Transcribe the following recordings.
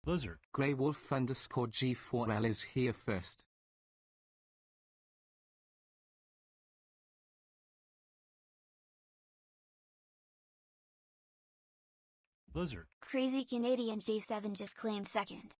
Lizard. Grey Wolf _ G4L is here first. Lizard. Crazy Canadian G7 just claimed second.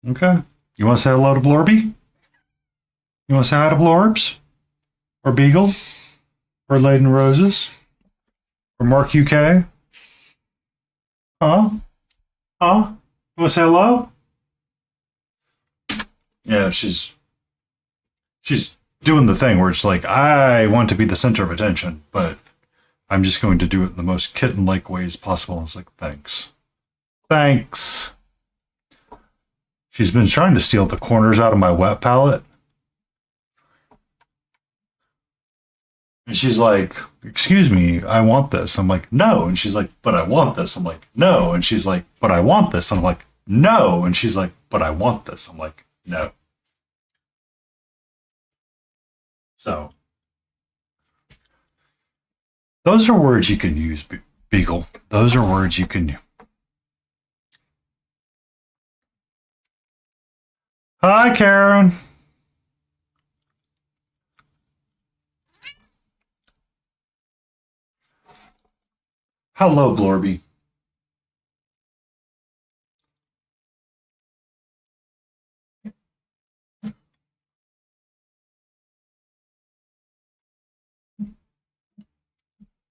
Okay. You want to say hello to Blorby? You want to say hi to Blorbs? Or Beagle? Or Laden Roses? Or Mark UK? Huh? Huh? You want to say hello? Yeah, she's doing the thing where it's like, I want to be the center of attention, but I'm just going to do it in the most kitten-like ways possible. It's like, thanks. Thanks. She's been trying to steal the corners out of my wet palette. And she's like, excuse me, I want this. I'm like, no. And she's like, but I want this. I'm like, no. And she's like, but I want this. I'm like, no. And she's like, but I want this. I'm like, no. So, those are words you can use, Beagle. Those are words you can use. Hi, Karen. Hello, Blorby.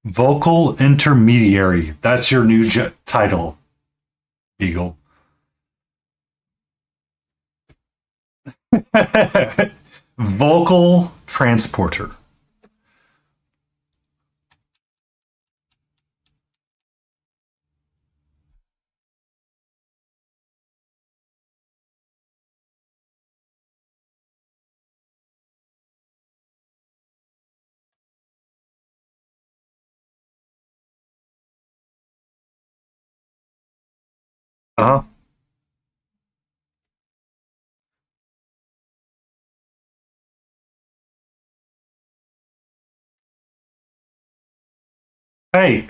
Vocal intermediary. That's your new title, Beagle. Vocal transporter. Uh-huh. Hey.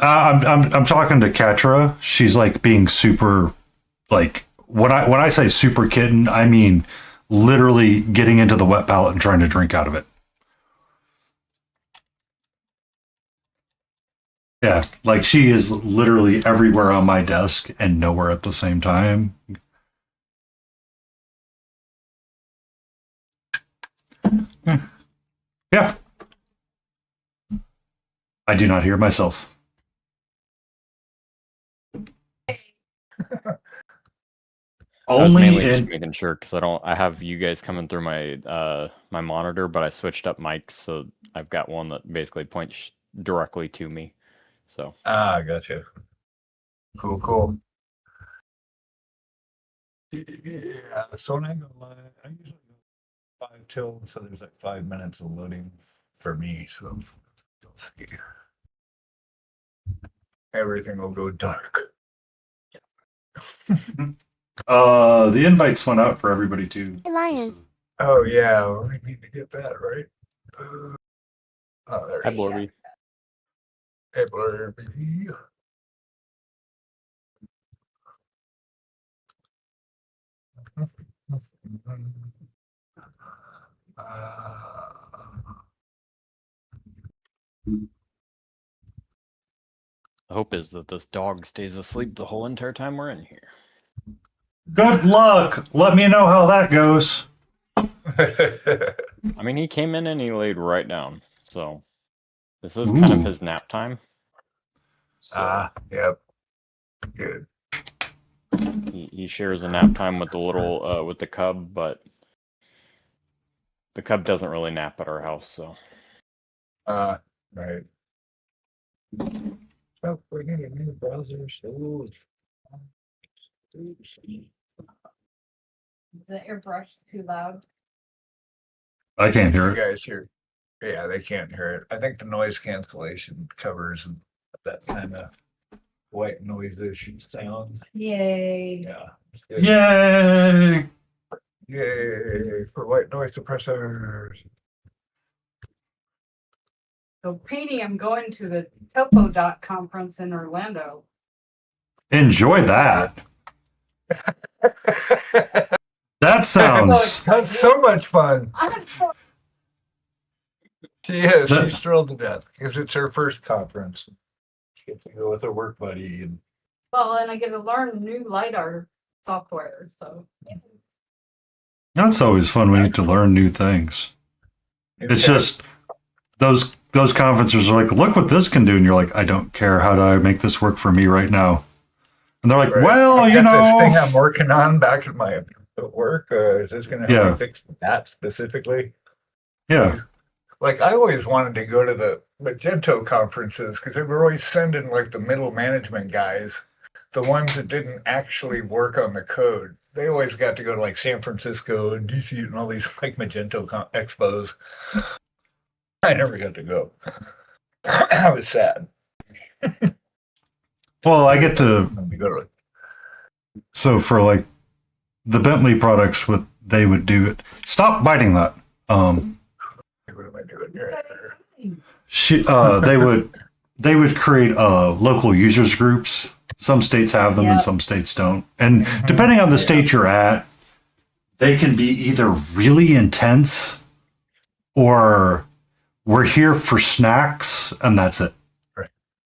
I'm talking to Katra. She's like being super, like when I say super kitten, I mean literally getting into the wet palette and trying to drink out of it. Yeah, like she is literally everywhere on my desk and nowhere at the same time. Yeah, I do not hear myself. I was Only mainly just in making sure because I have you guys coming through my my monitor, but I switched up mics, so I've got one that basically points directly to me. So Gotcha. Cool. Yeah, so when I go live, I usually go 5 till, so there's like 5 minutes of loading for me. So let's see. Everything will go dark. the invites went out for everybody too. Hey, Lion. Oh yeah, we need to get that right. Oh, there hi, you go. Blorby. Hey, Blurby. The hope is that this dog stays asleep the whole entire time we're in here. Good luck. Let me know how that goes. I mean, he came in and he laid right down, so this is kind of his nap time. So Yep. Good. he shares a nap time with the little with the cub, but the cub doesn't really nap at our house, so. Right. Oh, we're gonna need a browser. So. Is that your brush too loud? I can't hear You it. guys hear? Yeah, they can't hear it. I think the noise cancellation covers that kind of white noise issue sound. Yay. Yeah. Yay! Yay for white noise suppressors. So, Petey, I'm going to the TopoDot conference in Orlando. Enjoy that. That sounds. That's so much fun. I'm so She is. She's thrilled to death because it's her first conference. Get to go with a work buddy and Well, and I get to learn new LiDAR software, so. That's always fun when you get to learn new things. It's Okay. just those conferences are like, look what this can do, and you're like, I don't care. How do I make this work for me right now? And they're like, Right. well, I you got this thing know, I'm working on back at my work. Is this going to help Yeah. me fix that specifically? yeah, Like I always wanted to go to the Magento conferences because they were always sending like the middle management guys, the ones that didn't actually work on the code. They always got to go to like San Francisco and DC and all these like Magento expos. I never got to go. I was sad. well, I get to. Let me go to it. So for like the Bentley products, what they would do it. Stop biting that. What am I doing here? They would create local users groups. Some states have them and Yep. some states don't. And depending on the state you're at, they can be either really intense or we're here for snacks and that's it.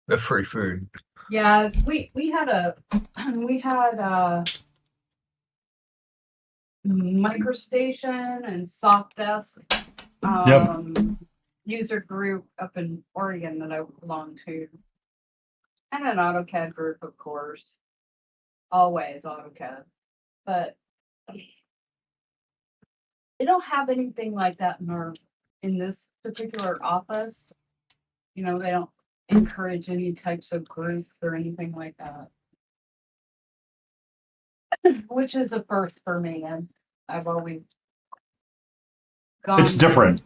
The free food. Yeah, we had a microstation and soft desk user group up in Oregon that I belong to. And an AutoCAD group, of course. Always AutoCAD. But they don't have anything like that in this particular office. You know, they don't encourage any types of groups or anything like that. Which is a first for me, and I've always It's different.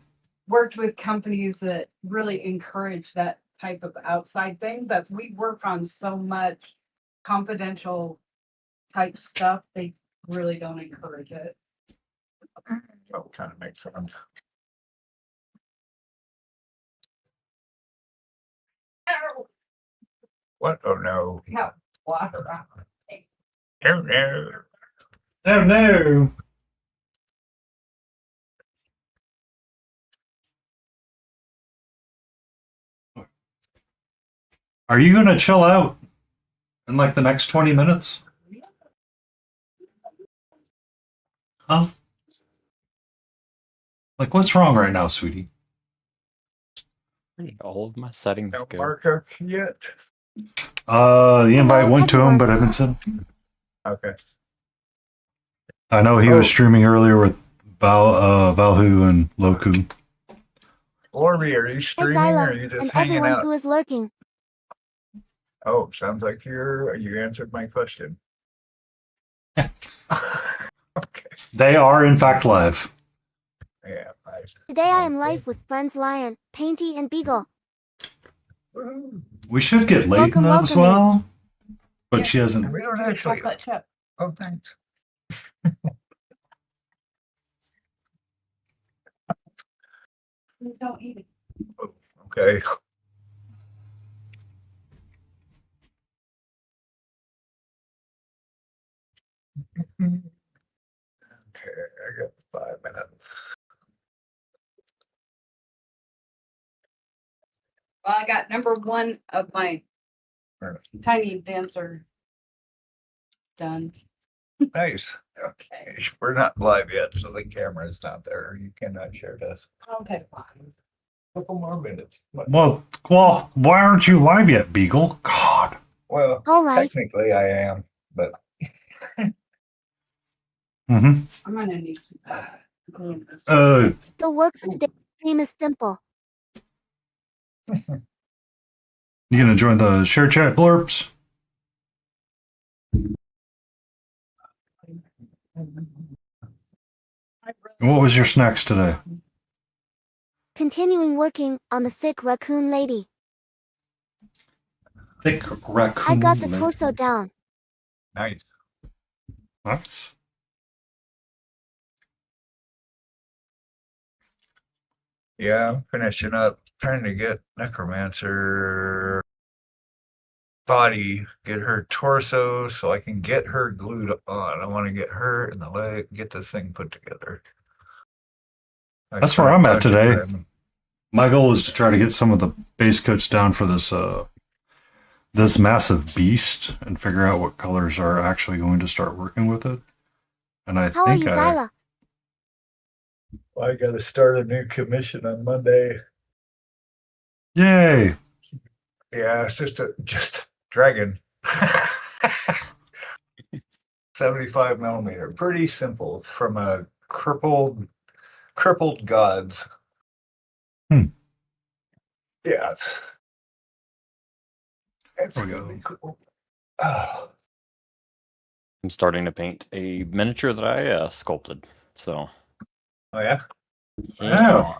worked with companies that really encourage that type of outside thing, but we work on so much confidential type stuff, they really don't encourage it. That kind of makes sense. Ow, What? Oh no. got water out. Oh no. Oh no. Are you going to chill out in like the next 20 minutes? Huh? Like, what's wrong right now, sweetie? All of my settings No go. markup yet. The invite went to him, but I haven't sent. Okay. I know he was Oh. streaming earlier with Valhu and Loku. Orby, are you Hi, streaming or are Zyla, you just and hanging everyone out? who is lurking. Oh, sounds like you answered my question. Okay. They are, in fact, live. Yeah, nice. Today I am live with friends Lion, Painty, and Beagle. Woo. We should get Layton Welcome, as welcome well, but Yeah. she hasn't. We don't Do a actually. chocolate chip. Oh, thanks. Please don't eat it. Okay. Okay, I got 5 minutes. Well, I got number one of my Alright. tiny dancer done. Nice. Okay. We're not live yet, so the camera is not there. You cannot share this. Okay, fine. Couple more minutes. Well, why aren't you live yet, Beagle? God. Well, All right. technically I am, but Mm-hmm. I'm gonna need some glue. The work for today's stream is simple. You gonna join the share chat blurps? And what was your snacks today? Continuing working on the thick raccoon lady. Thick raccoon. I got the lady. torso down. nice. Nice. Yeah, I'm finishing up trying to get Necromancer body, get her torso so I can get her glued on. I want to get her in the leg, get this thing put together. That's where I'm at today. My goal is to try to get some of the base coats down for this this massive beast and figure out what colors are actually going to start working with it. And I How are you, think Zyla? I got to start a new commission on Monday. Yay! Yeah, it's just a dragon. 75 millimeter. Pretty simple. It's from a crippled gods. Hmm. Yeah. It's There we gonna go. be cool. Oh, I'm starting to paint a miniature that I sculpted. So, yeah. Yeah.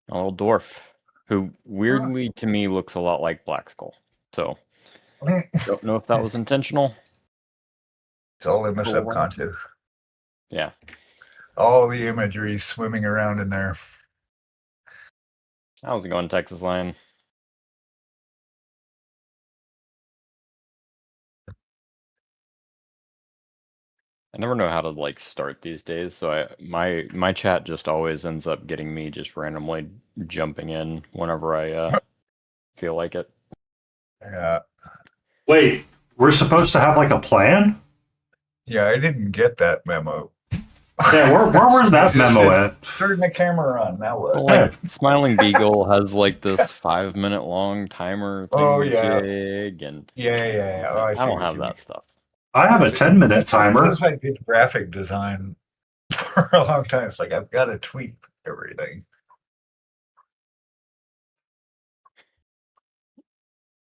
a little dwarf who weirdly to me looks a lot like Black Skull. So, don't know if that was intentional. It's all in the Cool. subconscious. Yeah. All the imagery swimming around in there. How's it going, Texas Lion? I never know how to like start these days, so my chat just always ends up getting me just randomly jumping in whenever I feel like it. Yeah. Wait, we're supposed to have like a plan? Yeah, I didn't get that memo. Yeah, where was that You just memo said, at? Turn the camera on. Now what? Well, like Smiling Beagle has like this 5-minute long timer thing Oh, yeah. jig, and Yeah. Oh, I see don't what have you mean. that stuff. I have a 10-minute timer. Because I did graphic design for a long time. It's like I've got to tweak everything.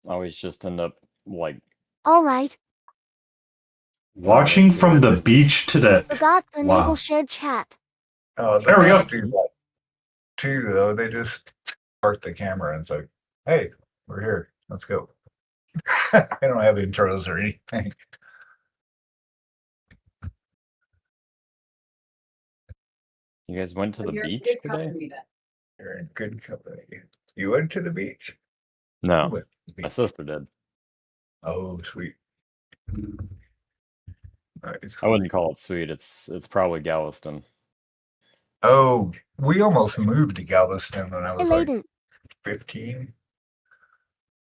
I always just end up like All right. Watching from the beach today. Forgot to enable Wow. shared chat. Oh, There we go. do that too, though. They just start the camera and it's like, hey, we're here. Let's go. I don't have intros or anything. you guys went to the You're in beach good today? company then. You're in good company. You went to the beach? No, Went to the my beach. sister did. Oh, sweet. Nice. I wouldn't call it sweet. It's probably Galveston. Oh, we almost moved to Galveston when I Hey, was like Layden. 15.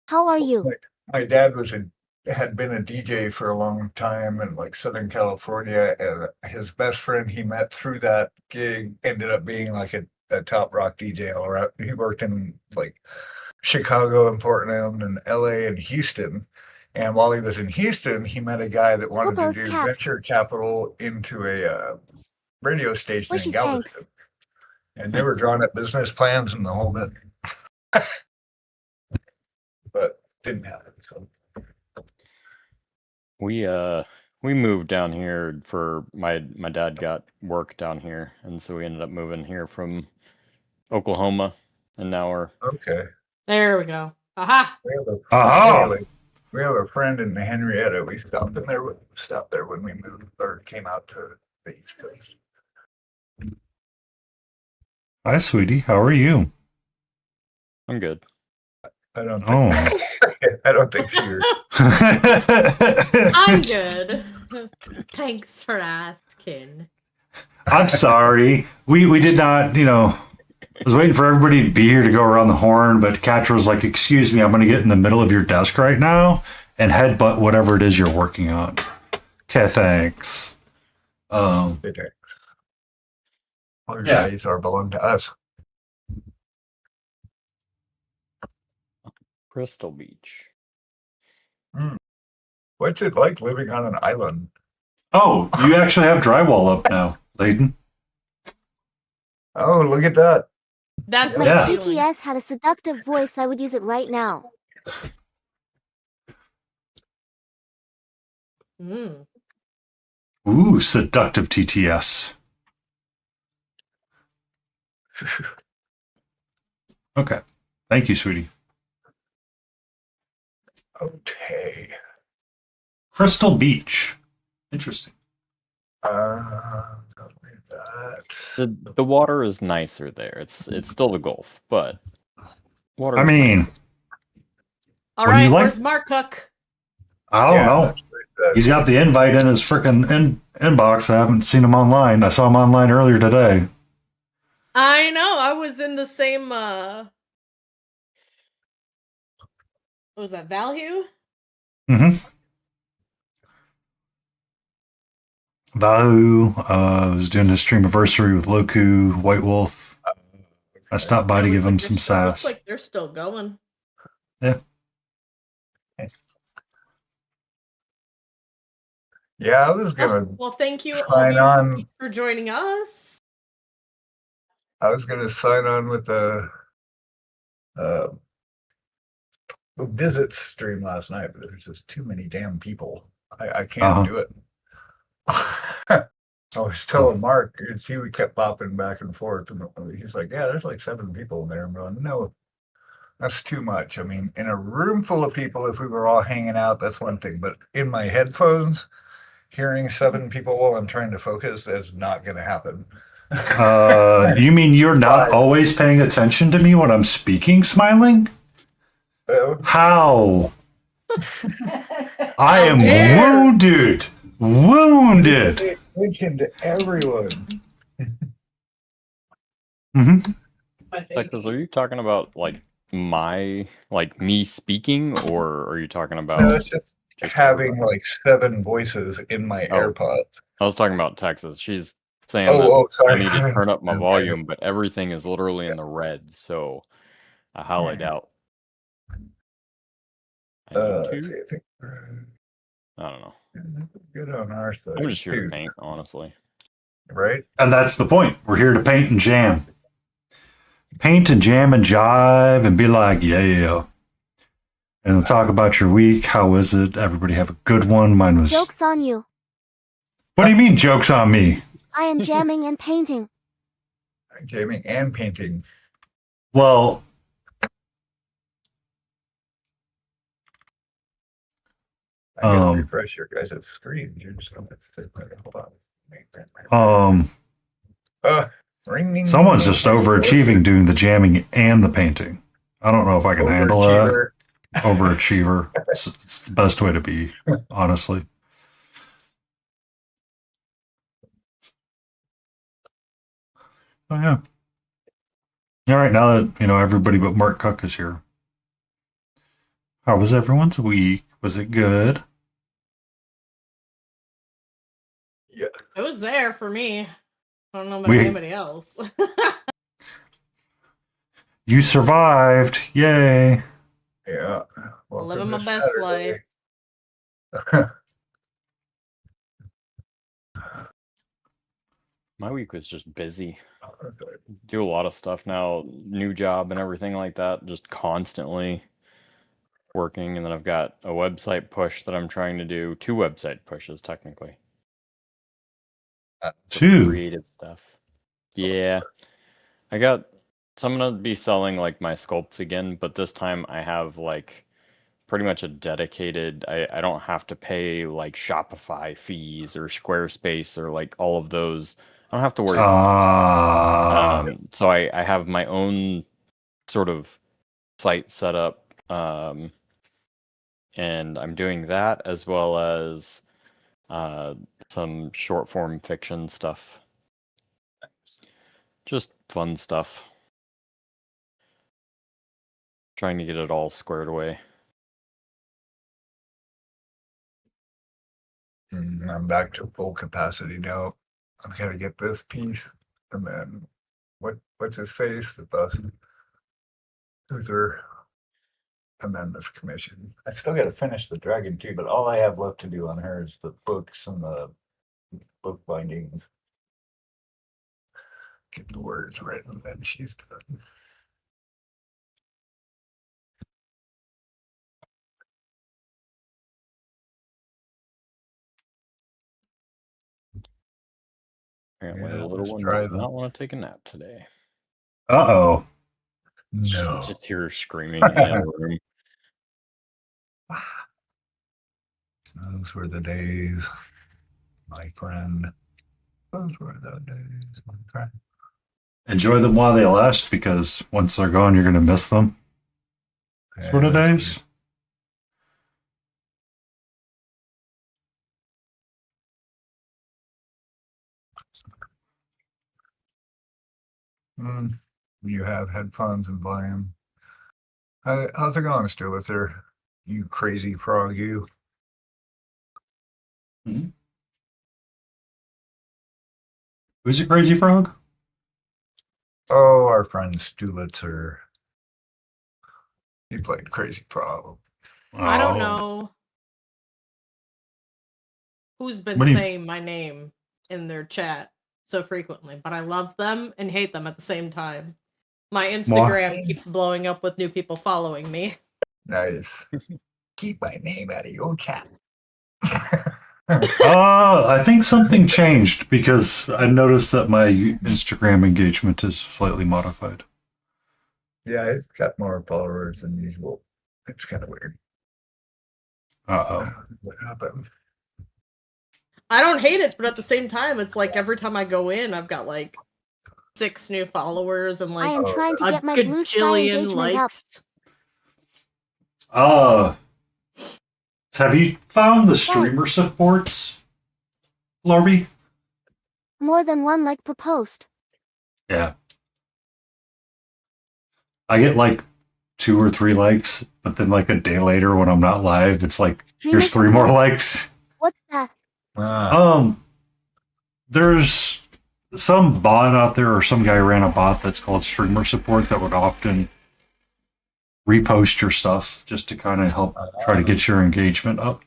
How are you? My dad had been a DJ for a long time in like Southern California, and his best friend he met through that gig ended up being like a top rock DJ. All right, he worked in like Chicago and Portland and LA and Houston. And while he was in Houston, he met a guy that wanted to post do caps. venture capital into a radio station in Wishy Galveston. thanks. And they were drawing up business plans and the whole bit. But didn't happen. So We moved down here for my dad got work down here, and so we ended up moving here from Oklahoma, and now we're okay. There we go. Aha! Aha! We have a friend in Henrietta. We stopped there when we moved or came out to the East Coast. Hi, sweetie. How are you? I'm good. I don't think Oh. I don't think you're I'm good. Thanks for asking. I'm sorry. We did not, I was waiting for everybody to be here to go around the horn, but Catcher was like, excuse me, I'm going to get in the middle of your desk right now and headbutt whatever it is you're working on. Okay, thanks. Our days are belong to us. Crystal Beach. What's it like living on an island? Oh, you actually have drywall up now, Layden. Oh, look at that. That's Like Yeah. TTS had a seductive voice, I would use it right now. Mm. Ooh, seductive TTS. Okay. Thank you, sweetie. Okay. Crystal Beach. Interesting. Look at that. The water is nicer there. It's still the Gulf, but water. I is mean, nicer. All What do right, you like? where's Mark Cook? I don't know. That's right. He's got the invite in his freaking inbox. I haven't seen him online. I saw him online earlier today. I know, I was in the same What was that, Value? Mm-hmm. Vahu was doing his streamiversary with Loku, White Wolf. I stopped by to give him some Looks sass. like they're still going. Yeah. Yeah, I was gonna Well, thank you, sign on. Obi, for joining us. I was gonna sign on with uh, the visit stream last night, but there's just too many damn people. I can't do it. I was telling Mark, and we kept popping back and forth, and he's like, "Yeah, there's like 7 people in there." I'm going, "No, that's too much." I mean, in a room full of people, if we were all hanging out, that's one thing. But in my headphones, hearing 7 people while I'm trying to focus, that's not going to happen. You mean you're not always paying attention to me when I'm speaking, smiling? How? I am wounded. Wounded. Pay attention to everyone. Mm-hmm. Texas, are you talking about like me speaking, or are you talking about No, it's just having everybody? like 7 voices in my AirPods. I was talking about Texas. She's saying Oh, that sorry. I need to turn up my Okay. volume, but everything is literally in the red, so I highlight out. I need Let's to. see, I think I don't know. good on our side. I'm just here to too, paint, honestly. right? And that's the point. We're here to paint and jam. Paint and jam and jive and be like, yeah. And we'll talk about your week. How was it? Everybody have a good one. Mine was... Joke's on you. What do you mean, joke's on me? I am jamming and painting. Gaming and painting. Well... I gotta refresh your guys' screen. You're just gonna sit there. Hold on. Someone's just overachieving doing the jamming and the painting. I don't know if I can handle that. Overachiever. It's the best way to be, honestly. Oh, yeah. All right, now that, everybody but Mark Cook is here. How was everyone's week? Was it good? Yeah. It was there for me. I don't know about anybody else. You survived. Yay. Yeah. Living my best life. My week was just busy. Do a lot of stuff now, new job and everything like that, just constantly working. And then I've got a website push that I'm trying to do, 2 website pushes technically. 2 creative stuff. Yeah. I'm gonna be selling like my sculpts again, but this time I have like pretty much a dedicated, I don't have to pay like Shopify fees or Squarespace or like all of those. I don't have to worry about those. So I have my own sort of site set up, and I'm doing that as well as some short form fiction stuff. Just fun stuff. Trying to get it all squared away. I'm back to full capacity now. I've got to get this piece, and then what's his face? The bus. And then this commission. I still got to finish the dragon too, but all I have left to do on her is the books and the book bindings. Get the words right, and then she's done. Apparently, the little one does not want to take a nap today. Uh-oh. No. Just hear her screaming in the other room. Those were the days, my friend. Those were the days, my friend. Enjoy them while they last, because once they're gone, you're going to miss them. Sort of days. You have headphones and volume. How's it going, Stu? Is there You crazy frog, you. Who's a crazy frog? Oh, our friend Stulitzer. He played Crazy Frog. I don't Oh. know who's been What do you- saying my name in their chat so frequently, but I love them and hate them at the same time. My Instagram keeps blowing up with new people following me. Nice. Keep my name out of your chat. I think something changed because I noticed that my Instagram engagement is slightly modified. Yeah, it's got more followers than usual. It's kind of weird. Uh-oh. What happened? I don't hate it, but at the same time, it's like every time I go in, I've got like 6 new followers and I like am trying to a get my blue sky gajillion engagement up. likes. Have you found the streamer supports, Larby? More than one like per post. Yeah. I get like 2 or 3 likes, but then like a day later when I'm not live, it's like, Streamer here's 3 more supports? likes. What's that? There's some bot out there, or some guy ran a bot that's called streamer support that would often repost your stuff just to kind of help try to get your engagement up.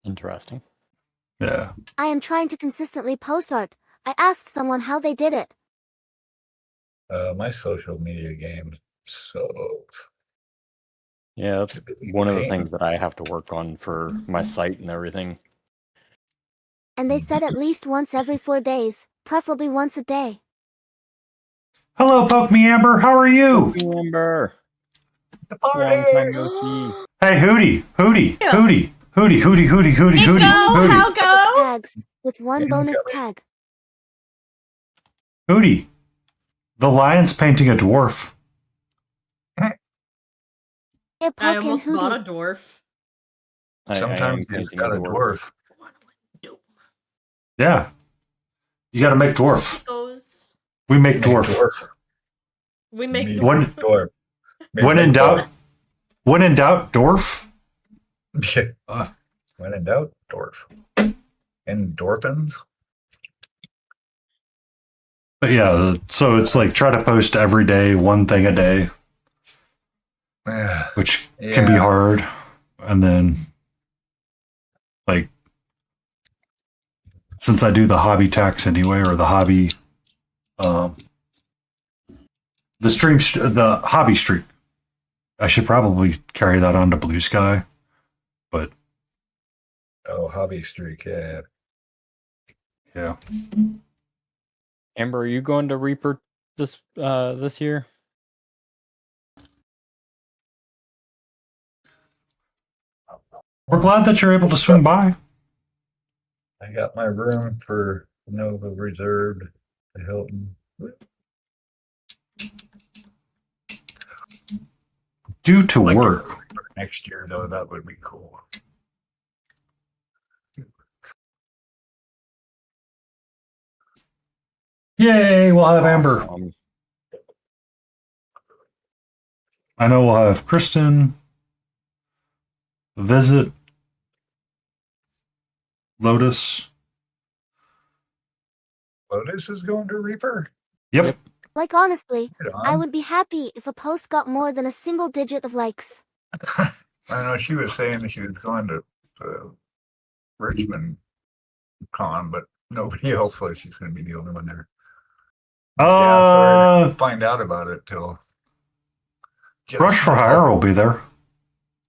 Interesting. Yeah. I am trying to consistently post art. I asked someone how they did it. My social media game sucks. Yeah, that's one of the things that I have to work on for my site and everything. And they said at least once every 4 days, preferably once a day. Hello, Poke Me Amber. How are you? Amber. The Long time no see. Hey, Hootie. Hootie. Yeah. Hootie. Hootie. Hootie. Hootie. Hootie. Nico, Hootie. Hootie. how go? Tags with 1 bonus tag. Hootie. The lion's painting a dwarf. A I poke and almost bought a hootie. dwarf. I am Sometimes you've painting got a dwarf. Yeah. You got to make dwarf. Goes. We make dwarf. We make Me dwarf. dwarf. When in doubt, dwarf. When in doubt, dwarf. Endorphins? But yeah, so it's like try to post every day, one thing a day, which can be hard. And then, like, since I do the hobby tax anyway, or the hobby, the hobby streak, I should probably carry that on to Blue Sky, but Oh, hobby streak, yeah. yeah. Amber, are you going to Reaper this year? We're glad that you're able to swing by. I got my room for Nova reserved, the Hilton. Due to work. Next year, though, that would be cool. Yay, we'll have Amber. Awesome. I know we'll have Kristen visit Lotus. Lotus is going to Reaper? Yep. Like honestly, Right on. I would be happy if a post got more than a single digit of likes. I know she was saying she was going to Richmond Con, but nobody else was. She's going to be the only one there. Yeah, sorry, I didn't find out about it till. Rush for Hire will be there.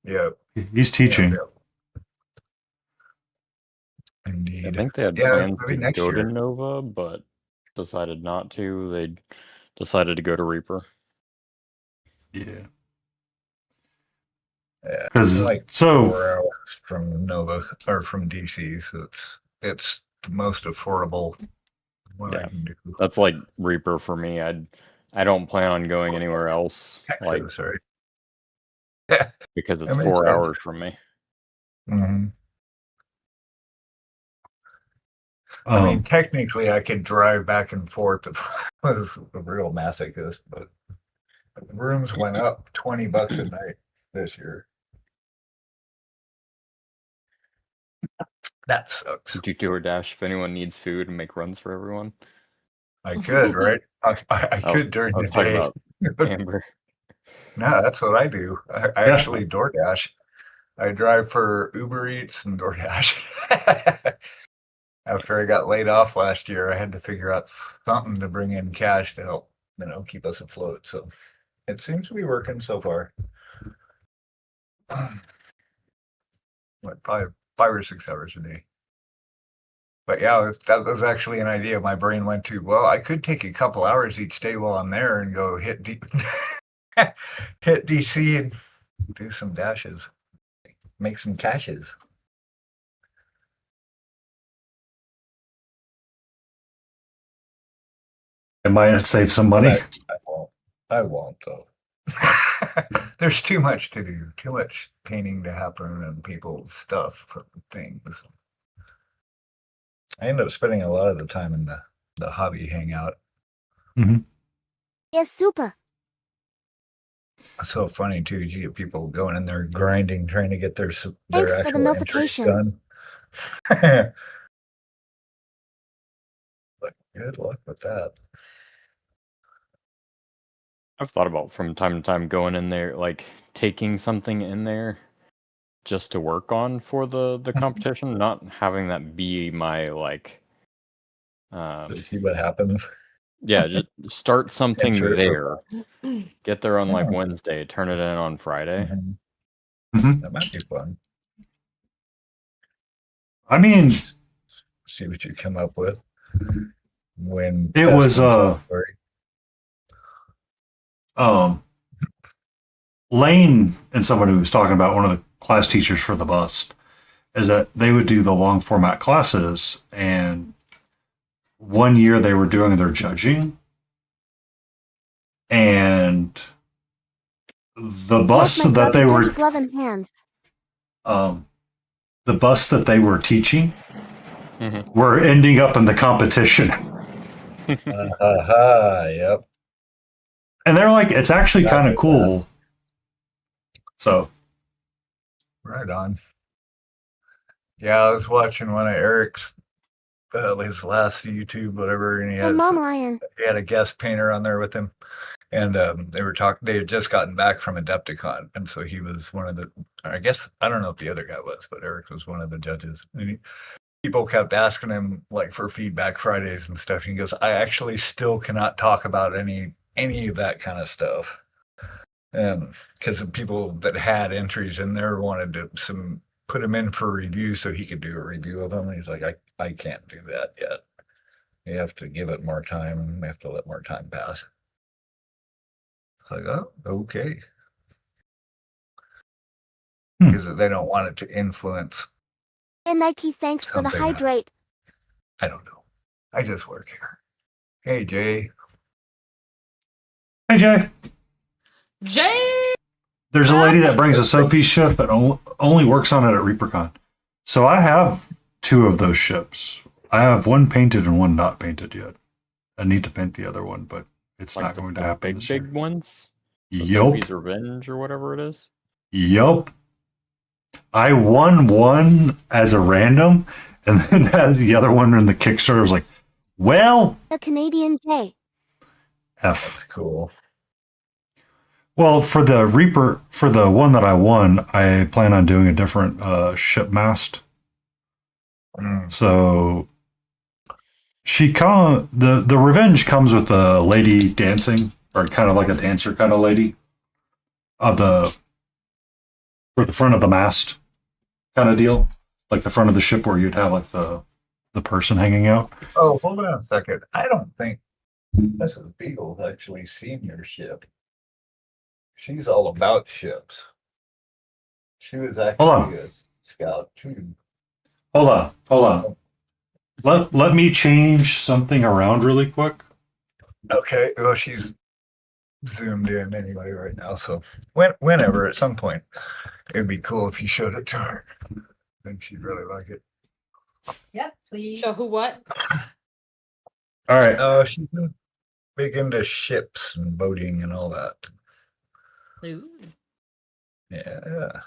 Yeah. He's teaching. Indeed. I think they had plans to go to Nova, but decided not to. They decided to go to Reaper. Yeah. Yeah. 'Cause like so 4 hours from Nova or from DC, so it's the most affordable one I can do. That's like Reaper for me. I don't plan on going anywhere else. Like, sorry. because it's That makes 4 sense. hours from me. Mm-hmm. I mean, Um, technically, I could drive back and forth if I was a real masochist, but rooms went up $20 a night this year. That sucks. Do DoorDash if anyone needs food and make runs for everyone. I could, right? I Oh, could during I the was talking day. about Amber. No, that's what I do. I Yeah. actually DoorDash. I drive for Uber Eats and DoorDash. After I got laid off last year, I had to figure out something to bring in cash to help, keep us afloat. So it seems to be working so far. Like 5 or 6 hours a day. But yeah, that was actually an idea my brain went to. Well, I could take a couple hours each day while I'm there and go hit hit DC and do some dashes, make some caches. I might save some money. I won't. I won't though. There's too much to do, too much painting to happen, and people's stuff, things. I end up spending a lot of the time in the hobby hangout. Yes, super. It's so funny too. You get people going in there grinding, trying to get their Thanks for the actual entries notification. done. But good luck with that. I've thought about from time to time going in there, like taking something in there just to work on for the competition, not having that be my like Just see what happens. yeah, just start something Enter it there. Get there on like Yeah. Wednesday, turn it in on Friday. Mhm. That might be fun. I mean, See what you come up with. When it was story. Lane and somebody who was talking about one of the class teachers for the bust is that they would do the long format classes, and one year they were doing their judging, and the Yes, busts my that dirty, they dirty were glove and hands. the busts that they were teaching Mhm. were ending up in the competition. Yep. And they're like, it's actually kind of Exactly cool. So, Right on. Yeah, I was watching one of Eric's his last YouTube, whatever, and And Mom Lion. he had a guest painter on there with him, and they were talking. They had just gotten back from Adepticon, and so he was one of the. I guess I don't know if the other guy was, but Eric was one of the judges. And people kept asking him like for feedback Fridays and stuff. And he goes, "I actually still cannot talk about any of that kind of stuff." Because the people that had entries in there wanted to put them in for review so he could do a review of them. And he's like, I can't do that yet. You have to give it more time, and we have to let more time pass. It's like, oh, okay. Because they don't want it to influence. And Nike, thanks for the Something. hydrate. I don't know. I just work here. Hey, Jay. hey, Jay, Jay. there's a lady that brings a soapy ship and only works on it at ReaperCon. So I have 2 of those ships. I have one painted and one not painted yet. I need to paint the other one, but it's Like not going to happen this big year. ones. The Yup. Sophie's Revenge or whatever it is. Yup. I won one as a random, and then had the other one in the Kickstarter. I was like, well, The Canadian J. F. Cool. Well, for the Reaper, for the one that I won, I plan on doing a different ship mast. So the Revenge comes with a lady dancing, or kind of like a dancer kind of lady, for the front of the mast kind of deal, like the front of the ship where you'd have like the person hanging out. Oh, hold on a second. I don't think Mrs. Beagle's actually seen your ship. She's all about ships. She was actually a scout too. Hold on. Let me change something around really quick. Okay. Well, she's zoomed in anyway right now. So whenever, at some point, it'd be cool if you showed it to her. I think she'd really like it. Yes, please. Show who what? All right. Oh, she's big into ships and boating and all that. Ooh. Yeah.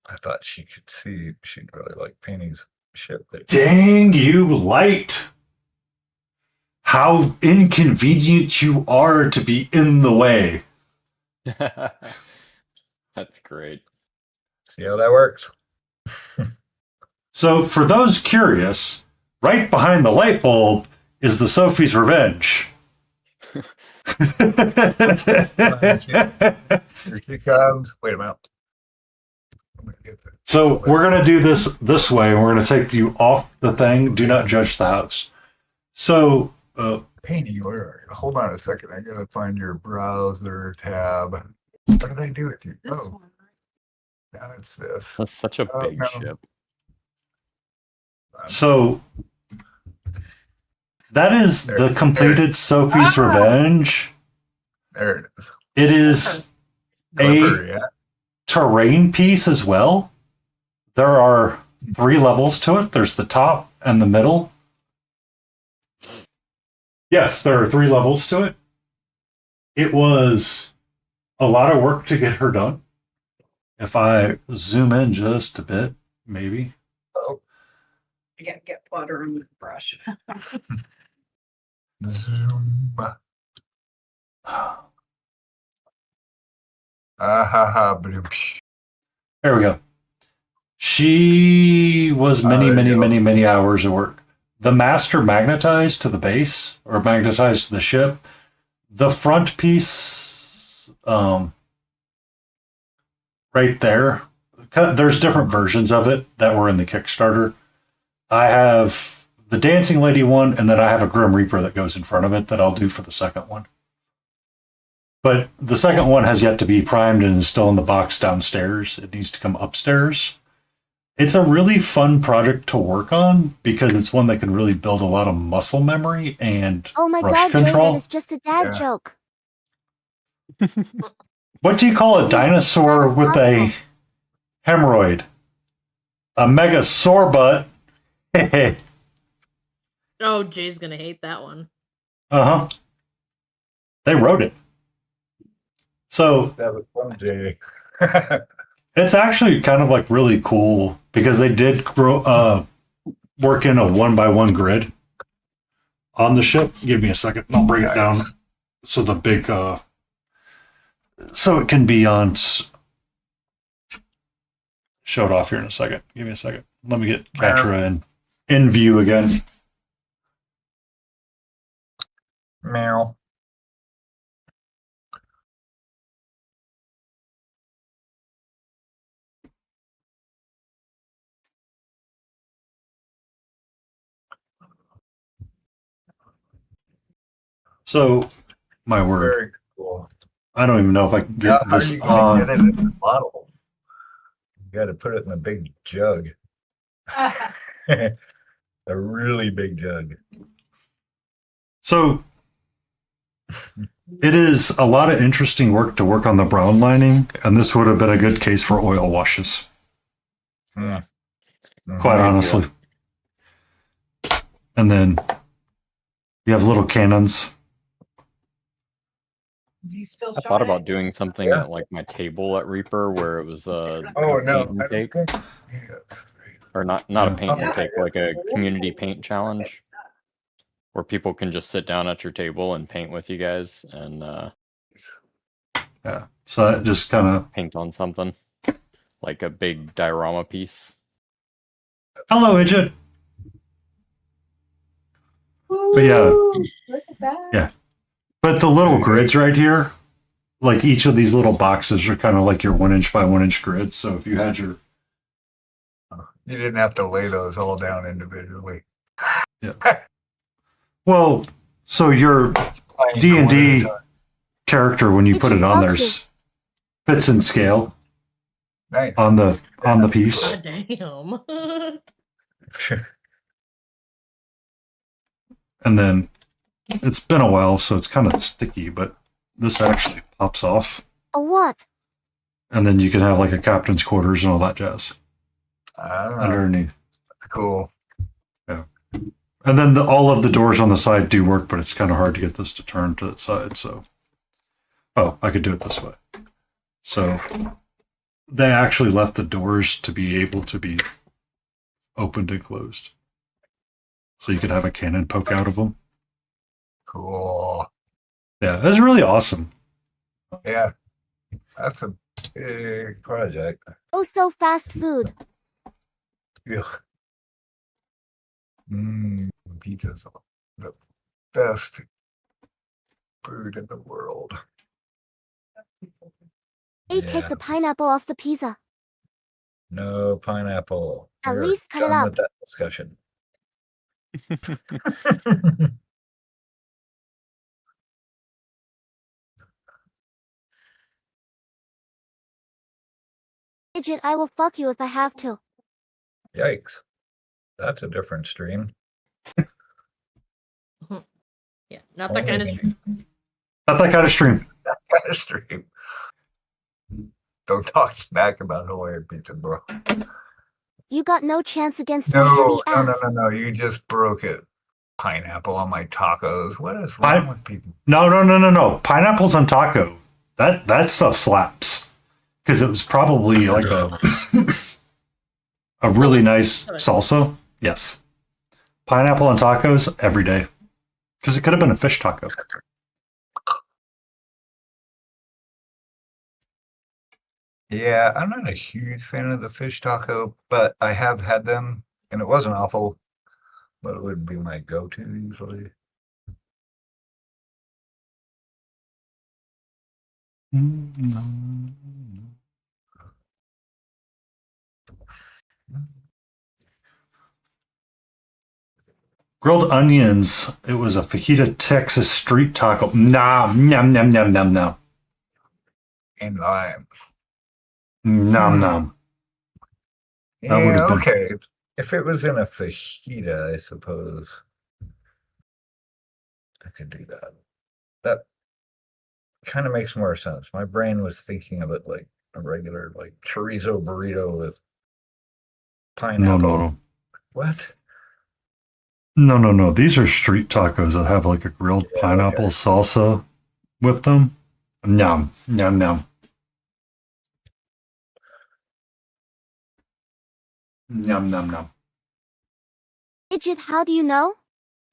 I thought she could see. She'd really like Penny's ship. Dang you, Light! How inconvenient you are to be in the way. That's great. See how that works? So, for those curious, right behind the light bulb is the Sophie's Revenge. Here she comes. Wait a minute. So we're going to do this way. We're going to take you off the thing. Do not judge the house. So, Penny, where are you? Hold on a second. I gotta find your browser tab. What did I do with you? This Oh, one, right? now it's this. That's such a big no. ship. so that is the completed Sophie's Revenge. There it is. It is Clipper, a yeah. terrain piece as well. There are 3 levels to it. There's the top and the middle. Yes, there are 3 levels to it. It was a lot of work to get her done. If I zoom in just a bit, maybe. Oh, I gotta get water on the brush. zoom. Ah ha ha. There we go. She was many, there many, you go. many, many hours of work. The master magnetized to the base or magnetized to the ship. The front piece, right there. There's different versions of it that were in the Kickstarter. I have the Dancing Lady one, and then I have a Grim Reaper that goes in front of it that I'll do for the second one. But the second one has yet to be primed and is still in the box downstairs. It needs to come upstairs. It's a really fun project to work on because it's one that can really build a lot of muscle memory and Oh my brush god, Jay, control. that is just a dad Yeah. joke. What do you call a Yes, dinosaur that is with a possible. hemorrhoid? A mega sore butt. Oh, Jay's gonna hate that one. Uh-huh. They wrote it. So That was fun, Jay. it's actually kind of like really cool because they did work in a 1x1 grid on the ship. Give me a second. I'll bring it down so the big so it can be on. Show it off here in a second. Give me a second. Let me get Katra in view again. Meow. So, my word. Very cool. I don't even know if I can Now, get how are this you gonna get on. it in the bottle? You got to put it in a big jug, a really big jug. So, it is a lot of interesting work to work on the brown lining, and this would have been a good case for oil washes, Mm. quite Mhm. honestly. And then you have little cannons. Is he still I thought showing about it? doing something Yeah. at like my table at Reaper where it was Oh a no, paint I and don't take, think. Yes. or not Yeah. a paint and Yeah. take, like a community paint challenge where people can just sit down at your table and paint with you guys and Yeah. So that just kind of. paint on something like a big diorama piece. Hello, Idjit. But yeah. Ooh, look at that. Yeah. But the little grids right here, like each of these little boxes are kind of like your 1 inch by 1 inch grids. So if you had your. You didn't have to lay those all down individually. Well, so your Playing D&D one at a time. character, when you It's put a it on there, function. fits in scale Nice. on the piece. God damn. And then it's been a while, so it's kind of sticky, but this actually pops off. A what? And then you can have like a captain's quarters and all that jazz. I don't know. underneath. Cool. And then all of the doors on the side do work, but it's kind of hard to get this to turn to that side. So, oh, I could do it this way. So they actually left the doors to be able to be opened and closed. So you could have a cannon poke out of them. Cool. Yeah, that's really awesome. Yeah. That's a big project. Oh, so fast food. Ugh. Pizza's the best food in the world. Hey, take the pineapple off the pizza. No pineapple. At We're least cut it done up. with that discussion. Midget, I will fuck you if I have to. Yikes. That's a different stream. Yeah, not that kind of stream. Not that kind of stream. That kind of stream. Don't talk smack about Hawaiian pizza, bro. You got no chance against my heavy ass. No. You just broke it. Pineapple on my tacos. What is wrong with people? No. Pineapples on taco. That stuff slaps. Because it was probably like a really nice salsa. Yes. Pineapple on tacos every day. Because it could have been a fish taco. Yeah, I'm not a huge fan of the fish taco, but I have had them, and it wasn't awful, but it would be my go-to usually. Grilled onions. It was a fajita Texas street taco. Nom. And lime. Nom. That Yeah, would've been- okay. If it was in a fajita, I suppose I could do that. That kind of makes more sense. My brain was thinking of it like a regular, like chorizo burrito with pineapple. No. What? No. These are street tacos that have like a grilled pineapple salsa with them. Nom. Nom. Midget, how do you know?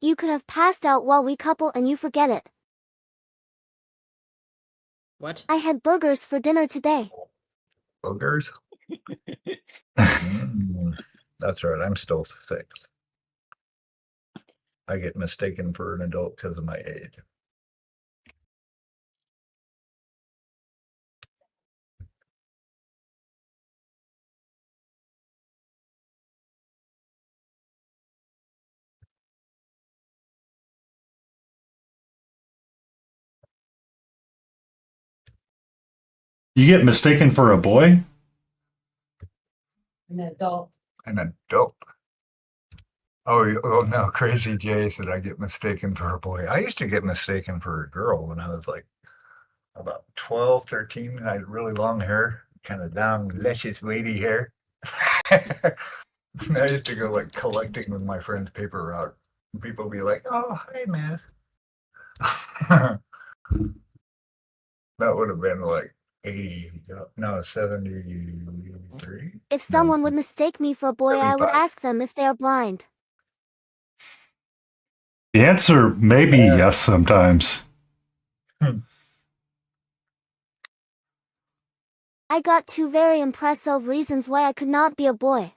You could have passed out while we couple and you forget it. What? I had burgers for dinner today. Boogers? That's right. I'm still 6. I get mistaken for an adult because of my age. You get mistaken for a boy? An adult. An adult. Oh no, Crazy Jay said I get mistaken for a boy. I used to get mistaken for a girl when I was like about 12, 13. I had really long hair, kind of down, luscious, wavy hair. I used to go like collecting with my friend's paper route. People would be like, "Oh, hey, man." That would have been like 73. If someone would mistake me for a boy, I would 75. ask them if they are blind. The answer may be yes sometimes. I got 2 very impressive reasons why I could not be a boy.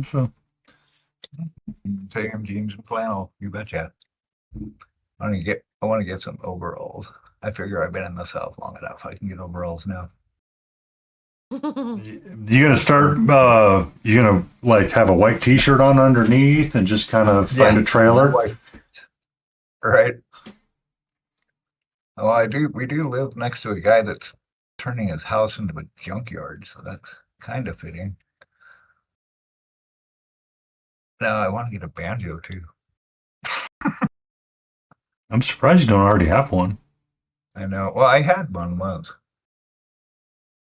So Sam jeans and flannel, you betcha. I want to get some overalls. I figure I've been in the South long enough. I can get overalls now. you gonna start you gonna like have a white t-shirt on underneath and just kind of find a trailer? Right. Well, we do live next to a guy that's turning his house into a junkyard, so that's kind of fitting. No, I want to get a banjo too. I'm surprised you don't already have one. I know. Well, I had one once.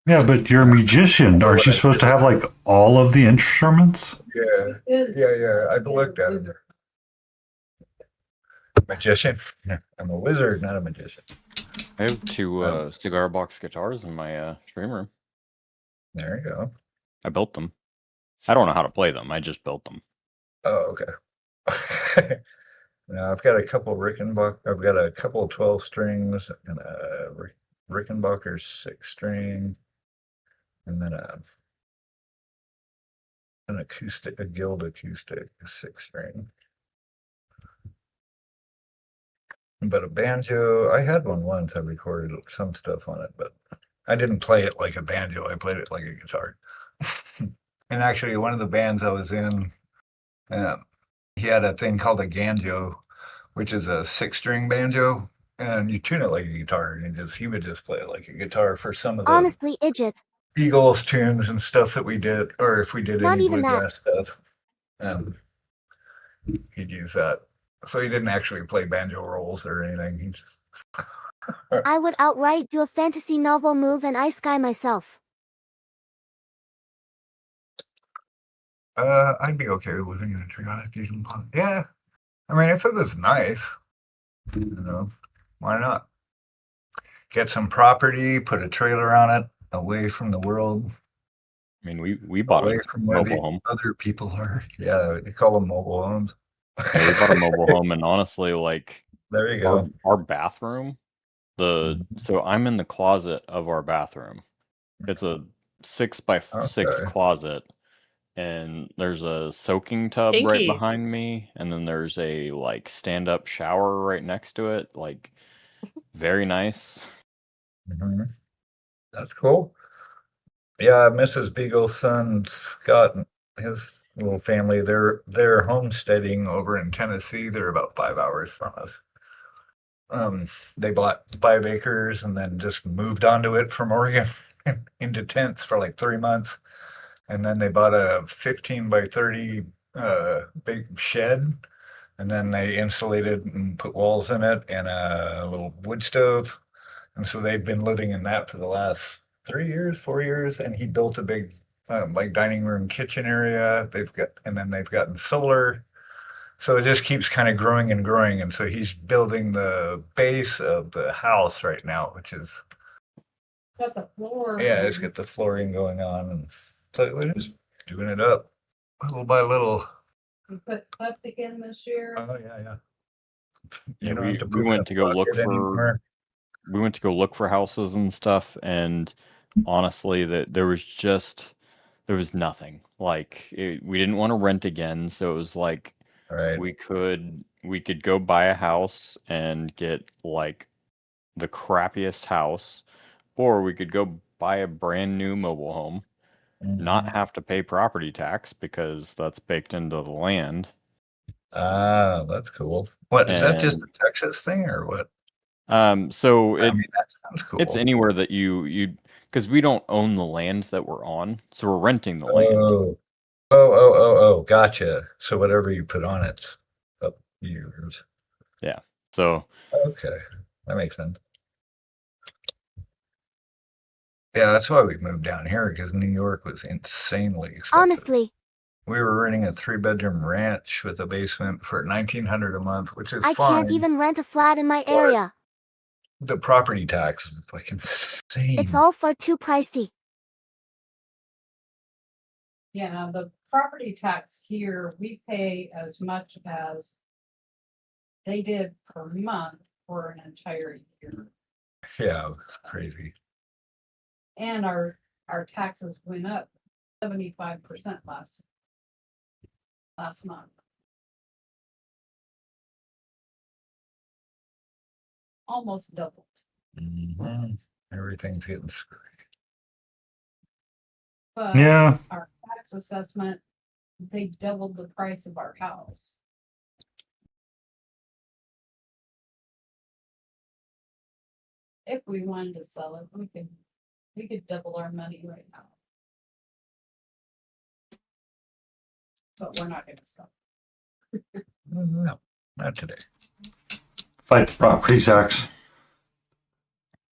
Yeah, but you're a musician. Aren't you supposed to have like all of the instruments? Yeah, yeah. I've looked at it. Magician. Yeah, I'm a wizard, not a magician. I have two cigar box guitars in my stream room. There you go. I built them. I don't know how to play them. I just built them. Oh, okay. Now I've got a couple Rickenbacker. I've got a couple 12 strings and a Rickenbacker 6-string, and then an acoustic, a Guild acoustic 6-string. But a banjo, I had one once. I recorded some stuff on it, but I didn't play it like a banjo. I played it like a guitar. And actually, one of the bands I was in, he had a thing called a ganjo, which is a 6-string banjo, and you tune it like a guitar, and he would just play it like a guitar for some of the Honestly, Idjit. Eagles tunes and stuff that we did, or if we did Not any even that. bluegrass stuff, he'd use that. So he didn't actually play banjo rolls or anything. He just I would outright do a fantasy novel move and ice sky myself. I'd be okay with living in a tree on a decent pond. Yeah, I mean, if it was nice, why not? Get some property, put a trailer on it, away from the world, I mean, we bought away a from where the mobile home. other people are. Yeah, they call them mobile homes. Yeah, we bought a mobile home, and honestly, like There you go. our bathroom, so I'm in the closet of our bathroom. It's a 6x6 Okay. closet, and there's a soaking tub right Kinky. behind me, and then there's a like stand-up shower right next to it. Like, very nice. Mhm. That's cool. Yeah, Mrs. Beagle's son Scott and his little family, they're homesteading over in Tennessee. They're about 5 hours from us. They bought 5 acres and then just moved onto it from Oregon into tents for like 3 months. And then they bought a 15 by 30 big shed, and then they insulated and put walls in it and a little wood stove. And so they've been living in that for the last 3 years, 4 years. And he built a big like dining room kitchen area. They've gotten solar. So it just keeps kind of growing and growing. And so he's building the base of the house right now, which is, Got the floor. yeah, it's got the flooring going on. And so we're just doing it up little by little. We put septic in this year. Oh, yeah. Yeah, You don't have to we poop went in to a go look bucket anymore. we went to go look for houses and stuff, and honestly, there was nothing. Like, we didn't want to rent again, so it was like Right. we could go buy a house and get like the crappiest house, or we could go buy a brand new mobile home, not Mhm. have to pay property tax because that's baked into the land. Ah, that's cool. What is that? Just And a Texas thing or what? so I mean, that sounds it's cool. anywhere that you because we don't own the land that we're on, so we're renting the land. Oh, gotcha. So whatever you put on it's up yours. Yeah. So Okay, that makes sense. Yeah, that's why we moved down here, because New York was insanely expensive. Honestly, We were renting a 3-bedroom ranch with a basement for $1,900 a month, which is I fine. can't even rent a flat in my area. The property tax is like insane. It's all far too pricey. Yeah, the property tax here, we pay as much as they did per month for an entire year. Yeah, it was crazy. And our taxes went up 75% last month. Almost doubled. Mhm. Everything's getting screwed. But Yeah. our tax assessment, they doubled the price of our house. If we wanted to sell it, we could double our money right now. But we're not gonna sell. No, not today. fight the property tax.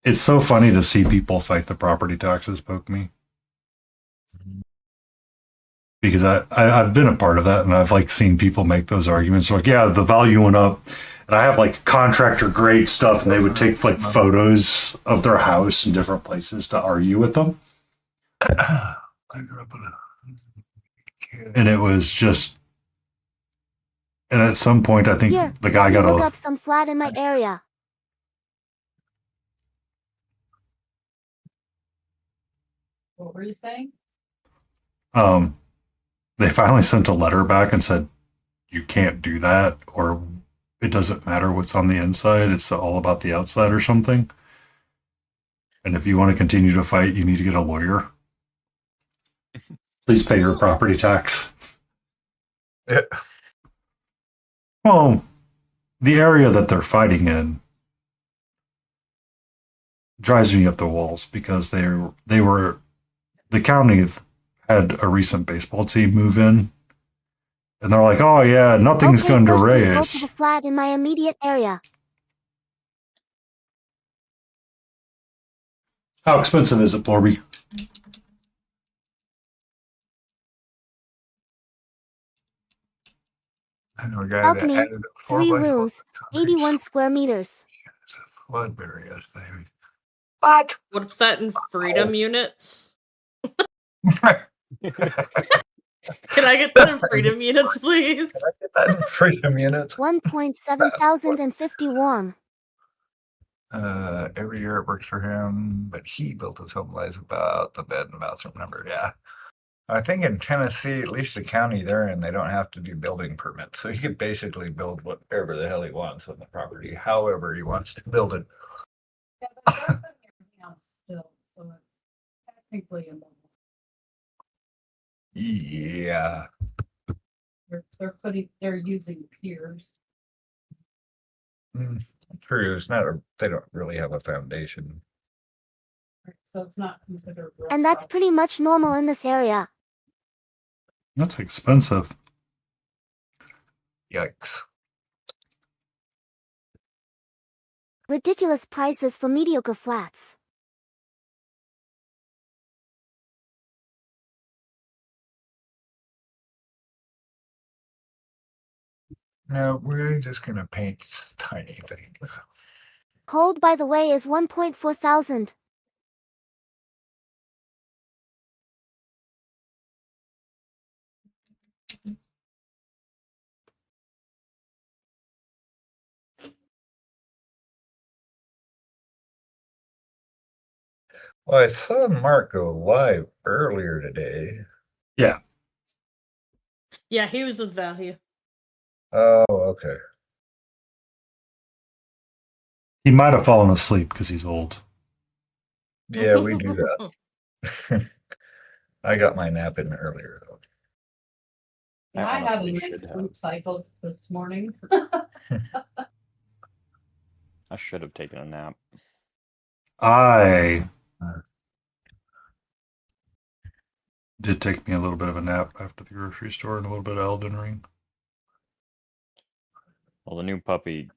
It's so funny to see people fight the property taxes, poke me. Because I've been a part of that, and I've like seen people make those arguments like, yeah, the value went up, and I have like contractor grade stuff, and they would take like photos of their house in different places to argue with them. I grew up in a And it was just, and at some point, I think Here, the guy let me got look a up some flat in my area. What were you saying? they finally sent a letter back and said, you can't do that, or it doesn't matter what's on the inside. It's all about the outside or something. And if you want to continue to fight, you need to get a lawyer. Please pay your property tax. Yeah. Well, the area that they're fighting in drives me up the walls because the county had a recent baseball team move in, and they're like, oh yeah, nothing's Okay, going to first just go to raise. the flat in my immediate area. How expensive is it, Blorby? I know a guy Balcony, that added a 3 4x4 rooms, 81 square meters. flood barrier thing. What? What's that in freedom units? Can I get that in freedom units, please? Can I get that in freedom units? 1.7,050 warm. Every year it works for him, but he built his home lies about the bed and bathroom number. Yeah. I think in Tennessee, at least the county they're in, they don't have to do building permits. So he could basically build whatever the hell he wants on the property, however he wants to build it. Yeah, but that's in your house still, so it's technically a mobile. Yeah. They're using piers. True. It's not they don't really have a foundation. Right, so it's not considered real And that's property. pretty much normal in this area. That's expensive. Yikes. Ridiculous prices for mediocre flats. No, we're just gonna paint tiny things. Cold, by the way, is 1.4 thousand. Well, I saw Mark go live earlier today. Yeah. Yeah, he was with value. Oh, okay. He might have fallen asleep because he's old. Yeah, we do that. I got my nap in earlier though. And I I had a honestly nice should have. sleep cycle this morning. I should have taken a nap. I did take me a little bit of a nap after the grocery store and a little bit of Elden Ring. Well, the new puppy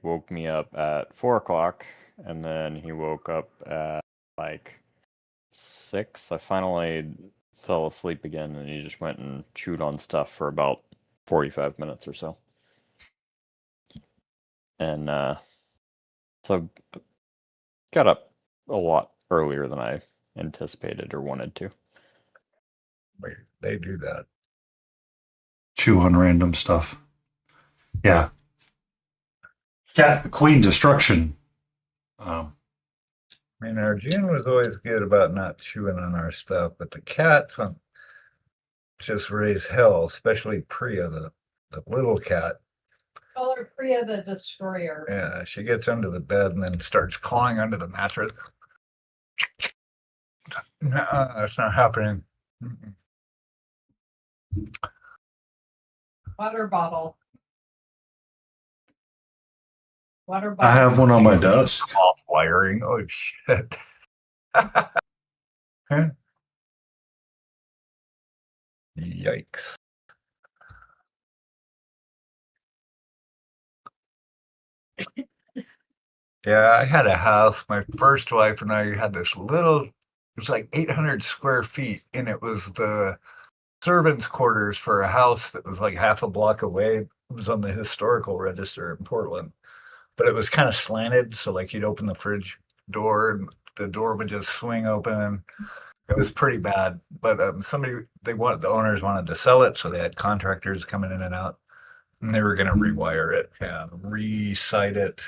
woke me up at 4 o'clock, and then he woke up at like 6. I finally fell asleep again, and he just went and chewed on stuff for about 45 minutes or so. And so I got up a lot earlier than I anticipated or wanted to. Wait, they do that. Chew on random stuff. Yeah. Cat Queen Destruction. I mean, our June was always good about not chewing on our stuff, but the cats just raise hell, especially Priya, the little cat. Call her Priya the Destroyer. Yeah, she gets under the bed and then starts clawing under the mattress. No, that's not happening. Mm-mm. Water bottle. Water bottle. I have one on my desk. Off wiring. Oh shit. Huh? Yikes. Yeah, I had a house. My first wife and I had this little, it was like 800 square feet, and it was the servants' quarters for a house that was like half a block away. It was on the historical register in Portland, but it was kind of slanted. So, like, you'd open the fridge door and the door would just swing open. It was pretty bad. But the owners wanted to sell it. So they had contractors coming in and out, and they were going to rewire it and re-site it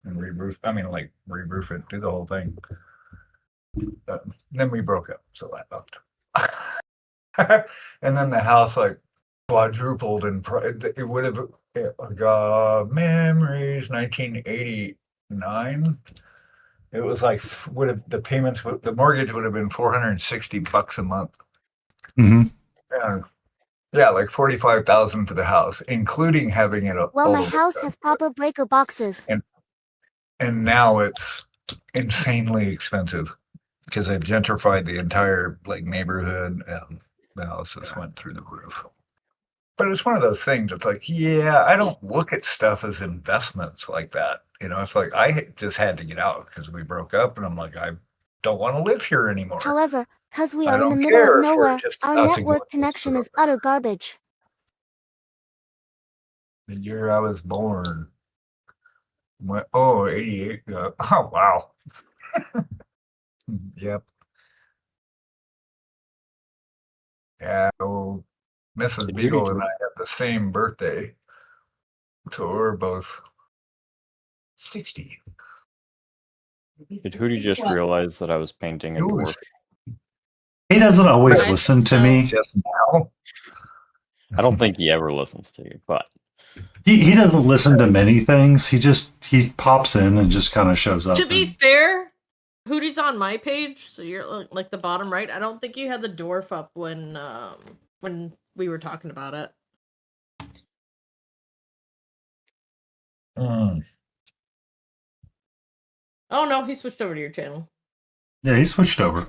and re-roof. I mean, like re-roof it, do the whole thing. Then we broke up, so I left. And then the house like quadrupled in price. It would have memories 1989. It was like the mortgage would have been $460 a month. Hmm. And yeah, like 45,000 for the house, including having it. Well, my house has proper breaker boxes. And now it's insanely expensive because they've gentrified the entire like neighborhood, and the house just went through the roof. But it's one of those things. It's like, yeah, I don't look at stuff as investments like that. It's like I just had to get out because we broke up, and I'm like, I don't want to live here anymore. However, because we I are in the don't middle care of if we're nowhere, just our about to go network into connection the is utter garbage. The year I was born. 88. Oh, wow. Yep. Yeah. Oh, Mrs. Did Beagle Hootie and I have the same birthday. So we're both 60. Did Hootie just realize that I was painting a Yours. dwarf? He doesn't always I listen think to so. me. Just now. I don't think he ever listens to you, but He doesn't listen to many things. He pops in and just kind of shows up. To be and- fair, Hootie's on my page, so you're like the bottom right. I don't think you had the dwarf up when we were talking about it. Mm. Oh no, he switched over to your channel. Yeah, he switched over.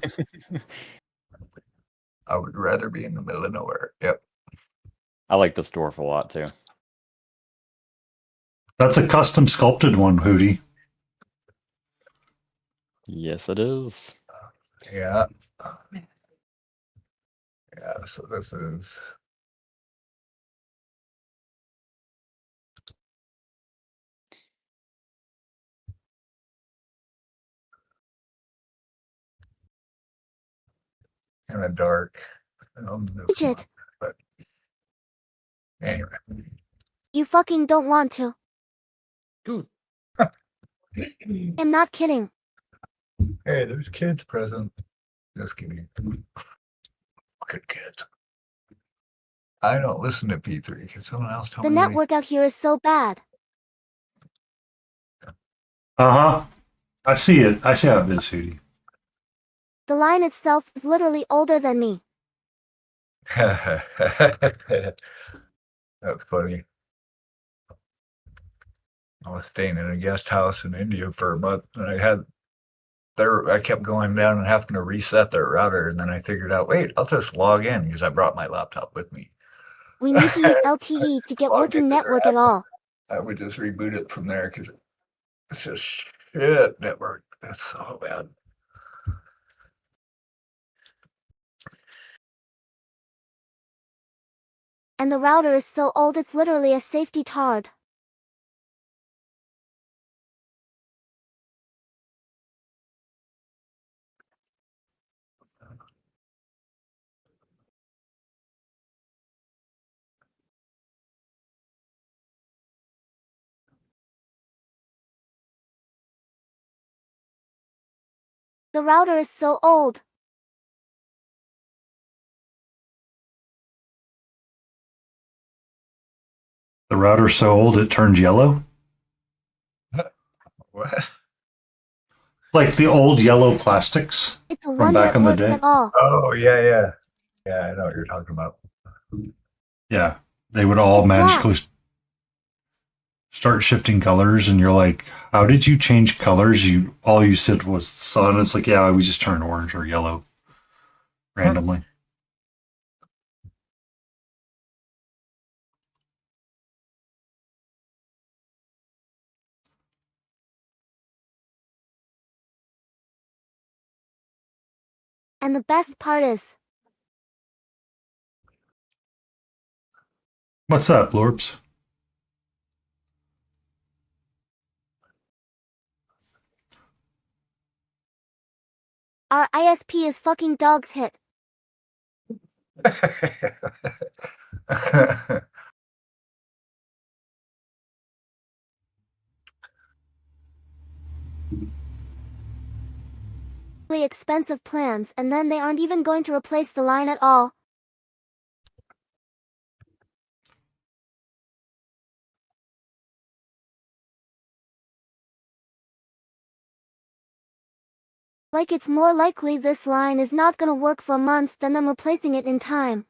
I would rather be in the middle of nowhere. Yep. I like this dwarf a lot too. That's a custom sculpted one, Hootie. Yes, it is. Yeah. Yeah. So this is. Kind of dark. This one, Shit. but anyway. You fucking don't want to. Dude. I'm not kidding. Hey, there's kids present. Just kidding. Fucking kids. I don't listen to P3. Can someone else tell The me? network out here is so bad. Uh huh. I see it. I see how it is, Hootie. The line itself is literally older than me. That's funny. I was staying in a guest house in India for a month, and I kept going down and having to reset their router, and then I figured out, wait, I'll just log in because I brought my laptop with me. We need to use LTE to get working network at all. I would just reboot it from there because it's just shit network. That's so bad. And the router is so old it's literally a safety tard. The router is so old. The router's so old it turned yellow. What? Like the old yellow plastics. It's a From wonder back it in the works day? at all. Oh, yeah. Yeah, I know what you're talking about. Yeah. They would all It's magically start shifting colors, and you're like, how did you change colors? All you said was sun. It's like, yeah, we just turned orange or yellow randomly. And the best part is, What's that, Blorbs? our ISP is fucking dog's hit. Really expensive plans, and then they aren't even going to replace the line at all. Like it's more likely this line is not gonna work for a month than them replacing it in time.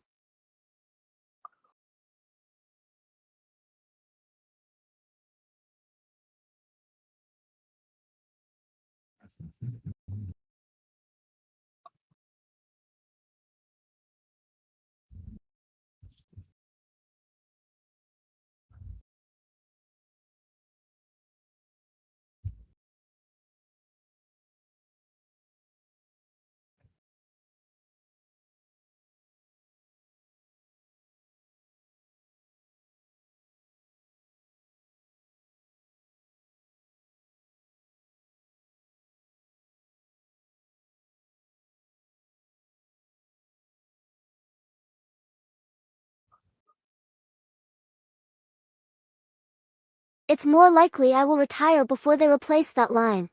It's more likely I will retire before they replace that line.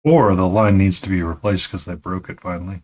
Or the line needs to be replaced because they broke it finally.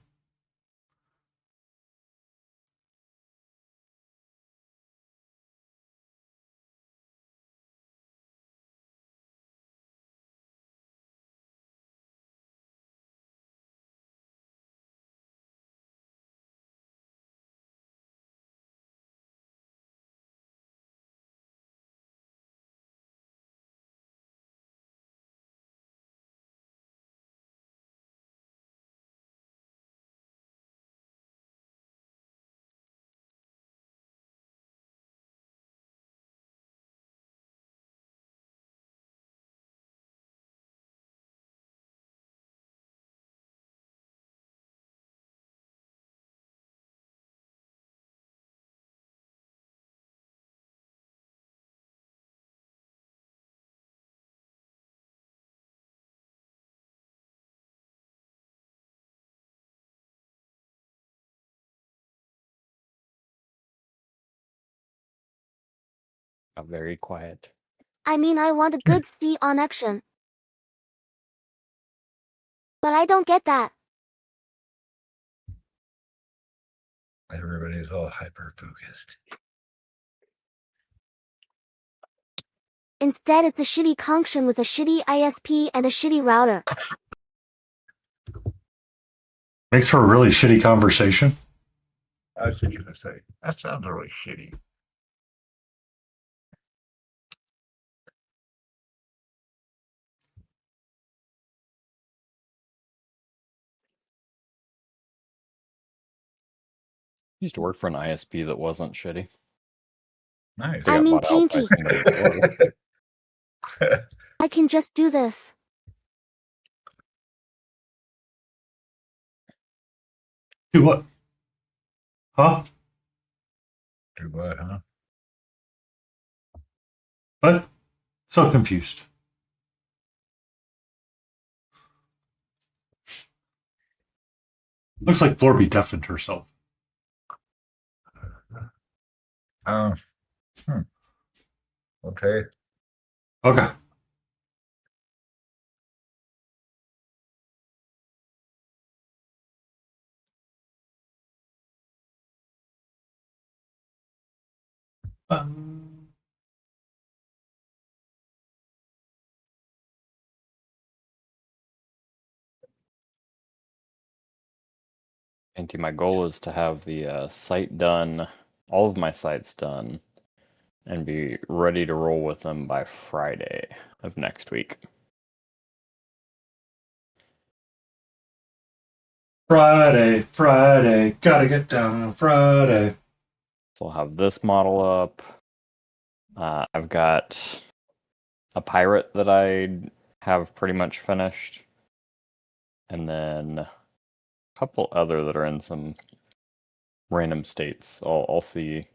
Very quiet. I mean, I want a good C on action. But I don't get that. Everybody's all hyper focused. Instead, it's a shitty connection with a shitty ISP and a shitty router. Makes for a really shitty conversation. I was just gonna say that sounds really shitty. Used to work for an ISP that wasn't shitty. Nice. They I got mean, bought out by Painty. somebody worse. I can just do this. Do what? Huh? Do what, huh? What? So confused. Looks like Blorby deafened herself. Um. Okay. Okay. Auntie, my goal is to have the site done, all of my sites done, and be ready to roll with them by Friday of next week. Friday, gotta get down on Friday. So I'll have this model up. I've got a pirate that I have pretty much finished, and then a couple other that are in some random states. I'll see.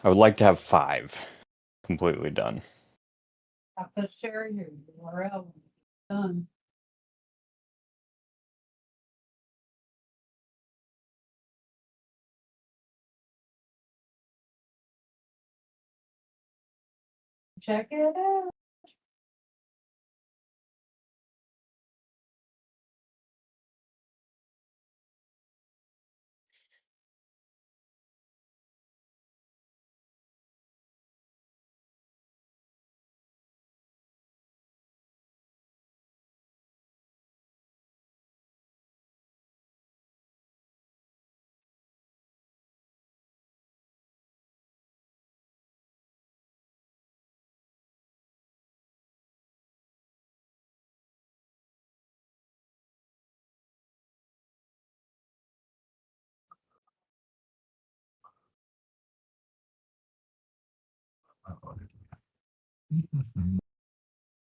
I would like to have 5 completely done. Have to share your URL. Done. Check it out.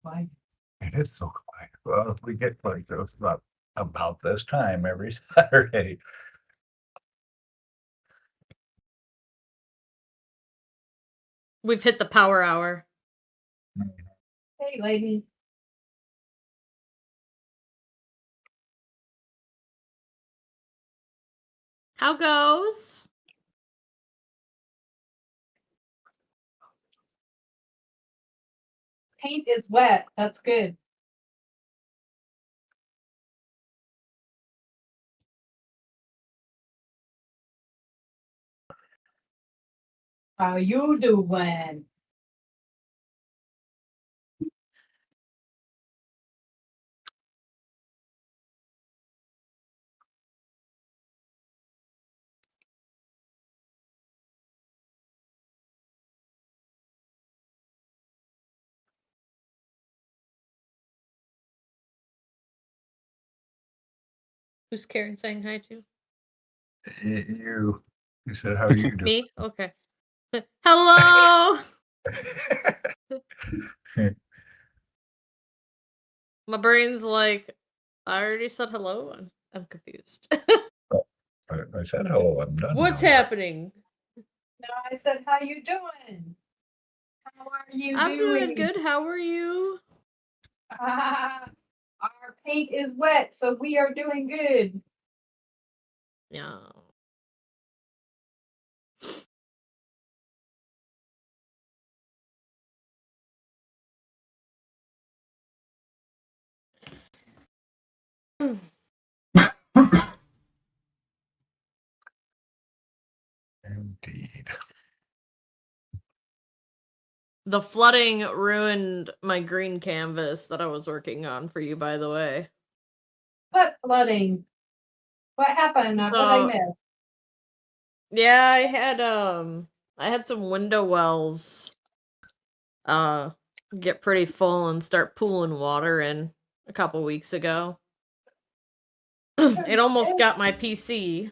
Like, it is so quiet. Well, we get like those about this time every Saturday. We've hit the power hour. Hey, lady. How goes? Paint is wet. That's good. How you doing? Who's Karen saying hi to? You said, how you doing? Me? Okay. Hello! My brain's like, I already said hello. I'm confused. I said hello. I'm done. What's now. happening? No, I said, how you doing? How are you I'm doing good. How are you? Our paint is wet, so we are doing good. Yeah. Indeed. The flooding ruined my green canvas that I was working on for you, by the way. What flooding? What happened? What I So, missed? yeah, I had some window wells get pretty full and start pooling water in a couple weeks ago. It almost got my PC.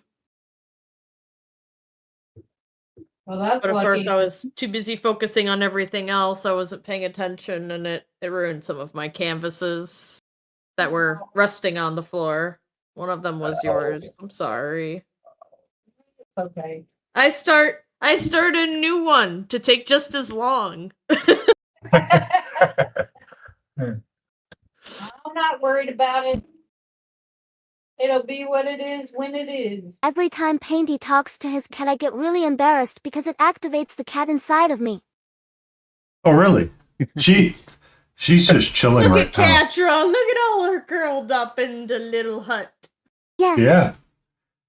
Well, that's But of course, lucky. I was too busy focusing on everything else. I wasn't paying attention, and it ruined some of my canvases that were resting on the floor. One of them was yours. I'm sorry. Okay. I start a new one to take just as long. I'm not worried about it. It'll be what it is when it is. Every time Painty talks to his cat, I get really embarrassed because it activates the cat inside of me. Oh, really? She's just chilling Look right at now. Catra. Look at all her curled up in the little hut. Yes. Yeah.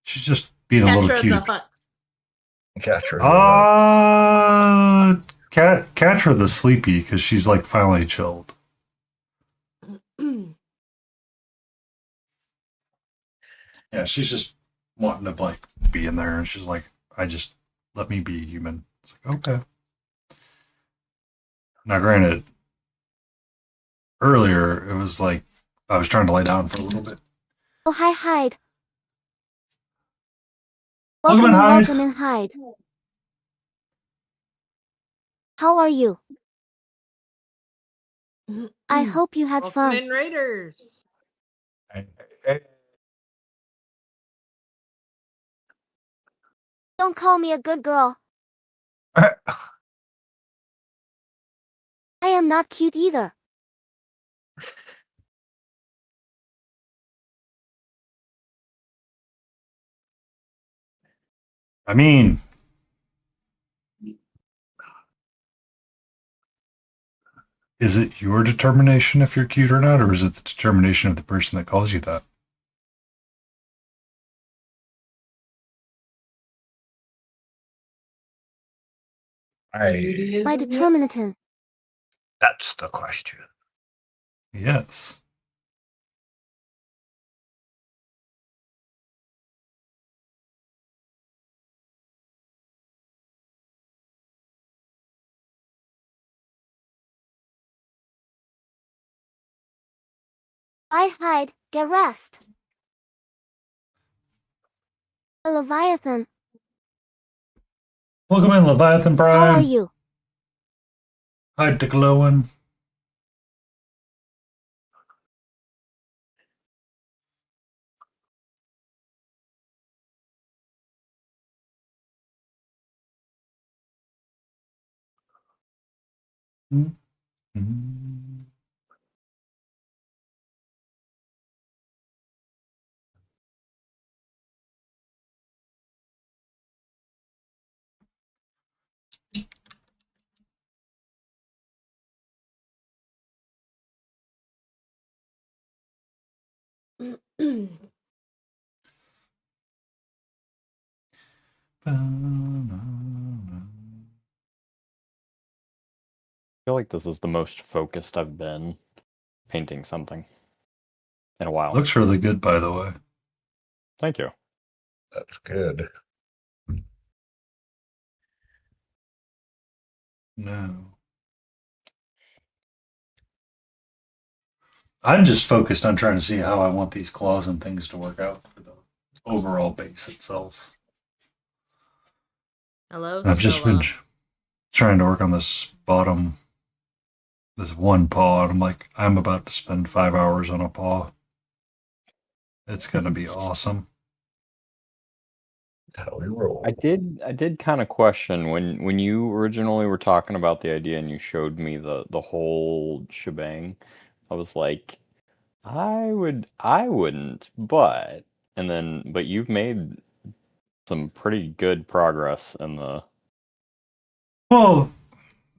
She's just being a little Catra cute. the hut. Catcher. Catch her the sleepy because she's like finally chilled. Yeah, she's just wanting to like be in there, and she's like, I just let me be human. It's like, okay. Now, granted, earlier it was like I was trying to lay down for a little bit. Oh, hi, Hyde. Welcome in, Hyde. Welcome in, Hyde. How are you? I hope you had Welcome fun. in, Raiders. Don't call me a good girl. I I am not cute either. I mean, is it your determination if you're cute or not, or is it the determination of the person that calls you that? Beauty My isn't it? determination. That's the question. Yes. Bye, Hyde. Get rest. A Leviathan. Welcome in, Leviathan How are Prime. you? Hi, Declowen. Mm-hmm. I feel like this is the most focused I've been painting something in a while. Looks really good, by the way. Thank you. That's good. No. I'm just focused on trying to see how I want these claws and things to work out for the overall base itself. Hello, I've just been Stella. trying to work on this one paw, and I'm like, I'm about to spend 5 hours on a paw. It's gonna be awesome. How we roll. I did kind of question when you originally were talking about the idea and you showed me the whole shebang. I was like, I wouldn't, but you've made some pretty good progress in the Well,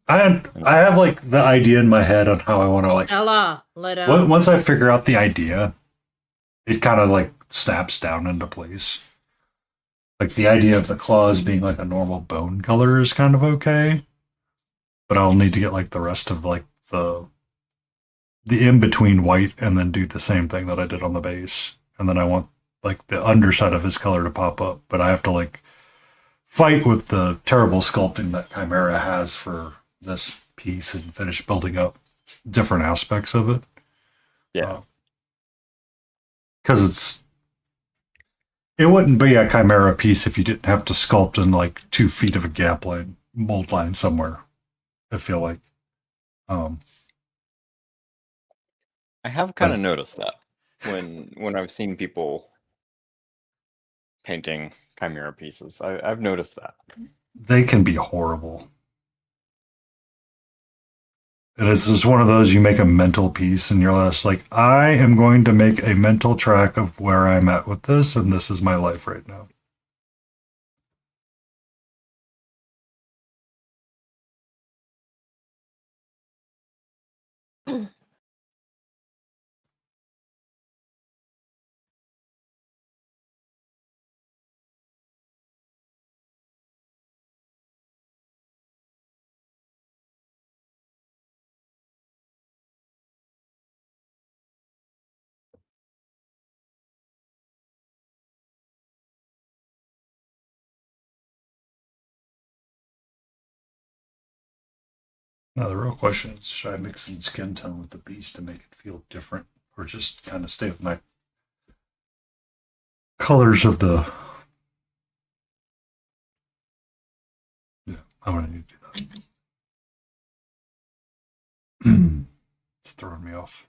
I in I have like the idea in my head on how I want to like. Ella, lay down. Once I figure out the idea, it kind of like snaps down into place. Like the idea of the claws being like a normal bone color is kind of okay, but I'll need to get like the rest of like the in between white and then do the same thing that I did on the base. And then I want like the underside of his color to pop up, but I have to like fight with the terrible sculpting that Chimera has for this piece and finish building up different aspects of it. yeah. Because it wouldn't be a Chimera piece if you didn't have to sculpt in like 2 feet of a gap line, mold line somewhere. I feel like, um, I have kind but of noticed that when I've seen people painting chimera pieces. I've noticed that. they can be horrible. It is just one of those you make a mental piece and you're just like, I am going to make a mental track of where I'm at with this, and this is my life right now. Now the real question is, should I mix in skin tone with the beast to make it feel different, or just kind of stay with my colors of the? Yeah, I'm gonna need to do that. It's throwing me off.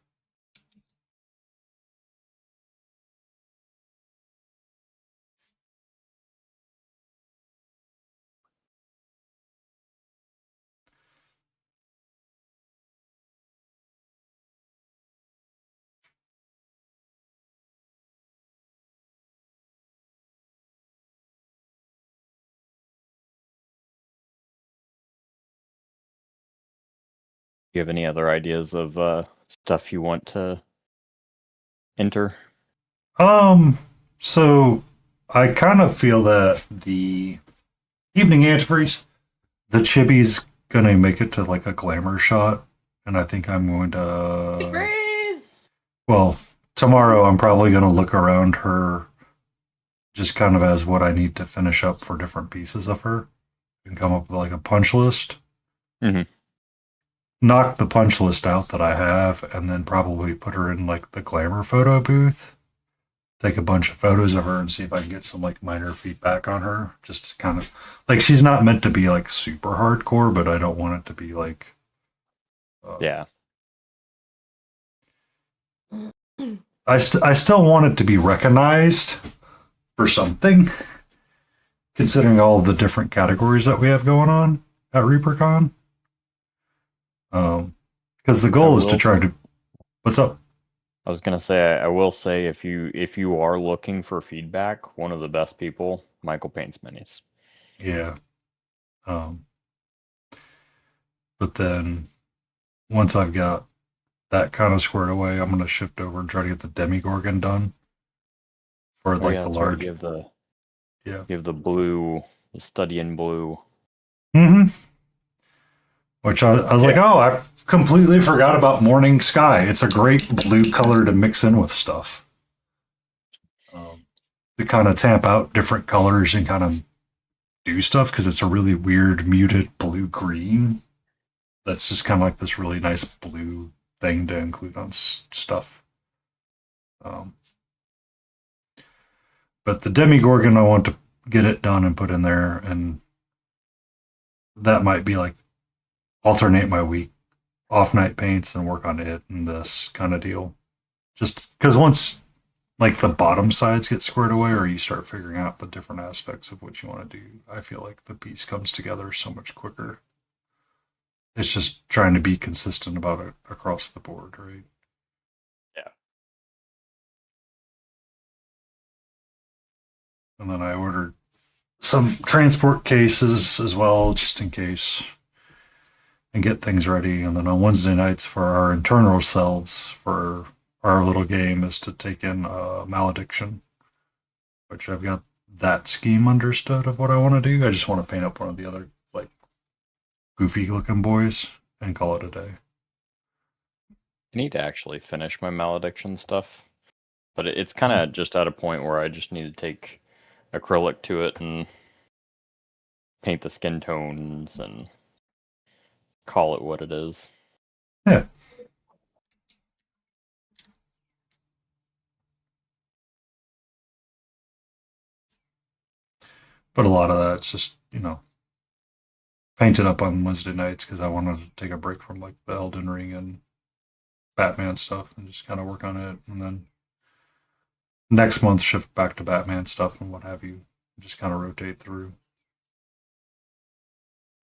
You have any other ideas of stuff you want to enter? So I kind of feel that the evening antifreeze, the chibi's gonna make it to like a glamour shot, and I think I'm going to. Breeze! Well, tomorrow I'm probably gonna look around her, just kind of as what I need to finish up for different pieces of her, and come up with like a punch list. Mhm. Knock the punch list out that I have, and then probably put her in like the glamour photo booth. Take a bunch of photos of her and see if I can get some like minor feedback on her. Just to kind of like, she's not meant to be like super hardcore, but I don't want it to be like. Yeah. I still want it to be recognized for something, considering all the different categories that we have going on at ReaperCon. Because the goal is to try to. What's up? I was gonna say, I will say, if you are looking for feedback, one of the best people, Michael Paints Minis. Yeah. But then once I've got that kind of squared away, I'm going to shift over and try to get the Demigorgon done for like the that's right, large. You have the Yeah. you have the blue, the study in blue. Mm-hmm. Which I was like, oh, I completely forgot about Morning Sky. It's a great blue color to mix in with stuff. To kind of tamp out different colors and kind of do stuff, because it's a really weird muted blue green. That's just kind of like this really nice blue thing to include on stuff. But the Demigorgon, I want to get it done and put in there, and that might be like alternate my week, off night paints and work on it and this kind of deal. Just because once like the bottom sides get squared away, or you start figuring out the different aspects of what you want to do, I feel like the piece comes together so much quicker. It's just trying to be consistent about it across the board, right? Yeah. And then I ordered some transport cases as well, just in case, and get things ready. And then on Wednesday nights for our internal selves, for our little game, is to take in Malediction, which I've got that scheme understood of what I want to do. I just want to paint up one of the other like goofy looking boys and call it a day. I need to actually finish my malediction stuff, but it's kind of just at a point where I just need to take acrylic to it and paint the skin tones and call it what it is. Yeah. But a lot of that's just, paint it up on Wednesday nights because I wanted to take a break from like the Elden Ring and Batman stuff and just kind of work on it. And then next month shift back to Batman stuff and what have you. Just kind of rotate through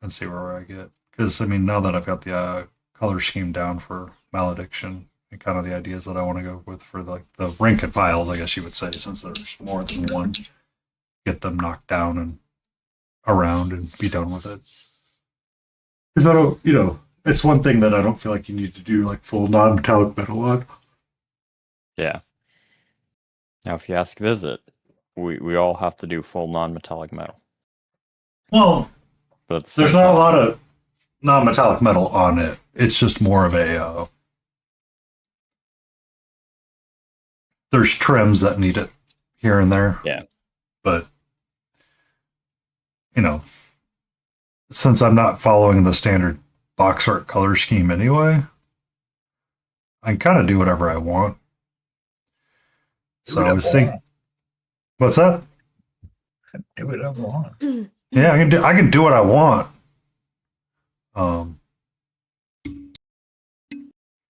and see where I get. Because, I mean, now that I've got the color scheme down for Malediction and kind of the ideas that I want to go with for like the rank and files, I guess you would say, since there's more than one, get them knocked down and around and be done with it. Because I don't, it's one thing that I don't feel like you need to do like full non-metallic metal on. Yeah. Now, if you ask Visit, we all have to do full non-metallic metal. Well, but there's not a lot of non-metallic metal on it. It's just more of a. There's trims that need it here and there. Yeah. But, since I'm not following the standard box art color scheme anyway. I can kind of do whatever I want. So I was thinking, what's that? Do what I want. Yeah, I can do what I want.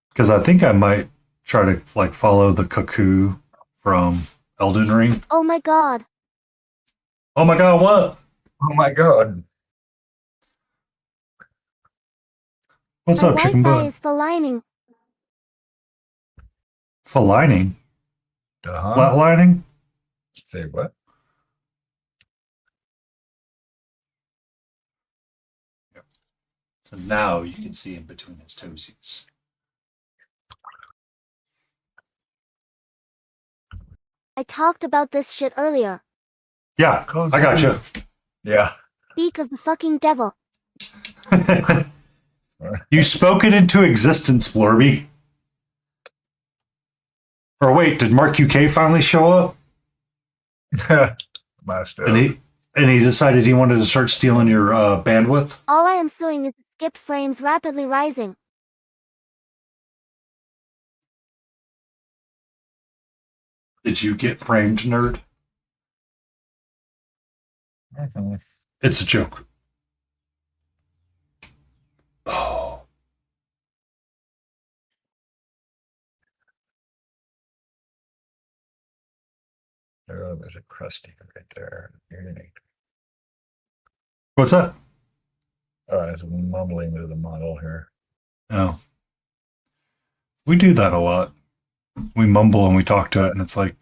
Because I think I might try to like follow the cuckoo from Elden Ring. Oh my god. Oh my god, what? Oh my god. What's My up, chicken Wi-Fi butt? is falining. Falining? Uh-huh. Flatlining? Say what? So now you can see in between his toesies. I talked about this shit earlier. Yeah, I got you. Yeah. Speak of the fucking devil. You spoke it into existence, Blorby. Or wait, did Mark UK finally show up? Must have. And he decided he wanted to start stealing your bandwidth? All I am suing is the skipped frames rapidly rising. Did you get framed, nerd? Mhm. It's a joke. Oh. There's a crusty right there. Unique. What's that? Oh, I was mumbling to the model here. Oh. We do that a lot. We mumble and we talk to it, and it's like,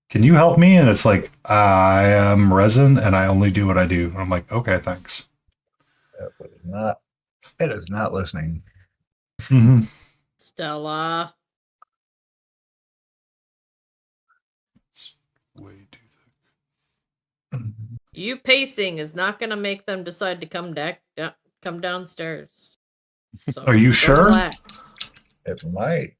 can you help me? And it's like, I am resin and I only do what I do. And I'm like, okay, thanks. It is not listening. Mm-hmm. Stella. It's way too thick. You pacing is not going to make them decide to come downstairs. So Are you sure? relax. It might.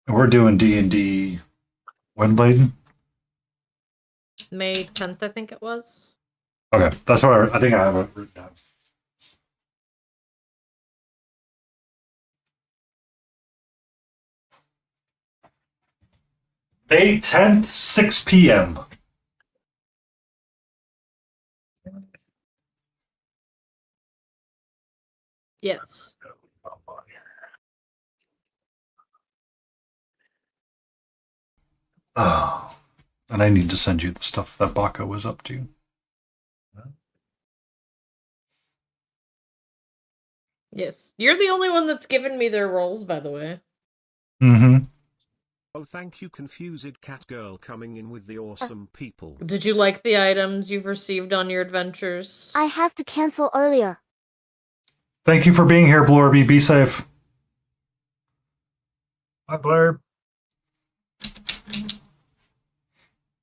We're doing D&D when, Layden? May 10th, I think it was. Okay, that's what I think I have it written down. May 10th, 6 p.m. Yes. Oh, and I need to send you the stuff that Baca was up to. Yes. You're the only one that's given me their roles, by the way. Mm-hmm. Oh, thank you, Confused Cat Girl, coming in with the awesome people. Did you like the items you've received on your adventures? I have to cancel earlier. Thank you for being here, Blorby. Be safe. Hi, Blurb.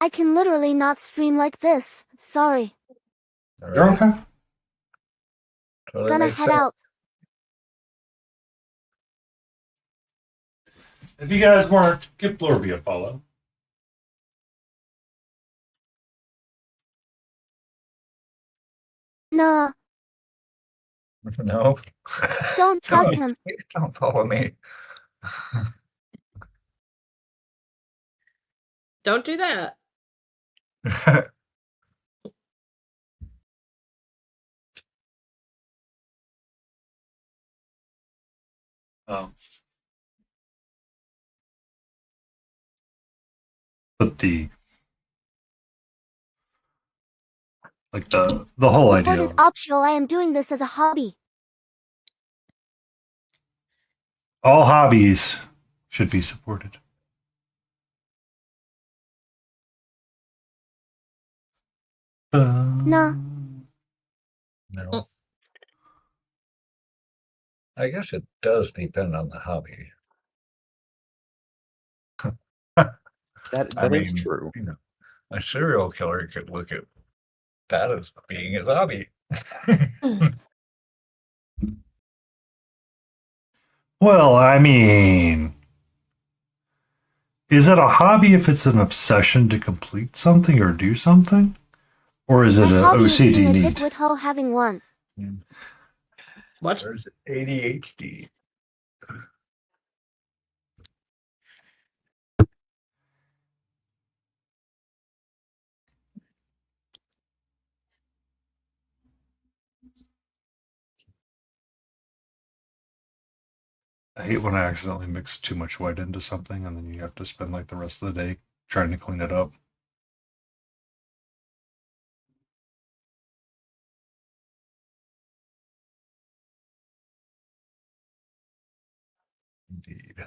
I can literally not stream like this. Sorry. You're okay. Totally Gonna makes head sense. out. If you guys weren't, give Blorby a follow. Nah, No. don't trust him. Don't follow me. Don't do that. But the whole Support idea is of optional. I am doing this as a hobby. all hobbies should be supported. Nah. No. I guess it does depend on the hobby. That is mean, true. you know, a serial killer could look at that as being his hobby. Well, I mean, is it a hobby if it's an obsession to complete something or do something? Or is My it an hobby is being OCD a need? dickwit hoe having one. What? There's ADHD. I hate when I accidentally mix too much white into something and then you have to spend like the rest of the day trying to clean it up. Indeed.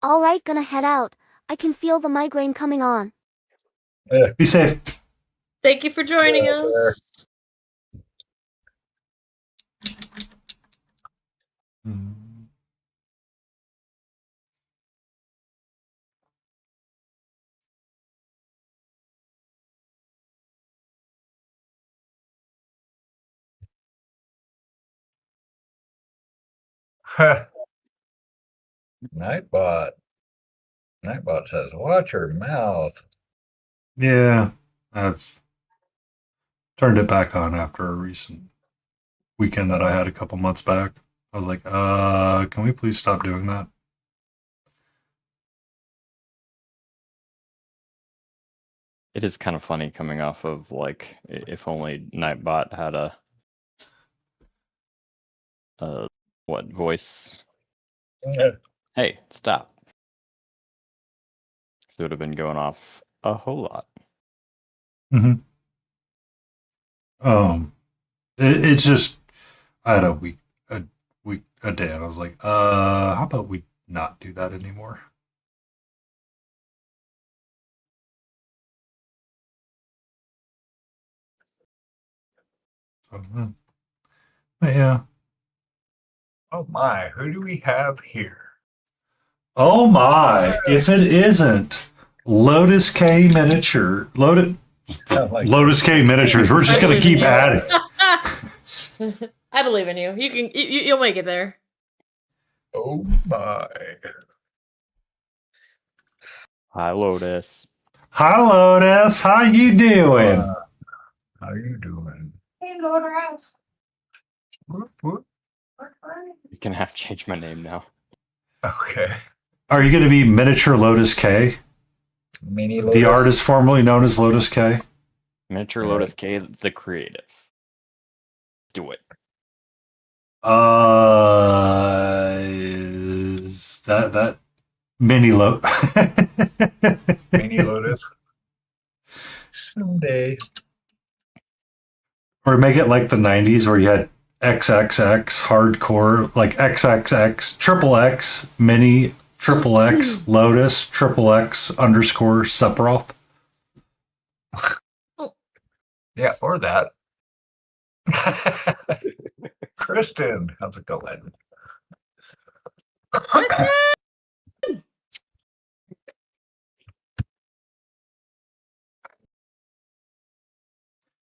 Alright, gonna head out. I can feel the migraine coming on. Be safe. Thank you for joining Yeah, fair. us. Mm. Nightbot. Nightbot says, watch your mouth. Yeah, I've turned it back on after a recent weekend that I had a couple months back. I was like, can we please stop doing that? It is kind of funny coming off of like if only Nightbot had a what voice? Hey, stop. So it would have been going off a whole lot. Mm-hmm. It's just I had a day, and I was like, how about we not do that anymore? So, but yeah. Oh my, who do we have here? Oh my! If it isn't Lotus K miniature, Lotus K miniatures, we're just gonna keep adding. I believe in you. You'll make it there. Oh my. Hi, Lotus. Hi, Lotus. How you doing? How you doing? Hey, Lord House. Whoop, whoop. You can have changed my name now. Okay. Are you going to be miniature Lotus K? Mini Lotus. The artist formerly known as Lotus K. Miniature Lotus K, the creative. Do it. Is that mini Mini Lotus. Someday. Or make it like the 90s where you had XXX hardcore, like XXX, triple X, mini, triple X, Lotus, triple X underscore Sephiroth. Yeah, or that. Kristen, how's it going?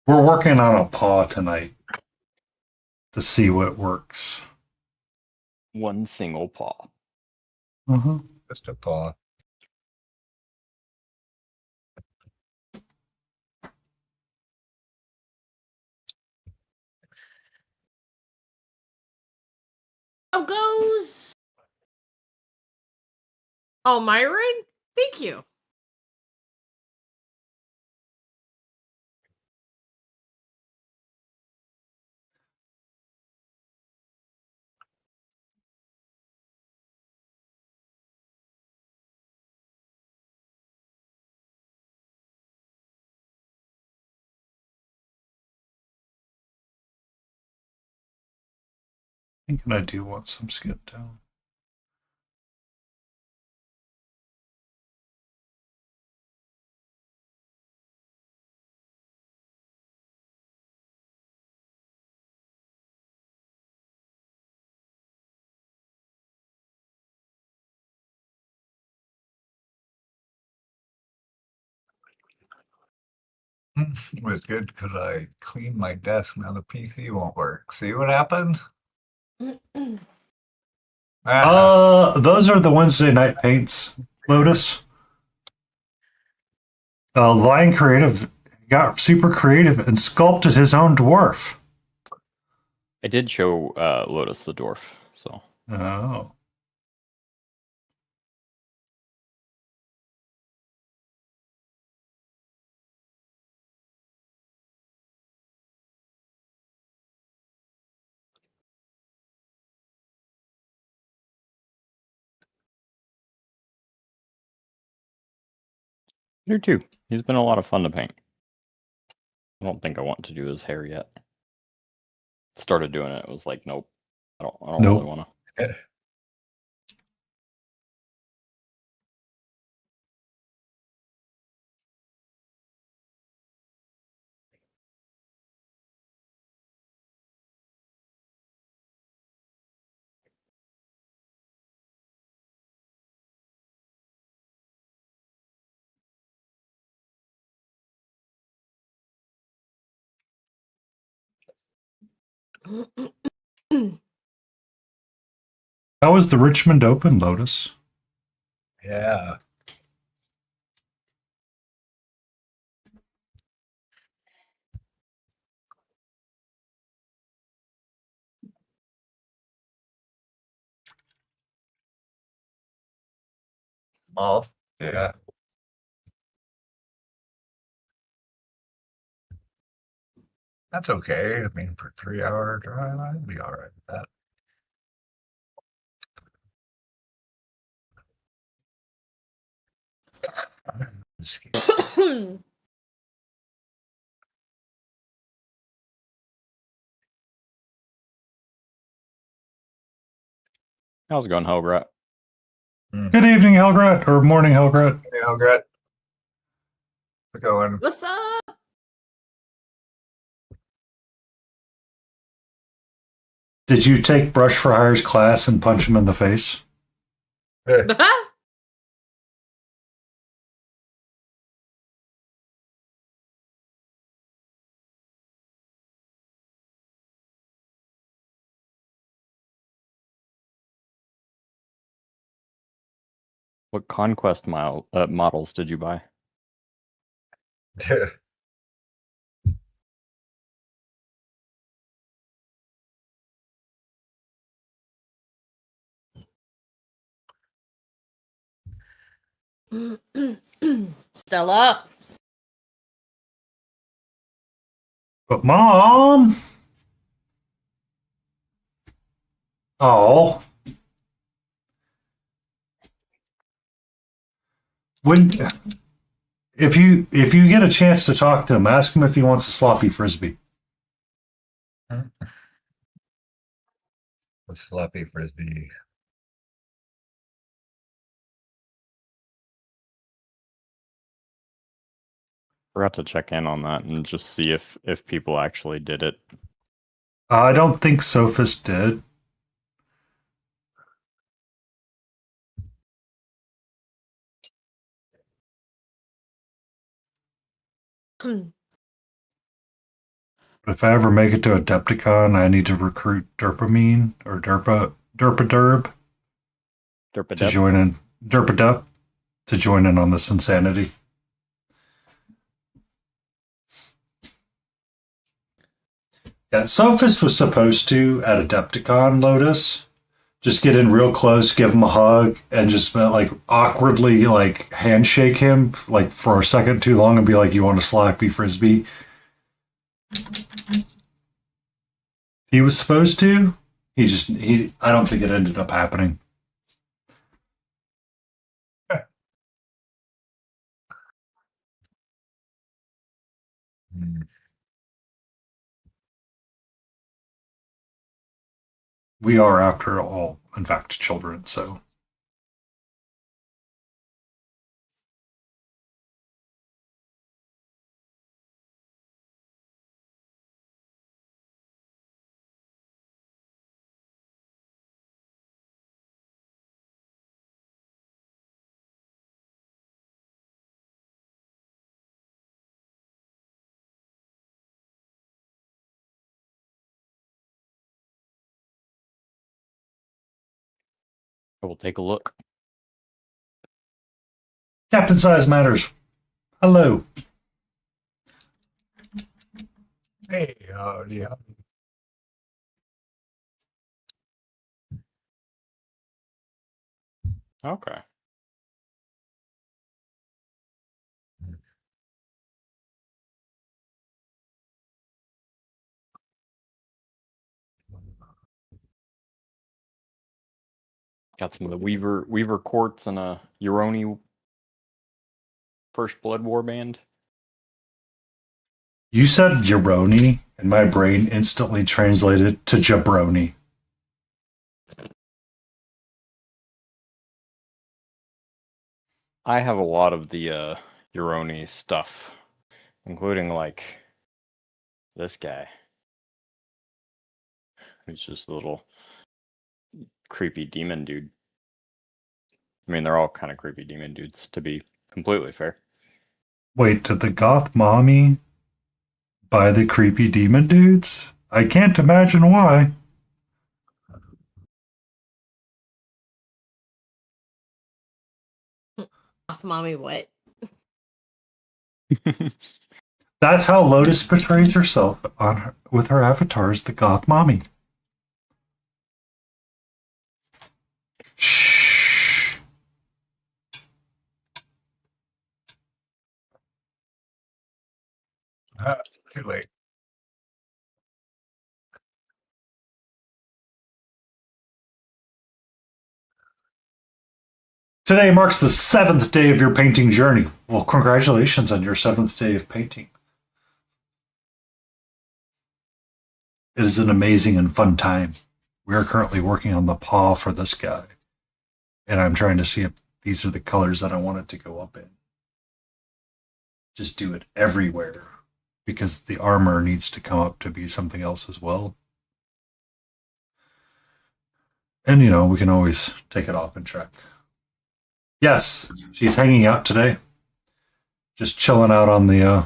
We're working on a paw tonight to see what works. One single paw. Uh-huh. Just a paw. How goes? Oh, my ring? Thank you. Thinking I do want some skip down. It was good because I cleaned my desk. Now the PC won't work. See what happens? Those are the Wednesday night paints, Lotus. Lion Creative got super creative and sculpted his own dwarf. I did show Lotus the dwarf, so Oh. you too. He's been a lot of fun to paint. I don't think I want to do his hair yet. Started doing it. It was like, nope. I don't Nope. really want to. How was the Richmond Open, Lotus? Yeah. Off. Yeah. That's okay. I mean, for 3 hour drive, I'd be all right with that. How's it going, Helgrat? Good evening, Helgrat, or morning, Helgrat. Hey, Elgret. How's it going? What's up? Did you take Brush for Hire's class and punch him in the face? What conquest models did you buy? Stella. But Mom! Oh. When if you get a chance to talk to him, ask him if he wants a sloppy frisbee. A sloppy frisbee. Forgot to check in on that and just see if people actually did it. I don't think Sophist did. But if I ever make it to Adepticon, I need to recruit Derpamine or Derpaderb to join in. Derpadup to join in on this insanity. Yeah, Sophist was supposed to at Adepticon, Lotus, just get in real close, give him a hug, and just like awkwardly like handshake him like for a second too long and be like, "You want a slappy frisbee?" He was supposed to. He. I don't think it ended up happening. We are, after all, in fact, children. So I will take a look. Captain Size Matters. Hello. Hey, howdy. Okay. Got some of the Weaver quartz and a Uroni First Blood Warband. You said jabroni, and my brain instantly translated to jabroni. I have a lot of the Uroni stuff, including like this guy, who's just a little creepy demon dude. I mean, they're all kind of creepy demon dudes, to be completely fair. Wait, did the goth mommy buy the creepy demon dudes? I can't imagine why. Off mommy, what? That's how Lotus portrays herself with her avatar as the goth mommy. Shh. Too late. Today marks the 7th day of your painting journey. Well, congratulations on your 7th day of painting. It is an amazing and fun time. We are currently working on the paw for this guy. And I'm trying to see if these are the colors that I want it to go up in. Just do it everywhere, because the armor needs to come up to be something else as well. And, you know, we can always take it off and check. Yes, she's hanging out today. Just chilling out on the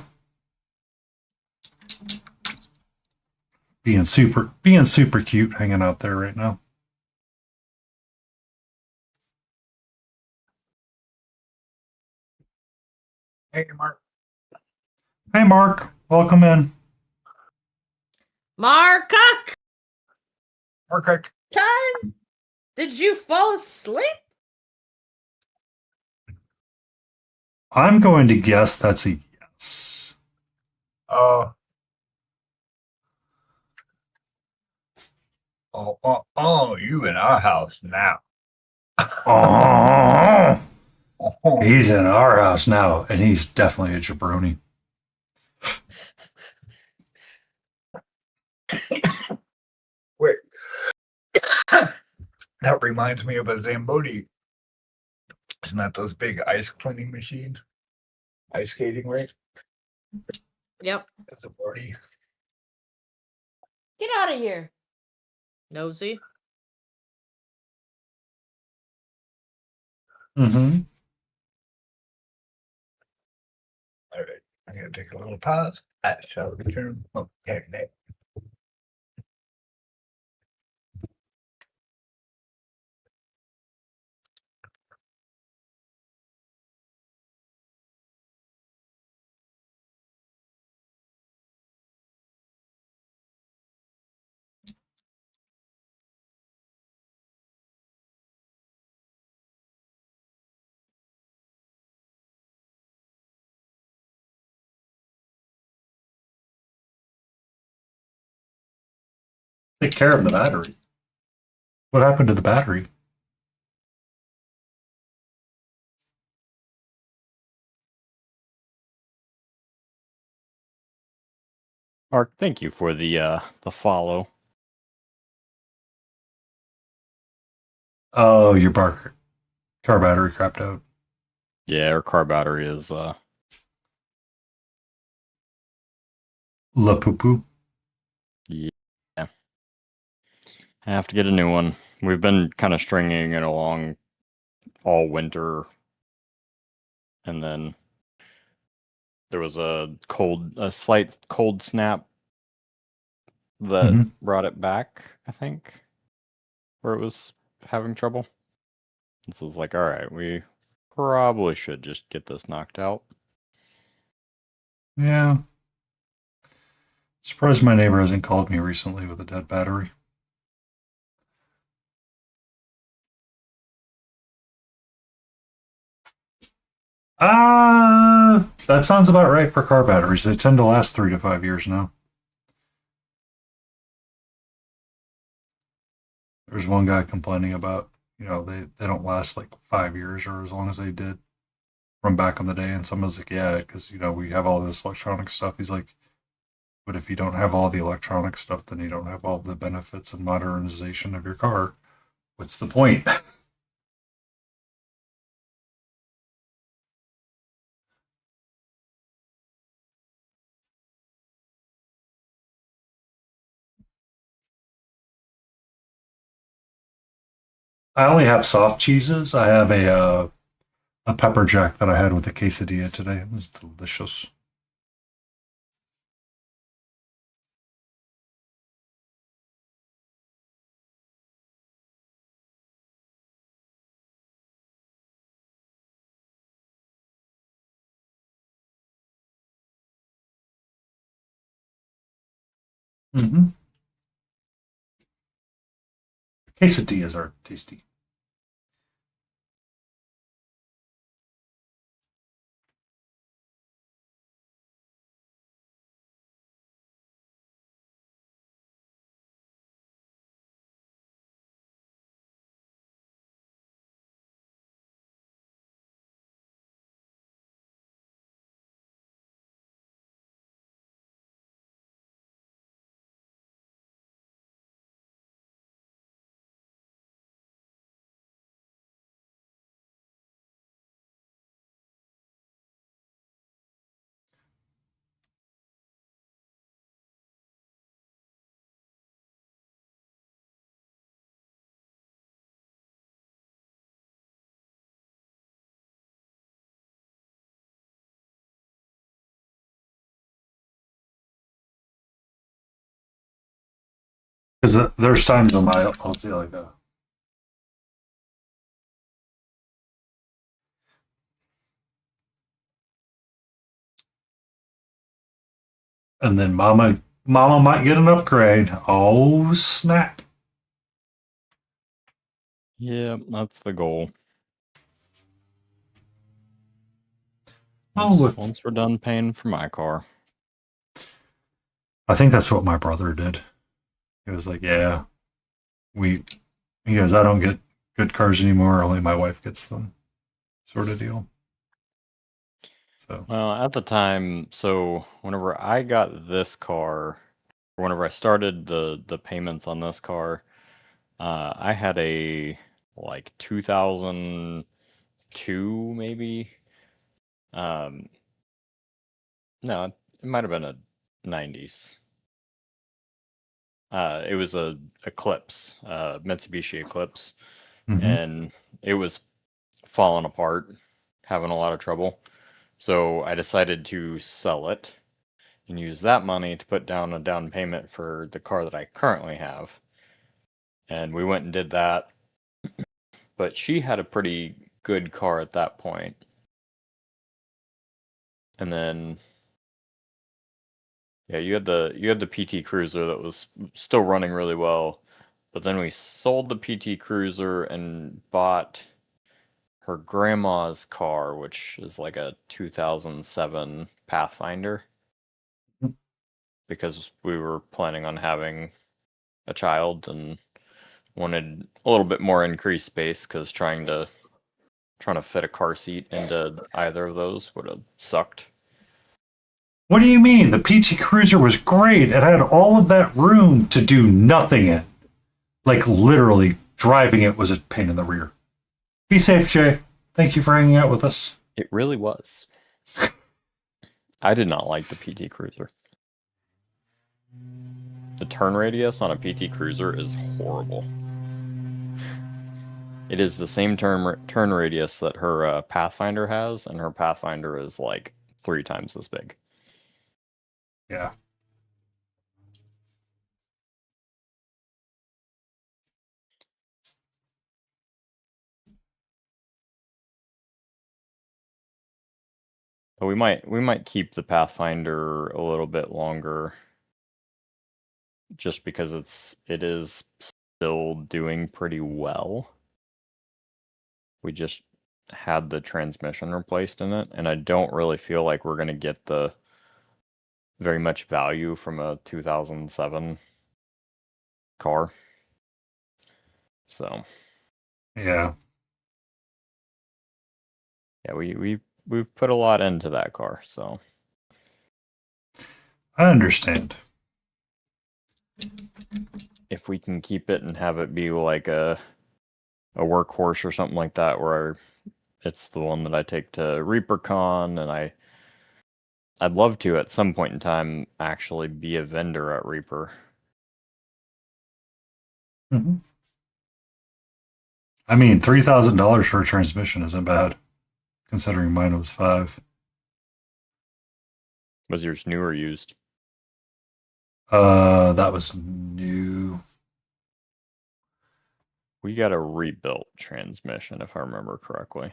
being super cute, hanging out there right now. Hey, Mark. Hey, Mark, welcome in. Mark, Mark, time. Did you fall asleep? I'm going to guess that's a yes. oh, you in our house now. Oh, he's in our house now, and he's definitely a jabroni. Wait. That reminds me of a Zamboni. Isn't that those big ice cleaning machines? Ice skating, right? Yep. That's a party. Get out of here. Nosy. Mm-hmm. All right. I'm going to take a little pause. I shall return. Okay. Take care of the battery. What happened to the battery? Mark, thank you for the follow. Oh, your car battery crapped out. Yeah, our car battery is La poo poo. yeah. I have to get a new one. We've been kind of stringing it along all winter, and then there was a slight cold snap that brought it back, I think, where it was having trouble. This is like, all right, we probably should just get this knocked out. Yeah. Surprised my neighbor hasn't called me recently with a dead battery. That sounds about right for car batteries. They tend to last 3 to 5 years now. There's one guy complaining about, they don't last like 5 years or as long as they did from back in the day. And someone's like, yeah, because, we have all this electronic stuff. He's like, but if you don't have all the electronic stuff, then you don't have all the benefits and modernization of your car. What's the point? I only have soft cheeses. I have a pepper jack that I had with a quesadilla today. It was delicious. Mm-hmm. Quesadillas are tasty. Because there's times when I'll see like a. And then mama might get an upgrade. Oh snap! Yeah, that's the goal. Oh, Once we're done paying for my car. I think that's what my brother did. He was like, "Yeah, we." He goes, "I don't get good cars anymore. Only my wife gets them," sort of deal. So. Well, at the time, so whenever I got this car, or whenever I started the payments on this car, I had a like 2002 maybe. Um, no, it might have been a 90s. It was a Eclipse, Mitsubishi Eclipse, Mm-hmm. and it was falling apart, having a lot of trouble. So I decided to sell it and use that money to put down a down payment for the car that I currently have. And we went and did that. But she had a pretty good car at that point. And then yeah, you had the PT Cruiser that was still running really well. But then we sold the PT Cruiser and bought her grandma's car, which is like a 2007 Pathfinder, because we were planning on having a child and wanted a little bit more increased space because trying to fit a car seat into either of those would have sucked. What do you mean? The PT Cruiser was great. It had all of that room to do nothing in. Like literally driving it was a pain in the rear. Be safe, Jay. Thank you for hanging out with us. It really was. I did not like the PT Cruiser. The turn radius on a PT Cruiser is horrible. It is the same turn radius that her Pathfinder has, and her Pathfinder is like 3 times as big. Yeah. But we might keep the Pathfinder a little bit longer, just because it is still doing pretty well. We just had the transmission replaced in it, and I don't really feel like we're gonna get the very much value from a 2007 car. So Yeah. yeah, we've put a lot into that car, so I understand. if we can keep it and have it be like a workhorse or something like that, where it's the one that I take to ReaperCon, and I'd love to at some point in time actually be a vendor at Reaper. Mm-hmm. I mean, $3,000 for a transmission isn't bad, considering mine was $5,000. Was yours new or used? That was new. We got a rebuilt transmission, if I remember correctly.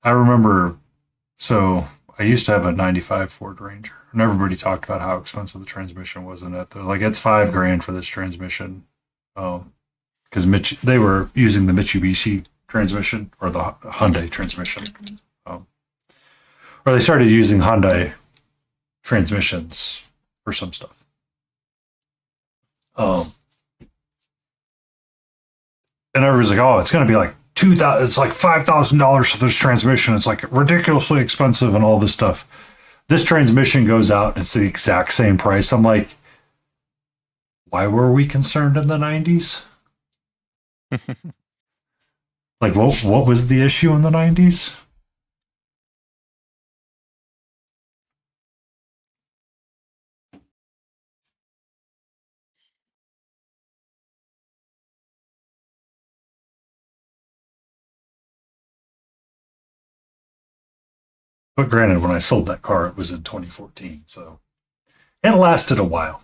I remember, so I used to have a 95 Ford Ranger, and everybody talked about how expensive the transmission was in it. They're like, it's $5,000 for this transmission. Because they were using the Mitsubishi transmission or the Hyundai transmission. Or they started using Hyundai transmissions for some stuff. And everybody's like, oh, it's going to be like $2,000. It's like $5,000 for this transmission. It's like ridiculously expensive and all this stuff. This transmission goes out and it's the exact same price. I'm like, why were we concerned in the 90s? Like, what was the issue in the 90s? But granted, when I sold that car, it was in 2014, so it lasted a while.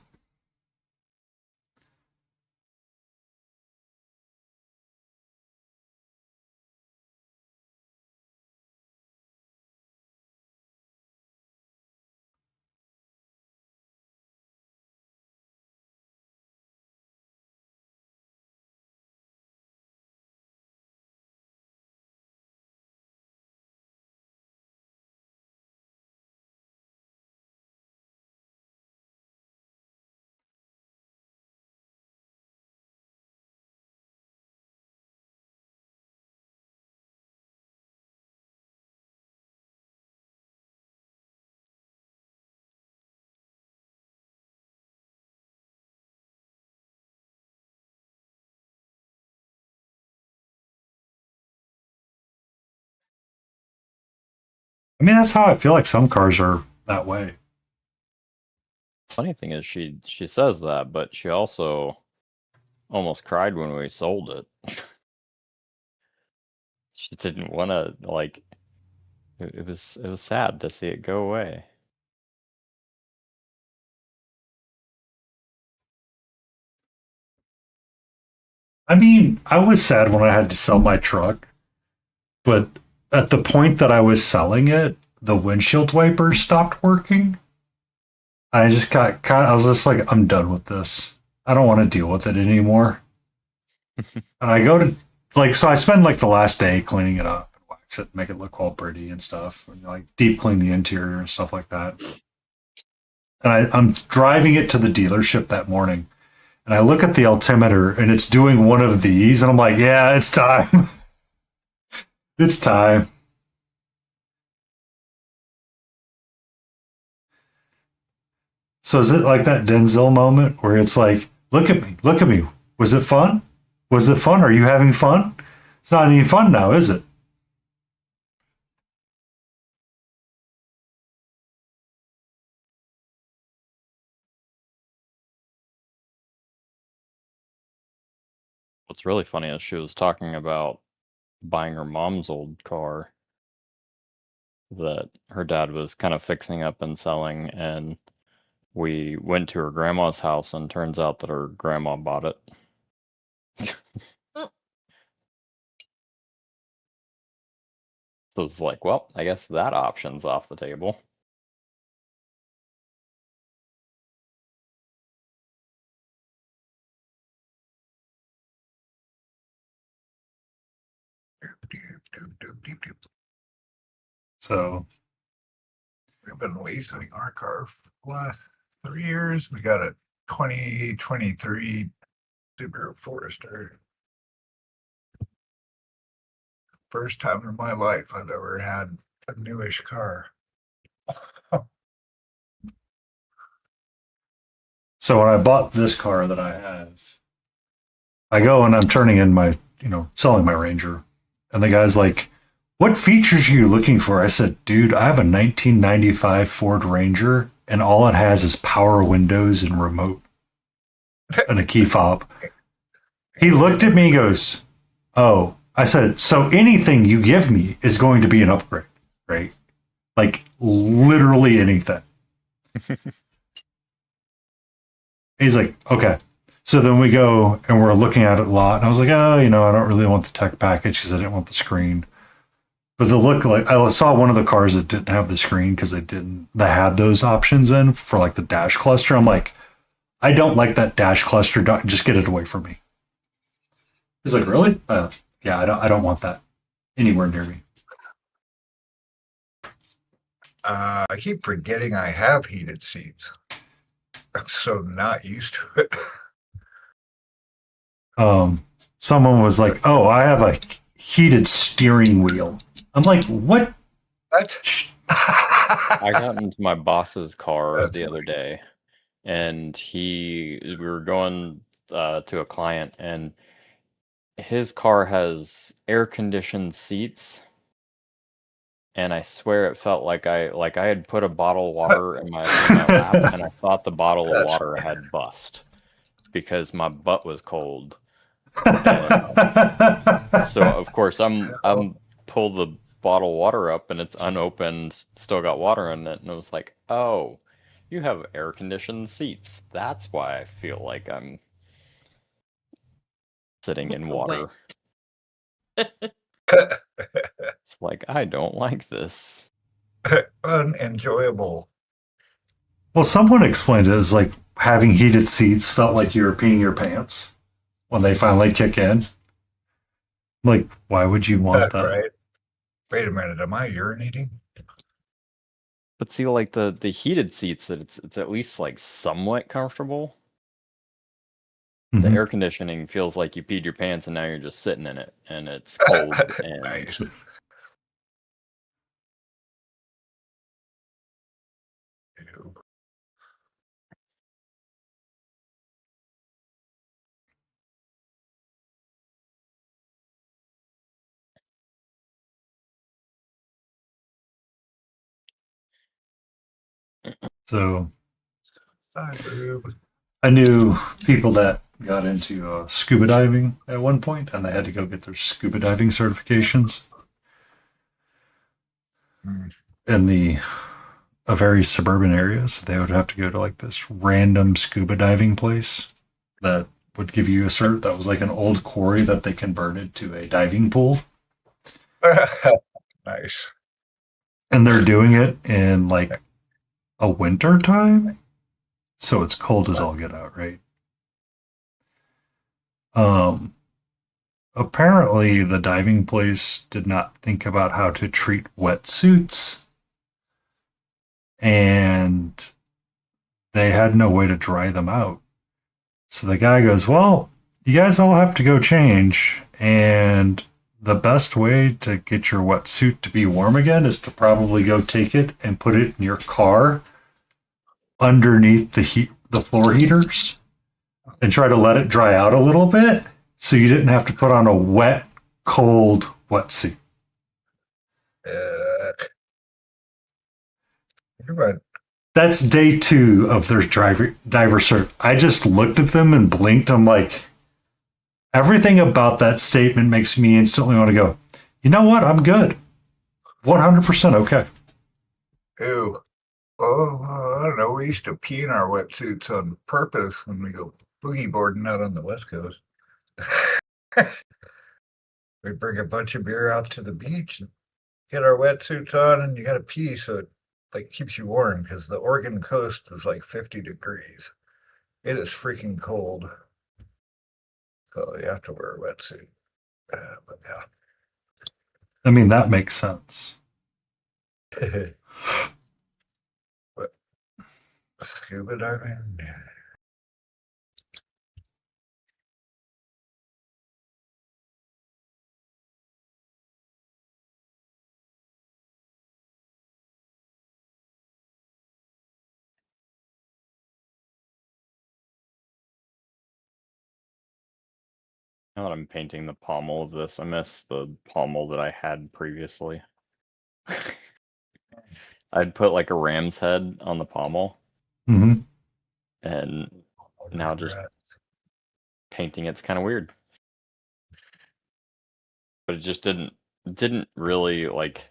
I mean, that's how I feel like some cars are that way. Funny thing is, she says that, but she also almost cried when we sold it. She didn't want to, like, it was sad to see it go away. I mean, I was sad when I had to sell my truck, but at the point that I was selling it, the windshield wipers stopped working. I just I was just like, I'm done with this. I don't want to deal with it anymore. And I go to, like, so I spend like the last day cleaning it up and wax it, make it look all pretty and stuff, and like deep clean the interior and stuff like that. And I'm driving it to the dealership that morning, and I look at the altimeter and it's doing one of these, and I'm like, yeah, it's time. It's time. So is it like that Denzel moment where it's like, look at me, look at me. Was it fun? Was it fun? Are you having fun? It's not any fun now, is it? What's really funny is she was talking about buying her mom's old car that her dad was kind of fixing up and selling, and we went to her grandma's house, and turns out that her grandma bought it. So it's like, well, I guess that option's off the table. So We've been leasing our car for the last 3 years. We got a 2023 Subaru Forester. First time in my life I've ever had a newish car. So when I bought this car that I have, I go and I'm turning in my, selling my Ranger. And the guy's like, what features are you looking for? I said, dude, I have a 1995 Ford Ranger and all it has is power windows and remote and a key fob. He looked at me and goes, oh, I said, so anything you give me is going to be an upgrade, right? Like literally anything. He's like, okay. So then we go and we're looking at it a lot. And I was like, oh, I don't really want the tech package because I didn't want the screen. But the look, like I saw one of the cars that didn't have the screen because they had those options in for like the dash cluster. I'm like, I don't like that dash cluster. Just get it away from me. He's like, really? Yeah, I don't want that anywhere near me. I keep forgetting I have heated seats. I'm so not used to it. Someone was like, oh, I have a heated steering wheel. I'm like, what? What? I got into my boss's car That's the other day, and we were going to a client, and his car has air-conditioned seats, and I swear it felt like I had put a bottle of water in my lap, and I thought the bottle of water had bust because my butt was cold. So of course I'm pull the bottle of water up and it's unopened, still got water in it, and it was like, oh, you have air-conditioned seats. That's why I feel like I'm sitting in water. It's like, I don't like this. Unenjoyable. Well, someone explained it as like having heated seats felt like you were peeing your pants when they finally kick in. Like, why would you want that? Right. Wait a minute, am I urinating? But see, like the heated seats, that it's at least like somewhat comfortable. The Mhm. air conditioning feels like you peed your pants and now you're just sitting in it and it's cold and Nice. Ew. So Side boob. I knew people that got into scuba diving at one point, and they had to go get their scuba diving certifications in a very suburban area. So they would have to go to like this random scuba diving place that would give you a cert that was like an old quarry that they converted to a diving pool. Nice. And they're doing it in like a winter time. So it's cold as all get out, right? Apparently the diving place did not think about how to treat wetsuits, and they had no way to dry them out. So the guy goes, well, you guys all have to go change, and the best way to get your wetsuit to be warm again is to probably go take it and put it in your car underneath the floor heaters and try to let it dry out a little bit so you didn't have to put on a wet, cold wetsuit. That's day 2 of their diver cert. I just looked at them and blinked. I'm like, everything about that statement makes me instantly want to go, you know what? I'm good. 100% okay. Ew. Oh, don't know. We used to pee in our wetsuits on purpose when we go boogie boarding out on the West Coast. We bring a bunch of beer out to the beach and get our wetsuits on, and you got to pee, so it like keeps you warm because the Oregon coast is like 50 degrees. It is freaking cold, so you have to wear a wetsuit. But I mean, that makes sense. yeah. But scuba diving. Now that I'm painting the pommel of this, I miss the pommel that I had previously. I'd put like a ram's head on the pommel, Mm-hmm. and now just painting it's kind of weird. But it just didn't really like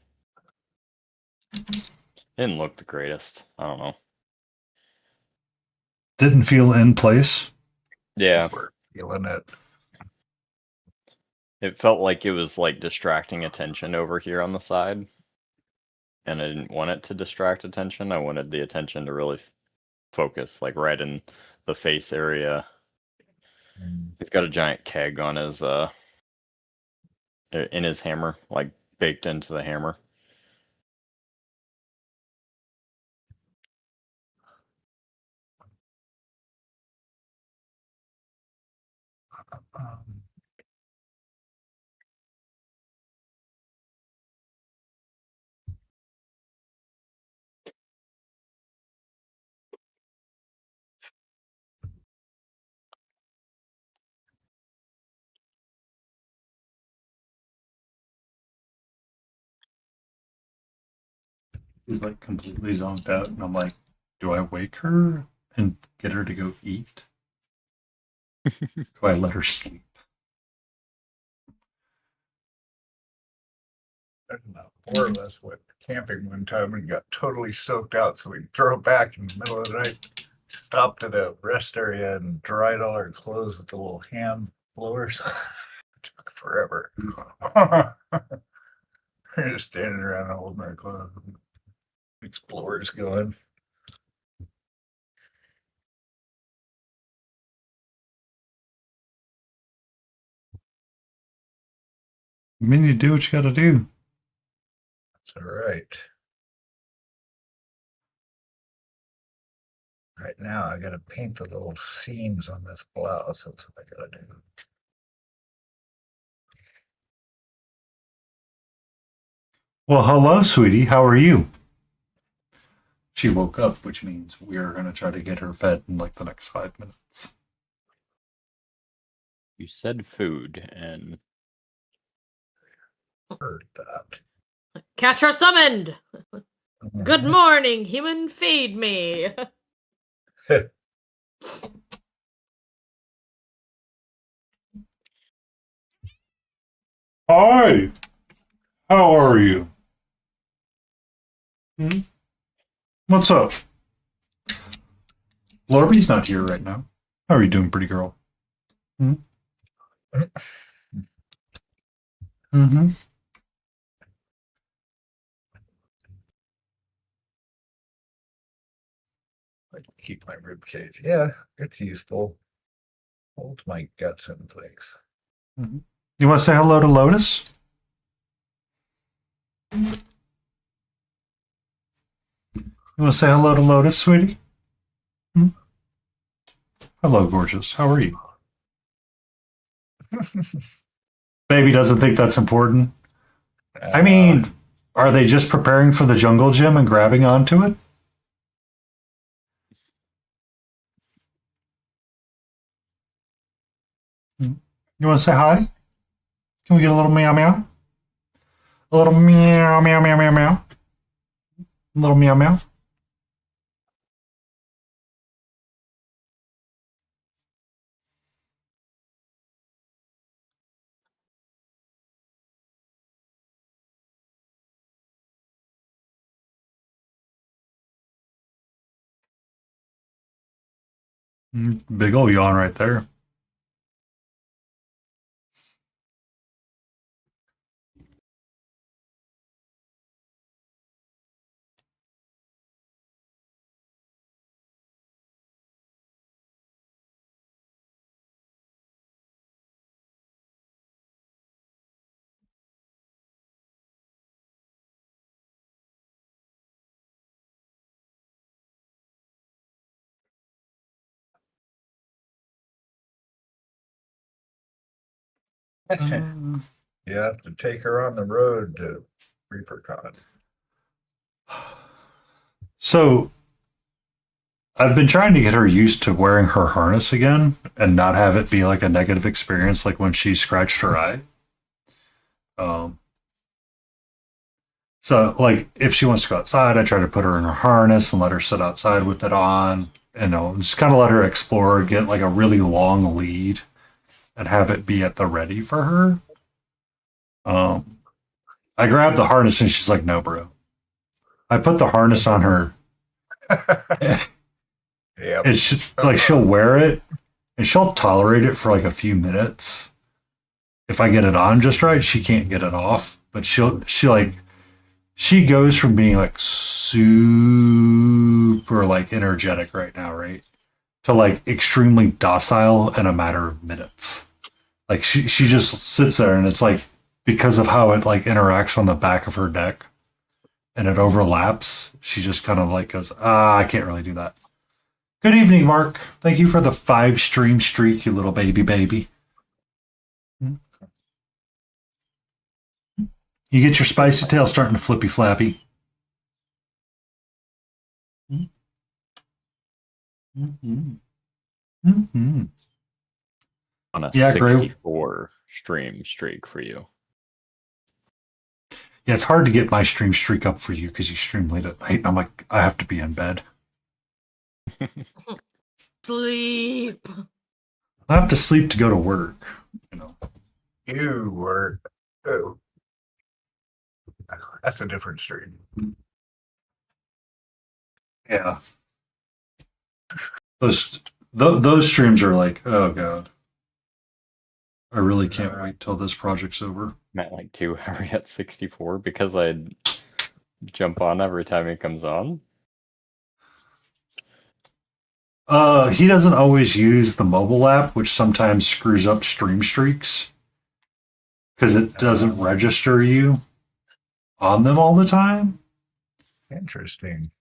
didn't look the greatest. I don't know. Didn't feel in place. Yeah, We're feeling it. it felt like it was like distracting attention over here on the side. And I didn't want it to distract attention. I wanted the attention to really focus, like right in the face area. He's got a giant keg on his in his hammer, like baked into the hammer. Um, He's like completely zoned out, and I'm like, do I wake her and get her to go eat? Do I let her sleep? Four of us went camping one time and got totally soaked out, so we drove back in the middle of the night, stopped at a rest area and dried all our clothes with the little hand blowers. It took forever. Just standing around holding our clothes. Explorers going. I mean, you do what you got to do. That's all right. Right now, I got to paint the little seams on this blouse. That's what I got to do. Well, hello, sweetie. How are you? She woke up, which means we are going to try to get her fed in like the next 5 minutes. You said food, and Heard that. Catcher summoned! Good morning, human, feed me! Hi. How are you? Hmm? What's up? Lorby's not here right now. How are you doing, pretty girl? Hmm? Mm-hmm. I can keep my rib cage. Yeah, it's useful. Holds my guts in place. Mm-hmm. You want to say hello to Lotus? You want to say hello to Lotus, sweetie? Hmm? Hello, gorgeous. How are you? Baby doesn't think that's important. I mean, are they just preparing for the jungle gym and grabbing onto it? You want to say hi? Can we get a little meow meow? A little meow meow meow meow meow. A little meow meow. Big ol' yawn right there. You have to take her on the road to ReaperCon. So I've been trying to get her used to wearing her harness again and not have it be like a negative experience like when she scratched her eye. Um, so like if she wants to go outside, I try to put her in her harness and let her sit outside with it on. You know, just kind of let her explore, get like a really long lead and have it be at the ready for her. I grabbed the harness and she's like, no, bro. I put the harness on her. Yeah. And like she'll wear it and she'll tolerate it for like a few minutes. If I get it on just right, she can't get it off. But she goes from being like super like energetic right now, right? To like extremely docile in a matter of minutes. Like she just sits there and it's like because of how it like interacts on the back of her neck and it overlaps, she just kind of like goes, I can't really do that. Good evening, Mark. Thank you for the 5 stream streak, you little baby. You get your spicy tail starting to flippy flappy. Mm-hmm. Mm-hmm. On a Yeah, great. 64 stream streak for you. Yeah, it's hard to get my stream streak up for you because you stream late at night. I'm like, I have to be in bed. Sleep. I have to sleep to go to work. You know. You were. Oh, that's a different stream. Yeah. Those streams are like, oh god. I really can't wait till this project's over. Meant like 2 Harry at 64 because I'd jump on every time it comes on. He doesn't always use the mobile app, which sometimes screws up stream streaks because it doesn't register you on them all the time. Interesting.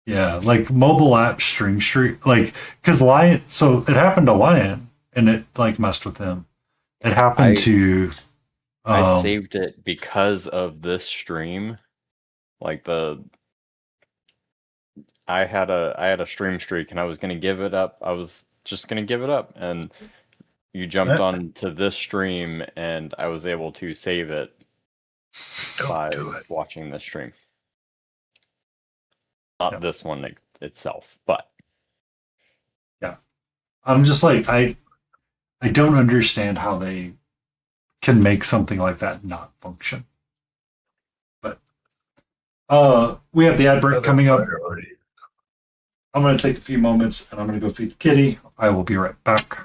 Yeah, like mobile app stream streak, like because Lion. So it happened to Lion, and it like messed with him. It happened to. I saved it because of this stream. Like I had a stream streak and I was gonna give it up. I was just gonna give it up, and you jumped on to this stream, and I was able to save it by watching this stream. Not this one itself, but yeah, I'm just like I don't understand how they can make something like that not function. But we have the ad break coming up. I'm going to take a few moments and I'm going to go feed the kitty. I will be right back.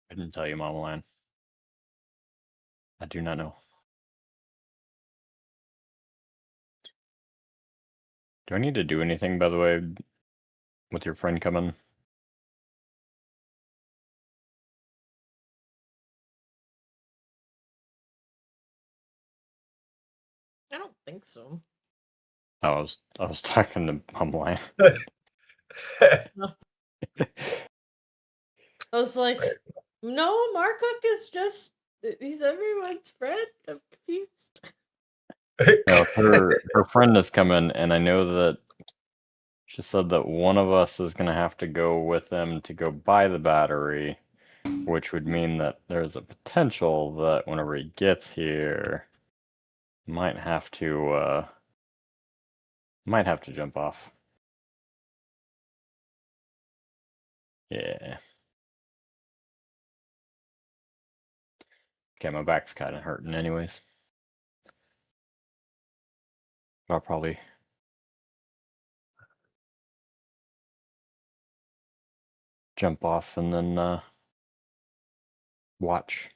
I didn't tell you, Mama Lion. I do not know. Do I need to do anything, by the way, with your friend coming? I don't think so. Oh, I was talking to Mama Lion. I was like, no, Marcook is just, he's everyone's friend. I'm confused. No, her friend is coming, and I know that she said that one of us is gonna have to go with them to go buy the battery, which would mean that there's a potential that whenever he gets here, might have to jump off. Yeah. Okay, my back's kind of hurting anyways. I'll probably jump off and then watch.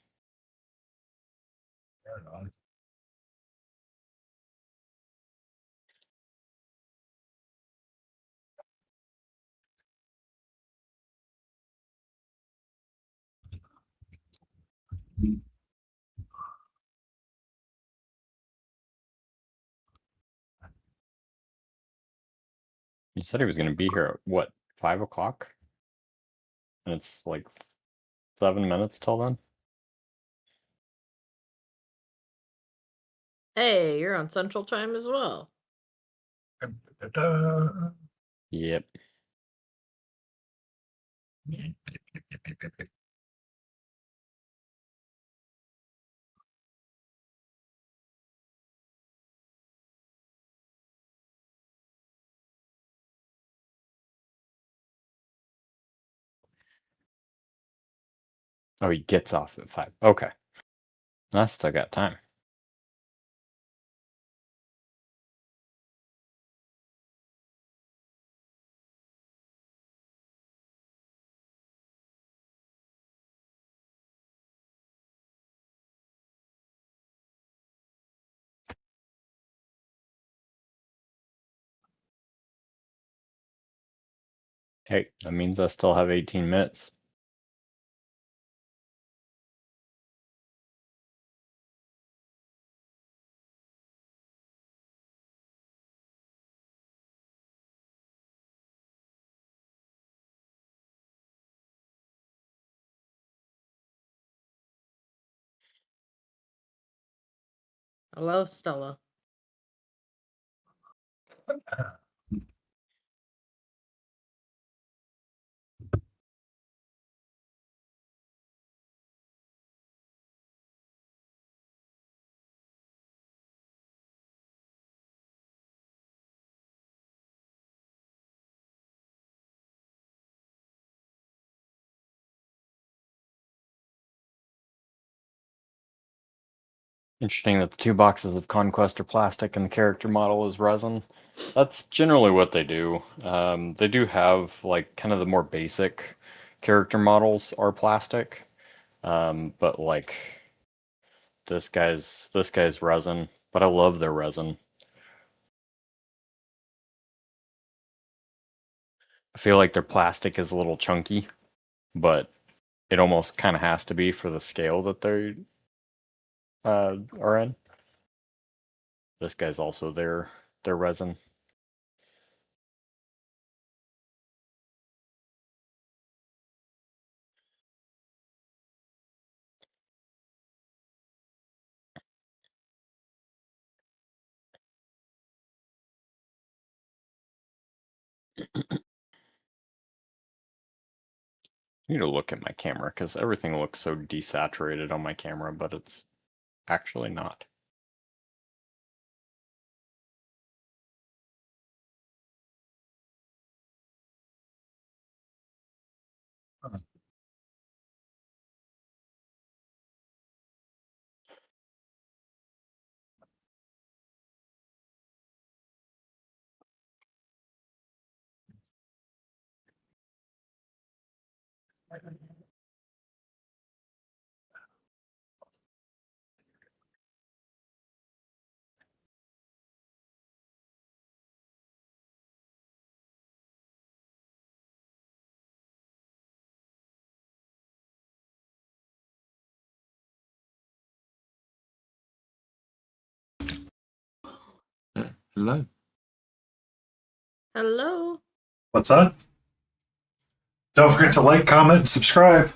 He said he was gonna be here at what, 5 o'clock? And it's like 7 minutes till then? Hey, you're on Central Time as well. Yep. Oh, he gets off at 5. Okay. I still got time. Hey, that means I still have 18 minutes. Hello, Stella. Interesting that the 2 boxes of Conquest are plastic and the character model is resin. That's generally what they do. They do have like kind of the more basic character models are plastic, but like this guy's resin. But I love their resin. I feel like their plastic is a little chunky, but it almost kind of has to be for the scale that they are in. This guy's also their resin. I need to look at my camera because everything looks so desaturated on my camera, but it's actually not. Hello. Hello. What's that? Don't forget to like, comment, and subscribe.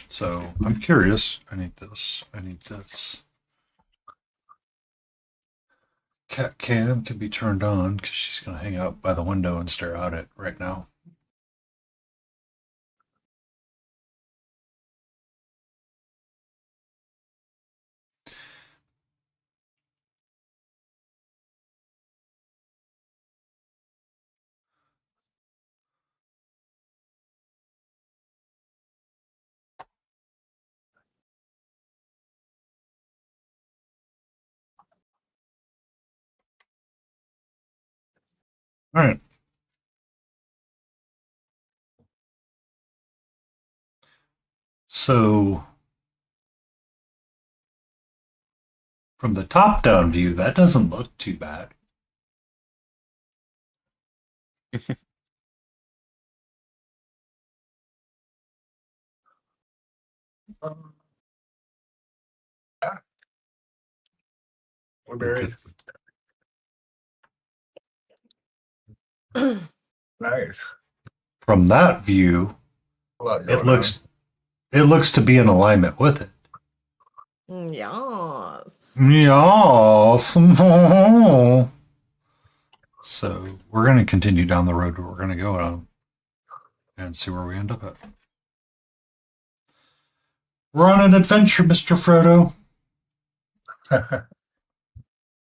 So I'm curious. I need this. I need this. Cat cam can be turned on because she's going to hang out by the window and stare out at it right now. All right. So from the top-down view, that doesn't look too bad. Blueberries. Nice. From that view, A lot it going looks to be in alignment with it. Yes. Yes. So we're going to continue down the road we're going to go on and see where we end up at. We're on an adventure, Mr. Frodo. on.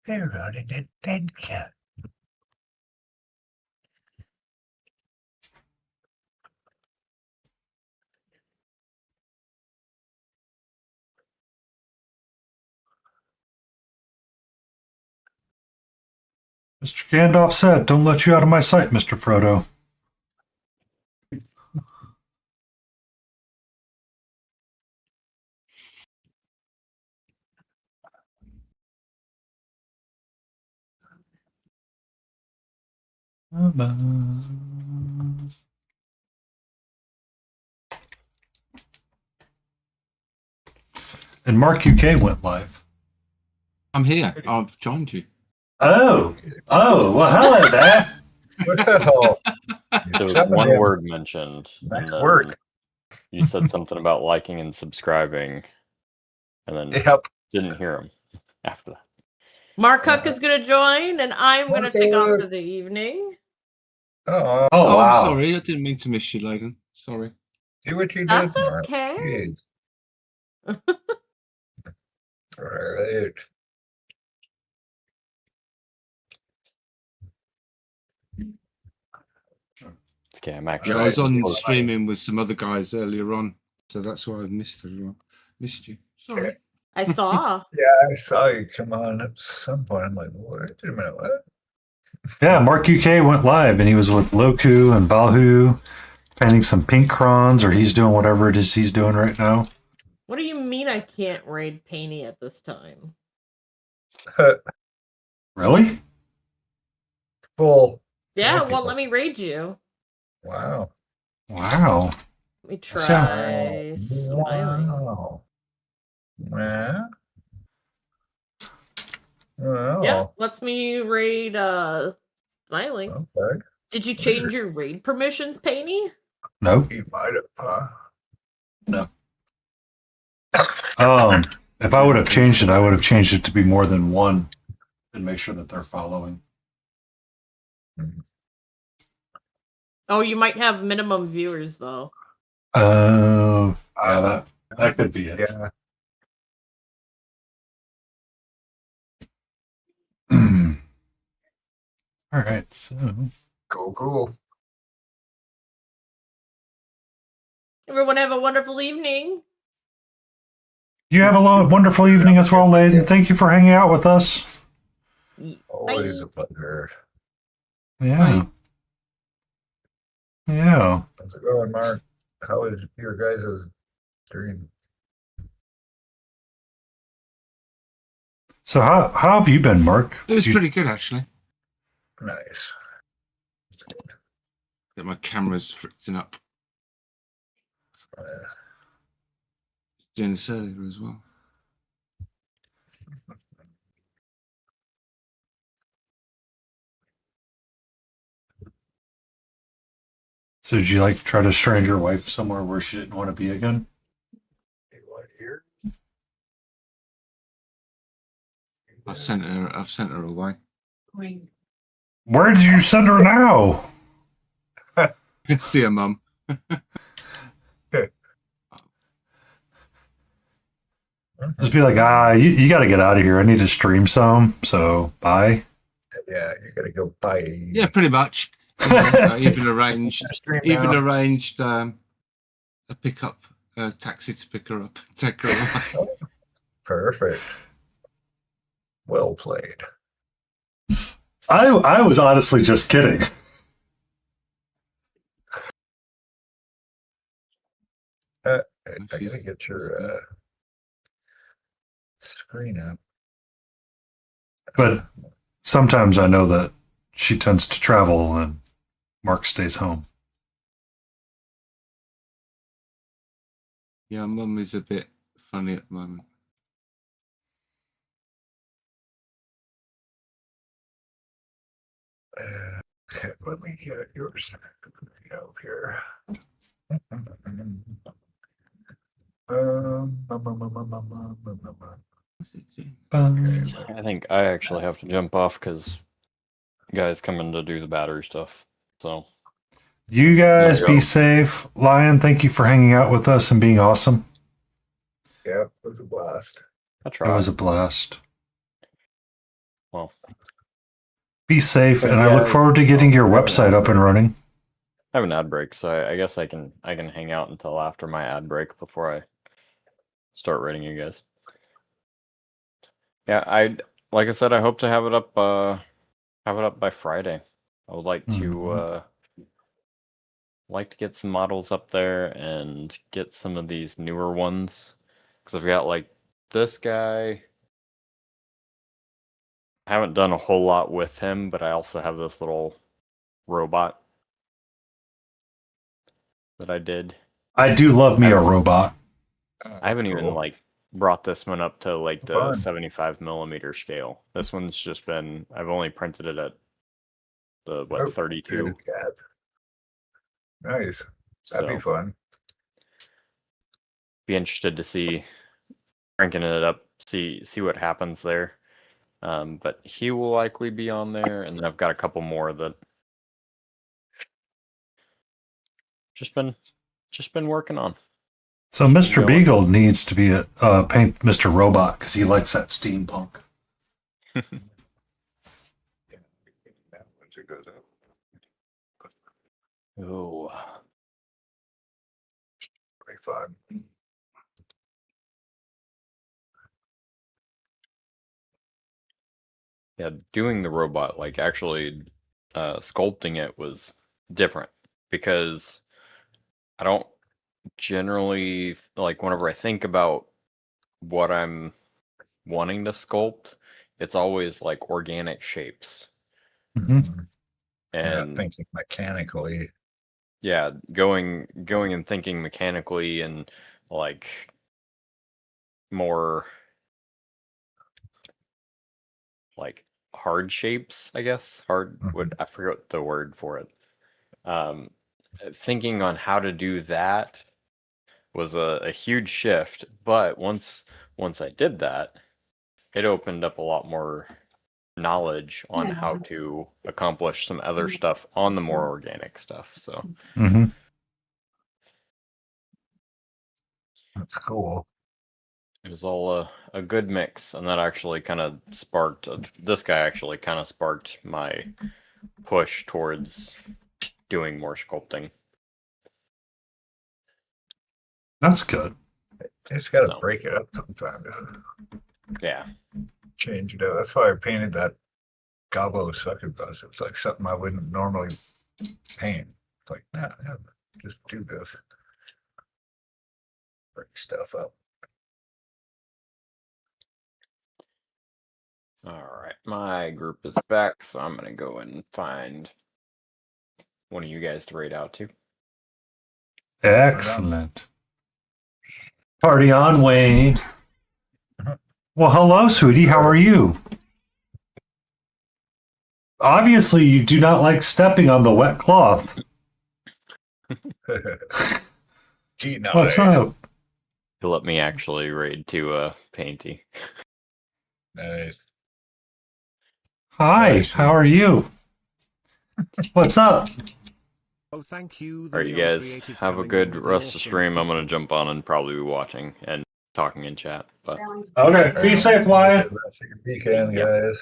They're on an adventure. Mr. Gandalf said, "Don't let you out of my sight, Mr. Frodo." And Mark UK went live. I'm here. I've joined you. Oh, well, hello there. Well, There was some of one them- word mentioned. Nice and then work. You said something about liking and subscribing, and then Yep. didn't hear him after that. Mark Huck is going to join, and I'm going to take off Mark. for the evening. Oh, Oh, I'm wow. sorry. I didn't mean to miss you, Logan. Sorry. see what you did, That's Mark. okay. Jeez. Right. It's okay. I'm actually. Yeah, I was on close. streaming with some other guys earlier on, so that's why I missed it. Missed you. Sorry. I saw. Yeah, I saw you come on at some point. I'm like, wait a minute, what? Yeah, Mark UK went live, and he was with Loku and Balhu, painting some pink crons, or he's doing whatever it is he's doing right now. What do you mean I can't raid Painty at this time? Really? Full. Yeah, Okay. it won't let me raid you. Wow. Wow. Let me So- try smiling. Wow. Yeah. Well, Yeah, lets me raid smiling. okay. Did you change your raid permissions, Painty? Nope. You might have, huh? If I would have changed it, I would have changed it to be more than one and make sure that they're following. Oh, you might have minimum viewers though. Yeah, that could be it. Yeah. All right, so Cool. Everyone have a wonderful evening. you have a wonderful evening as well, Layden. Thank you for hanging out with us. Always Bye. a pleasure. Yeah. Yeah. How's it going, Mark? How is your guys' stream? So how have you been, Mark? It was You- pretty good, actually. Nice. Get my cameras fritzing up. Doing this earlier as well. So did you like try to strand your wife somewhere where she didn't want to be again? What here? I've sent her away. Queen. Where did you send her now? See her mum. Just be like, you got to get out of here. I need to stream some. So bye. Yeah, you gotta go buy. Yeah, pretty much. Even arranged a pickup, a taxi to pick her up, take her away. Perfect. Well played. I was honestly just kidding. I gotta get your screen up. But sometimes I know that she tends to travel and Mark stays home. Yeah, mum is a bit funny at the moment. Okay, let me get yours up here. I think I actually have to jump off because guys coming to do the battery stuff. So You guys There you be go. safe. Lion, thank you for hanging out with us and being awesome. Yeah, it was a blast. I It try. was a blast. Well, Be safe, But and I look guys, forward to getting your I have an website ad up and break. running. I have an ad break, so I guess I can hang out until after my ad break before I start rating you guys. Yeah, like I said, I hope to have it up by Friday. I would like to get some models up there and get some of these newer ones because I've got like this guy. I haven't done a whole lot with him, but I also have this little robot that I did. I do love me a robot. I haven't even like brought this one up to like the Fun. 75 millimeter scale. This one's just been, I've only printed it at the Oh, 32. good cat. Nice. That'd be So fun. be interested to see cranking it up, see what happens there. But he will likely be on there, and then I've got a couple more that just been working on. So Mr. Going. Beagle needs to be paint Mr. Robot because he likes that steampunk. Once it goes up. Oh, Pretty fun. yeah, doing the robot, like actually sculpting it was different because I don't generally like whenever I think about what I'm wanting to sculpt, it's always like organic shapes. Mm-hmm. You're not And thinking mechanically. yeah, going and thinking mechanically and like more like hard shapes, I guess. Hard would I forget the word for it. Thinking on how to do that was a huge shift, but once I did that, it opened up a lot more knowledge on how to accomplish some other stuff on the more organic stuff. So Mm-hmm. That's cool. it was all a good mix, and that actually kind of sparked this guy actually kind of sparked my push towards doing more sculpting. That's good. You just got to So. break it up sometimes. Yeah. Change it up. That's why I painted that Gobbo succubus. It's like something I wouldn't normally paint. It's like, no, just do this. Break stuff up. All right, my group is back, so I'm gonna go and find one of you guys to raid out to. Excellent. Party on, Wayne. Well, hello, sweetie. How are you? Obviously, you do not like stepping on the wet cloth. Cheating on What's it. up? He'll let me actually raid to Painty. Nice. Hi, Nice. how are you? What's up? Oh, thank you. Alright, you guys have a good rest of stream. I'm gonna jump on and probably be watching and talking in chat. But Okay, be safe, Wyatt. Weekend, Yep. guys.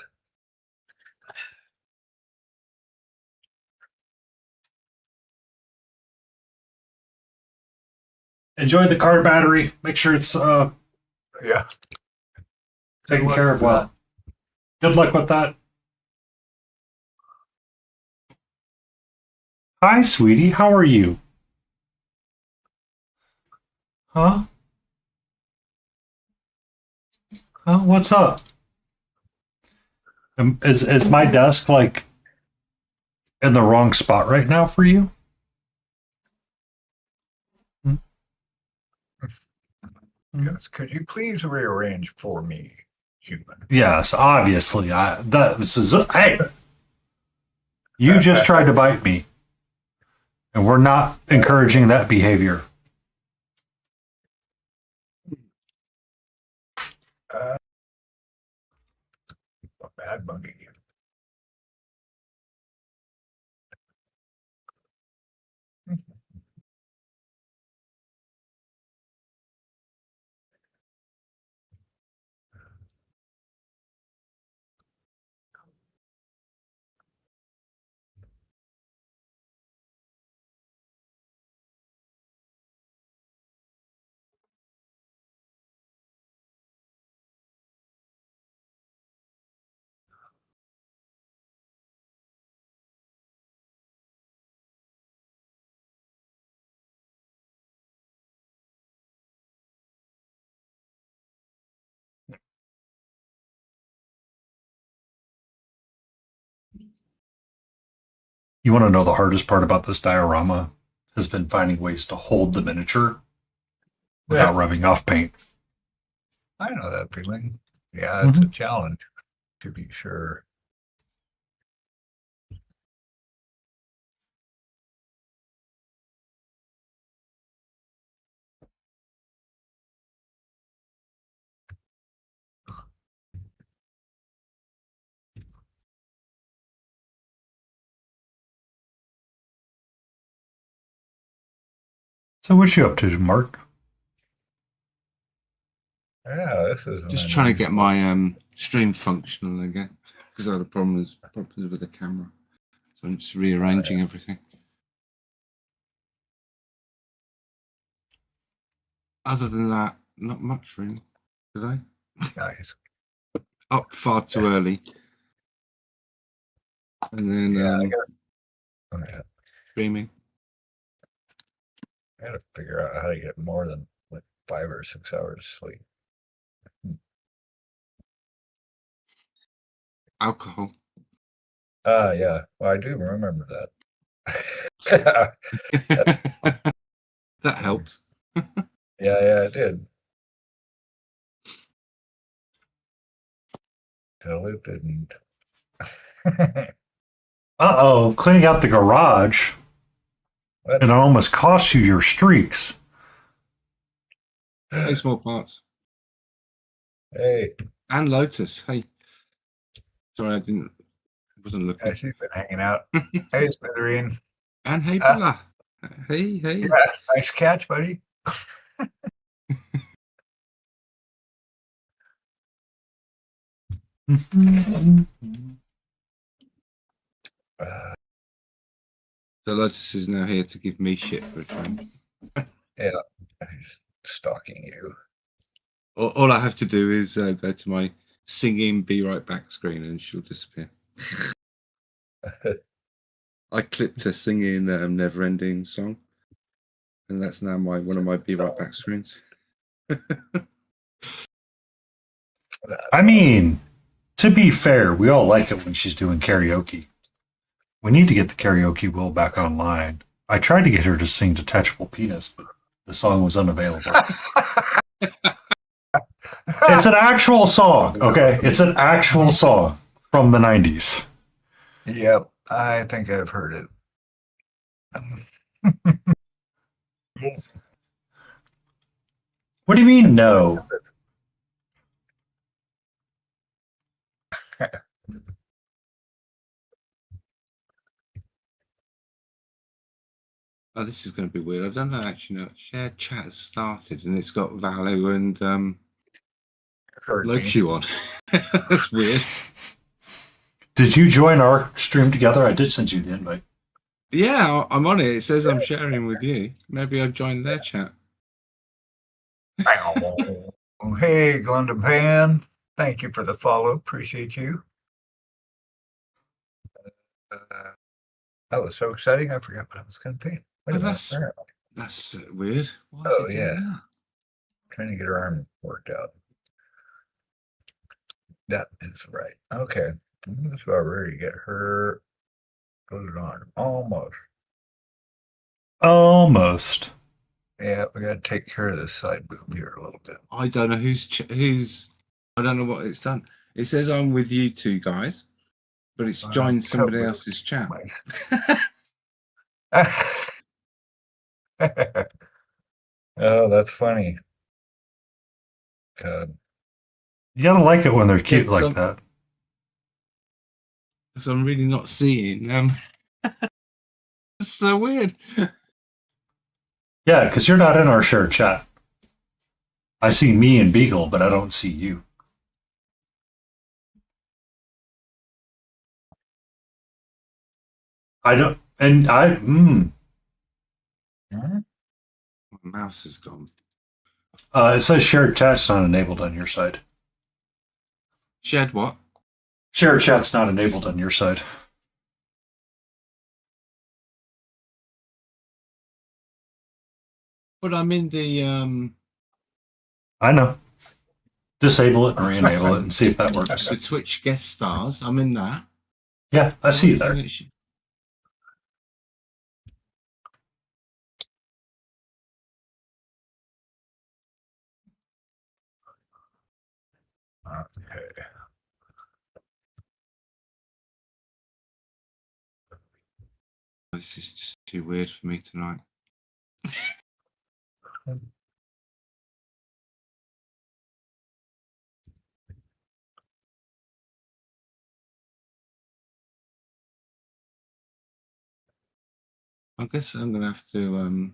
Enjoy the car battery. Make sure it's Yeah. taken luck care of with well. Good luck with that. Hi, sweetie. How are you? Huh? Huh? What's up? Is my desk like in the wrong spot right now for you? Yes. Could you please rearrange for me, human? Yes, obviously. This is hey. You just tried to bite me, and we're not encouraging that behavior. A bad monkey. You want to know the hardest part about this diorama has been finding ways to hold the miniature without rubbing off paint. I know that feeling. Yeah, it's a challenge, to be sure. So what you up to, Mark? Yeah, this is Just trying to get my stream functional again because I had problems with the camera. So I'm just rearranging everything. Other than that, not much really. Did I? nice. Up far too early. And then streaming. I gotta figure out how to get more than like 5 or 6 hours sleep. Alcohol. Yeah. Well, I do remember that. That helps. Yeah, it did. Till it didn't. Uh-oh, cleaning out the garage. What? And it almost cost you your streaks. Hey, small parts. Hey, And Lotus. Hey. Sorry, wasn't looking. she's been hanging out. Hey, Smithereen. And hey, Bella. Hey. Yeah, nice catch, buddy. So Lotus is now here to give me shit for a change. Yeah, he's stalking you. All I have to do is go to my singing "Be Right Back" screen, and she'll disappear. I clipped her singing "Never Ending" song, and that's now one of my "Be Right Back" screens. I mean, to be fair, we all like it when she's doing karaoke. We need to get the karaoke wheel back online. I tried to get her to sing Detachable Penis, but the song was unavailable. It's an actual song, okay? It's an actual song from the 90s. Yep, I think I've heard it. What do you mean, no? Oh, this is going to be weird. I don't know actually. No, shared chat has started, and it's got Value and Heard me. Loki on. That's weird. Did you join our stream together? I did send you the invite. Yeah, I'm on it. It says I'm sharing with you. Maybe I joined their chat. Hey, Glenda Pan. Thank you for the follow. Appreciate you. That was so exciting. I forgot what I was going to pay. Wait a minute. That's weird. Why is Oh, it doing yeah. that? Trying to get her arm worked out. That is right. Okay. That's about ready to get her put it on. Almost. Almost. Yeah, we got to take care of this side boob here a little bit. I don't know who's. I don't know what it's done. It says I'm with you two guys, but it's joined somebody else's chat. Oh, that's funny. God. You gotta like it when they're cute Yeah, like that. So I'm really not seeing. It's so weird. Yeah, because you're not in our shared chat. I see me and Beagle, but I don't see you. I don't, and I, My mouse is gone. it says shared chat's not enabled on your side. Shared what? Shared chat's not enabled on your side. But I'm in the I know. Disable it and re-enable it and see if that works. the Twitch guest stars. I'm in that. Yeah, I see you there. Okay. This is just too weird for me tonight. I guess I'm gonna have to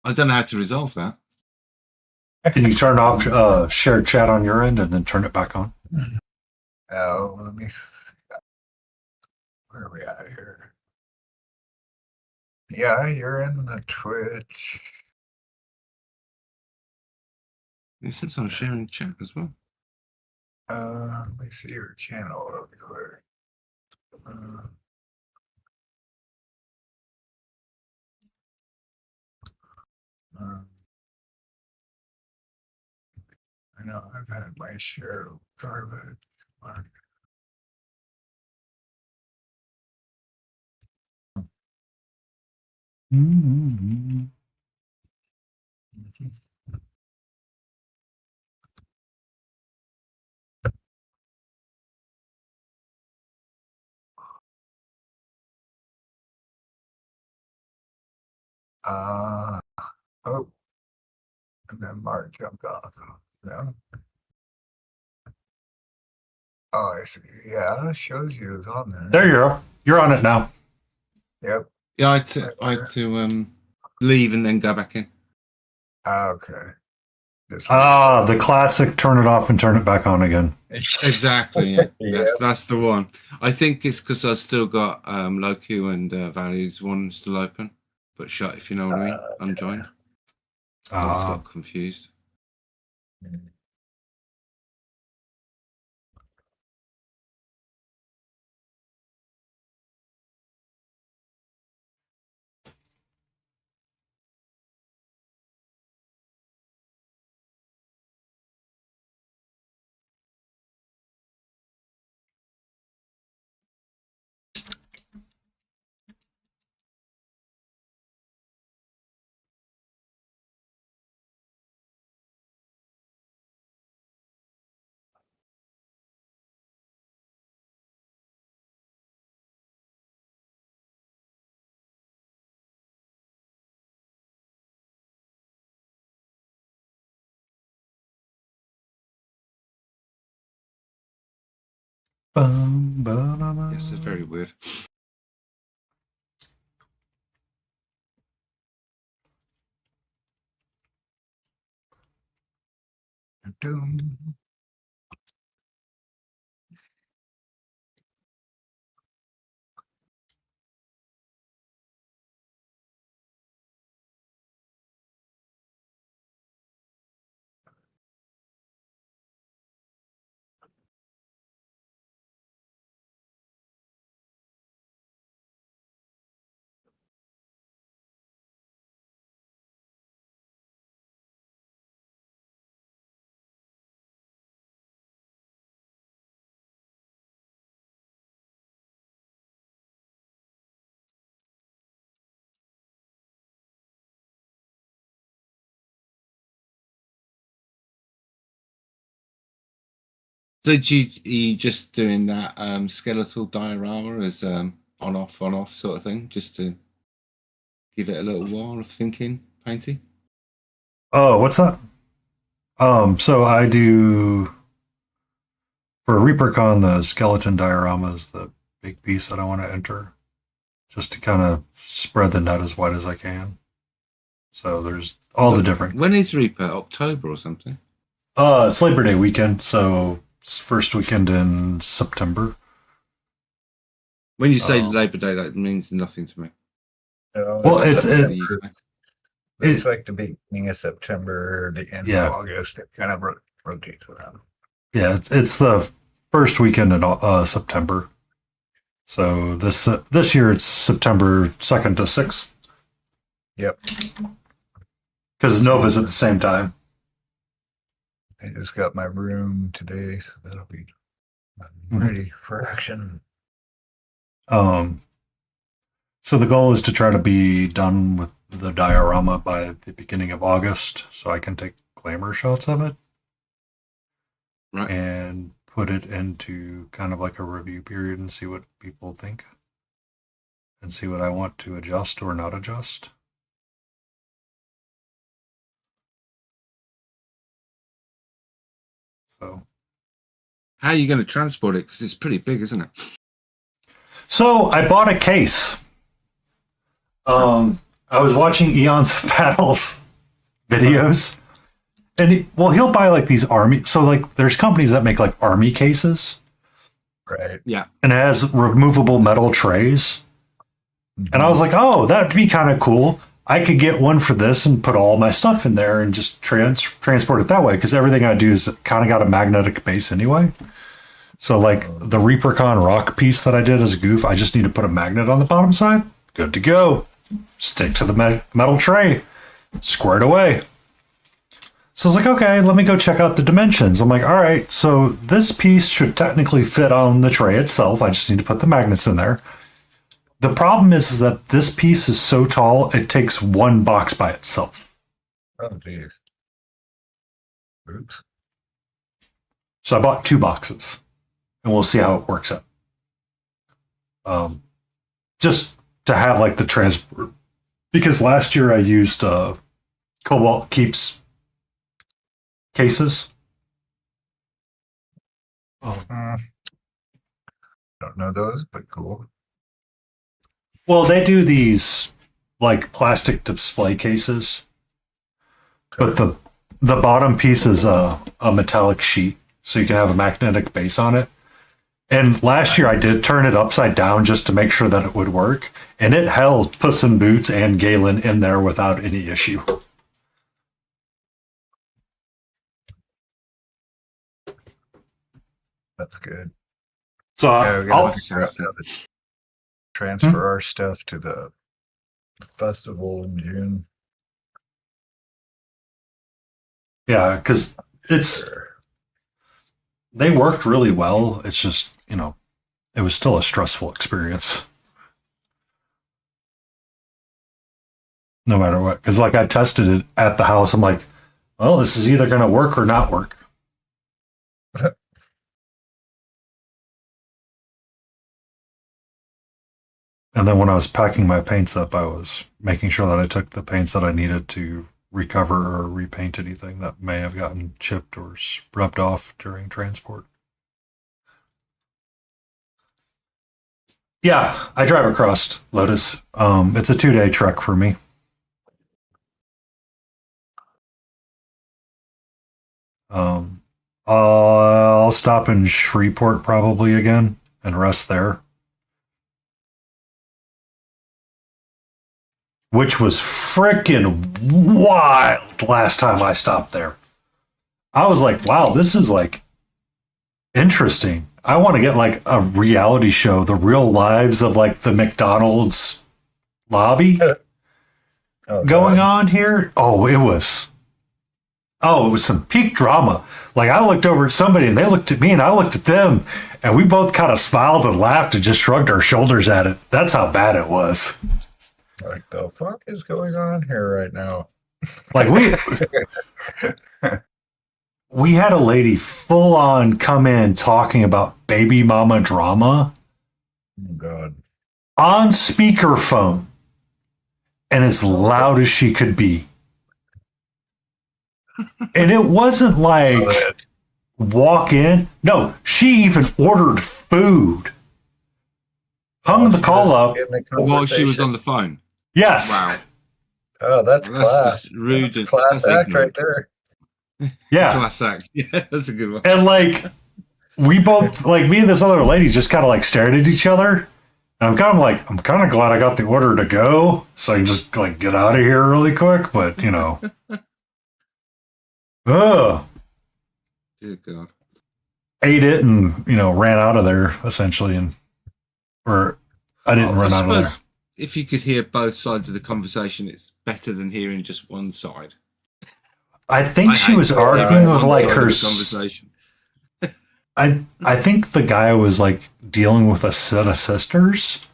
I don't know how to resolve that. Can you turn off shared chat on your end and then turn it back on? Oh, let me see. Where are we at here? Yeah, you're in the Twitch. Since I'm sharing chat as well. Let me see your channel really quick. I know I've had my share of garbage. Mm-hmm. Oh, and then Mark jumped off. Yeah. Oh, I see. Yeah, it shows you it's on there. There you are. You're on it now. Yep. Yeah, I had to leave and then go back in. Okay. The classic turn it off and turn it back on again. Exactly, yeah. Yep. That's the one. I think it's because I've still got Loki and Values one still open, but shut, if you know what I mean. Unjoined. I just got confused. Yes, they're very weird. Doom. So you just doing that skeletal diorama as on off sort of thing, just to give it a little while of thinking, painting? Oh, what's that? So I do for ReaperCon, the skeleton diorama is the big piece that I want to enter, just to kind of spread the net as wide as I can. So there's all the different. When is Reaper? October or something? It's Labor Day weekend, so it's first weekend in September. When you say Labor Day, that means nothing to me. Well, it's like the beginning of September, the end of August. It kind of rotates around. Yeah, it's the first weekend in September. So this year it's September 2nd to 6th. Yep. Because Nova's at the same time. I just got my room today, so that'll be ready for action. So the goal is to try to be done with the diorama by the beginning of August, so I can take glamour shots of it. Right. And put it into kind of like a review period and see what people think. And see what I want to adjust or not adjust. So, how are you going to transport it? Because it's pretty big, isn't it? So I bought a case. I was watching Eon's Battles videos, and he'll buy like these army. So like, there's companies that make like army cases, right? Yeah, and it has removable metal trays. And I was like, oh, that'd be kind of cool. I could get one for this and put all my stuff in there and just transport it that way, because everything I do is kind of got a magnetic base anyway. So like the ReaperCon rock piece that I did as a goof, I just need to put a magnet on the bottom side. Good to go. Stick to the metal tray. Squared away. So I was like, okay, let me go check out the dimensions. I'm like, all right, so this piece should technically fit on the tray itself. I just need to put the magnets in there. The problem is that this piece is so tall, it takes one box by itself. Oh, geez. Oops. So I bought 2 boxes, and we'll see how it works out. Just to have like the transport, because last year I used Cobalt Keeps cases. Don't know those, but cool. Well, they do these like plastic display cases, but the bottom piece is a metallic sheet, so you can have a magnetic base on it. And last year I did turn it upside down just to make sure that it would work, and it held Puss in Boots and Galen in there without any issue. That's good. So I'll transfer our stuff to the festival in June. Yeah, because they worked really well. It's just, it was still a stressful experience. No matter what. Because like I tested it at the house. I'm like, well, this is either going to work or not work. And then when I was packing my paints up, I was making sure that I took the paints that I needed to recover or repaint anything that may have gotten chipped or rubbed off during transport. Yeah, I drive across Lotus. It's a 2-day trek for me. I'll stop in Shreveport probably again and rest there. Which was freaking wild last time I stopped there. I was like, wow, this is like interesting. I want to get like a reality show, the real lives of like the McDonald's lobby going on here. It was some peak drama. Like I looked over at somebody and they looked at me and I looked at them and we both kind of smiled and laughed and just shrugged our shoulders at it. That's how bad it was. Like, the fuck is going on here right now? Like we had a lady full on come in talking about baby mama drama. Oh, God. On speakerphone and as loud as she could be. And it wasn't like walk in. No, she even ordered food. Hung the call up while she was on the phone. Yes. Wow. Oh, that's class. Just rude. That's class act right there. Yeah. Class act. Yeah, that's a good one. And like we both, like me and this other lady just kind of like stared at each other. And I'm kind of glad I got the order to go so I can just like get out of here really quick. But you know, Dear God. Ate it and ran out of there essentially, or I didn't run out of there. If you could hear both sides of the conversation, it's better than hearing just one side. I think she was arguing with like her conversation. I think the guy was like dealing with a set of sisters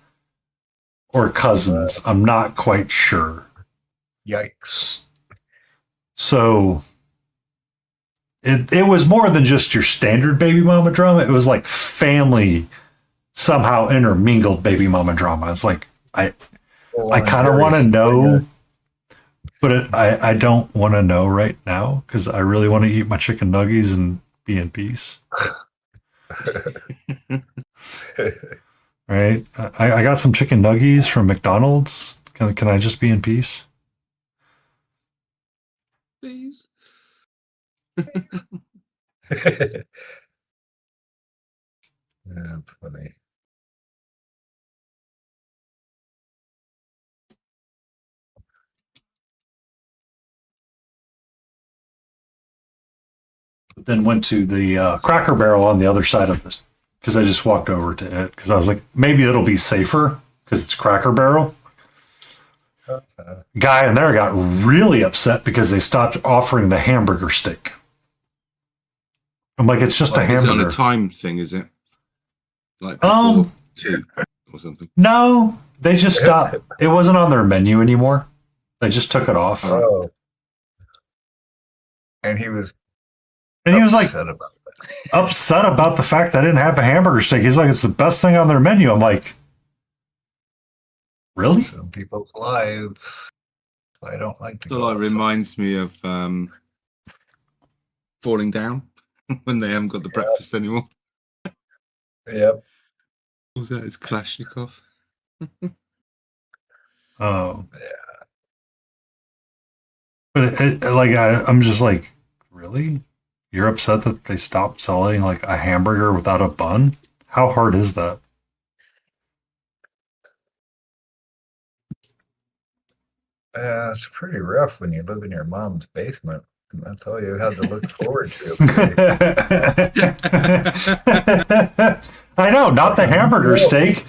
or cousins. I'm not quite sure. Yikes. So it was more than just your standard baby mama drama. It was like family somehow intermingled baby mama drama. It's like I kind of want to know, but I don't want to know right now because I really want to eat my chicken nuggies and be in peace. Right? I got some chicken nuggies from McDonald's. Can I just be in peace? Please. That's funny. Then went to the Cracker Barrel on the other side of this because I just walked over to it because I was like, maybe it'll be safer because it's Cracker Barrel. Guy in there got really upset because they stopped offering the hamburger steak. I'm like, it's just a hamburger. Is it on a time thing? Is it like before 2 or something? No, they just stopped. It wasn't on their menu anymore. They just took it off. Oh. And he was like upset about the fact that I didn't have a hamburger steak. He's like, it's the best thing on their menu. I'm like, really? Some people's lives. I don't like to. So like reminds me of Falling Down when they haven't got the breakfast anymore. Yep. What was that? It's Kalashnikov. Oh. Yeah. But I'm just like, really? You're upset that they stopped selling like a hamburger without a bun? How hard is that? It's pretty rough when you live in your mom's basement. And that's all you have to look forward to. I know, not the hamburger steak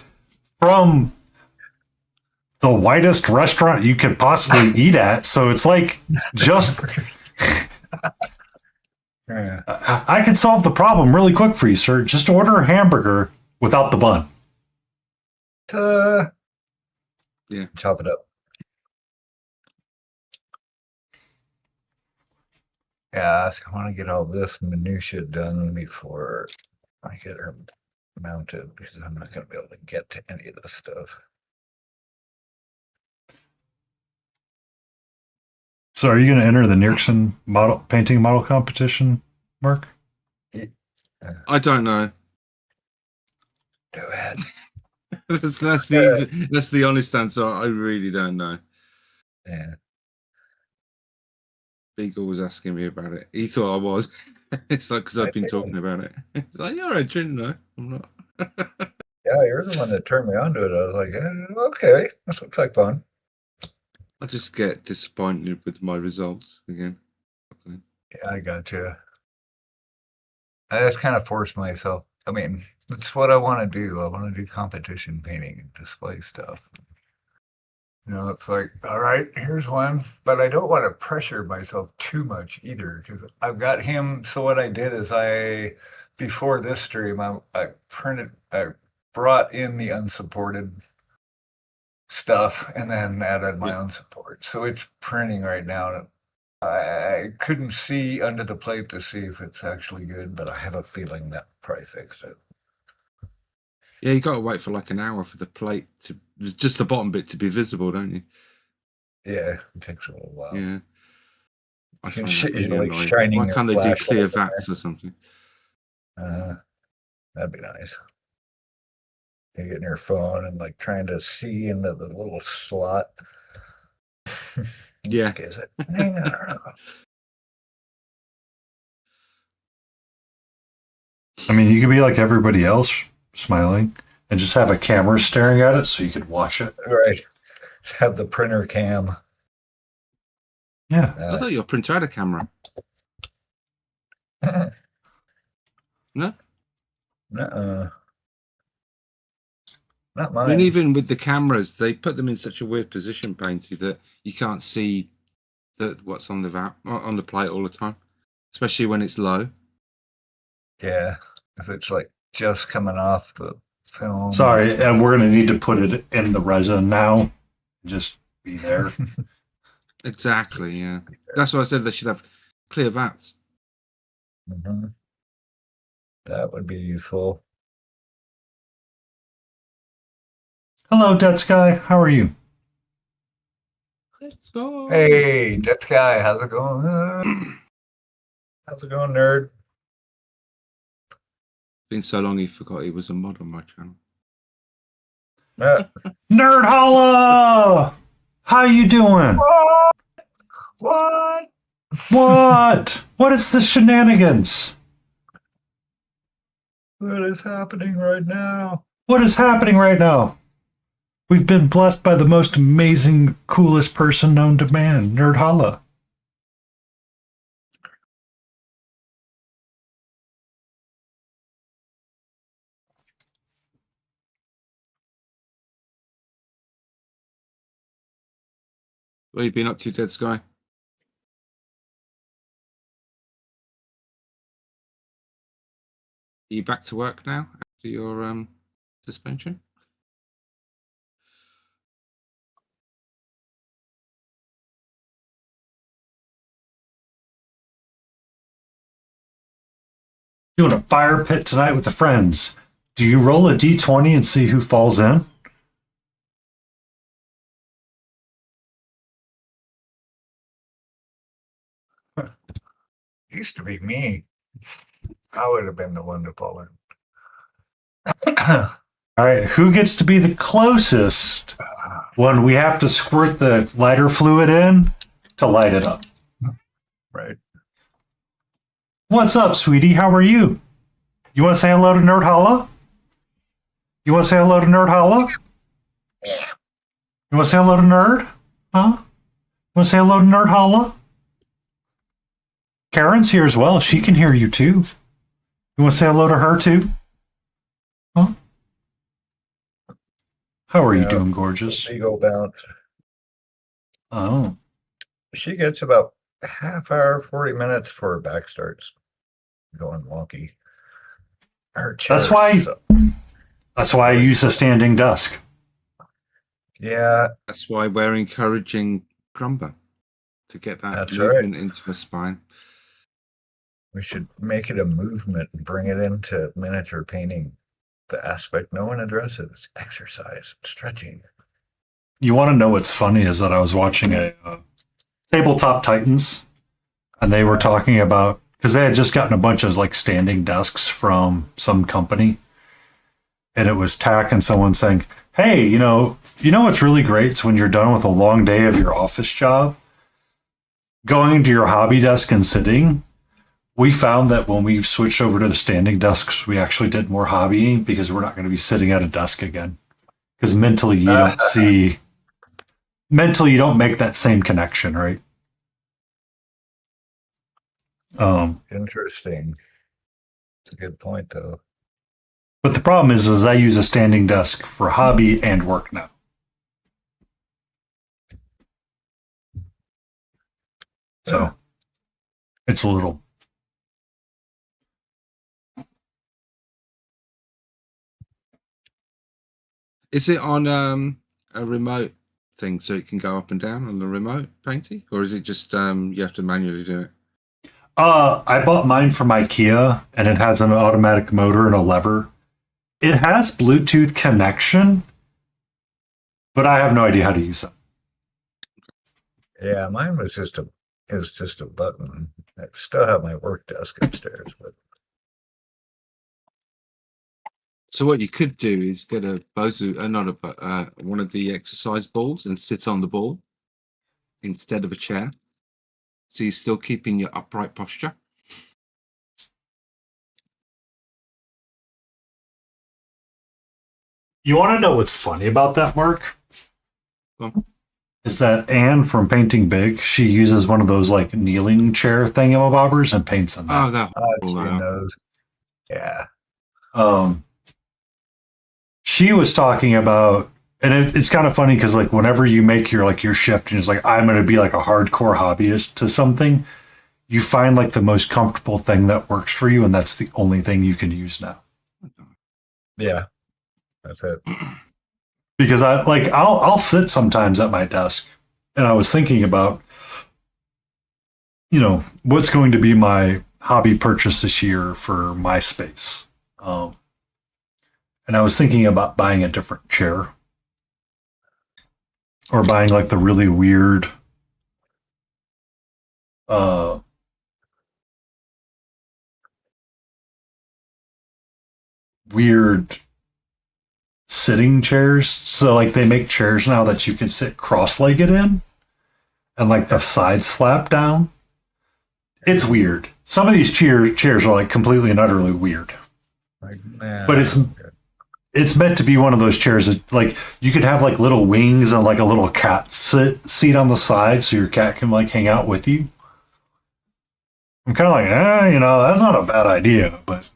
from the whitest restaurant you could possibly eat at. So it's like just I can solve the problem really quick for you, sir. Just order a hamburger without the bun. Yeah. Chop it up. Yeah, I want to get all this minutia done before I get her mounted because I'm not going to be able to get to any of this stuff. So are you going to enter the Nierksen painting model competition, Mark? I don't know. Go ahead. That's the honest answer. I really don't know. Yeah. Beagle was asking me about it. He thought I was. It's like because I've been talking about it. It's like, you're right, Jim. No, I'm not. Yeah, you're the one that turned me on to it. I was like, okay, this looks like fun. I just get disappointed with my results again. Yeah, I got you. I just kind of forced myself. I mean, that's what I want to do. I want to do competition painting and display stuff. It's like, all right, here's one, but I don't want to pressure myself too much either because I've got him. So what I did is before this stream, I brought in the unsupported stuff and then added my own support. So it's printing right now. I couldn't see under the plate to see if it's actually good, but I have a feeling that probably fixed it. Yeah, you got to wait for like an hour for the plate to just the bottom bit to be visible, don't you? Yeah, it takes a little while. Yeah. I Can find shit that really like annoying. shining Why your can't they do flashlight clear in there. vats or something? That'd be nice. You get in your phone and like trying to see into the little slot. Yeah. Is it? I mean, you could be like everybody else, smiling, and just have a camera staring at it so you could watch it. Right. Have the printer cam. Yeah. I thought your printer had a camera. No? Not I mine. mean, even with the cameras, they put them in such a weird position, Painty, that you can't see what's on the plate all the time, especially when it's low. Yeah. If it's like just coming off the film. Sorry, and we're going to need to put it in the resin now. Just be there. Exactly, yeah. That's why I said they should have clear vats. Mm-hmm. That would be useful. Hello, Dead Sky. How are you? Let's go. Hey, Jet Sky, how's it going? How's it going, nerd? Been so long he forgot he was a mod on my channel. Nerd Holla! How you doing? What? What? What is the shenanigans? What is happening right now? What is happening right now? We've been blessed by the most amazing, coolest person known to man, Nerd Holla. What have you been up to, Dead Sky? Are you back to work now after your suspension? Doing a fire pit tonight with the friends. Do you roll a d20 and see who falls in? Used to be me. I would have been the one to fall in. All right, who gets to be the closest when we have to squirt the lighter fluid in to light it up? Right. What's up, sweetie? How are you? You want to say hello to Nerd Holla? You want to say hello to Nerd Holla? Yeah. You want to say hello to Nerd? Huh? You want to say hello to Nerd Holla? Karen's here as well. She can hear you too. You want to say hello to her too? Huh? How are you doing, gorgeous? Ego bounce. Oh. She gets about half hour, 40 minutes before her back starts going wonky. Her That's chair why. sucks. That's why I use a standing desk. Yeah, That's why we're encouraging Crumber to get that That's movement into the spine. we should make it a movement and bring it into miniature painting. The aspect no one addresses: exercise, stretching. You want to know what's funny is that I was watching a Tabletop Titans, and they were talking about, because they had just gotten a bunch of like standing desks from some company, and it was Tack and someone saying, hey, you know what's really great is when you're done with a long day of your office job, going to your hobby desk and sitting. We found that when we switched over to the standing desks, we actually did more hobbying because we're not going to be sitting at a desk again. Because mentally, you don't make that same connection, right? Interesting. It's a good point, though. But the problem is I use a standing desk for hobby and work now. So it's a little. Is it on a remote thing so it can go up and down on the remote painting, or is it just you have to manually do it? I bought mine from IKEA, and it has an automatic motor and a lever. It has Bluetooth connection, but I have no idea how to use it. Yeah, mine was just a button. I still have my work desk upstairs, but So what you could do is get a Bozu, one of the exercise balls and sit on the ball instead of a chair. So you're still keeping your upright posture. You want to know what's funny about that, Mark? Well, Is that Anne from Painting Big? She uses one of those like kneeling chair thingamabobbers and paints in that. oh, that I've seen those. Yeah. She was talking about, and it's kind of funny because like whenever you make your shift and it's like I'm going to be like a hardcore hobbyist to something, you find like the most comfortable thing that works for you, and that's the only thing you can use now. Yeah. That's it. Because I'll sit sometimes at my desk, and I was thinking about what's going to be my hobby purchase this year for my space. And I was thinking about buying a different chair or buying like the really weird sitting chairs. So like they make chairs now that you can sit cross-legged in and like the sides flap down. It's weird. Some of these chairs are like completely and utterly weird. But it's meant to be one of those chairs that like you could have like little wings and like a little cat seat on the side so your cat can like hang out with you. I'm kind of like, that's not a bad idea, but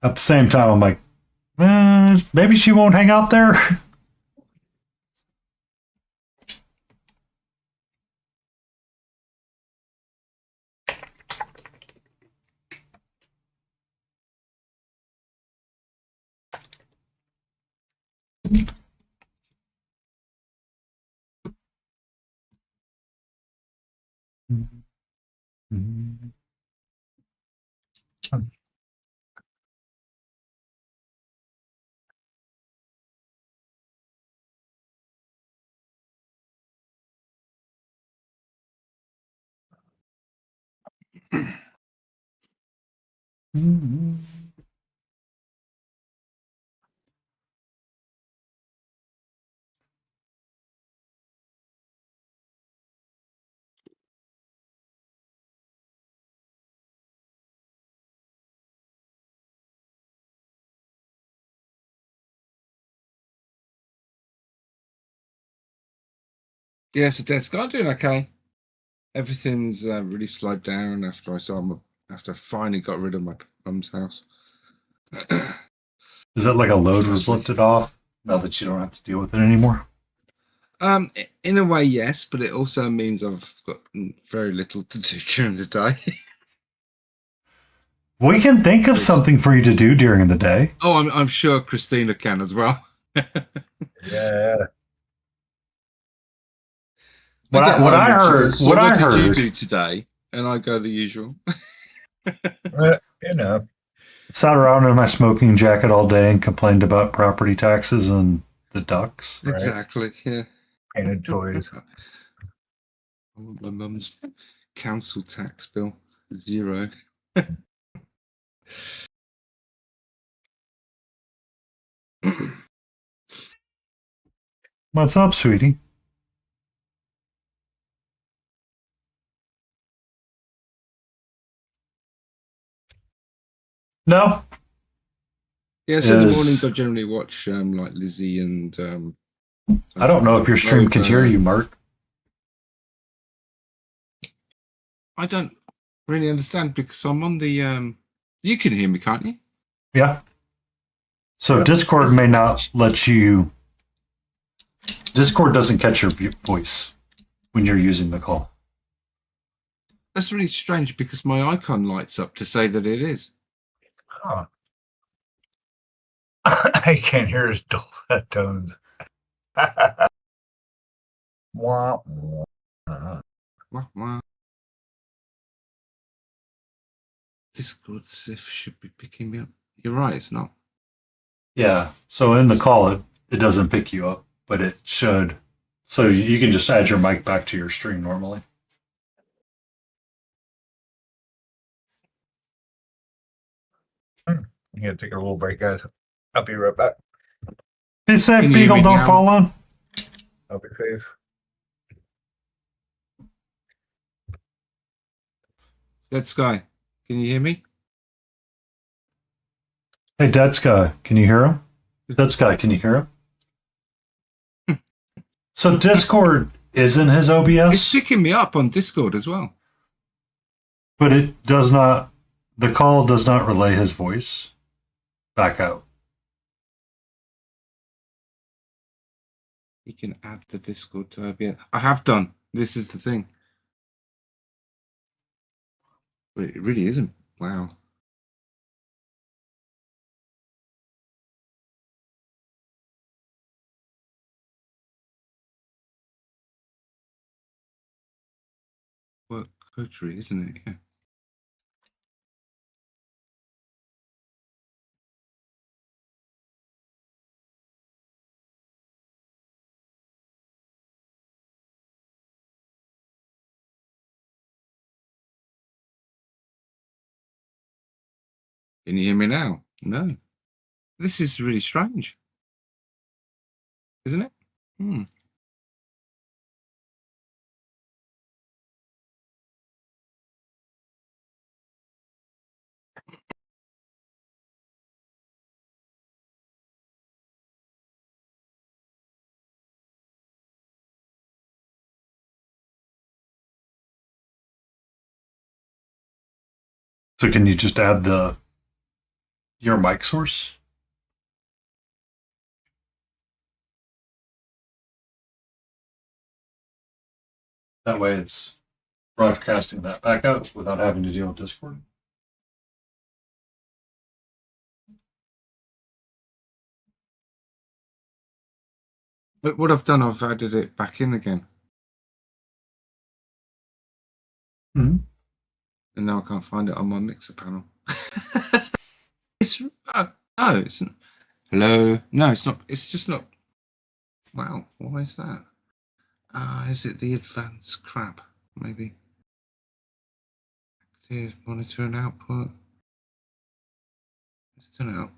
at the same time, I'm like, maybe she won't hang out there. yeah, so desk I'm doing okay. Everything's really slowed down after I finally got rid of my mum's house. Is it like a load was lifted off now that you don't have to deal with it anymore? In a way, yes, but it also means I've got very little to do during the day. We can think of something for you to do during the day. Oh, I'm sure Christina can as well. Yeah. What I heard. What did you do today? And I go the usual. Sat around in my smoking jacket all day and complained about property taxes and the ducks. Right. Exactly. Yeah. Painted toys. Oh, my mum's council tax bill 0. What's up, sweetie? No. Yeah, so in the Is- mornings I generally watch like Lizzie and I don't know if your stream can hear you, Mark. I don't really understand because I'm on the you can hear me, can't you? Yeah. So Yeah. Discord may not let you. Discord doesn't catch your voice when you're using the call. That's really strange because my icon lights up to say that it is. Huh. I can't hear his dulcet tones. Wah, wah. Wah. Discord Sif should be picking me up. You're right, it's not. Yeah. So in the call, it doesn't pick you up, but it should. So you can just add your mic back to your stream normally. I'm gonna take a little break, guys. I'll be right back. Be safe, Can you hear Beagle. me Don't now? fall on. I'll be safe. Dead Sky, can you hear me? Hey, Dead Sky, can you hear him? Dead Sky, can you hear him? So Discord is in his It's OBS, picking me up on Discord as well. but it does not. The call does not relay his voice back out. You can add the Discord to OBS. I have done. This is the thing. But it really isn't. Wow. Work coterie, isn't it? Yeah. Can you hear me now? No. This is really strange. Isn't it? Hmm. So can you just add your mic source? That way it's broadcasting that back out without having to deal with Discord. But what I've done, I've added it back in again. Mm-hmm. And now I can't find it on my mixer panel. It's no, it's not. Hello. No, it's not. It's just not. Wow, why is that? Is it the advanced crap? Maybe. Active monitor and output. Let's turn it up.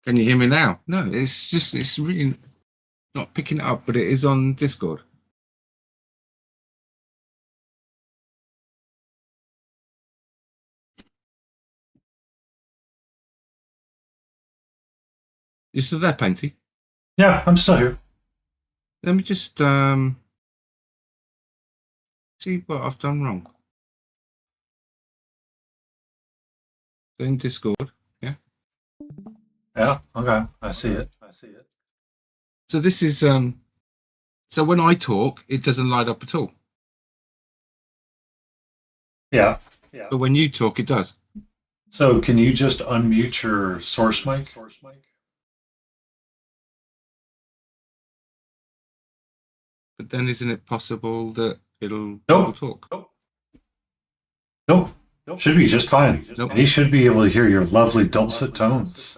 Can you hear me now? No, it's really not picking it up, but it is on Discord. You still there, Painty? Yeah, I'm still here. Let me just see what I've done wrong. In Discord, yeah. Yeah, okay. I see it. So this is so when I talk, it doesn't light up at all. Yeah. But when you talk, it does. So can you just unmute your source mic? But then isn't it possible that it'll Nope. talk? Nope. Should be just fine. Nope. He should be able to hear your lovely dulcet tones.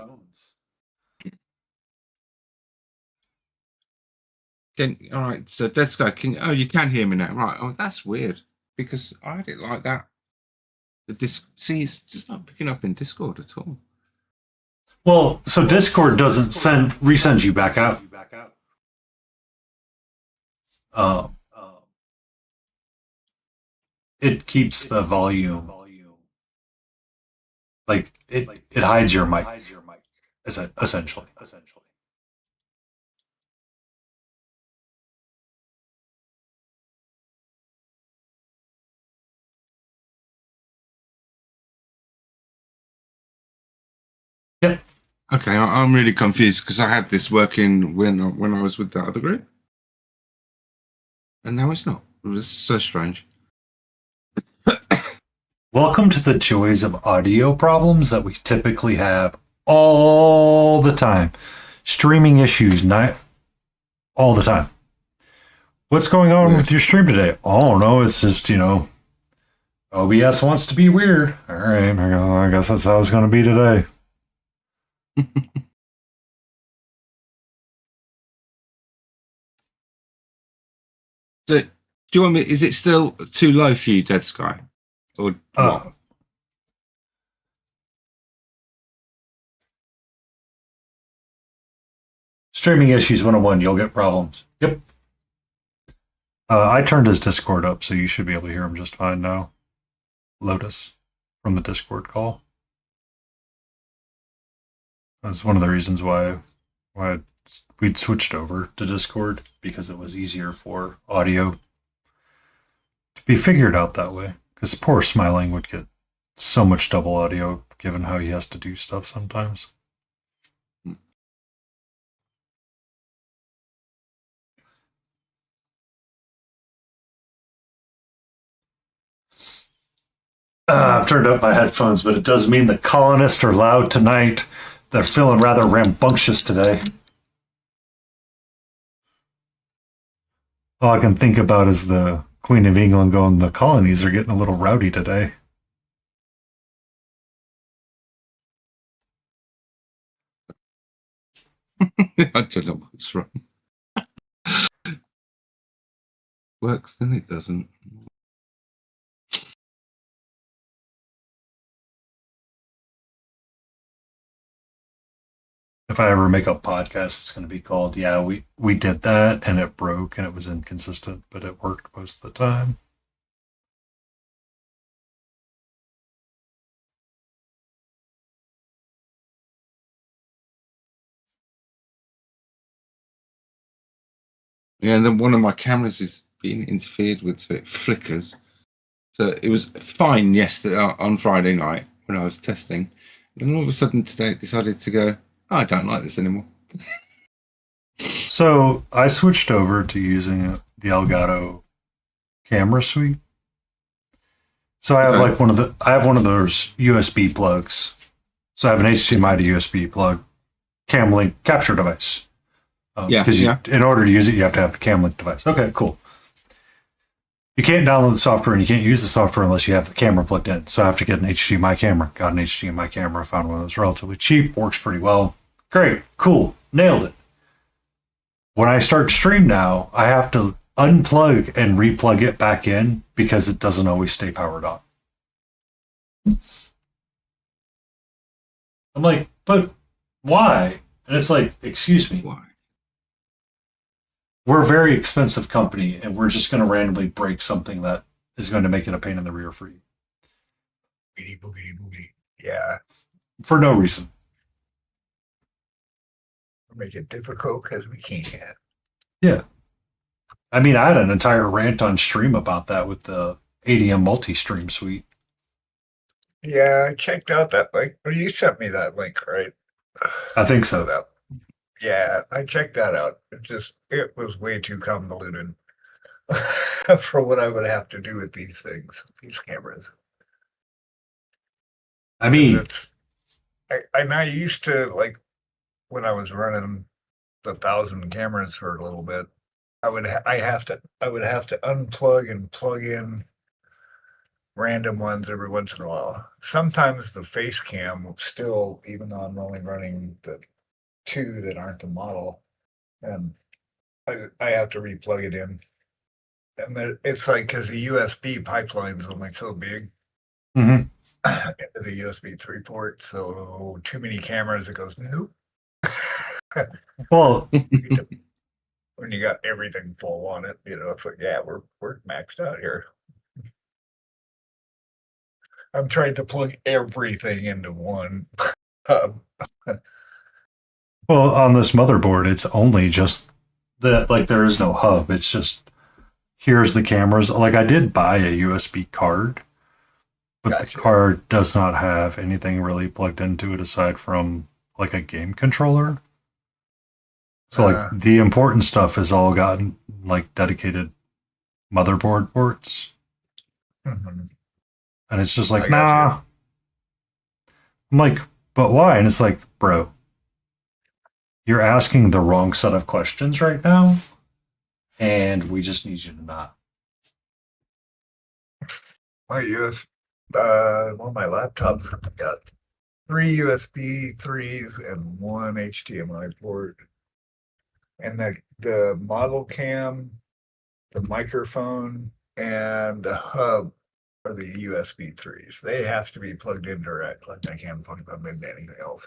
All right, so Dead Sky, you can hear me now, right? Oh, that's weird because I had it like that. The disc, see, it's just not picking up in Discord at all. Well, so Discord doesn't resend you back out. It keeps the volume, like it hides your mic, essentially. Yep. Okay, I'm really confused because I had this working when I was with the other group, and now it's not. It was so strange. Welcome to the joys of audio problems that we typically have all the time. Streaming issues, not all the time. What's going on with your stream today? Oh no, it's just, OBS wants to be weird. All right, I guess that's how it's going to be today. So, do you want me? Is it still too low for you, Dead Sky, or what? Streaming issues 101, you'll get problems. Yep. I turned his Discord up, so you should be able to hear him just fine now. Lotus from the Discord call. That's one of the reasons why we'd switched over to Discord, because it was easier for audio to be figured out that way. Because poor Smiling would get so much double audio given how he has to do stuff sometimes. I've turned up my headphones, but it does mean the colonists are loud tonight. They're feeling rather rambunctious today. All I can think about is the Queen of England going, the colonies are getting a little rowdy today. I don't know what's wrong. Works, then it doesn't. If I ever make a podcast, it's going to be called, yeah, we did that and it broke and it was inconsistent, but it worked most of the time. Yeah, and then one of my cameras is being interfered with, so it flickers. So it was fine yesterday on Friday night when I was testing. And then all of a sudden today it decided to go, oh, I don't like this anymore. So I switched over to using the Elgato camera suite. So I have one of those USB plugs. So I have an HDMI to USB plug, cam link capture device. Because in order to use it, you have to have the cam link device. Okay, cool. You can't download the software and you can't use the software unless you have the camera plugged in. So I have to get an HDMI camera. Got an HDMI camera, found one that was relatively cheap, works pretty well. Great, cool, nailed it. When I start stream now, I have to unplug and replug it back in because it doesn't always stay powered on. I'm like, but why? And it's like, excuse me. Why? We're a very expensive company, and we're just going to randomly break something that is going to make it a pain in the rear for you. Boogity, boogity, boogity. Yeah. For no reason. Make it difficult because we can't. Yeah. I mean, I had an entire rant on stream about that with the ADM multi-stream suite. Yeah, I checked out that link. Or you sent me that link, right? I think so. Yeah, I checked that out. It was way too convoluted for what I would have to do with these things, these cameras. I mean, I used to, like, when I was running the 1,000 cameras for a little bit, I would have to unplug and plug in random ones every once in a while. Sometimes the face cam still, even though I'm only running the two that aren't the model, and I have to replug it in. And it's like because the USB pipeline's only so big. Mm-hmm. The USB 3 port, so too many cameras, it goes, nope. Well, When you got everything full on it, it's like, yeah, we're maxed out here. I'm trying to plug everything into one hub. well, on this motherboard, it's only just that, like, there is no hub. It's just here's the cameras. Like, I did buy a USB card, but Gotcha. the card does not have anything really plugged into it aside from like a game controller. So like the important stuff has all gotten like dedicated motherboard ports. Mhm. And it's just like, I gotcha. nah. I'm like, but why? And it's like, bro, you're asking the wrong set of questions right now. And we just need you to not. My my laptop's got 3 USB 3s and 1 HDMI port. And the model cam, the microphone, and the hub are the USB 3s. They have to be plugged in direct. Like I can't plug them into anything else.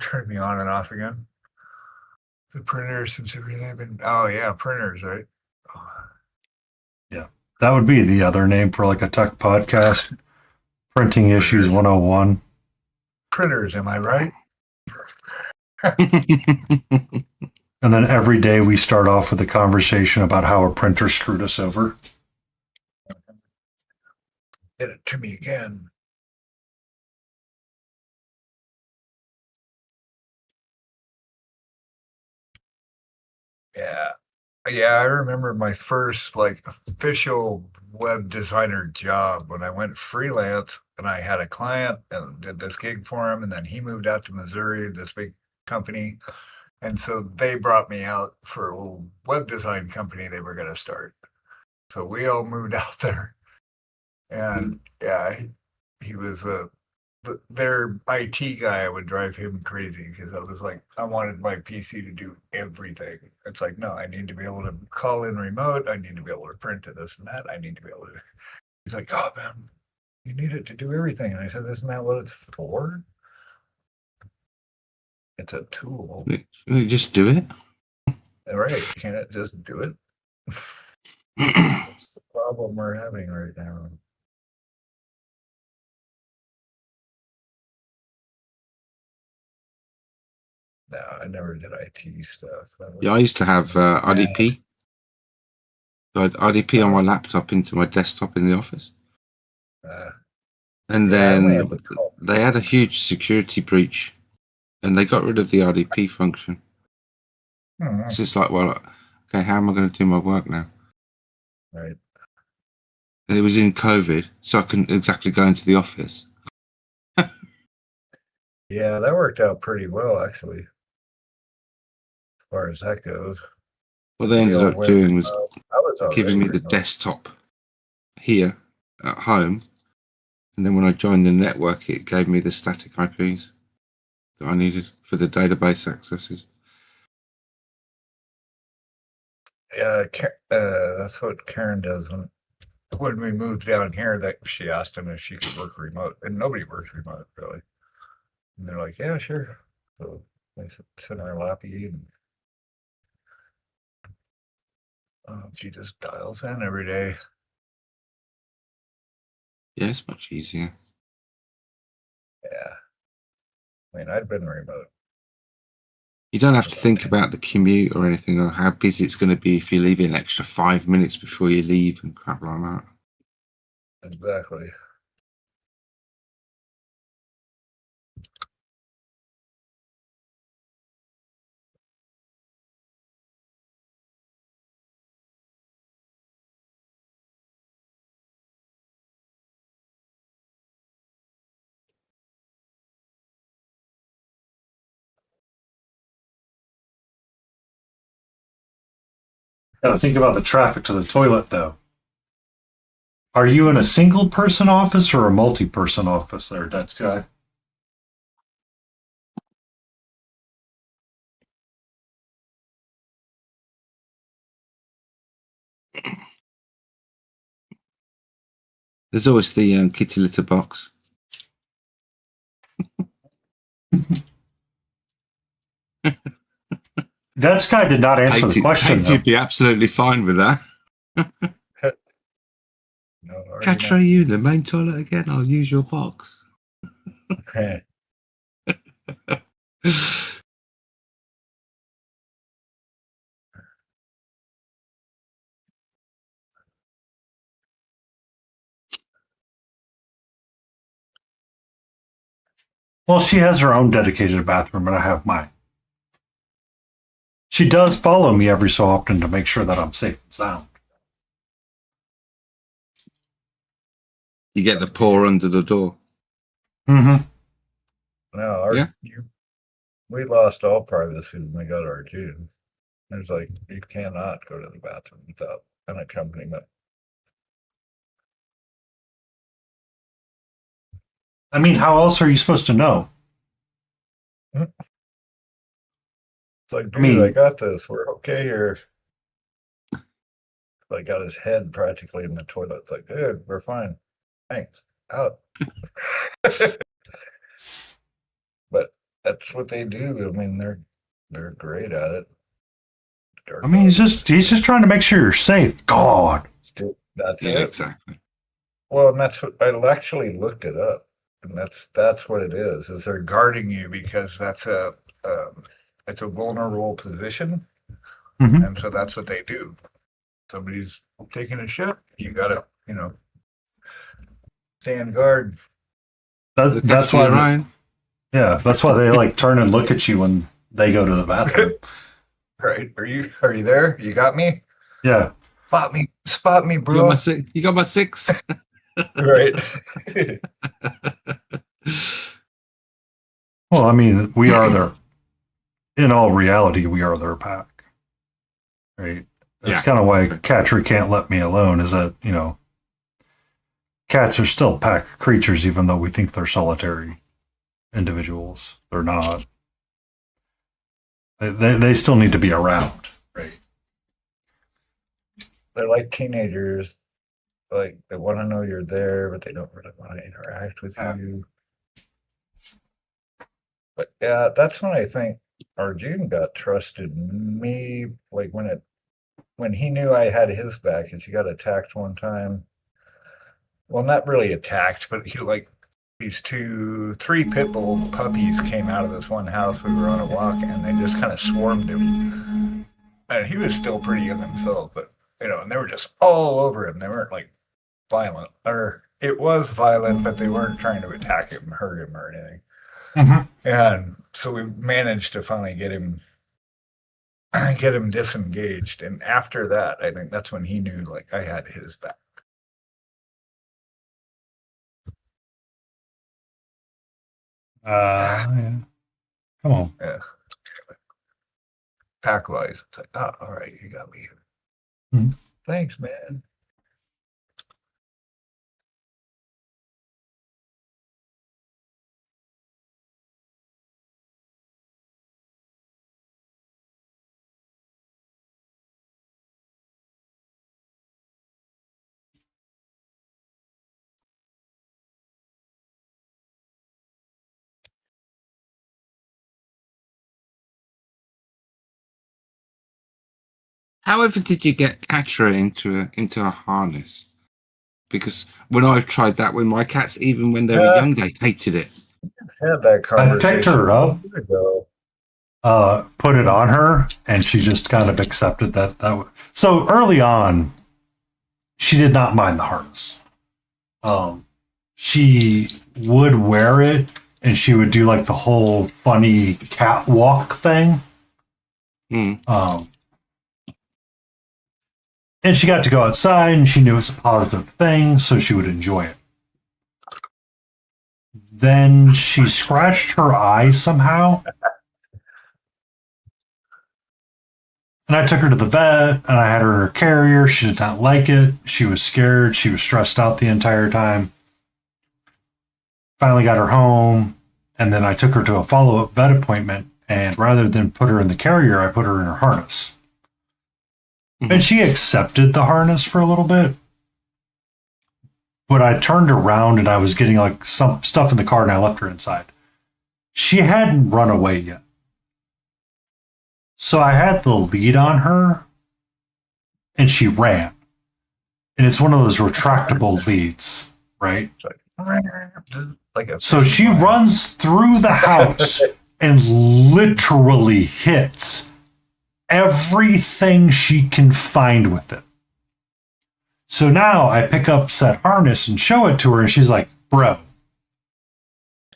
Turn me on and off again. The printers, since everything I've been. Oh yeah, printers, right? Yeah. That would be the other name for like a tech podcast. Printing Issues 101. Printers, am I right? And then every day we start off with a conversation about how a printer screwed us over. Did it to me again. Yeah. Yeah, I remember my first like official web designer job when I went freelance and I had a client and did this gig for him, and then he moved out to Missouri, this big company. And so they brought me out for a little web design company they were going to start. So we all moved out there. And yeah, he was their IT guy would drive him crazy because I was like, I wanted my PC to do everything. It's like, no, I need to be able to call in remote. I need to be able to print to this and that. I need to be able to. He's like, oh man, you need it to do everything. And I said, isn't that what it's for? It's a tool. You just do it. Right. Can't it just do it? That's the problem we're having right now. No, I never did IT stuff. Yeah, I used to have RDP. So I had RDP on my laptop into my desktop in the office. And yeah, I only then have the 12. they had a huge security breach and they got rid of the RDP function. It's just like, well, okay, how am I going to do my work now? Right. And it was in COVID, so I couldn't exactly go into the office. Yeah, that worked out pretty well, actually, as far as that goes. What they ended up doing was giving me the remote. desktop here at home. And then when I joined the network, it gave me the static IPs that I needed for the database accesses. Yeah, that's what Karen does when we moved down here. That she asked him if she could work remote, and nobody works remote really. And they're like, "Yeah, sure." So they sit in our lappy, and she just dials in every day. Yeah, it's much easier. Yeah, I mean, I'd been remote. You don't have to think about the commute or anything, or how busy it's going to be if you leave an extra 5 minutes before you leave and crap like that. Exactly. Gotta think about the traffic to the toilet though. Are you in a single person office or a multi person office there, Dutch guy? There's always the kitty litter box. That guy did not answer the question. You'd be absolutely fine with that. No, already Catch, not. are you in the main toilet again? I'll use your box. Well, she has her own dedicated bathroom, and I have mine. She does follow me every so often to make sure that I'm safe and sound. You get the paw under the door. Mm-hmm. No, we lost all privacy when we got our June. There's like, you cannot go to the bathroom without an accompaniment. I mean, how else are you supposed to know? It's like, dude, I mean- I got this. We're okay here. I got his head practically in the toilet. It's like, dude, we're fine. Thanks. Out. But that's what they do. I mean, they're great at it. I mean, he's just trying to make sure you're safe. God. That's Yeah, it. exactly. Well, and that's what I actually looked it up, and that's what it is they're guarding you because that's it's a vulnerable position, Mhm. and so that's what they do. Somebody's taking a shit, you gotta, stand guard. That's why. That's why they like turn and look at you when they go to the bathroom. Right? Are you there? You got me? Yeah. Spot me, You bro. got my 6. Right. Well, I mean, we are their. In all reality, we are their pack. Right. That's Yeah. kind of why Catcher can't let me alone. Is that cats are still pack creatures, even though we think they're solitary individuals. They're not. They still need to be around. Right. They're like teenagers. Like, they want to know you're there, but they don't really want to interact with you. But yeah, that's when I think Arjun got trusted me. Like when he knew I had his back, and she got attacked one time. Well, not really attacked, but he these 3 pit bull puppies came out of this one house. We were on a walk, and they just kind of swarmed him. And he was still pretty young himself, but and they were just all over him. They weren't like violent, or it was violent, but they weren't trying to attack him, hurt him, or anything. Mm-hmm. And so we managed to finally get him disengaged. And after that, I think that's when he knew like I had his back. Yeah. Come on. Yeah. Pack wise, it's like, oh, all right, you got me here. Mhm. Thanks, man. However, did you get Catcher into a harness? Because when I've tried that with my cats, even when they were young, they hated it. Had that I conversation. picked her up, a year ago. put it on her, and she just kind of accepted that. So early on, she did not mind the harness. She would wear it, and she would do like the whole funny catwalk thing. Mm. And she got to go outside, and she knew it's a positive thing, so she would enjoy it. Then she scratched her eye somehow. And I took her to the vet, and I had her in her carrier. She did not like it. She was scared. She was stressed out the entire time. Finally got her home, and then I took her to a follow-up vet appointment, and rather than put her in the carrier, I put her in her harness. And she accepted the harness for a little bit. but I turned around and I was getting like some stuff in the car and I left her inside. She hadn't run away yet. So I had the lead on her and she ran. And it's one of those retractable leads, right? Like a So she runs through the house and literally hits everything she can find with it. So now I pick up said harness and show it to her, and she's like, bro,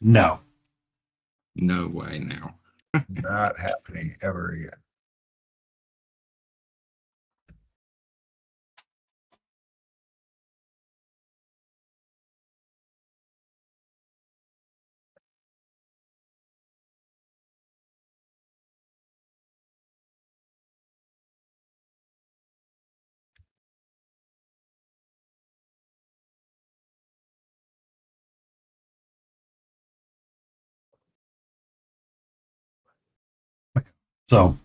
no. No way now. not happening ever again. So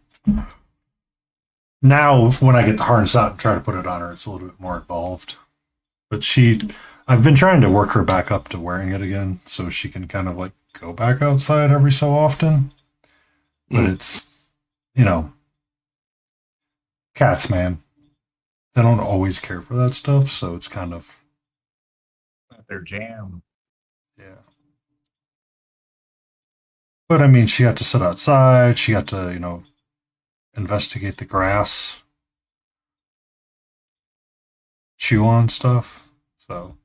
now when I get the harness out and try to put it on her, it's a little bit more involved. But I've been trying to work her back up to wearing it again so she can kind of like go back outside every so often. But it's, cats, man. They don't always care for that stuff, so it's kind of Not their jam. yeah. But I mean, she got to sit outside. She got to, investigate the grass, chew on stuff. So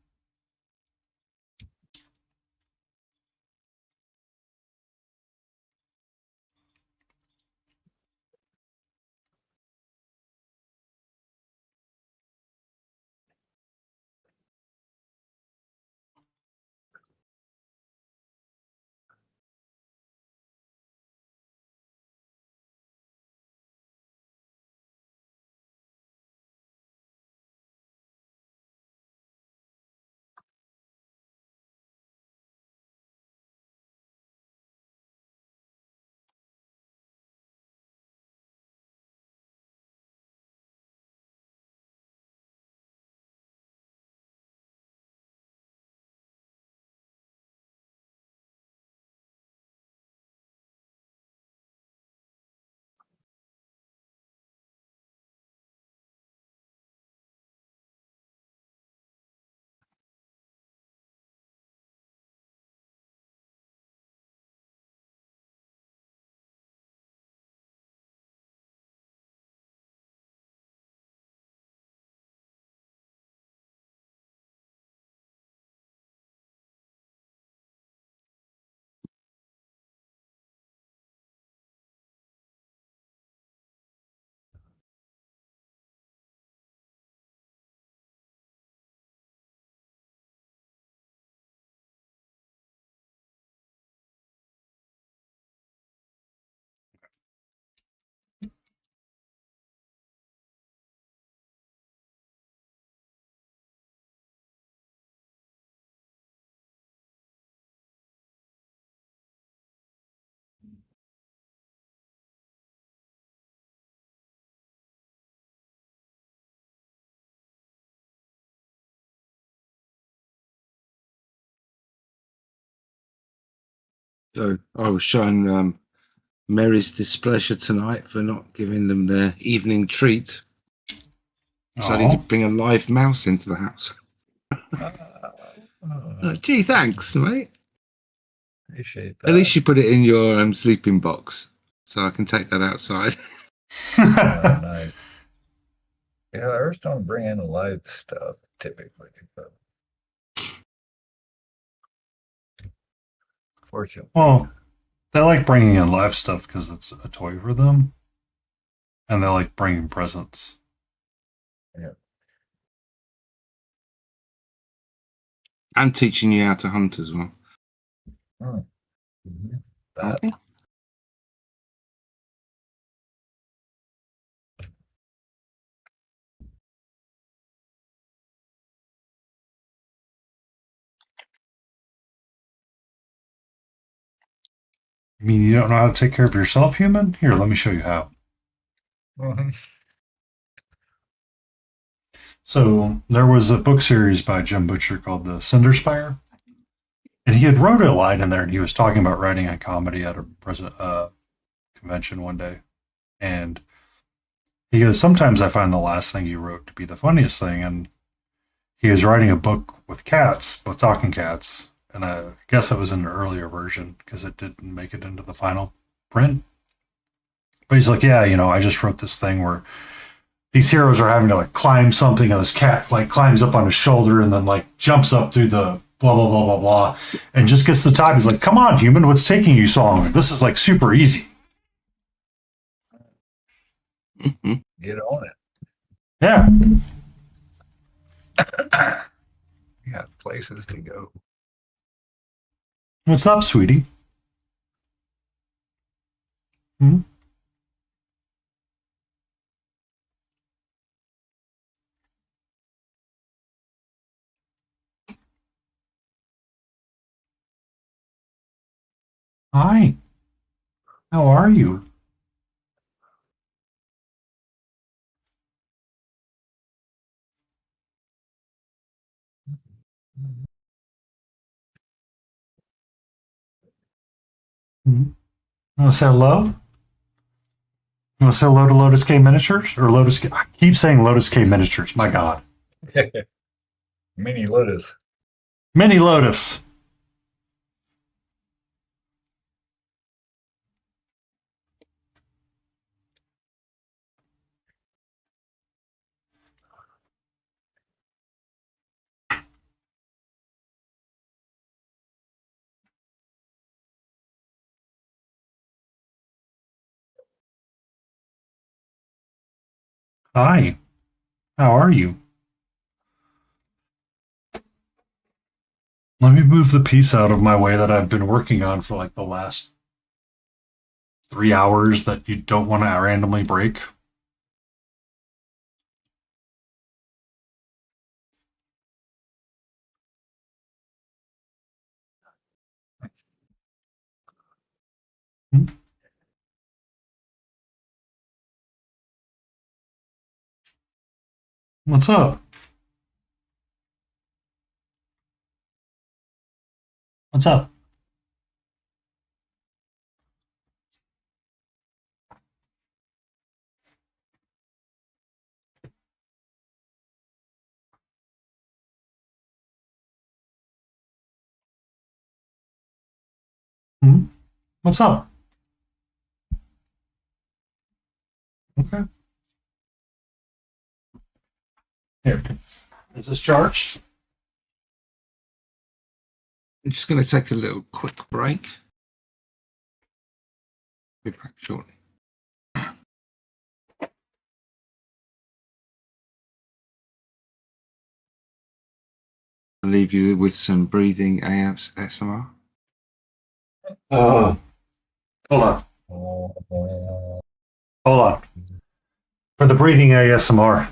So I was showing Mary's displeasure tonight for not giving them their evening treat. Decided to bring a live mouse into the house. Gee, thanks, mate. Appreciate that. At least you put it in your sleeping box, so I can take that outside. Nice. Yeah, ours don't bring in live stuff typically, but fortunately, well, they like bringing in live stuff because it's a toy for them, and they like bringing presents. yeah. And teaching you how to hunt as well. That, Okay. I mean, you don't know how to take care of yourself, human? Here, let me show you how. mhm. So there was a book series by Jim Butcher called The Cinder Spire, and he had wrote a line in there, and he was talking about writing a comedy at a convention one day, and he goes, "Sometimes I find the last thing you wrote to be the funniest thing," and he was writing a book with cats, with talking cats, and I guess it was in an earlier version because it didn't make it into the final print. But he's like, "Yeah, I just wrote this thing where these heroes are having to like climb something, and this cat like climbs up on his shoulder and then like jumps up through the blah blah blah blah blah, and just gets the top. He's like, "Come on, human, what's taking you so long? This is like super easy." Get on it. Yeah. You got places to go. What's up, sweetie? Hmm? Hi. How are you? Hmm? You want to say hello? You want to say hello to Lotus K Miniatures? Or Lotus K? I keep saying Lotus K Miniatures. My God. Mini Lotus. Mini Lotus. Hi. How are you? Let me move the piece out of my way that I've been working on for like the last 3 hours that you don't want to randomly break. Hmm? What's up? What's up? Hmm? What's up? Okay. Here. Is this charged? I'm just going to take a little quick break. Be back shortly. I'll leave you with some breathing ASMR. Hold on. Hold on. For the breathing ASMR.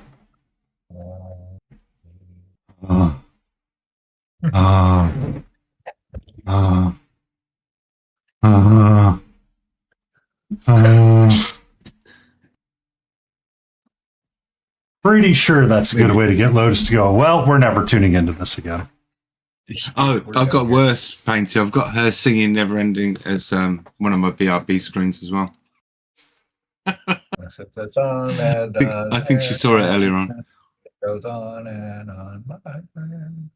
Uh, uh, uh, pretty sure that's a good way to get Lotus to go, well, we're never tuning into this again. Oh, I've got worse, Painter. I've got her singing Never Ending as one of my BRB screens as well. I think she saw it earlier on. Goes on and on. My friend.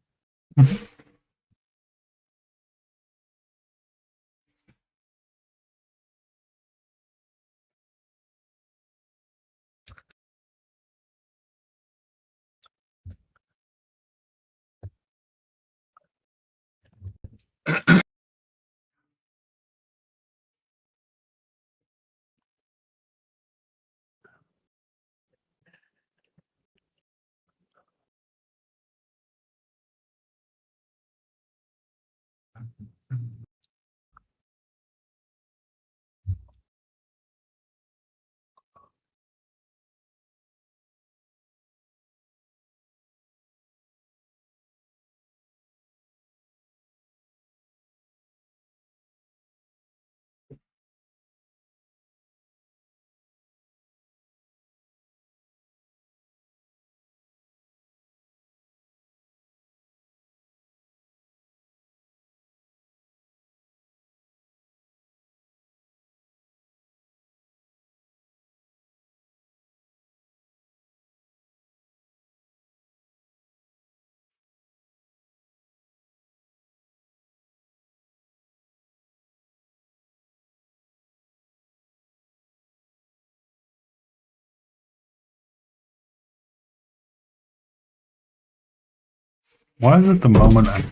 Why is it the moment I...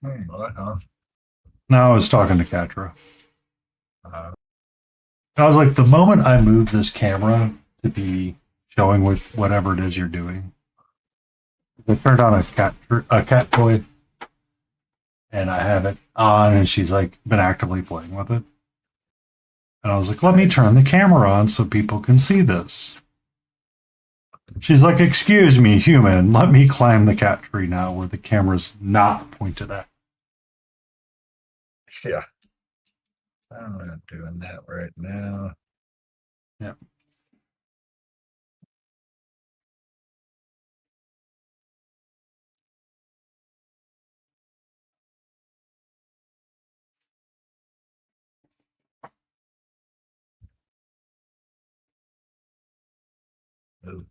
There you go. What, huh? No, I was talking to Katra. Uh, I was like, the moment I move this camera to be showing with whatever it is you're doing, I turned on a cat toy, and I have it on, and she's like been actively playing with it. And I was like, let me turn the camera on so people can see this. She's like, excuse me, human, let me climb the cat tree now where the camera's not pointed at. yeah. I'm not doing that right now. Yeah. Ooh.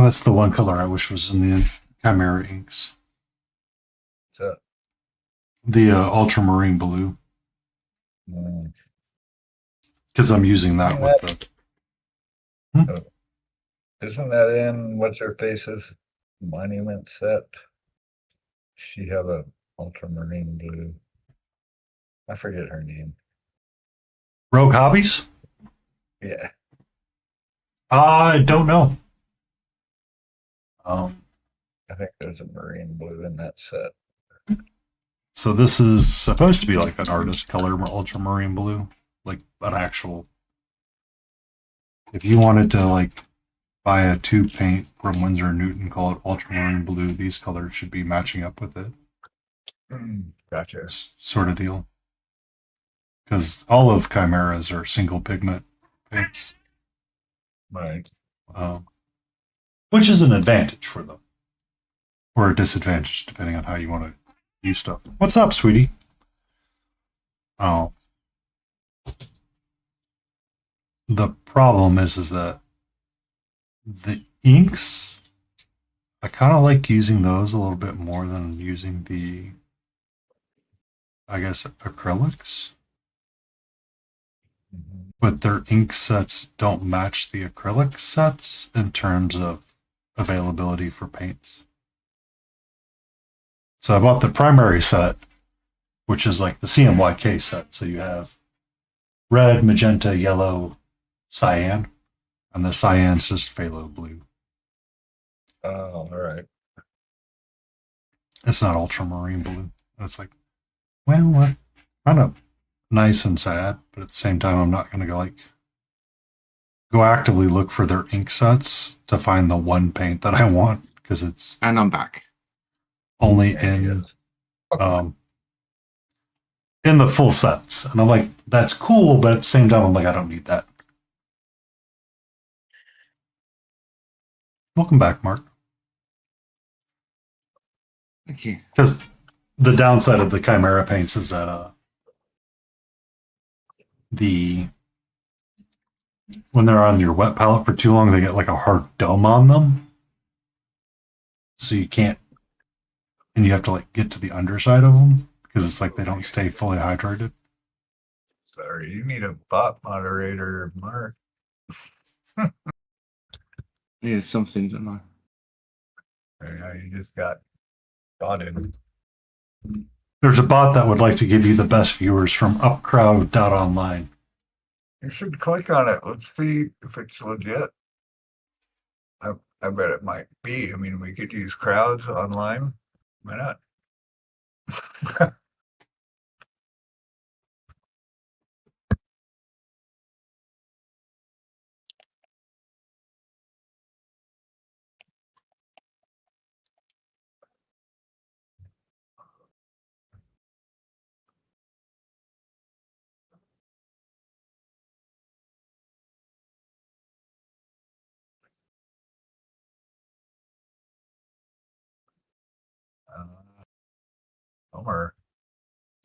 That's the one color I wish was in the Chimera inks. So, The ultramarine blue. mm, Because I'm using that with the. isn't that in what's her face's monument set? She have a ultramarine blue. I forget her name. Rogue Hobbies? Yeah. I don't know. I think there's a marine blue in that set. So this is supposed to be like an artist color, ultramarine blue, like an actual. If you wanted to like buy a tube paint from Winsor & Newton, call it ultramarine blue, these colors should be matching up with it. Gotcha. Sort of deal. Because all of Chimeras are single pigment paints, Right. which is an advantage for them, or a disadvantage depending on how you want to use stuff. What's up, sweetie? Oh, the problem is that the inks, I kind of like using those a little bit more than using the, I guess, acrylics. But their ink sets don't match the acrylic sets in terms of availability for paints. So I bought the primary set, which is like the CMYK set. So you have red, magenta, yellow, cyan, and the cyan's just phthalo blue. Oh, all right. It's not ultramarine blue. It's like, well, what? Kind of nice and sad, but at the same time, I'm not going to go actively look for their ink sets to find the one paint that I want because it's And I'm back. only in the full sets. And I'm like, that's cool, but at the same time, I'm like, I don't need that. Welcome back, Mark. Thank you. Because the downside of the Chimera paints is that when they're on your wet palette for too long, they get like a hard dome on them. So you can't, and you have to like get to the underside of them because it's like they don't stay fully hydrated. Sorry, you need a bot moderator, Mark. Yeah, something, don't I? Yeah, you just got botted. There's a bot that would like to give you the best viewers from upcrowd.online. You should click on it. Let's see if it's legit. I bet it might be. I mean, we could use crowds online. Why not? Homer.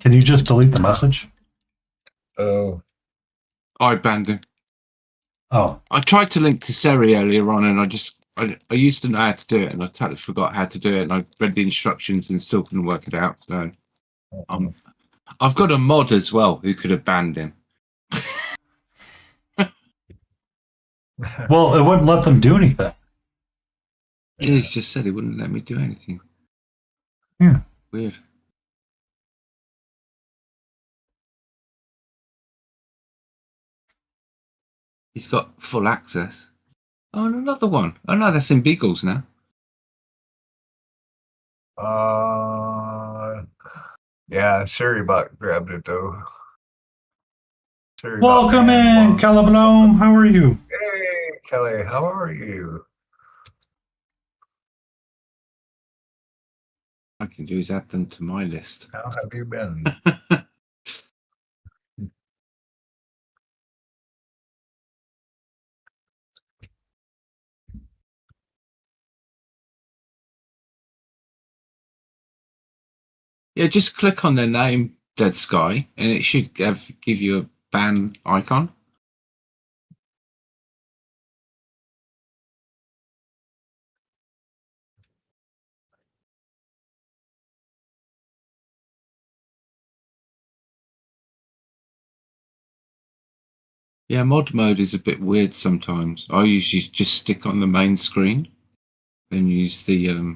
Can you just delete the message? Oh. I banned him. Oh. I tried to link to Seri earlier on, and I used to know how to do it, and I totally forgot how to do it, and I read the instructions and still couldn't work it out. So I've got a mod as well who could have banned him. Well, it wouldn't let them do anything. Yeah, he's just said he wouldn't let me do anything. Yeah. Weird. He's got full access. Oh, and another one. Oh no, that's in Beagles now. Yeah, Surrybot grabbed it though. Welcome in, Calablome. How are you? Hey, Kelly, how are you? I can do is add them to my list. How have you been? Yeah, just click on their name, Dead Sky, and it should give you a ban icon. Yeah, mod mode is a bit weird sometimes. I usually just stick on the main screen and use the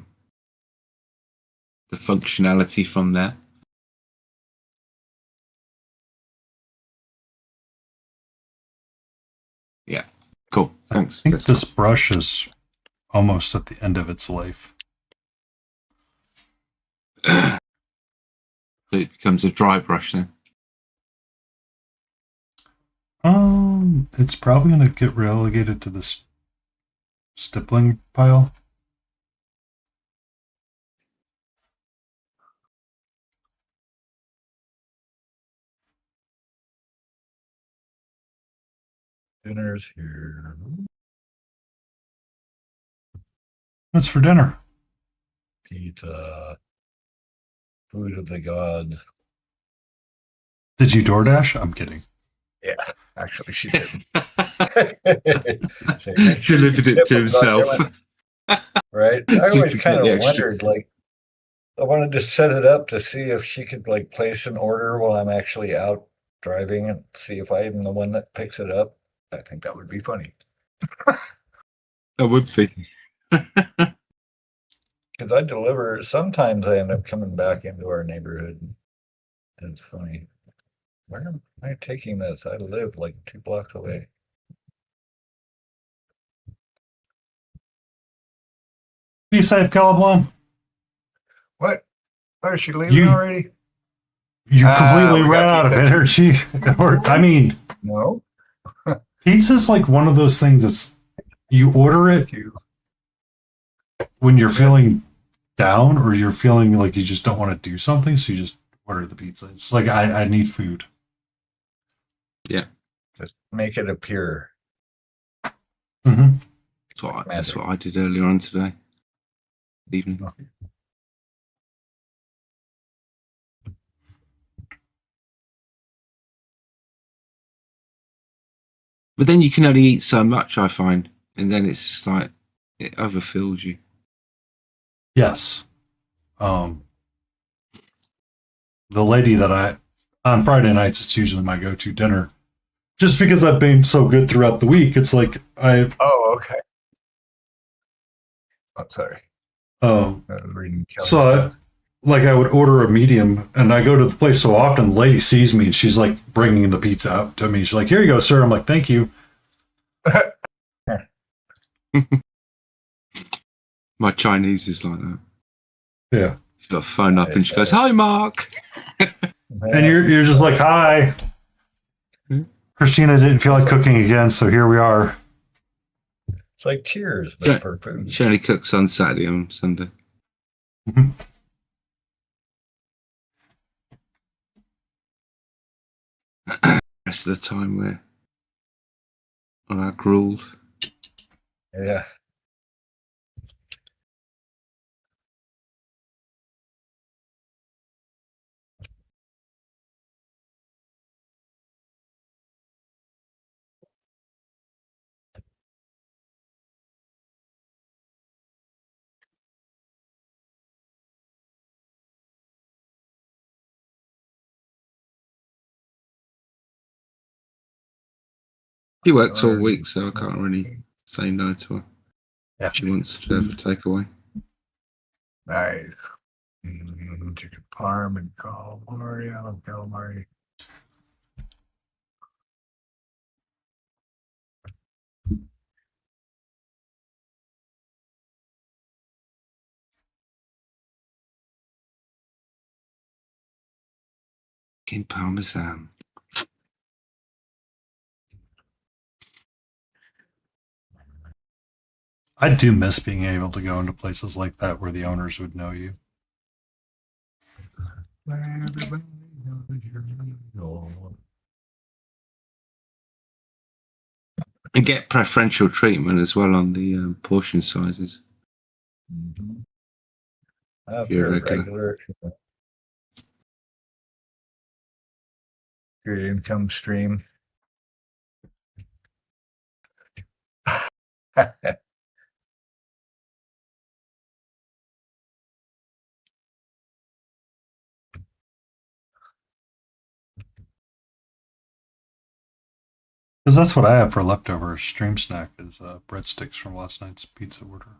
functionality from there. Yeah, cool. Thanks. I think this brush is almost at the end of its life. So it becomes a dry brush then. It's probably going to get relegated to this stippling pile. Dinner's here. What's for dinner? Pizza. Food of the gods. Did you DoorDash? I'm kidding. Yeah, actually, she did. Delivered it to himself. Right? I So you always could kind get the of extra. wondered, like, I wanted to set it up to see if she could, like, place an order while I'm actually out driving and see if I'm the one that picks it up. I think that would be funny. That would be. Because I deliver, sometimes I end up coming back into our neighborhood. And it's funny. Where am I taking this? I live like 2 blocks away. Be safe, Colorblind. What? Oh, is she leaving You- already? You completely we ran got out of pizza. energy. Or, I mean, No. pizza's like one of those things that's you order it Thank you. when you're feeling down or you're feeling like you just don't want to do something, so you just order the pizza. It's like I need food. Just make it appear. Mm-hmm. That's what I did earlier on today. Evening. But then you can only eat so much, I find, and then it's just like it overfills you. Yes. The lady that on Friday nights, it's usually my go-to dinner. Just because I've been so good throughout the week, it's like Oh, okay. Oh, sorry. I was reading Kelly's So book. I would order a medium, and I go to the place so often. The lady sees me, and she's like bringing the pizza out to me. She's like, "Here you go, sir." I'm like, "Thank you." My Chinese is like that. Yeah, She's got a phone up and she goes, "Hi, Mark." and you're just like, "Hi." Christina didn't feel like cooking again, so here we are. It's like Cheers, but Yeah. for food. She only cooks on Saturday and Sunday. Mhm. Rest of the time we're on our gruel. Yeah. She works all week, so I can't really say no to her. Yeah. She wants to have a takeaway. Nice. Chicken parm and calamari. I love calamari. Chicken parmesan. I do miss being able to go into places like that where the owners would know you. And get preferential treatment as well on the portion sizes. Mm-hmm. You're After regular. Good income stream. Because that's what I have for leftover stream snack is breadsticks from last night's pizza order.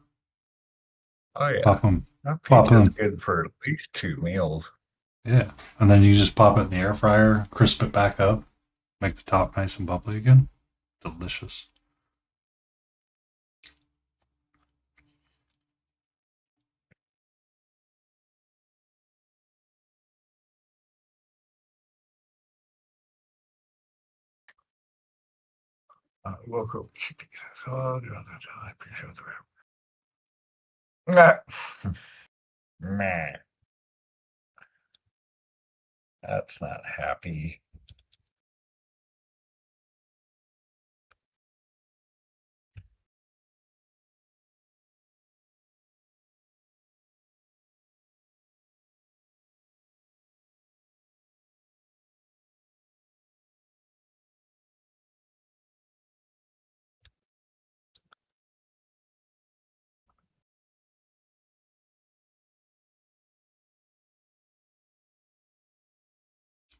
Oh yeah, Pop them. that Pop pizza's 'em. good for at least 2 meals. Yeah. And then you just pop it in the air fryer, crisp it back up, make the top nice and bubbly again. Delicious. Local chippy. Nah. Nah. That's not happy.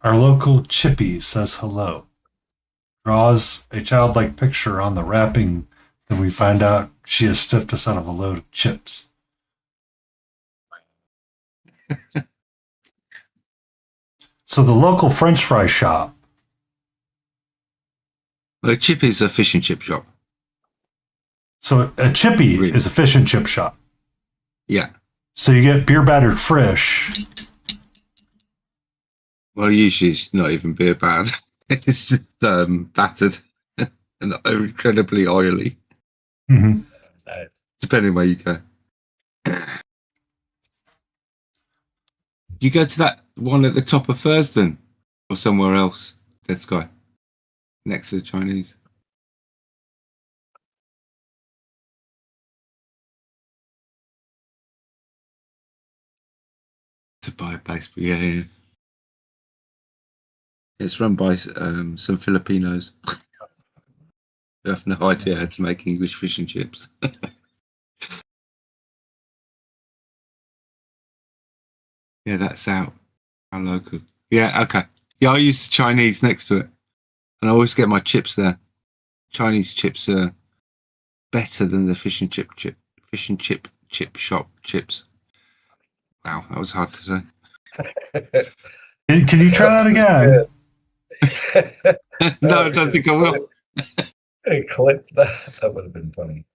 Our local Chippy says hello. Draws a childlike picture on the wrapping. Then we find out she has stiffed us out of a load of chips. So the local French fry shop. Well, a chip is a fish and chip shop. So a Chippy Really? is a fish and chip shop. Yeah. So you get beer battered fish. Well, usually it's not even beer bad. It's just battered and incredibly oily, Mm-hmm. Nice. depending where you go. You go to that one at the top of Thurston or somewhere else, Dead Sky, next to the Chinese. To buy a base, but yeah. It's run by some Filipinos who have no idea how to make English fish and chips. Yeah, that's out. How local. Yeah, okay. Yeah, I use the Chinese next to it. And I always get my chips there. Chinese chips are better than the fish and chip shop chips. Wow, that was hard to say. Can you try that again? No, I don't think I will. Hey, clip that. That would have been funny.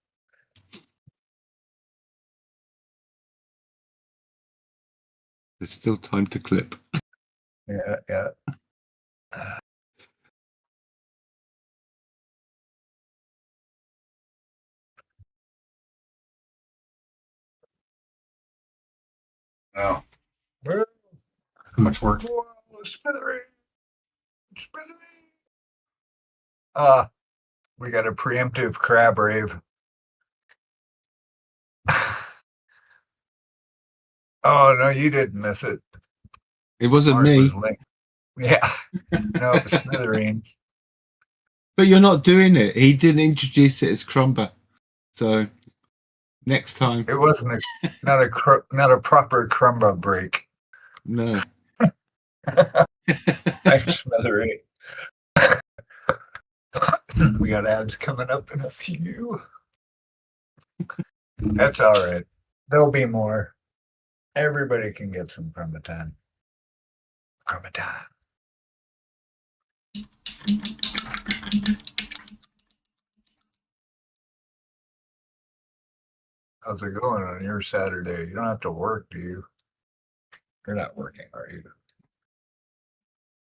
There's still time to clip. Yeah, yeah. No. Whoa, Too much work. smithereen. We got a preemptive crab rave. Oh no, you didn't miss it. It wasn't Mark me. was late. Yeah, no, it was Smithereen. But you're not doing it. He didn't introduce it as Crumber. So next time. It wasn't not a proper crumba break. No. Thanks, Smithereen. We got ads coming up in a few. That's all right. There'll be more. Everybody can get some crumba time. Crumba time. How's it going on your Saturday? You don't have to work, do you? You're not working, are you?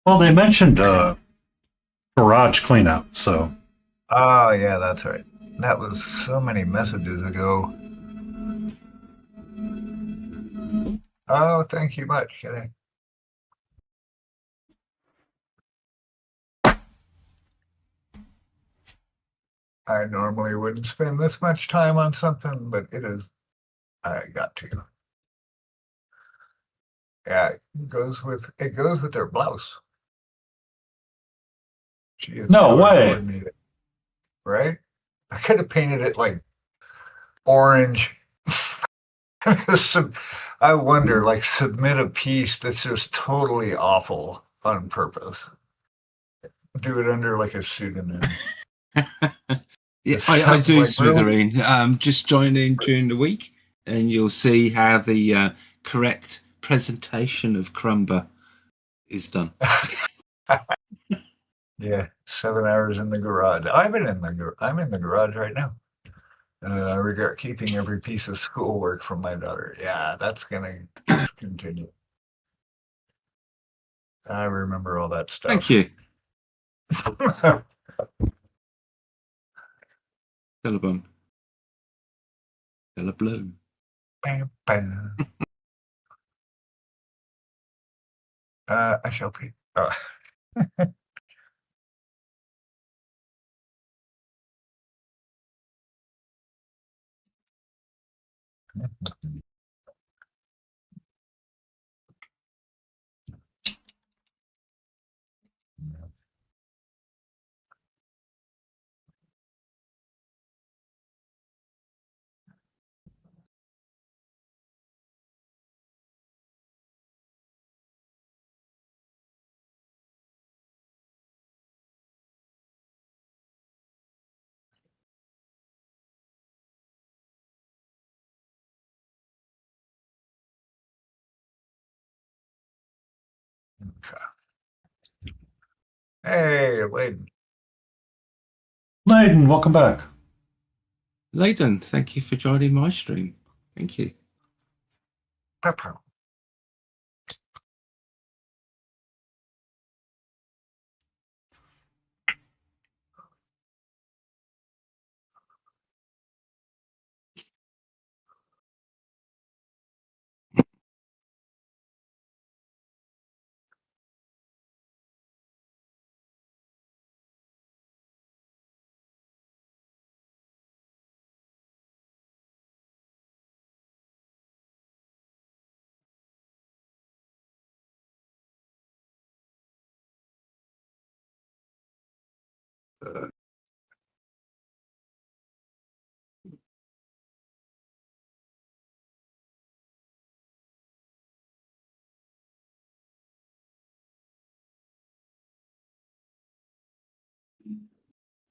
Well, they mentioned garage cleanout, so. Oh, yeah, that's right. That was so many messages ago. Oh, thank you much. Kidding. I normally wouldn't spend this much time on something, but it is. I got to. Yeah, it goes with their blouse. She is No color way. coordinated, right? I could have painted it like orange. I wonder, like, submit a piece that's just totally awful on purpose. do it under like a pseudonym. Yeah, Just I do, like, really? Smithereen. Just join in during the week, and you'll see how the correct presentation of Crumber is done. Yeah, 7 hours in the garage. I'm in the garage right now. I regret keeping every piece of schoolwork from my daughter. Yeah, that's gonna continue. I remember all that stuff. Thank you. Telebone. Telebloom. Bam, bam. I shall be. Hey, Layden. Layden, welcome back. Layden, thank you for joining my stream. Thank you. Pepper.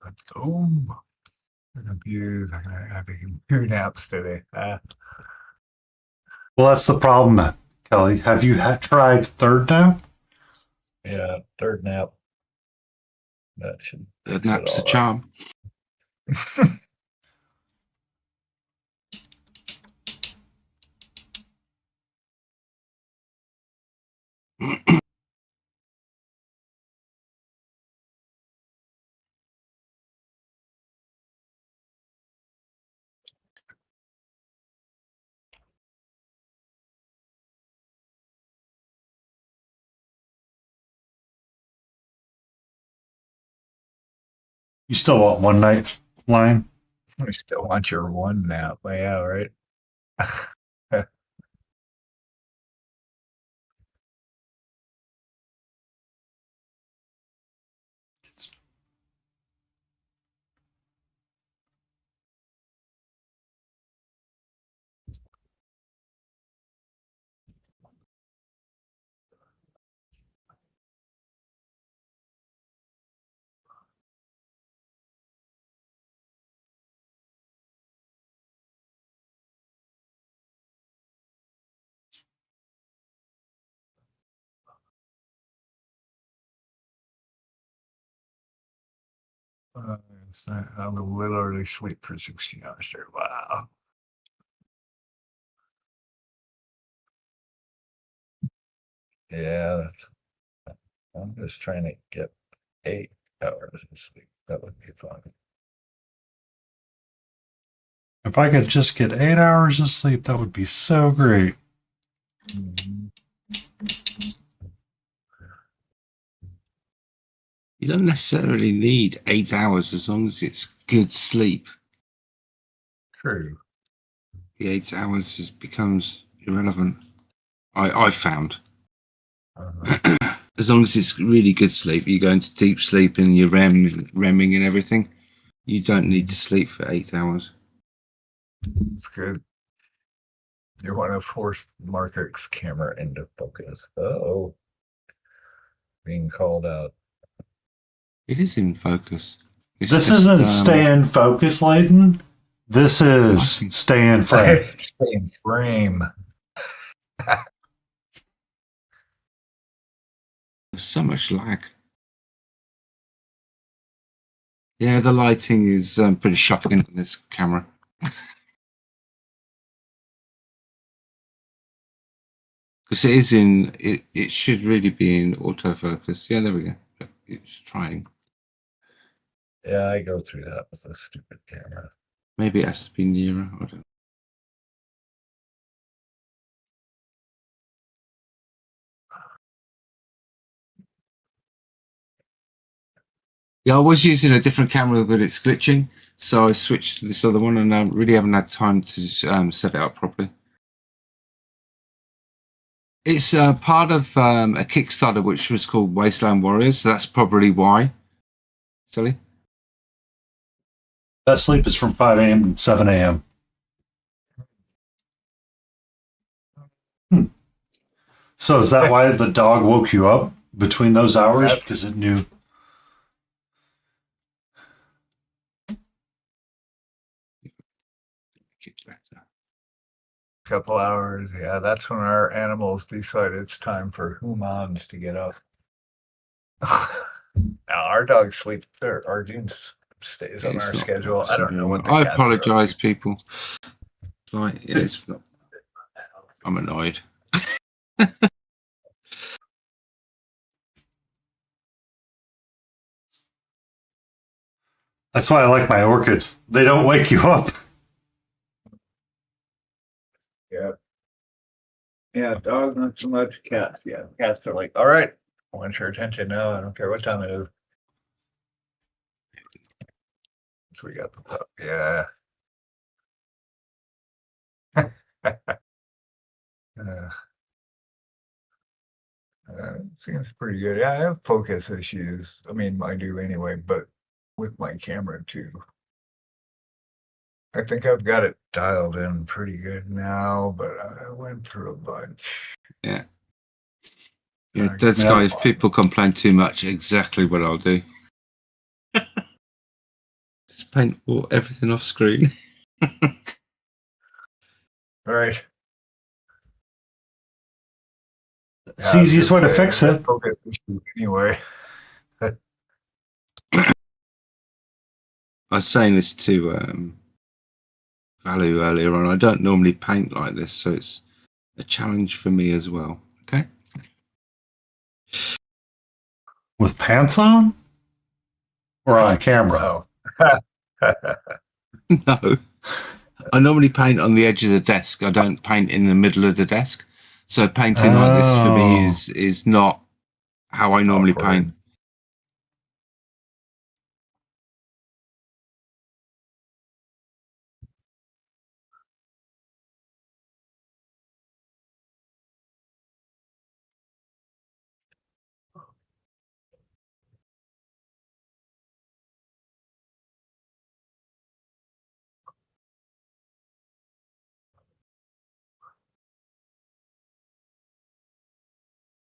Let's go. I'm having 2 naps today. Well, that's the problem, Kelly. Have you tried third now? Yeah, 3rd nap. That should fix it Nap's a all charm. up. You still want one night line? I still want your 1 nap. Yeah, right. I'm a little early sleep for 16 hours straight. Wow. Yeah, I'm just trying to get 8 hours of sleep. That would be fun. If I could just get 8 hours of sleep, that would be so great. Mhm. You don't necessarily need 8 hours as long as it's good sleep. True. The 8 hours becomes irrelevant. I've found. Uh-huh. As long as it's really good sleep, you go into deep sleep and you're remming and everything. You don't need to sleep for 8 hours. It's good. You want to force Mark's camera into focus. Oh, being called out. It is in focus. It's This just, isn't stay in focus, Layden. This is think- stay in frame. Stay in frame. There's so much lag. Yeah, the lighting is pretty shocking on this camera. Because it is in, it should really be in autofocus. Yeah, there we go. It's trying. Yeah, I go through that with this stupid camera. Maybe it has to be nearer. I don't know. Yeah, I was using a different camera, but it's glitching. So I switched to this other one, and I really haven't had time to set it up properly. It's part of a Kickstarter which was called Wasteland Warriors. So that's probably why. Silly. That sleep is from 5 a.m. to 7 a.m. So is that why the dog woke you up between those hours? That's- Because it knew. Couple hours. Yeah, that's when our animals decide it's time for humans to get up. Now our dog sleeps there. Arjun stays on It's our not schedule. I don't know what the I cats are up apologize, to. people. Like, yeah, it's not. I'm annoyed. That's why I like my orchids. They don't wake you up. Yeah. Yeah, dogs not so much. Cats, yeah. Cats are like, all right, I want your attention now. I don't care what time it is. So we got the pup. Yeah. Uh, seems pretty good. Yeah, I have focus issues. I mean, I do anyway, but with my camera too. I think I've got it dialed in pretty good now, but I went through a bunch. Yeah. Yeah, that's guy. If people complain too much, exactly what I'll do. Just paint everything off screen. All right. It's the easiest way to fix it. Focus issue anyway. I was saying this to Valu earlier on. I don't normally paint like this, so it's a challenge for me as well. Okay. With pants on? Or on camera? Oh. No. I normally paint on the edge of the desk. I don't paint in the middle of the desk. So painting like this for me is not how I normally paint.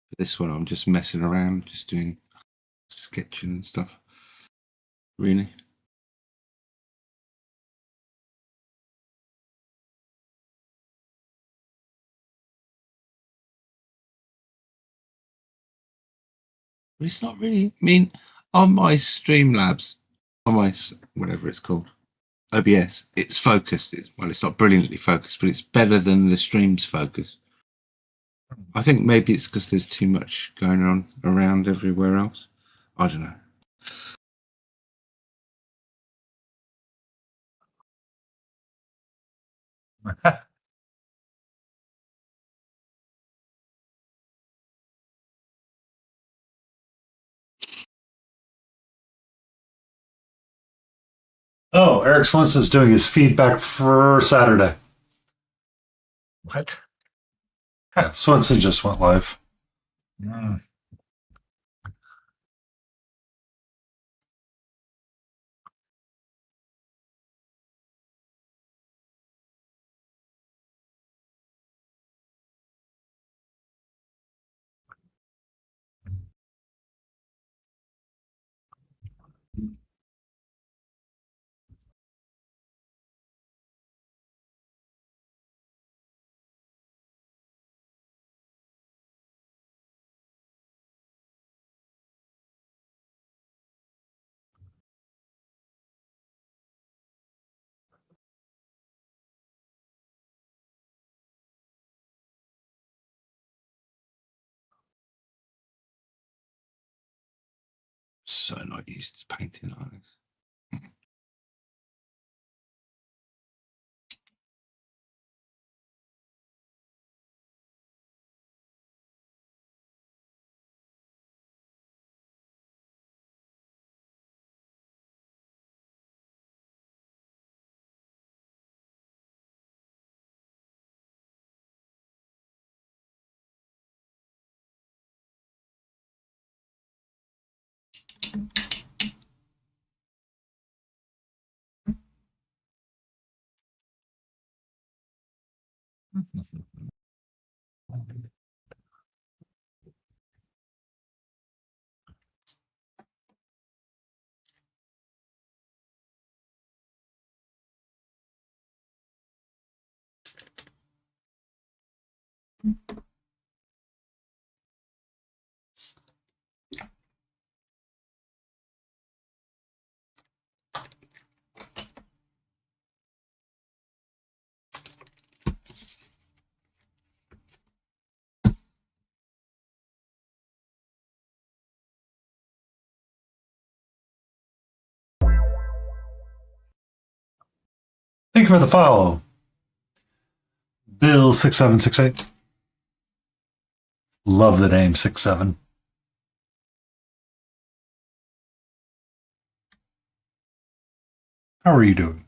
For this one, I'm just messing around, just doing sketching and stuff. Really. But it's not really. I mean, on my Streamlabs, on my whatever it's called, OBS, it's focused. It's not brilliantly focused, but it's better than the stream's focus. I think maybe it's because there's too much going on around everywhere else. I don't know. Oh, Eric Swenson's doing his feedback for Saturday. What? Yeah, Swenson just went live. Mm. So not used to painting like this. Thank you for the follow. Bill6768. Love the name 67. How are you doing?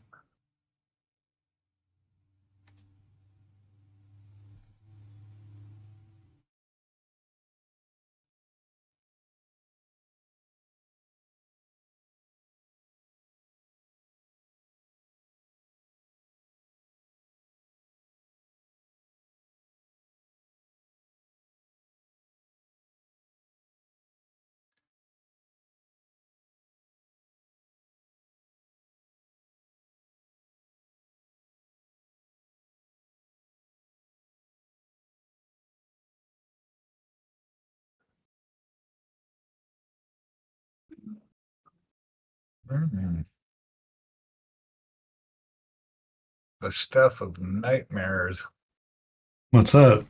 Mm. The stuff of nightmares. What's that?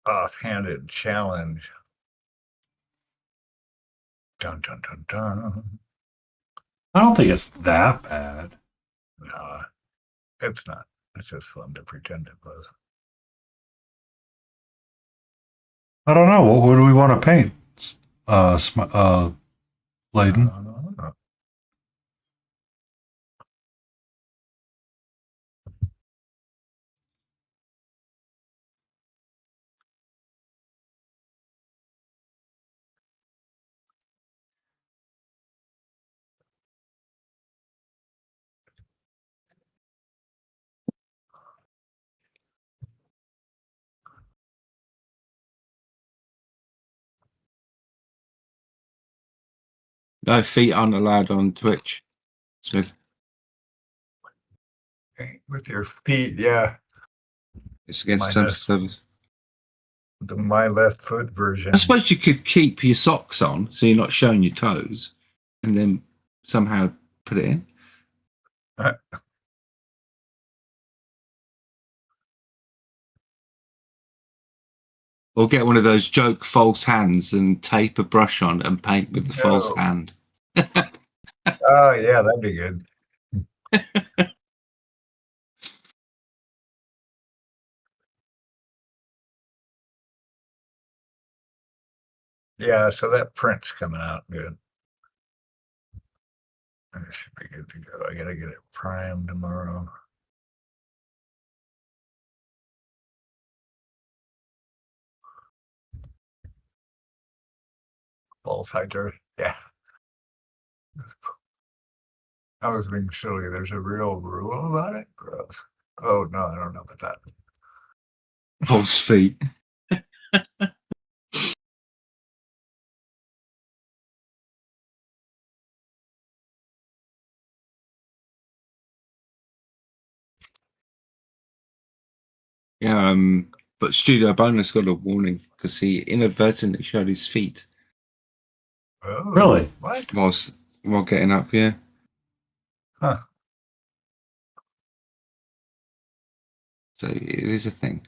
Offhanded challenge. Dun dun dun dun. I don't think it's that bad. No, it's not. It's just fun to pretend it was. I don't know. What do we want to paint? Bladen? No, feet aren't allowed on Twitch, Smith. With your feet, yeah. It's against Mine terms of is. service. The my left foot version. I suppose you could keep your socks on so you're not showing your toes and then somehow put it in. Or get one of those joke false hands and tape a brush on and paint with the false hand. Oh, yeah, that'd be good. Yeah, so that print's coming out good. It should be good to go. I gotta get it primed tomorrow. False hider. Yeah. I was being silly. There's a real rule about it. Gross. Oh no, I don't know about that. False feet. Yeah, but Studio Bonus got a warning because he inadvertently showed his feet Oh, Really? What? while getting up. Yeah. Huh. So it is a thing.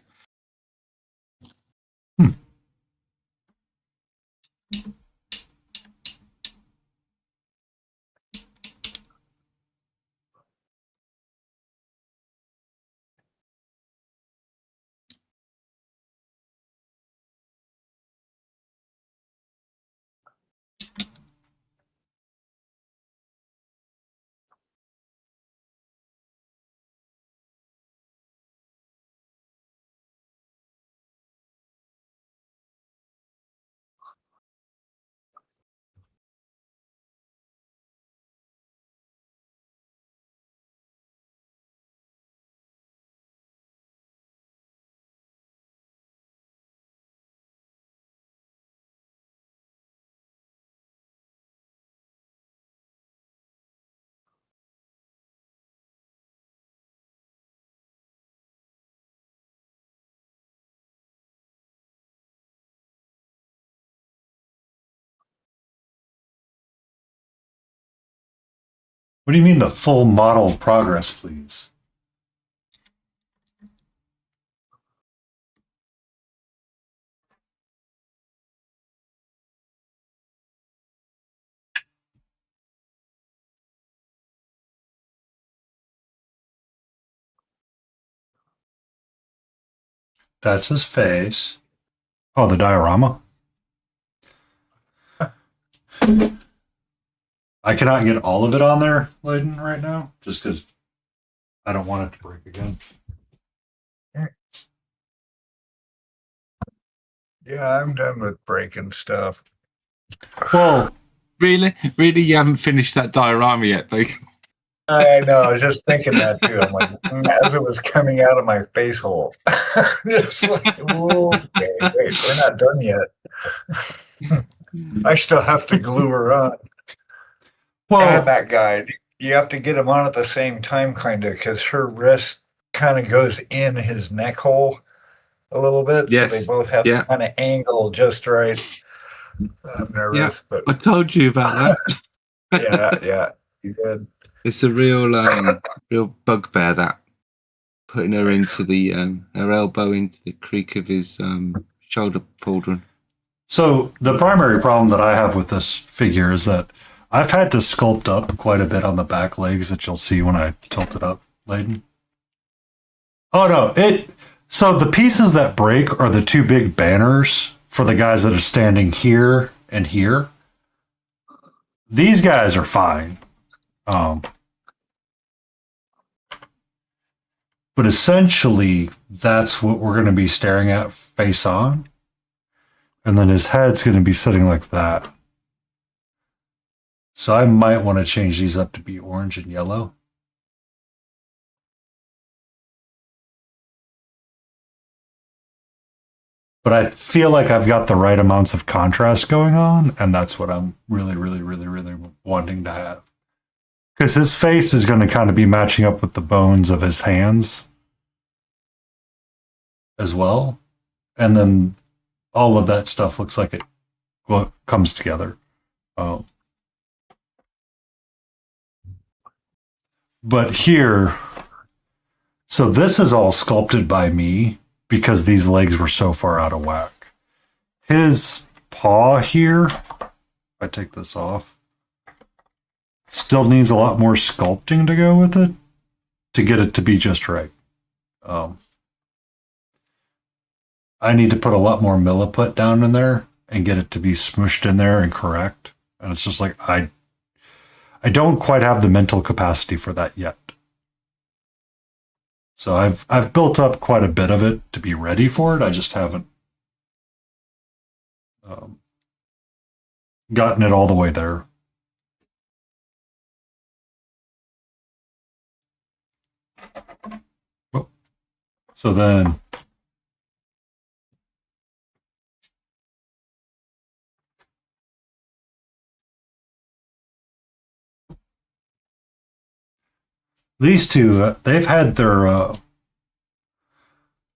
What do you mean the full model progress, please? That's his face. Oh, the diorama? I cannot get all of it on there, Layden, right now, just because I don't want it to break again. Yeah, I'm done with breaking stuff. Well, Really, you haven't finished that diorama yet, Bacon. I know. I was just thinking that too. I'm like, as it was coming out of my face hole, just like, okay, wait, we're not done yet. I still have to glue her on. And that guy, you have to get him on at the same time, kind of, because her wrist kind of goes in his neck hole a little bit. Yes. So they both have to kind of angle just right. I'm nervous, but I told you about that. yeah, you did. It's a real bugbear, that putting her into the her elbow into the creak of his shoulder pauldron. So the primary problem that I have with this figure is that I've had to sculpt up quite a bit on the back legs that you'll see when I tilt it up, Layden. Oh no, so the pieces that break are the two big banners for the guys that are standing here and here. These guys are fine. But essentially, that's what we're going to be staring at face on. And then his head's going to be sitting like that. So I might want to change these up to be orange and yellow. But I feel like I've got the right amounts of contrast going on, and that's what I'm really, really, really, really wanting to have. Because his face is going to kind of be matching up with the bones of his hands as well. And then all of that stuff looks like it comes together. But here, so this is all sculpted by me because these legs were so far out of whack. His paw here, if I take this off, still needs a lot more sculpting to go with it to get it to be just right. I need to put a lot more milliput down in there and get it to be smooshed in there and correct. And it's just like I don't quite have the mental capacity for that yet. So I've built up quite a bit of it to be ready for it. I just haven't gotten it all the way there. So then these two, they've had their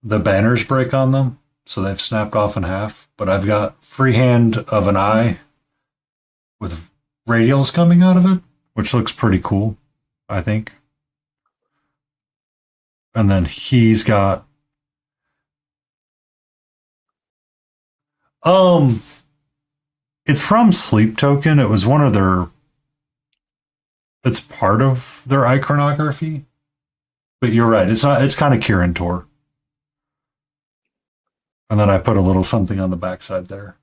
the banners break on them, so they've snapped off in half. But I've got freehand of an eye with radials coming out of it, which looks pretty cool, I think. And then he's got it's from Sleep Token. It was one of their, it's part of their iconography. But you're right, it's not, it's kind of Kirin Tor. And then I put a little something on the backside there.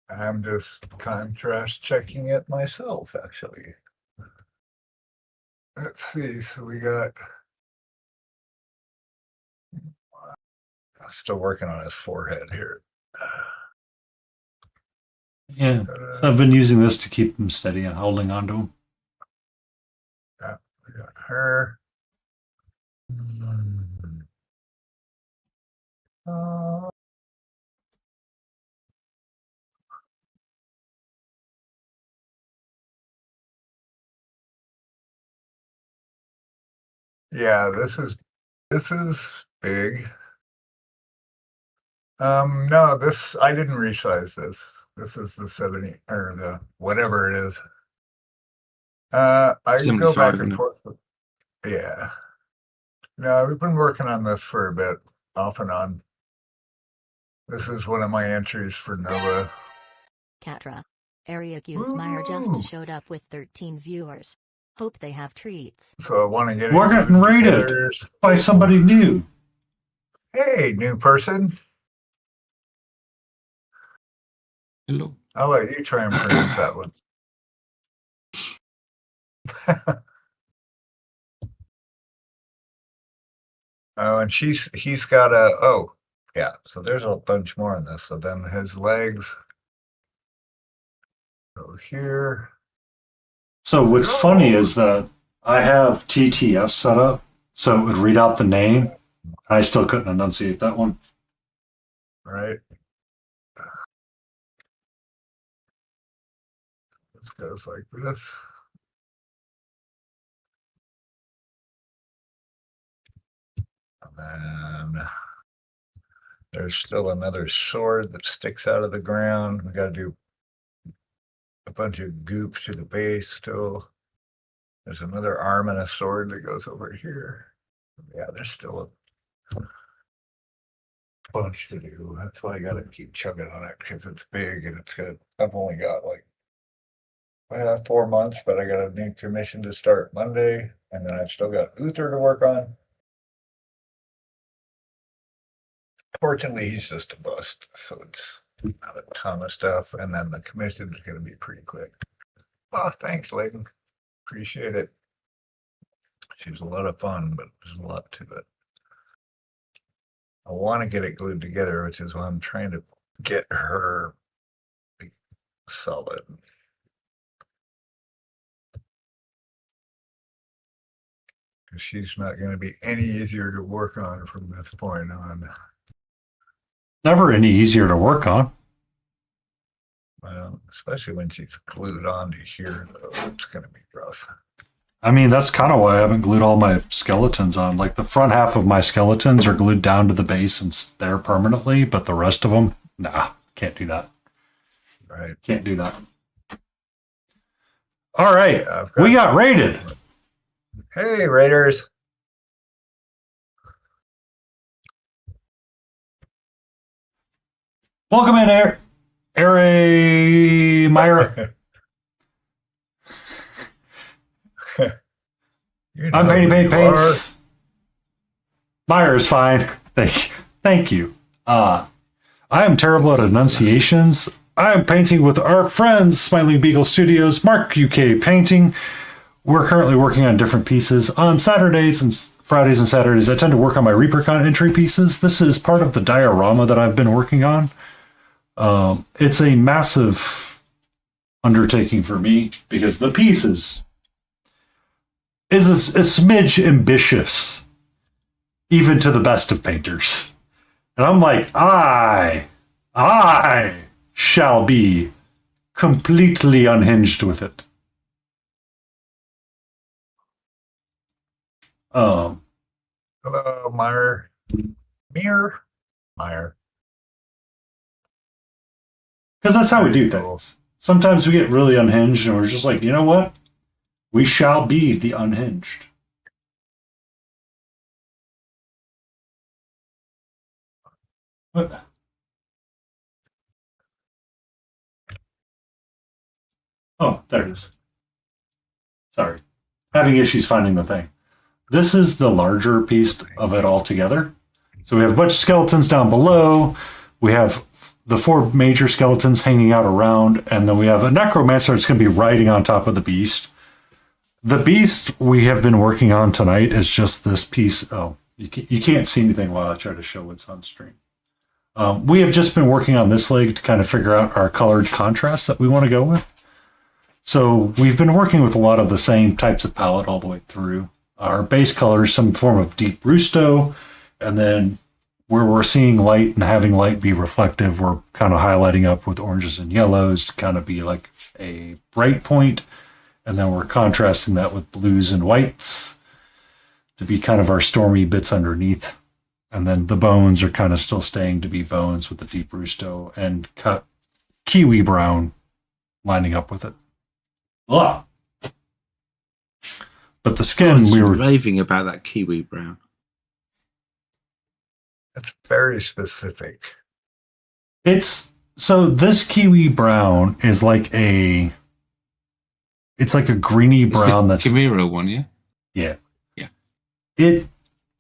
I'm just contrast checking it myself, actually. Let's see. So we got. Still working on his forehead here. Yeah. So I've been using this to keep him steady and holding onto him. Yeah, we got her. Yeah, this is big. No, this I didn't resize this. This is the 70 or the whatever it is. I can go back 75, and isn't it? forth with, yeah. No, we've been working on this for a bit, off and on. This is one of my entries for Nova. Catra. Area Meyer Ooh. just showed up with 13 viewers. Hope they have treats. So I want to get We're into getting the rated competitors. by somebody new. Hey, new person. Hello. I'll let you try and pronounce that one. Oh, and he's got a, oh, yeah. So there's a bunch more in this. So then his legs go here. So what's funny is that I have TTS set up, so it would read out the name. I still couldn't enunciate that one. Right. This goes like this. And then there's still another sword that sticks out of the ground. We got to do a bunch of goop to the base still. There's another arm and a sword that goes over here. Yeah, there's still a bunch to do. That's why I got to keep chugging on it because it's big and it's good. I've only got like 4 months, but I got a new commission to start Monday, and then I've still got Uther to work on. Fortunately, he's just a bust, so it's not a ton of stuff, and then the commission is going to be pretty quick. Oh, thanks, Layton. Appreciate it. She's a lot of fun, but there's a lot to it. I want to get it glued together, which is why I'm trying to get her solid. Because she's not going to be any easier to work on from this point on. Never any easier to work on. Well, especially when she's glued onto here, though, it's going to be rough. I mean, that's kind of why I haven't glued all my skeletons on. Like, the front half of my skeletons are glued down to the base and there permanently, but the rest of them, nah, can't do that. Right. Can't do that. All right, Yeah, we got rated. Hey, Raiders. Welcome in, Ari Meyer. I'm Painty Paint Paints. Meyer is fine. Thank you. I am terrible at enunciations. I am painting with our friends, Smiling Beagle Studios, Mark UK Painting. we're currently working on different pieces. On Saturdays and Fridays and Saturdays, I tend to work on my Reapercon entry pieces. This is part of the diorama that I've been working on. It's a massive undertaking for me because the piece is a smidge ambitious, even to the best of painters. And I'm like, I shall be completely unhinged with it. Hello, Meyer. Meyer. Because that's how we do things. Sometimes we get really unhinged and we're just like, you know what? We shall be the unhinged. What? Oh, there it is. Sorry. Having issues finding the thing. This is the larger piece of it all together. So we have a bunch of skeletons down below. We have the 4 major skeletons hanging out around, and then we have a necromancer that's going to be riding on top of the beast. The beast we have been working on tonight is just this piece. Oh, you can't see anything while I try to show what's on stream. We have just been working on this leg to kind of figure out our colored contrast that we want to go with. So we've been working with a lot of the same types of palette all the way through. Our base color is some form of deep rusto, and then where we're seeing light and having light be reflective, we're kind of highlighting up with oranges and yellows to kind of be like a bright point, and then we're contrasting that with blues and whites to be kind of our stormy bits underneath. And then the bones are kind of still staying to be bones with the deep rusto and cut kiwi brown lining up with it. Ugh. But the skin, we were raving about that kiwi brown. That's very specific. It's so this kiwi brown is like it's like a greeny brown. That's Chimera one, yeah. Yeah. Yeah. It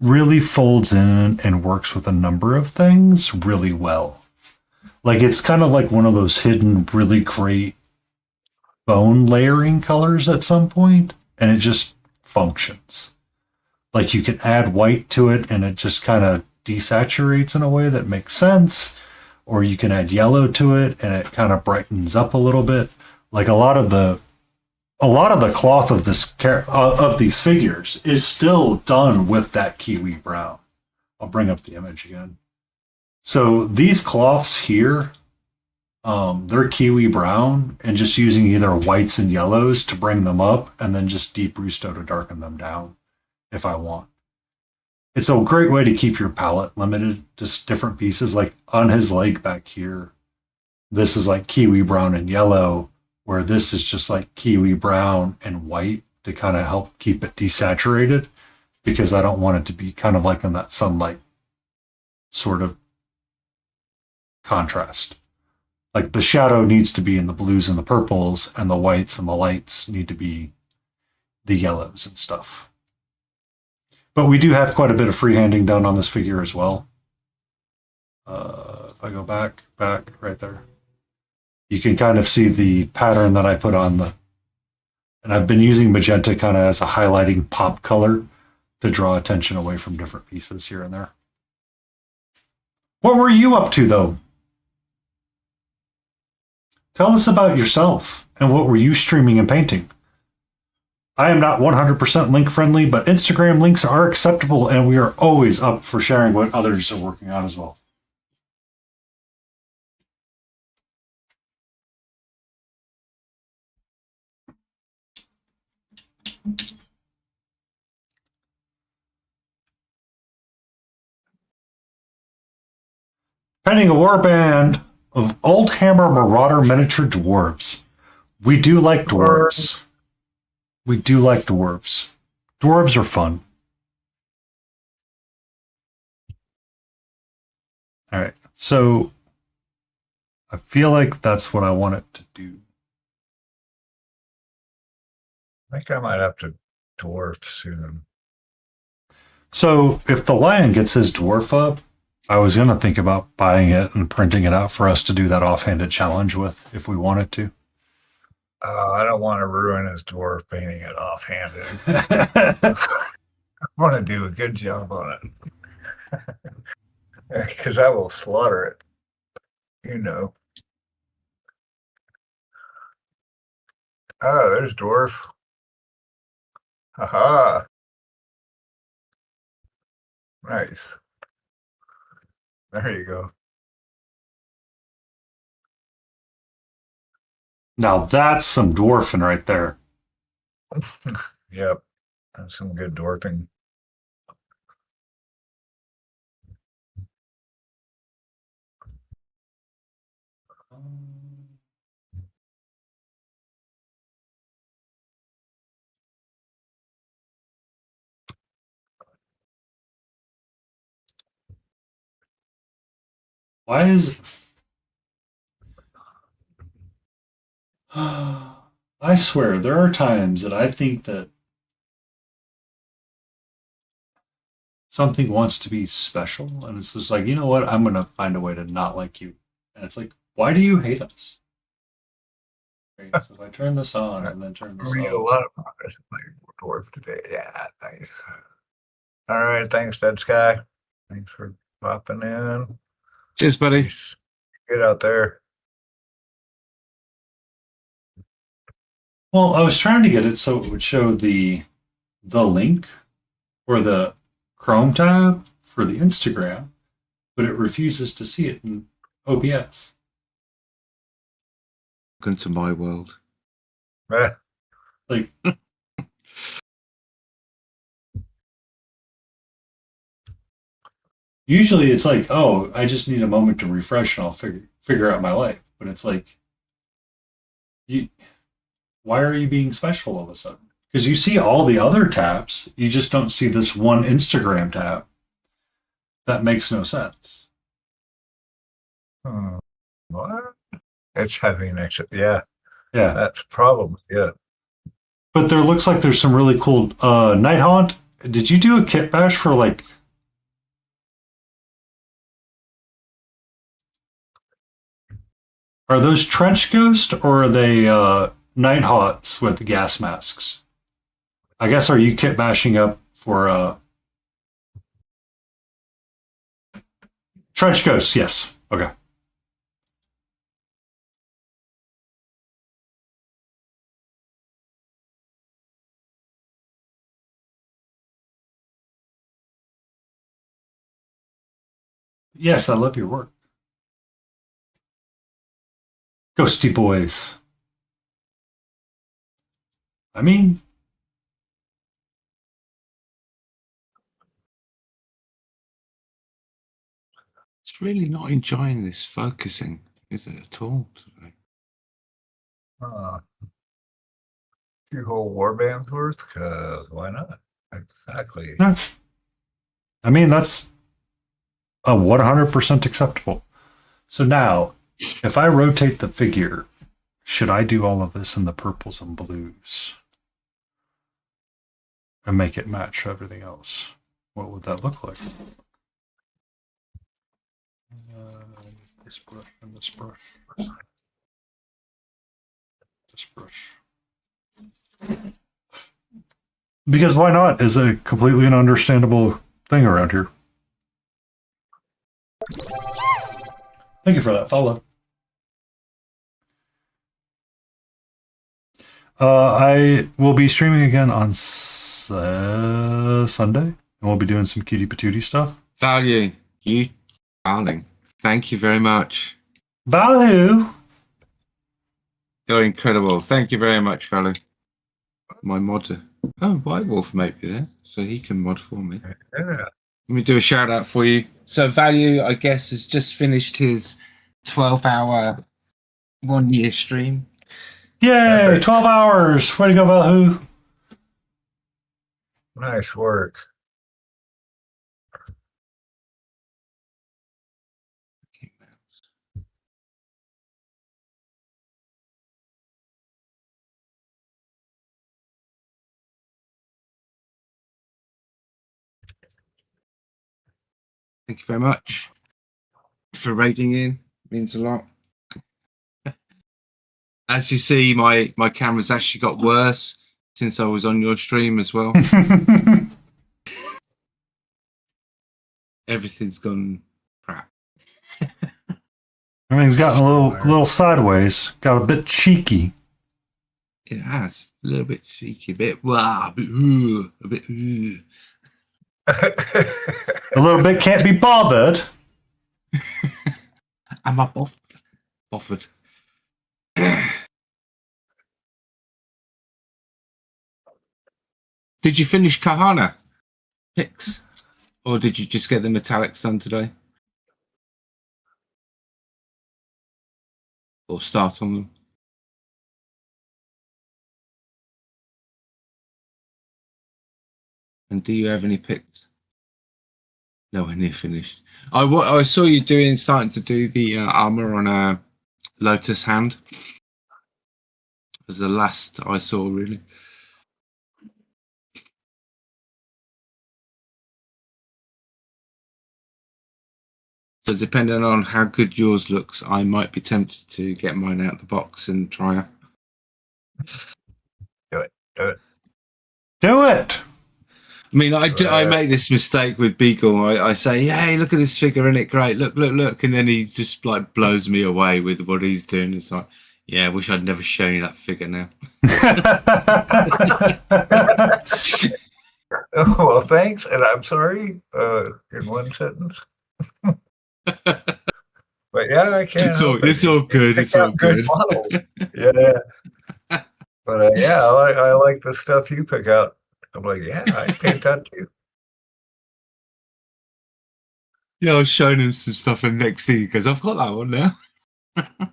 really folds in and works with a number of things really well. Like it's kind of like one of those hidden, really great bone layering colors at some point, and it just functions. Like you can add white to it and it just kind of desaturates in a way that makes sense, or you can add yellow to it and it kind of brightens up a little bit. Like a lot of the cloth of of these figures is still done with that kiwi brown. I'll bring up the image again. So these cloths here, they're kiwi brown, and just using either whites and yellows to bring them up, and then just deep rusto to darken them down if I want. It's a great way to keep your palette limited to different pieces. Like on his leg back here, this is like kiwi brown and yellow, where this is just like kiwi brown and white to kind of help keep it desaturated, because I don't want it to be kind of like in that sunlight sort of contrast. Like the shadow needs to be in the blues and the purples, and the whites and the lights need to be the yellows and stuff. But we do have quite a bit of freehanding done on this figure as well. If I go back right there, you can kind of see the pattern that I put on and I've been using magenta kind of as a highlighting pop color to draw attention away from different pieces here and there. What were you up to though? Tell us about yourself and what were you streaming and painting? I am not 100% link friendly, but Instagram links are acceptable and we are always up for sharing what others are working on as well. Painting a warband of Old Hammer Marauder miniature dwarves. We do like dwarves. We do like dwarves. Dwarves are fun. All right, so I feel like that's what I want it to do. I think I might have to dwarf soon. So if the lion gets his dwarf up, I was going to think about buying it and printing it out for us to do that offhanded challenge with if we wanted to. I don't want to ruin his dwarf painting it offhanded. I want to do a good job on it. Because I will slaughter it. You know. Oh, there's dwarf. Haha. Nice. There you go. Now that's some dwarfing right there. Yep. That's some good dwarfing. Why is I swear there are times that I think that something wants to be special, and it's just like, you know what? I'm gonna find a way to not like you. And it's like, why do you hate us? Okay, so if I turn this on and then turn I this made a off. lot of progress in my dwarf today. Yeah, nice. All right, thanks, Dead Sky. Thanks for popping in. Cheers, buddy. Get out there. Well, I was trying to get it so it would show the link or the Chrome tab for the Instagram, but it refuses to see it in OBS. Welcome to my world. Like, usually it's like, oh, I just need a moment to refresh and I'll figure out my life. But it's like, why are you being special all of a sudden? Because you see all the other tabs, you just don't see this one Instagram tab. That makes no sense. What? It's having extra. Yeah, Yeah. that's a problem. Yeah. But there looks like there's some really cool Night Haunt. Did you do a kit bash for like? Are those trench ghost or are they Night Haunts with gas masks? I guess are you kit bashing up for trench ghosts? Yes. Okay. Yes, I love your work. Ghosty boys. I mean, It's really not enjoying this focusing, is it at all today? Two whole warbands worth? Because why not? Exactly. yeah. I mean, that's a 100% acceptable. So now, if I rotate the figure, should I do all of this in the purples and blues and make it match everything else? What would that look like? This brush and this brush. This brush. Because why not is a completely ununderstandable thing around here. Thank you for that follow. I will be streaming again on Sunday, and we'll be doing some cutie patootie stuff. Value, you darling. Thank you very much. Value. You're incredible. Thank you very much, Value. My modder. Oh, White Wolf might be there, so he can mod for me. Yeah. Let me do a shout out for you. So Value, I guess, has just finished his 12-hour 1-year stream. Yay, 12 hours. Way to go, Valhu. Nice work. Thank you very much for rating in. Means a lot. As you see, my camera's actually got worse since I was on your stream as well. Everything's gone crap. Everything's gotten a little sideways. Got a bit cheeky. It has a little bit cheeky, a bit wow, a bit. A little bit can't be bothered. I'm up offered. Did you finish Kahana pics, or did you just get the metallics done today, or start on them? And do you have any pics? Nowhere near finished. I saw you starting to do the armor on a lotus hand. Was the last I saw, really. So depending on how good yours looks, I might be tempted to get mine out of the box and try it. Do it. Do it. I mean, I make this mistake with Beagle. I say, hey, look at this figure, isn't it great? Look. And then he just like blows me away with what he's doing. It's like, yeah, I wish I'd never shown you that figure now. Oh, well, thanks. And I'm sorry, in one sentence. But yeah, I can't. It's all good. It's all good. Models. Yeah. But yeah, I like the stuff you pick out. I'm like, yeah, I paint that too. Yeah, I was showing him some stuff, and next thing he goes, I've got that one now.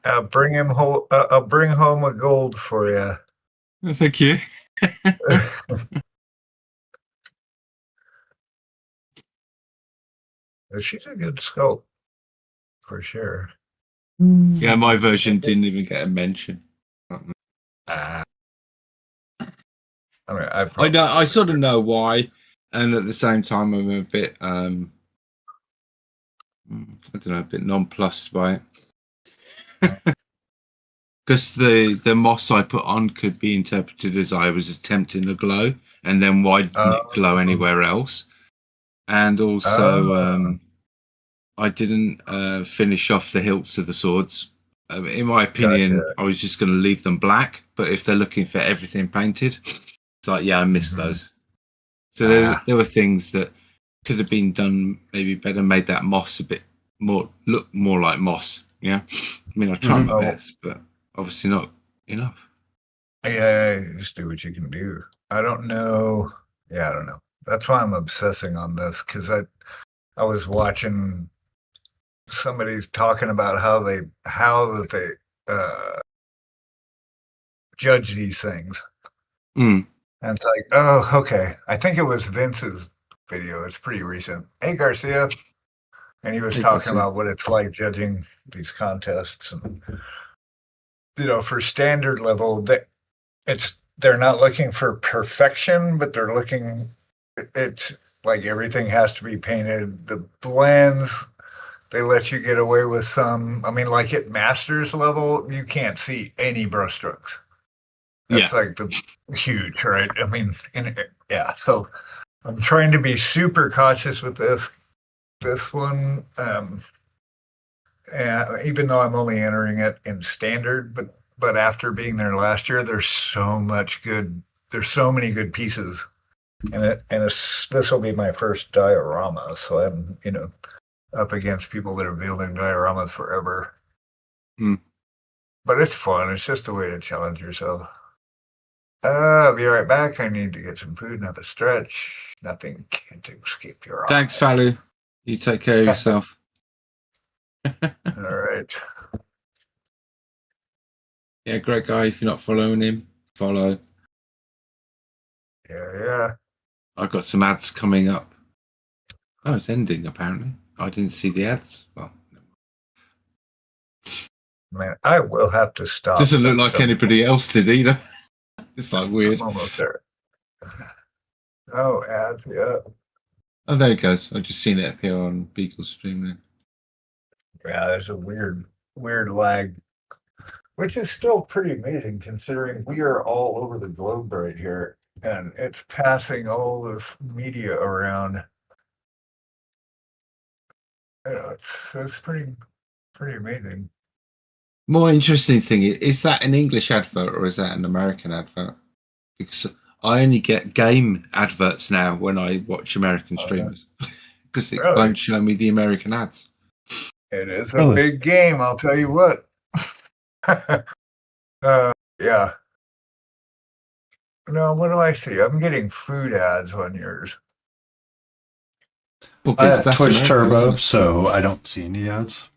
I'll bring home a gold for you. Oh, thank you. She's a good sculpt, for sure. Yeah, my version didn't even get a mention. I mean, I sort of know why, and at the same time, I'm a bit, I don't know, a bit nonplussed by it. Because the moss I put on could be interpreted as I was attempting a glow, and then why didn't it glow anywhere else? And also, I didn't finish off the hilts of the swords. In my opinion, Gotcha. I was just going to leave them black, but if they're looking for everything painted, it's like, yeah, I missed those. So there were things that could have been done maybe better, made that moss a bit more, look more like moss. Yeah. I mean, I tried my best, but obviously not enough. Yeah, just do what you can do. I don't know. Yeah, I don't know. That's why I'm obsessing on this, because I was watching somebody's talking about how they judge these things. Mm. And it's like, oh, okay. I think it was Vince's video. It's pretty recent. Hey, Garcia. And he was talking about what it's like judging these contests. And, for standard level, they're not looking for perfection, but they're looking, it's like everything has to be painted. The blends, they let you get away with some. I mean, like at master's level, you can't see any brushstrokes. That's like the huge, right? I mean, so I'm trying to be super cautious with this one. And even though I'm only entering it in standard, but after being there last year, there's so many good pieces. And this will be my first diorama, so I'm, up against people that are building dioramas forever. But it's fun. It's just a way to challenge yourself. I'll be right back. I need to get some food, another stretch. Nothing can escape your eyes. Thanks, Falu. You take care of yourself. All right. Yeah, great guy. If you're not following him, follow. Yeah. I've got some ads coming up. Oh, it's ending, apparently. I didn't see the ads. Well, Man, I will have to stop. Doesn't look like anybody else did either. It's like weird. I'm almost there. Oh, ads, yeah. Oh, there it goes. I've just seen it appear on Beagle's stream then. Yeah, there's a weird lag which is still pretty amazing considering we are all over the globe right here, and it's passing all this media around. It's pretty amazing. More interesting thing is that an English advert or is that an American advert? Because I only get game adverts now when I watch American streamers because it Really? won't show me the American ads. It is a Really? big game, I'll tell you what. Yeah. No, what do I see? I'm getting food ads on yours. Well, I because have that's Twitch American, Turbo, isn't it? so I don't see any ads.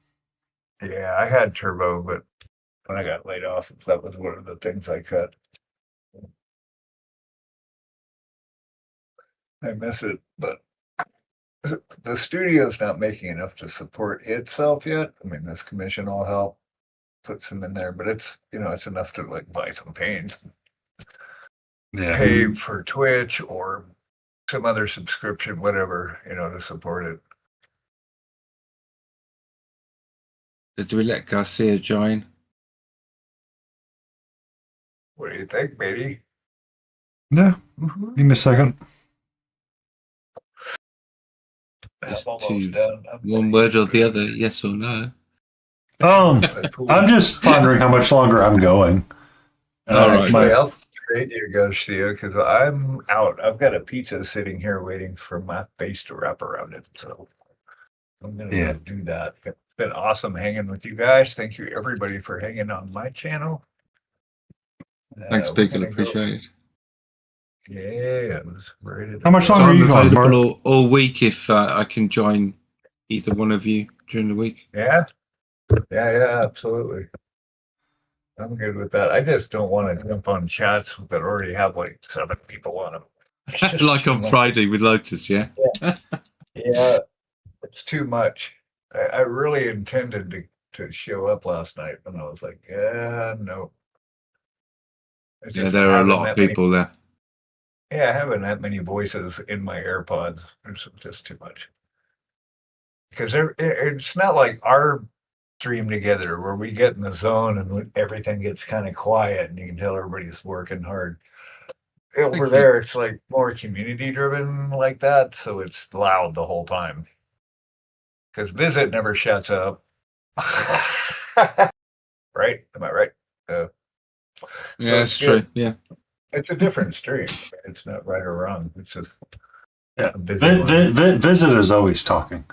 Yeah, I had Turbo, but when I got laid off, that was one of the things I cut. I miss it, but the studio's not making enough to support itself yet. I mean, this commission will help put some in there, but it's it's enough to like buy some paints, Yeah. pay for Twitch or some other subscription, whatever, to support it. Do we let Garcia join? What do you think, matey? Yeah. Give me a second. Just I'm almost to done. one word or the other, yes or no? I'm just pondering how much longer I'm going. All right. Actually, I'll trade you, Garcia, because I'm out. I've got a pizza sitting here waiting for my face to wrap around it. So I'm going to do that. It's been awesome hanging with you guys. Thank you, everybody, for hanging on my channel. Thanks, we're Biggle. gonna Appreciate it. Yeah, it was ready to How much go. longer So are I'm you going, Mark? available all week if I can join either one of you during the week. Yeah, absolutely. I'm good with that. I just don't want to jump on chats that already have like 7 people on them. Like on Friday with Lotus, yeah? Yeah, it's too much. I really intended to show up last night, and I was like, yeah, no. It's Yeah, just there are a having lot of that many- people there. Yeah, having that many voices in my AirPods is just too much. Because it's not like our stream together where we get in the zone and everything gets kind of quiet and you can tell everybody's working hard. Over there, it's like more community driven like that, so it's loud the whole time. Because Visit never shuts up. Right? Am I right? Yeah, that's true. Yeah. It's a different stream. It's not right or wrong. It's just Yeah. a busy one. Visit is always talking.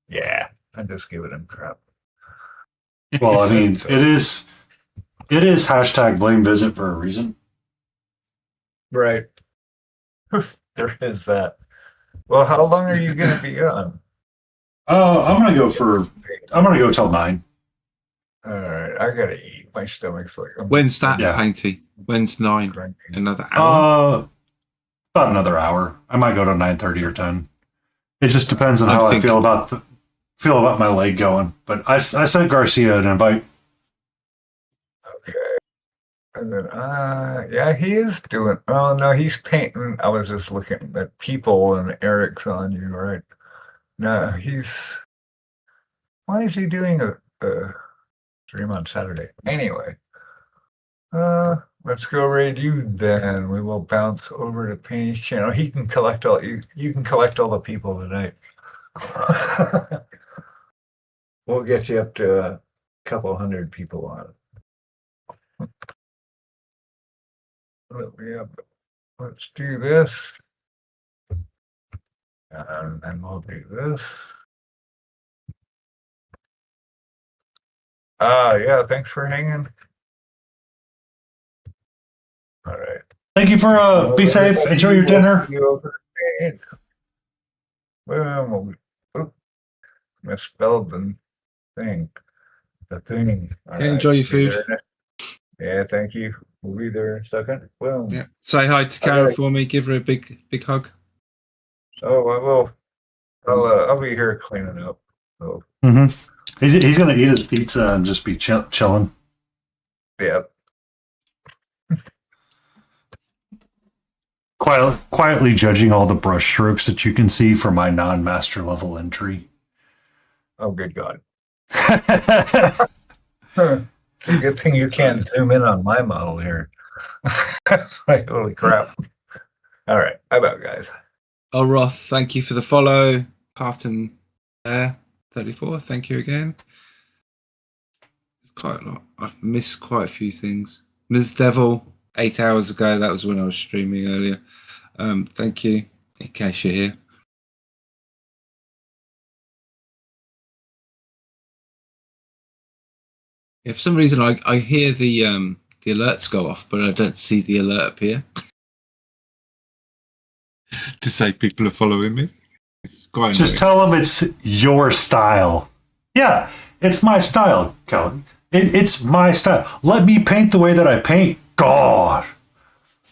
Yeah, I'm just giving him crap. Well, I mean, it is hashtag blame Visit for a reason. Right. There is that. Well, how long are you going to be on? I'm gonna go till 9. All right, I gotta eat. My stomach's like. When's that, Yeah. Painty? When's 9? Another hour? About another hour. I might go to 9:30 or 10. It just depends on I'm how I thinking- feel about my leg going. But I sent Garcia an invite. Okay. And then, yeah, he is doing. Oh no, he's painting. I was just looking at people, and Eric's on you, right? No, he's. Why is he doing a stream on Saturday? Anyway, let's go raid you then. We will bounce over to Penny's channel. He can collect all you. You can collect all the people tonight. We'll get you up to a couple hundred people on. Let's do this. And then we'll do this. Yeah, thanks for hanging. All right. Thank you for be safe. Enjoy your dinner. Well, misspelled the thing. The thing. All Yeah, enjoy your be food. there. Yeah, thank you. We'll be there in a second. Well, Yeah. Say hi to Karen Okay. for me. Give her a big hug. Oh, I will. I'll be here cleaning up. So, Mm-hmm. He's gonna eat his pizza and just be chilling. yep. Quietly judging all the brush strokes that you can see for my non-master level entry. Oh, good God. It's a good thing you can't zoom in on my model here. Like, holy crap. All right. How about guys? Oh, Roth, thank you for the follow. Parton there, 34. Thank you again. Quite a lot. I've missed quite a few things. Ms. Devil, 8 hours ago. That was when I was streaming earlier. Thank you, in case you're here. If for some reason I hear the alerts go off, but I don't see the alert appear to say people are following me. It's quite Just annoying. tell them it's your style. Yeah, it's my style, Kelly. It's my style. Let me paint the way that I paint. God.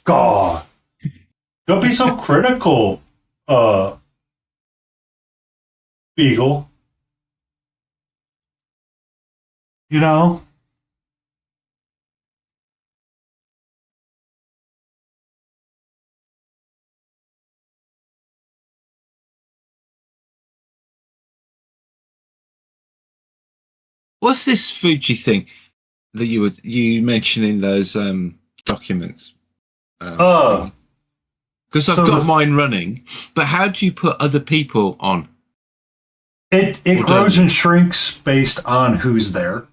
Don't be so critical, Beagle. You know? What's this Fuji thing that you mentioned in those documents? Because I've so got mine running, but how do you put other people on? It grows and shrinks based on who's there.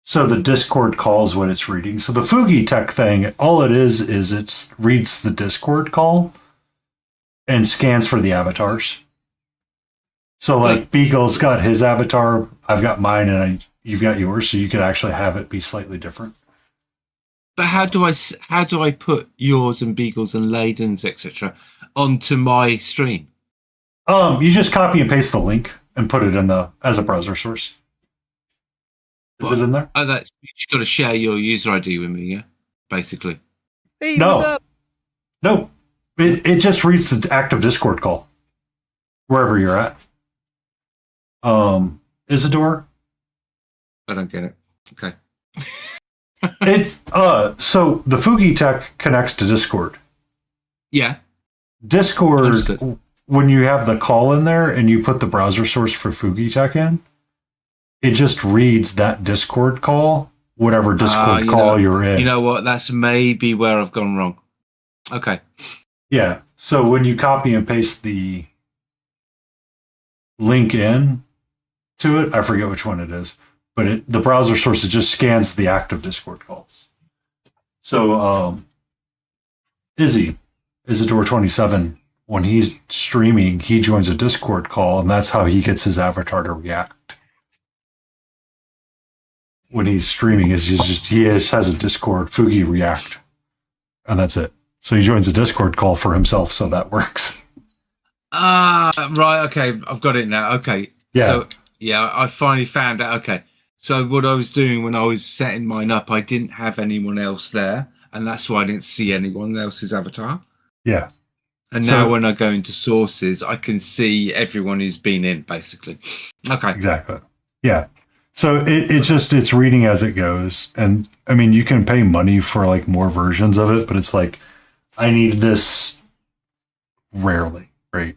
So the Discord calls what it's reading. So the Fugi Tech thing, all it is it reads the Discord call and scans for the avatars. So like Beagle's got his avatar, I've got mine, and you've got yours. So you could actually have it be slightly different. But how do I put yours and Beagle's and Layden's etc. onto my stream? You just copy and paste the link and put it in as a browser source. Is it in there? Oh, that's you got to share your user ID with me, yeah. Basically. Hey, No. what's up? No, it just reads the active Discord call wherever you're at. Isidore? I don't get it. Okay. So the Fugi Tech connects to Discord. Yeah. Discord, Understood. when you have the call in there and you put the browser source for Fugi Tech in, it just reads that Discord call, whatever Discord call you're in. You know what? That's maybe where I've gone wrong. Okay. Yeah. So when you copy and paste the link in to it, I forget which one it is, but the browser source, it just scans the active Discord calls. So Isidore 27, when he's streaming, he joins a Discord call, and that's how he gets his avatar to react. When he's streaming, he just has a Discord Fugi react, and that's it. So he joins a Discord call for himself, so that works. Right. Okay, I've got it now. Okay. Yeah. So yeah, I finally found out. Okay. So what I was doing when I was setting mine up, I didn't have anyone else there, and that's why I didn't see anyone else's avatar. Yeah. And now when I go into sources, I can see everyone who's been in, basically. Okay. Exactly. Yeah. So it's reading as it goes. And I mean, you can pay money for like more versions of it, but it's like, I need this rarely, right?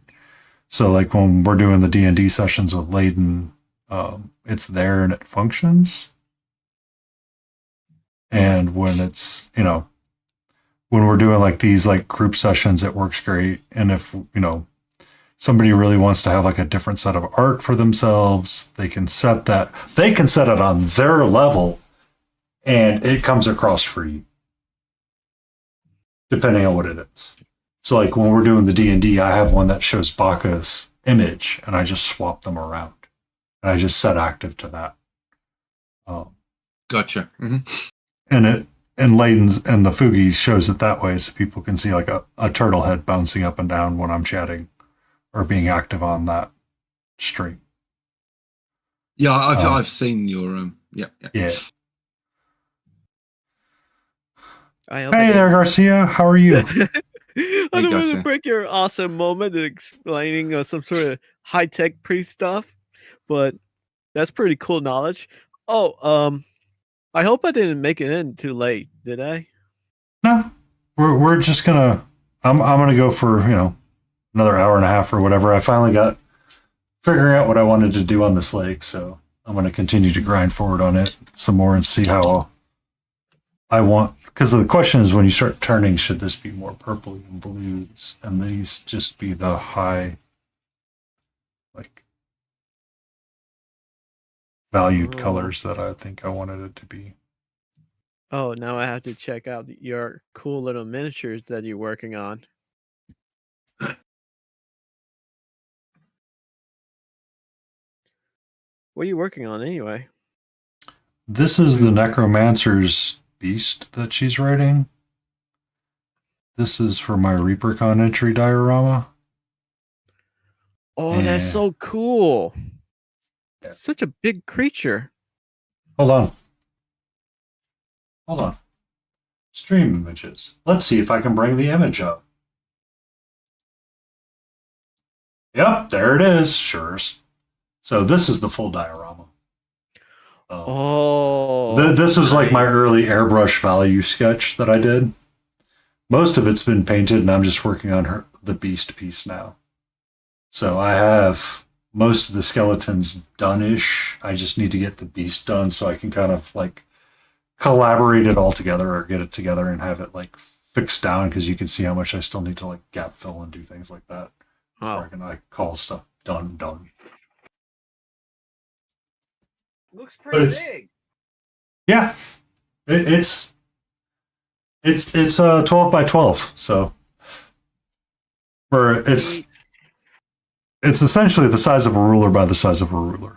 So like when we're doing the D&D sessions with Layden, it's there and it functions. And when it's, when we're doing like these like group sessions, it works great. And if, somebody really wants to have like a different set of art for themselves, they can set it on their level and it comes across free, depending on what it is. So like when we're doing the D&D, I have one that shows Baka's image and I just swap them around and I just set active to that. Gotcha. And Layden's and the Fugi shows it that way so people can see like a turtle head bouncing up and down when I'm chatting or being active on that stream. Yeah, I've seen your yeah. Yeah. Hey there, Garcia. How are you? I don't want Garcia. to break your awesome moment of explaining some sort of high-tech pre-stuff, but that's pretty cool knowledge. Oh, I hope I didn't make it in too late, did I? No, we're just gonna. I'm gonna go for another hour and a half or whatever. I finally got figuring out what I wanted to do on this lake, so I'm going to continue to grind forward on it some more and see how I want. Because the question is, when you start turning, should this be more purpley and blues, and these just be the high, like, valued colors that I think I wanted it to be. Oh, now I have to check out your cool little miniatures that you're working on. What are you working on anyway? This is the Necromancer's Beast that she's writing. This is for my ReaperCon entry diorama. Oh, that's so cool. Such a big creature. Hold on. Hold on. Stream images. Let's see if I can bring the image up. Yep, there it is. Sure. So this is the full diorama. This was like my early airbrush value sketch that I did. Most of it's been painted, and I'm just working on the beast piece now. So I have most of the skeletons done-ish. I just need to get the beast done so I can kind of like collaborate it all together or get it together and have it like fixed down, because you can see how much I still need to like gap fill and do things like that before I can like call stuff done. Looks pretty big. Yeah, it's 12 by 12, so it's essentially the size of a ruler by the size of a ruler.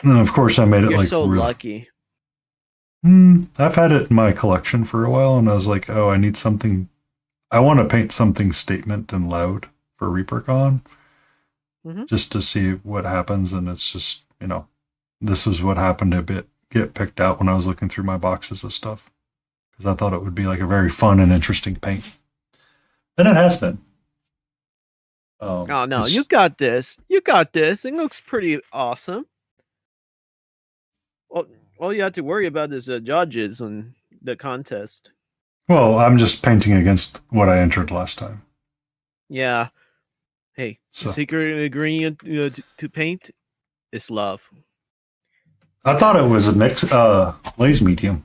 And of course, I made it You're like so lucky. I've had it in my collection for a while, and I was like, oh, I need something. I want to paint something statement and loud for ReaperCon, just to see what happens. And it's just, this is what happened to get picked out when I was looking through my boxes of stuff, because I thought it would be like a very fun and interesting paint. And it has been. Oh no, you got this. You got this. It looks pretty awesome. Well, all you have to worry about is the judges and the contest. Well, I'm just painting against what I entered last time. Yeah. Hey, the secret ingredient to paint is love. I thought it was a mix, glaze medium.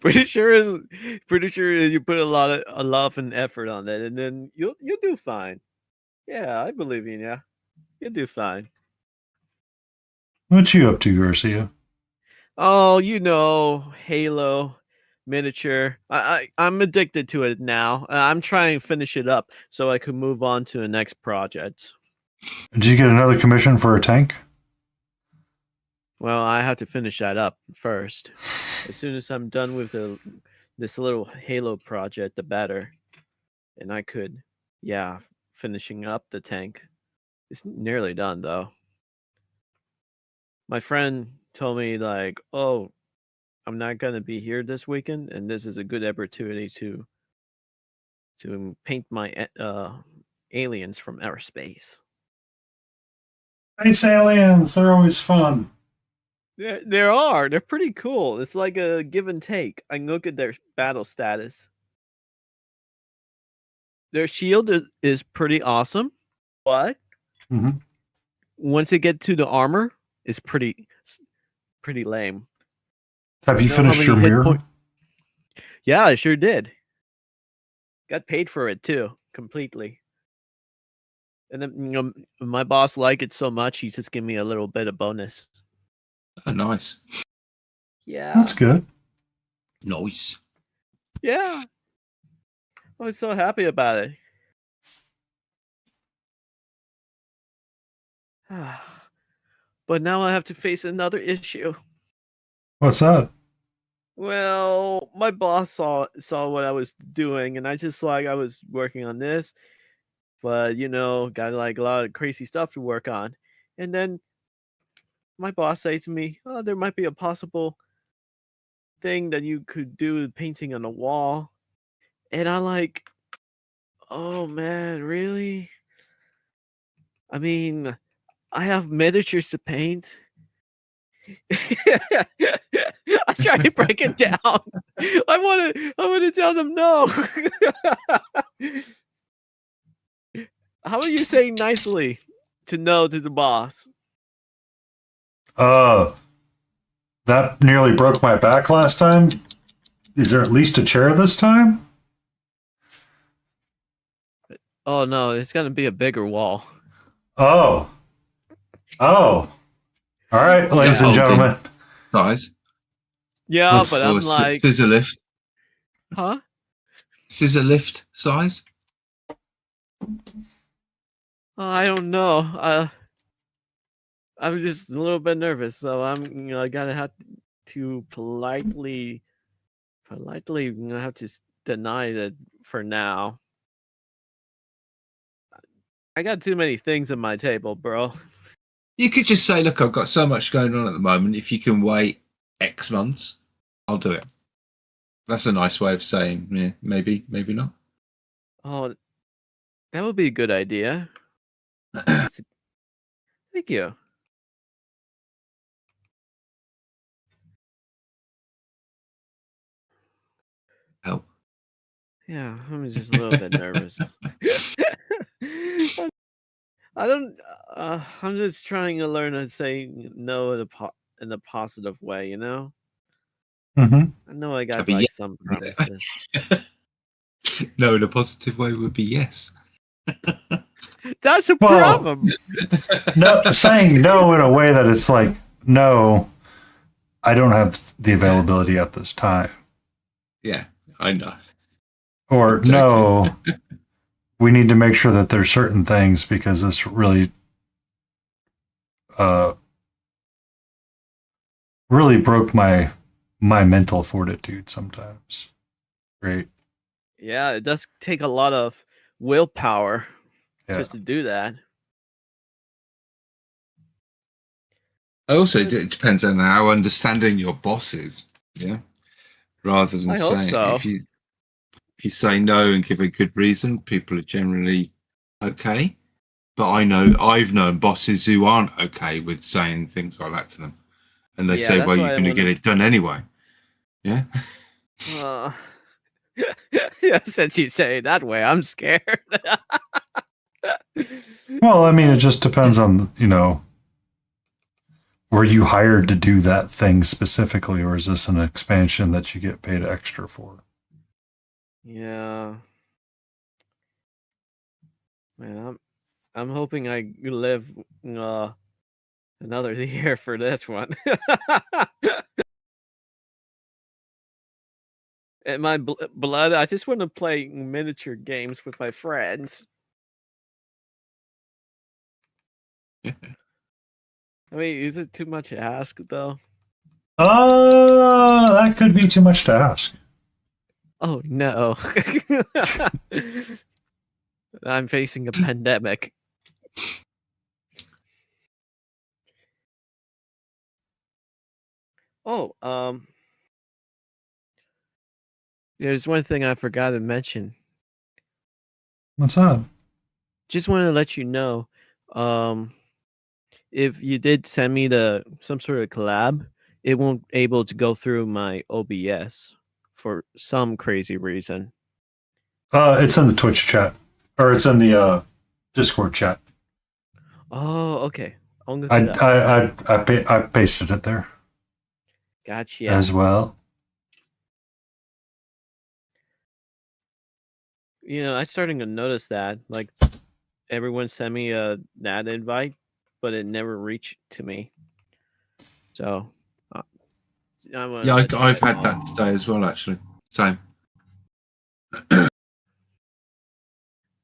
pretty sure you put a lot of love and effort on that, and then you'll do fine. Yeah, I believe in you. You'll do fine. What you up to, Garcia? Oh, Halo miniature. I'm addicted to it now. I'm trying to finish it up so I could move on to the next project. Did you get another commission for a tank? Well, I have to finish that up first. As soon as I'm done with this little Halo project, the better. And I could, finishing up the tank. It's nearly done, though. My friend told me, like, oh, I'm not going to be here this weekend, and this is a good opportunity to paint my aliens from outer space. Space aliens, they're always fun. There are. They're pretty cool. It's like a give and take. I can look at their battle status. Their shield is pretty awesome, but once you get to the armor, it's pretty lame. Have you finished your mirror? Yeah, I sure did. Got paid for it too, completely. And then my boss liked it so much, he just gave me a little bit of bonus. Oh, nice. Yeah. That's good. Nice. Yeah. I was so happy about it. But now I have to face another issue. What's that? Well, my boss saw what I was doing, and I was working on this, but got like a lot of crazy stuff to work on. And then my boss said to me, "Oh, there might be a possible thing that you could do painting on a wall." And I like, oh man, really? I mean, I have miniatures to paint. I try to break it down. I want to tell them no. How are you saying nicely to no to the boss? That nearly broke my back last time. Is there at least a chair this time? Oh no, it's gonna be a bigger wall. Oh. All right, ladies and gentlemen. Size. Yeah, but I'm like scissor lift. Huh? Scissor lift size? I don't know. I'm just a little bit nervous, so I'm gonna have to politely have to deny that for now. I got too many things on my table, bro. You could just say, look, I've got so much going on at the moment. If you can wait X months, I'll do it. That's a nice way of saying, yeah, maybe not. Oh, that would be a good idea. Thank you. Oh. Yeah, I'm just a little bit nervous. I don't. I'm just trying to learn to say no in a positive way. You know. Mm-hmm. I know I got be like yes, some promises. No, in a positive way would be yes. That's a Well, problem. No, saying no in a way that it's like, no, I don't have the availability at this time. Yeah, I know. Or no, we need to make sure that there's certain things because this really really broke my mental fortitude sometimes. Right. Yeah, it does take a lot of willpower Yeah. just to do that. Also, it depends on how understanding your boss is. Yeah, rather than I hope saying so. if you say no and give a good reason, people are generally okay. But I've known bosses who aren't okay with saying things like that to them, and they Yeah, say, that's "Well, why you're I going to get wanna- it done anyway." Yeah. Yeah, since you say it that way, I'm scared. Well, I mean, it just depends on, were you hired to do that thing specifically, or is this an expansion that you get paid extra for? Yeah. Man, I'm hoping I live another year for this one. And my blood, I just want to play miniature games with my friends. I mean, is it too much to ask, though? That could be too much to ask. Oh, no. I'm facing a pandemic. Oh, there's one thing I forgot to mention. What's that? Just wanted to let you know, if you did send me some sort of collab, it won't able to go through my OBS for some crazy reason. It's in the Twitch chat, or it's in the Discord chat. Oh, okay. I'll look it up. I pasted it there. Gotcha. As well. I'm starting to notice that, like, everyone sent me that invite, but it never reached to me. So, Yeah, I've had that today as well. Actually, same.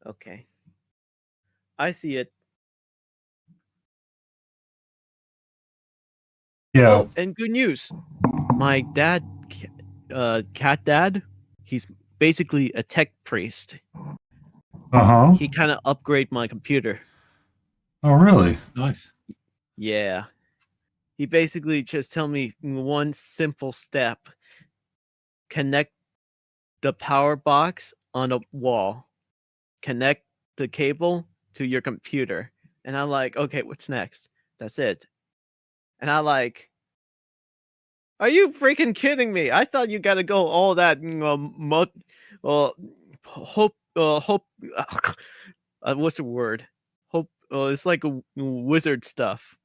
Okay, I see it. Yeah. Oh, and good news. My dad, cat dad, he's basically a tech priest. Uh-huh. He kind of upgrade my computer. Oh, really? Nice. Yeah. He basically just tell me one simple step. Connect the power box on a wall. Connect the cable to your computer. And I'm like, okay, what's next? That's it. And I like, Are you freaking kidding me? I thought you got to go all that hope what's the word? Hope it's like a wizard stuff.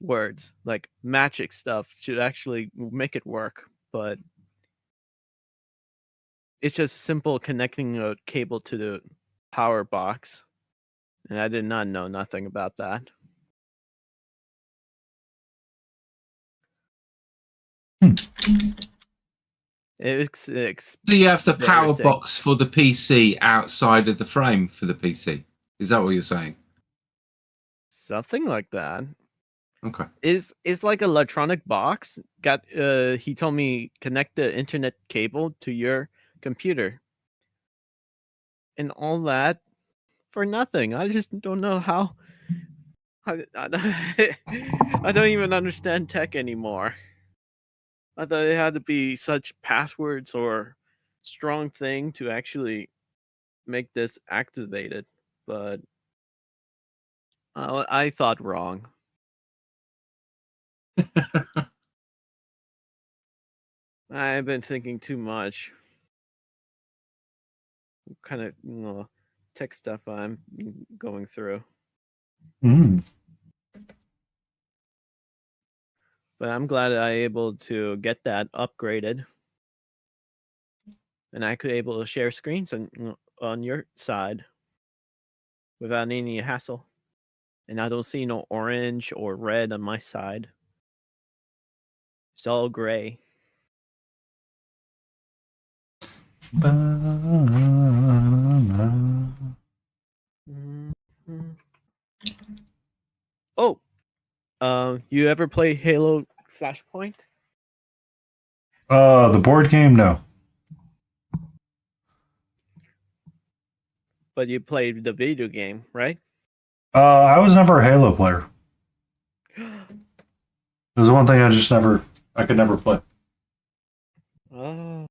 Words like magic stuff to actually make it work, but it's just simple connecting a cable to the power box, and I did not know nothing about that. It's Do you have the power embarrassing. box for the PC outside of the frame for the PC? Is that what you're saying? Something like that. Okay. Is like an electronic box. Got he told me connect the internet cable to your computer. And all that for nothing. I just don't know how I don't even understand tech anymore. I thought it had to be such passwords or strong thing to actually make this activated, but I thought wrong. I've been thinking too much. What kind of tech stuff I'm going through. Mm. But I'm glad I able to get that upgraded. And I could able to share screens on your side without any hassle. And I don't see no orange or red on my side. It's all gray. Oh, you ever play Halo Flashpoint? The board game, no. But you played the video game, right? I was never a Halo player. There's one thing I could never play. Oh.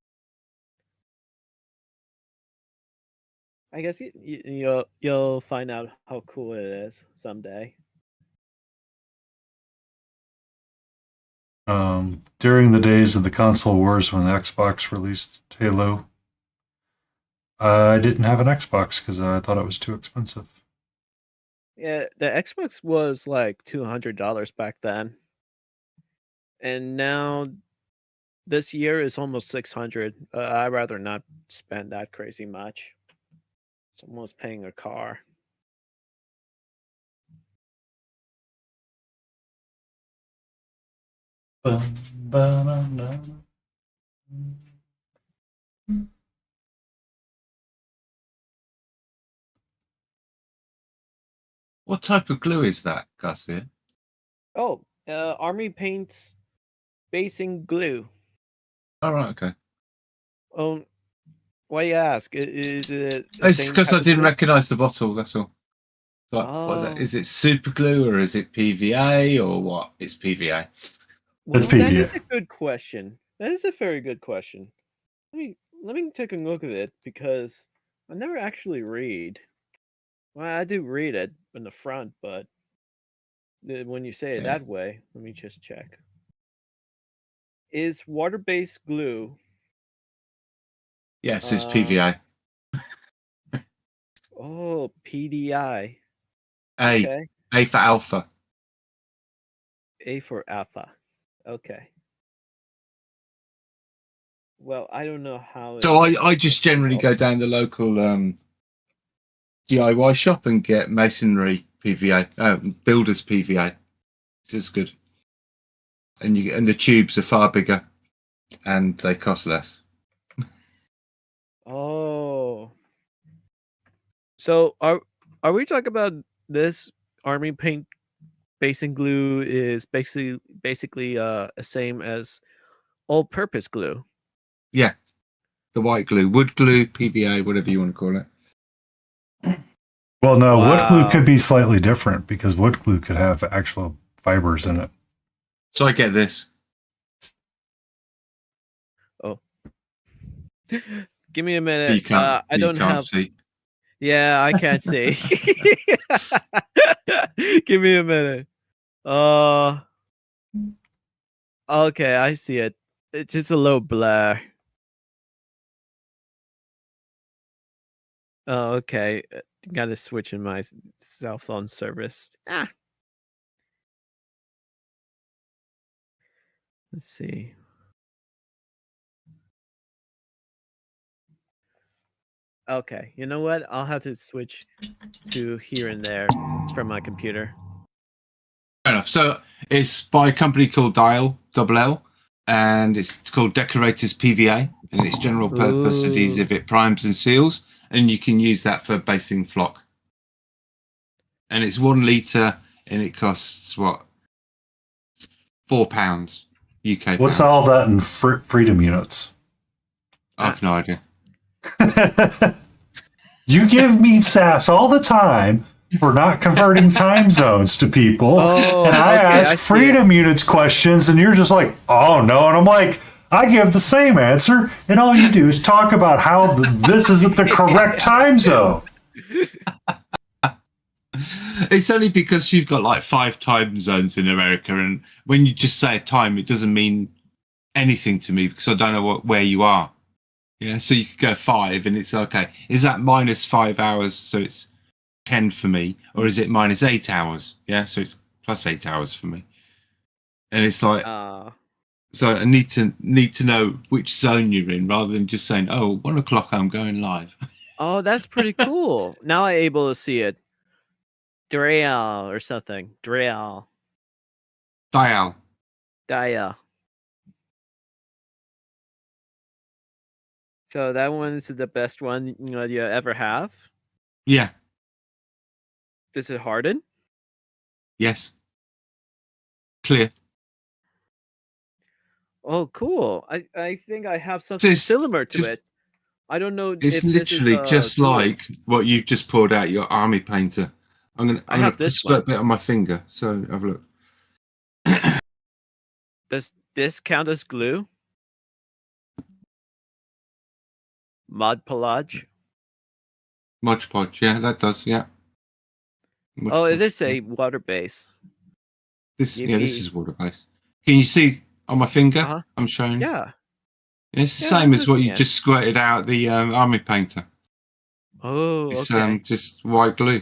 I guess you'll find out how cool it is someday. During the days of the console wars when the Xbox released Halo, I didn't have an Xbox because I thought it was too expensive. Yeah, the Xbox was like $200 back then. And now this year is almost 600. I'd rather not spend that crazy much. It's almost paying a car. What type of glue is that, Garcia? Oh, Army Paints basing glue. All right, okay. Why you ask? Is it? It's because I didn't recognise the bottle. That's all. Oh. Is it super glue or is it PVA or what? It's PVA. Well, It's PVA. That is a good question. That is a very good question. Let me take a look at it because I never actually read. Well, I do read it in the front, but when you say it that way, let me just check. Is water-based glue? Yes, it's PVA. Oh, PDI. A. Okay. A for alpha. A for alpha. Okay. Well, I don't know how. So I just generally go down the local DIY shop and get masonry PVA, builder's PVA. It's good. And the tubes are far bigger and they cost less. Oh. So are we talking about this Army Paint basing glue is basically the same as all-purpose glue? Yeah. The white glue, wood glue, PVA, whatever you want to call it. Well, no, wood glue could be slightly different because wood glue could have actual fibers in it. So I get this. Oh. Give me a minute. You can't, I don't have. See. Yeah, I can't see. Give me a minute. Okay, I see it. It's just a little blur. Oh, okay. Gotta switch in my cell phone service. Let's see. Okay, you know what? I'll have to switch to here and there from my computer. Fair enough. So it's by a company called Double L, and it's called Decorators PVA, and it's general purpose Ooh. adhesive. It primes and seals, and you can use that for basing flock. And it's 1 litre, and it costs what? £4 UK. What's pound. all that in freedom units? I've no idea. You give me sass all the time for not converting time zones to people, Oh, and I okay, ask I see freedom units questions, and you're just like, "Oh no," and I'm like, "I give the same answer, and all you do is talk about how this isn't the correct time zone." It's only because you've got like 5 time zones in America, and when you just say a time, it doesn't mean anything to me because I don't know where you are. Yeah, so you could go 5, and it's okay. Is that -5 hours? So it's 10 for me, or is it -8 hours? Yeah, so it's +8 hours for me. And it's like, so I need to know which zone you're in, rather than just saying, "Oh, 1 o'clock, I'm going live." Oh, that's pretty cool. Now I'm able to see it. Dreal or something. Dreal. Dial. Dia. So that one's the best one you ever have. Yeah. Does it harden? Yes. Clear. Oh, cool. I think I have something similar to it. I don't know It's if literally this is just glue. like what you've just poured out your army painter. I'm gonna I have put this a squirt one. bit on my finger. So have a look. Does this count as glue? Mod Podge? Mod Podge, yeah, that does, yeah. Mod Oh, it Podge, is yeah. a water base. This Yippee. this is water based. Can you see on my finger? Uh-huh. I'm showing. Yeah. It's the Yeah, same I'm as what looking you at. just squirted out the army painter. Oh, It's okay. just white glue.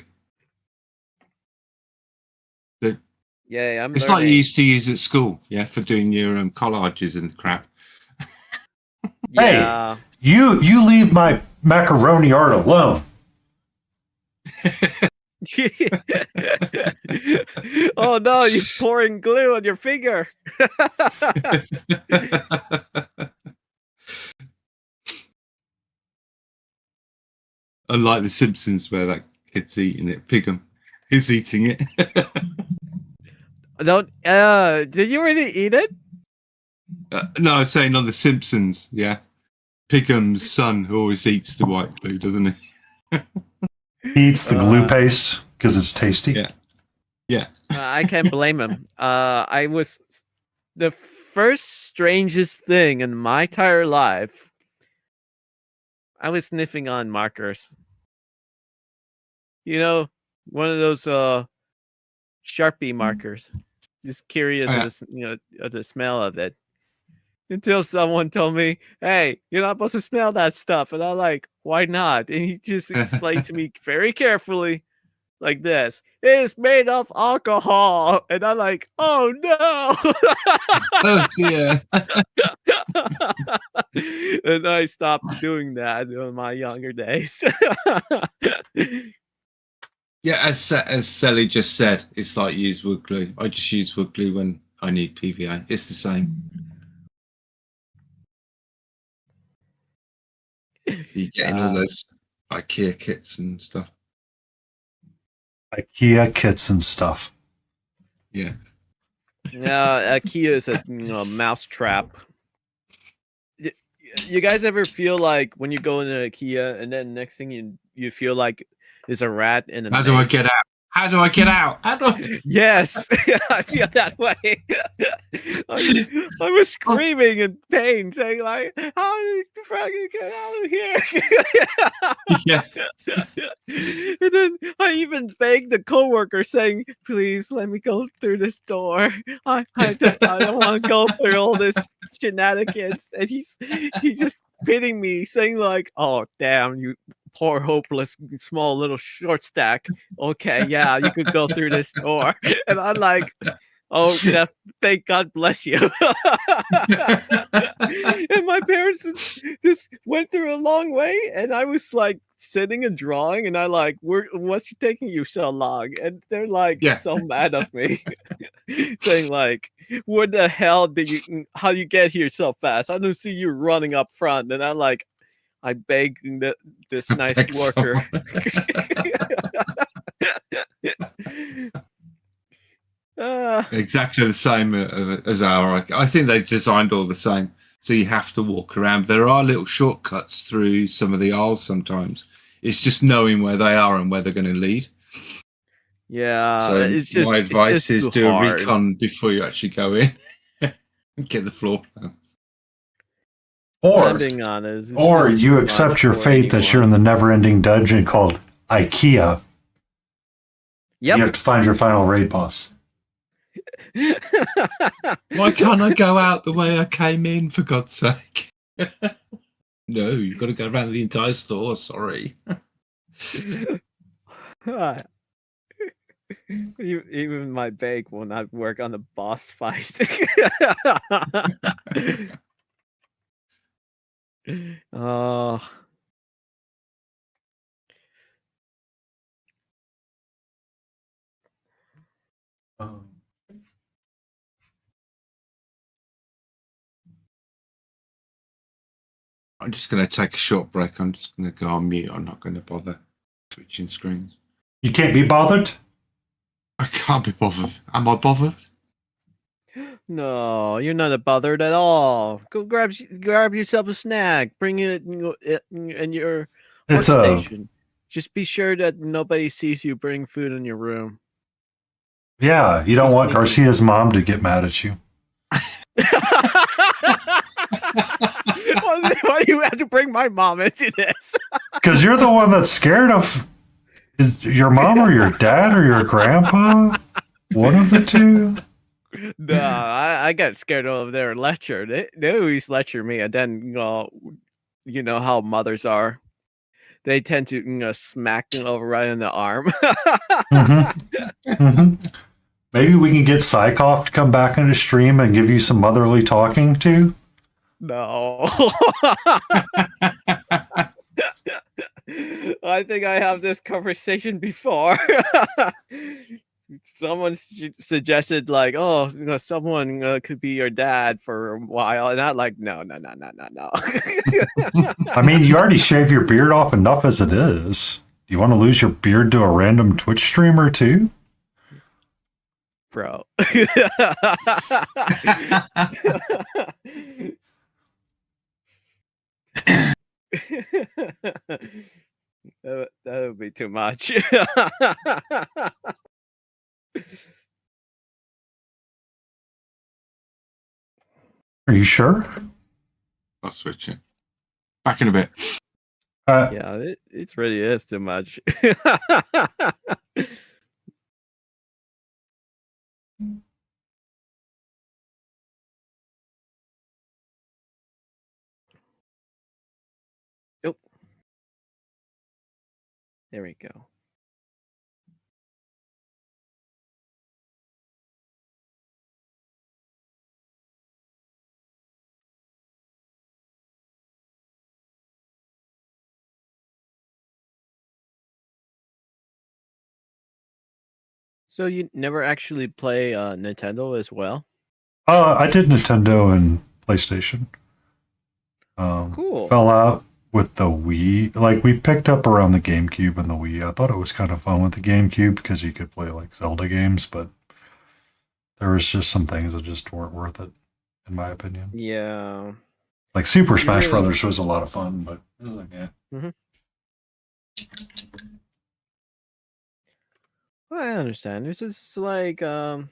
Yeah, I'm It's learning. like you used to use at school, yeah, for doing your collages and crap. Yeah. Hey, you leave my macaroni art alone. Oh no, you're pouring glue on your finger. Unlike The Simpsons, where that kid's eating it, Piggum is eating it. Don't. Did you already eat it? No, I was saying on The Simpsons, yeah. Piggum's son always eats the white glue, doesn't he? He eats the glue paste because it's tasty. Yeah. Yeah. I can't blame him. I was the first strangest thing in my entire life. I was sniffing on markers. You know, one of those Sharpie markers. Just curious Oh, yeah. of the smell of it. Until someone told me, "Hey, you're not supposed to smell that stuff," and I'm like, "Why not?" And he just explained to me very carefully, like this: "It's made of alcohol," and I'm like, "Oh no!" Oh dear. And I stopped doing that in my younger days. Yeah, as Sally just said, it's like use wood glue. I just use wood glue when I need PVA. It's the same. You get in all those IKEA kits and stuff. IKEA kits and stuff. Yeah. Yeah, IKEA is a mouse trap. You guys ever feel like when you go into IKEA and then next thing you feel like there's a rat in a How do I maze? get out? How do I get out? How do I... Yes, I feel that way. I was screaming in pain, saying like, "How do you fucking get out of here?" Yeah. And then I even begged the coworker, saying, "Please let me go through this door. I don't want to go through all this shenanigans." And he's just pitying me, saying like, "Oh damn, you poor hopeless small little short stack. Okay, yeah, you could go through this door." And I'm like, "Oh, thank God bless you." And my parents just went through a long way, and I was like sitting and drawing, and I like, what's taking you so long? And they're like so mad of me, saying like, "What the hell how you get here so fast? I don't see you running up front." And I'm like, I beg this nice worker. Exactly the same as our. I think they've designed all the same, so you have to walk around. There are little shortcuts through some of the aisles sometimes. It's just knowing where they are and where they're going to lead. Yeah, So it's just my advice is do hard. a recon before you actually go in. Get the floor plans. Or you accept your fate that you're in the never-ending dungeon called IKEA. Yep. You have to find your final raid boss. Why can't I go out the way I came in, for God's sake? No, you've got to go around the entire store. Sorry. Even my bag will not work on the boss fight. Oh. I'm just going to take a short break. I'm just going to go on mute. I'm not going to bother switching screens. You can't be bothered? I can't be bothered. Am I bothered? No, you're not bothered at all. Go grab yourself a snack. Bring it in your workstation. Just be sure that nobody sees you bring food in your room. Yeah, you don't want Garcia's mom to get mad at you. Why do you have to bring my mom into this? Because you're the one that's scared of. Is your mom or your dad or your grandpa? One of the two? No, I got scared of their lecture. They always lecture me, and then you know how mothers are. They tend to smack me over right in the arm. Maybe we can get Psychoff to come back into stream and give you some motherly talking to. No. I think I have this conversation before. Someone suggested like, "Oh, someone could be your dad for a while," and I'm like, no. I mean, you already shave your beard off enough as it is. Do you want to lose your beard to a random Twitch streamer too? Bro. That would be too much. Are you sure? I'll switch it. Back in a bit. Yeah, it really is too much. Nope. There we go. So you never actually play Nintendo as well? I did Nintendo and PlayStation. Cool. Fell out with the Wii. Like, we picked up around the GameCube and the Wii. I thought it was kind of fun with the GameCube because you could play like Zelda games, but there was just some things that just weren't worth it, in my opinion. Yeah. Like Super Smash Brothers was a lot of fun, but yeah. I understand. It's just like it,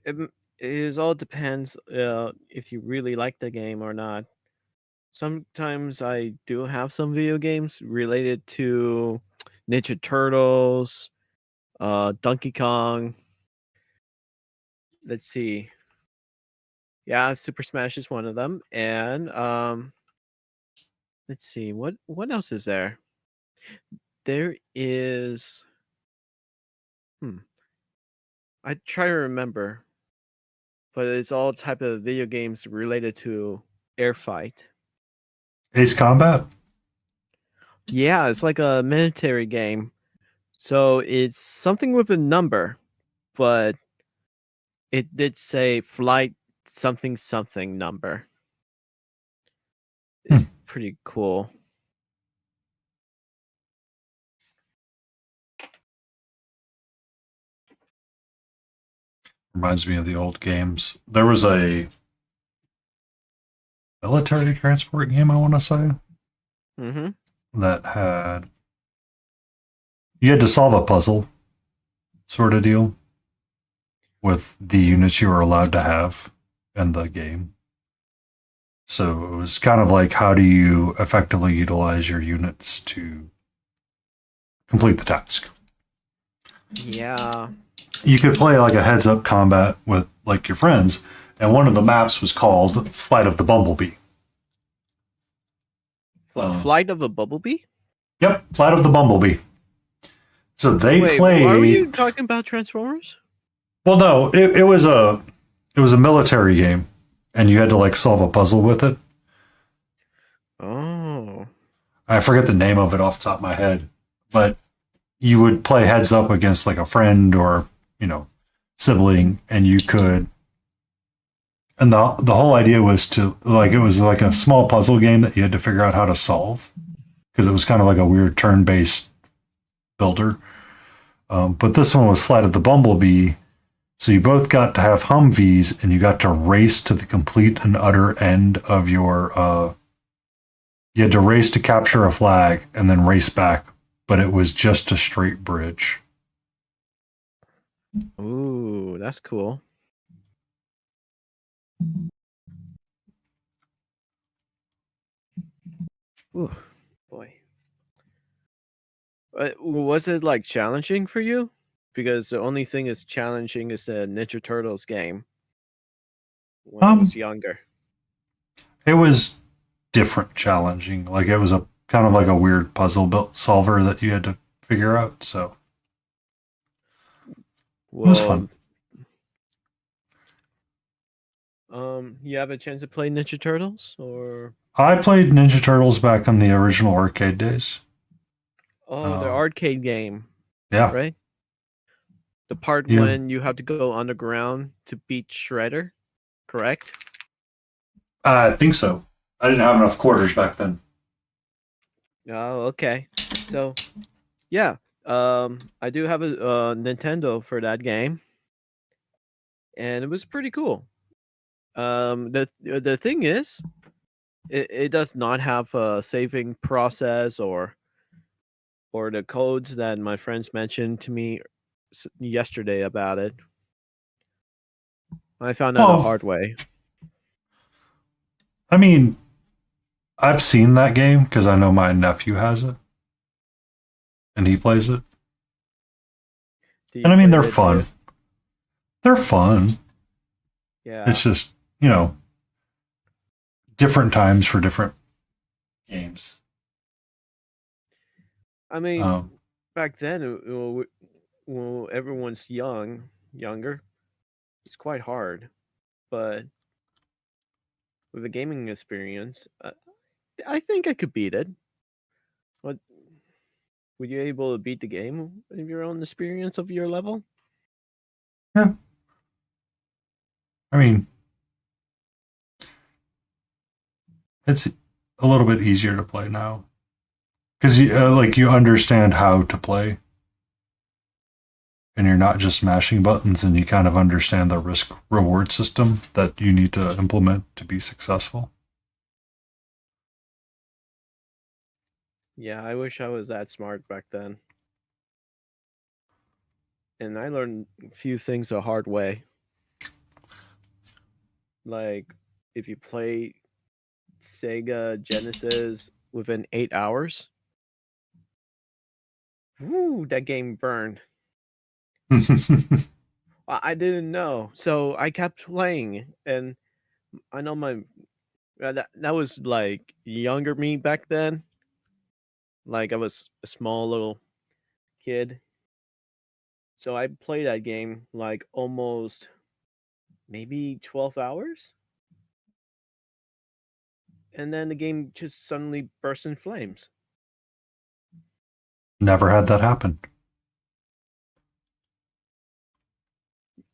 it is all depends if you really like the game or not. Sometimes I do have some video games related to Ninja Turtles, Donkey Kong. Let's see. Yeah, Super Smash is one of them, and let's see what else is there. There is. I try to remember, but it's all type of video games related to air fight. Ace Combat? Yeah, it's like a military game. So it's something with a number, but it did say flight something something number. It's pretty cool. Reminds me of the old games. There was a military transport game, I want to say, that had you had to solve a puzzle sort of deal with the units you were allowed to have in the game. So it was kind of like, how do you effectively utilize your units to complete the task? Yeah. You could play like a heads up combat with like your friends, and one of the maps was called Flight of the Bumblebee. Flight of a Bumblebee? Yep, Flight of the Bumblebee. So they Wait, play. are you talking about Transformers? Well, no, it was a military game, and you had to like solve a puzzle with it. Oh. I forget the name of it off the top of my head, but you would play heads up against like a friend or, sibling, and you could. And the whole idea was to like, it was like a small puzzle game that you had to figure out how to solve, because it was kind of like a weird turn-based builder. But this one was Flight of the Bumblebee. So you both got to have Humvees, and you got to race to the complete and utter end of your. You had to race to capture a flag and then race back, but it was just a straight bridge. Ooh, that's cool. Ooh, boy. Was it like challenging for you? Because the only thing is challenging is the Ninja Turtles game when I was younger. It was different, challenging. Like it was a kind of like a weird puzzle built solver that you had to figure out. So it was fun. You have a chance to play Ninja Turtles, or? I played Ninja Turtles back in the original arcade days. Oh, the arcade game. Yeah. Right? The part when you have to go underground to beat Shredder, correct? I think so. I didn't have enough quarters back then. Oh, okay. So, yeah. I do have a Nintendo for that game, and it was pretty cool. The thing is, it does not have a saving process or the codes that my friends mentioned to me yesterday about it. I found out the hard way. I mean, I've seen that game because I know my nephew has it, and he plays it. And I mean, they're fun. They're fun. Yeah. It's just, different times for different games. I mean, back then, when everyone's younger, it's quite hard. But with a gaming experience, I think I could beat it. What? Were you able to beat the game of your own experience of your level? Yeah. I mean, it's a little bit easier to play now because you understand how to play, and you're not just mashing buttons, and you kind of understand the risk reward system that you need to implement to be successful. Yeah, I wish I was that smart back then. and I learned a few things the hard way. Like if you play Sega Genesis within 8 hours, woo, that game burned. I didn't know, so I kept playing, and I know my that was like younger me back then. Like I was a small little kid, so I played that game like almost maybe 12 hours, and then the game just suddenly burst in flames. Never had that happen.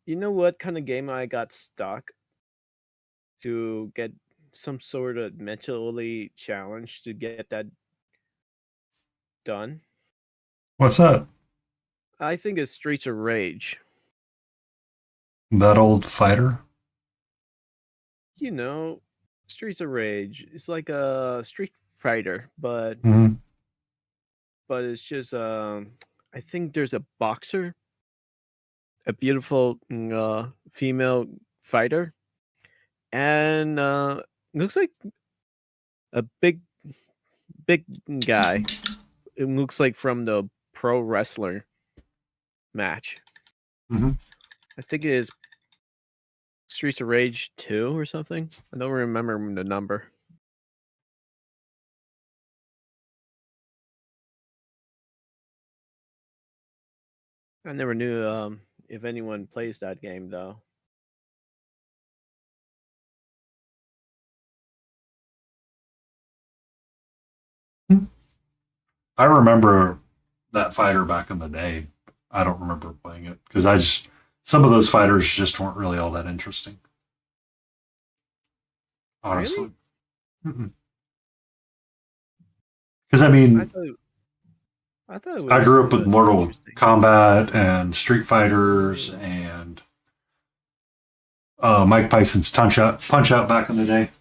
You know what kind of game I got stuck to get some sort of mentally challenge to get that done? What's that? I think it's Streets of Rage. That old fighter? You know, Streets of Rage. It's like a Street Fighter, but Mhm. it's just I think there's a boxer, a beautiful female fighter, and looks like a big guy. It looks like from the pro wrestler match. Mhm. I think it is Streets of Rage 2 or something. I don't remember the number. I never knew if anyone plays that game though. I remember that fighter back in the day. I don't remember playing it because some of those fighters just weren't really all that interesting. Honestly. Really? Because I I mean, thought it I was grew up with Mortal interesting. Kombat and Street Fighters and Mike Tyson's Punch Out back in the day.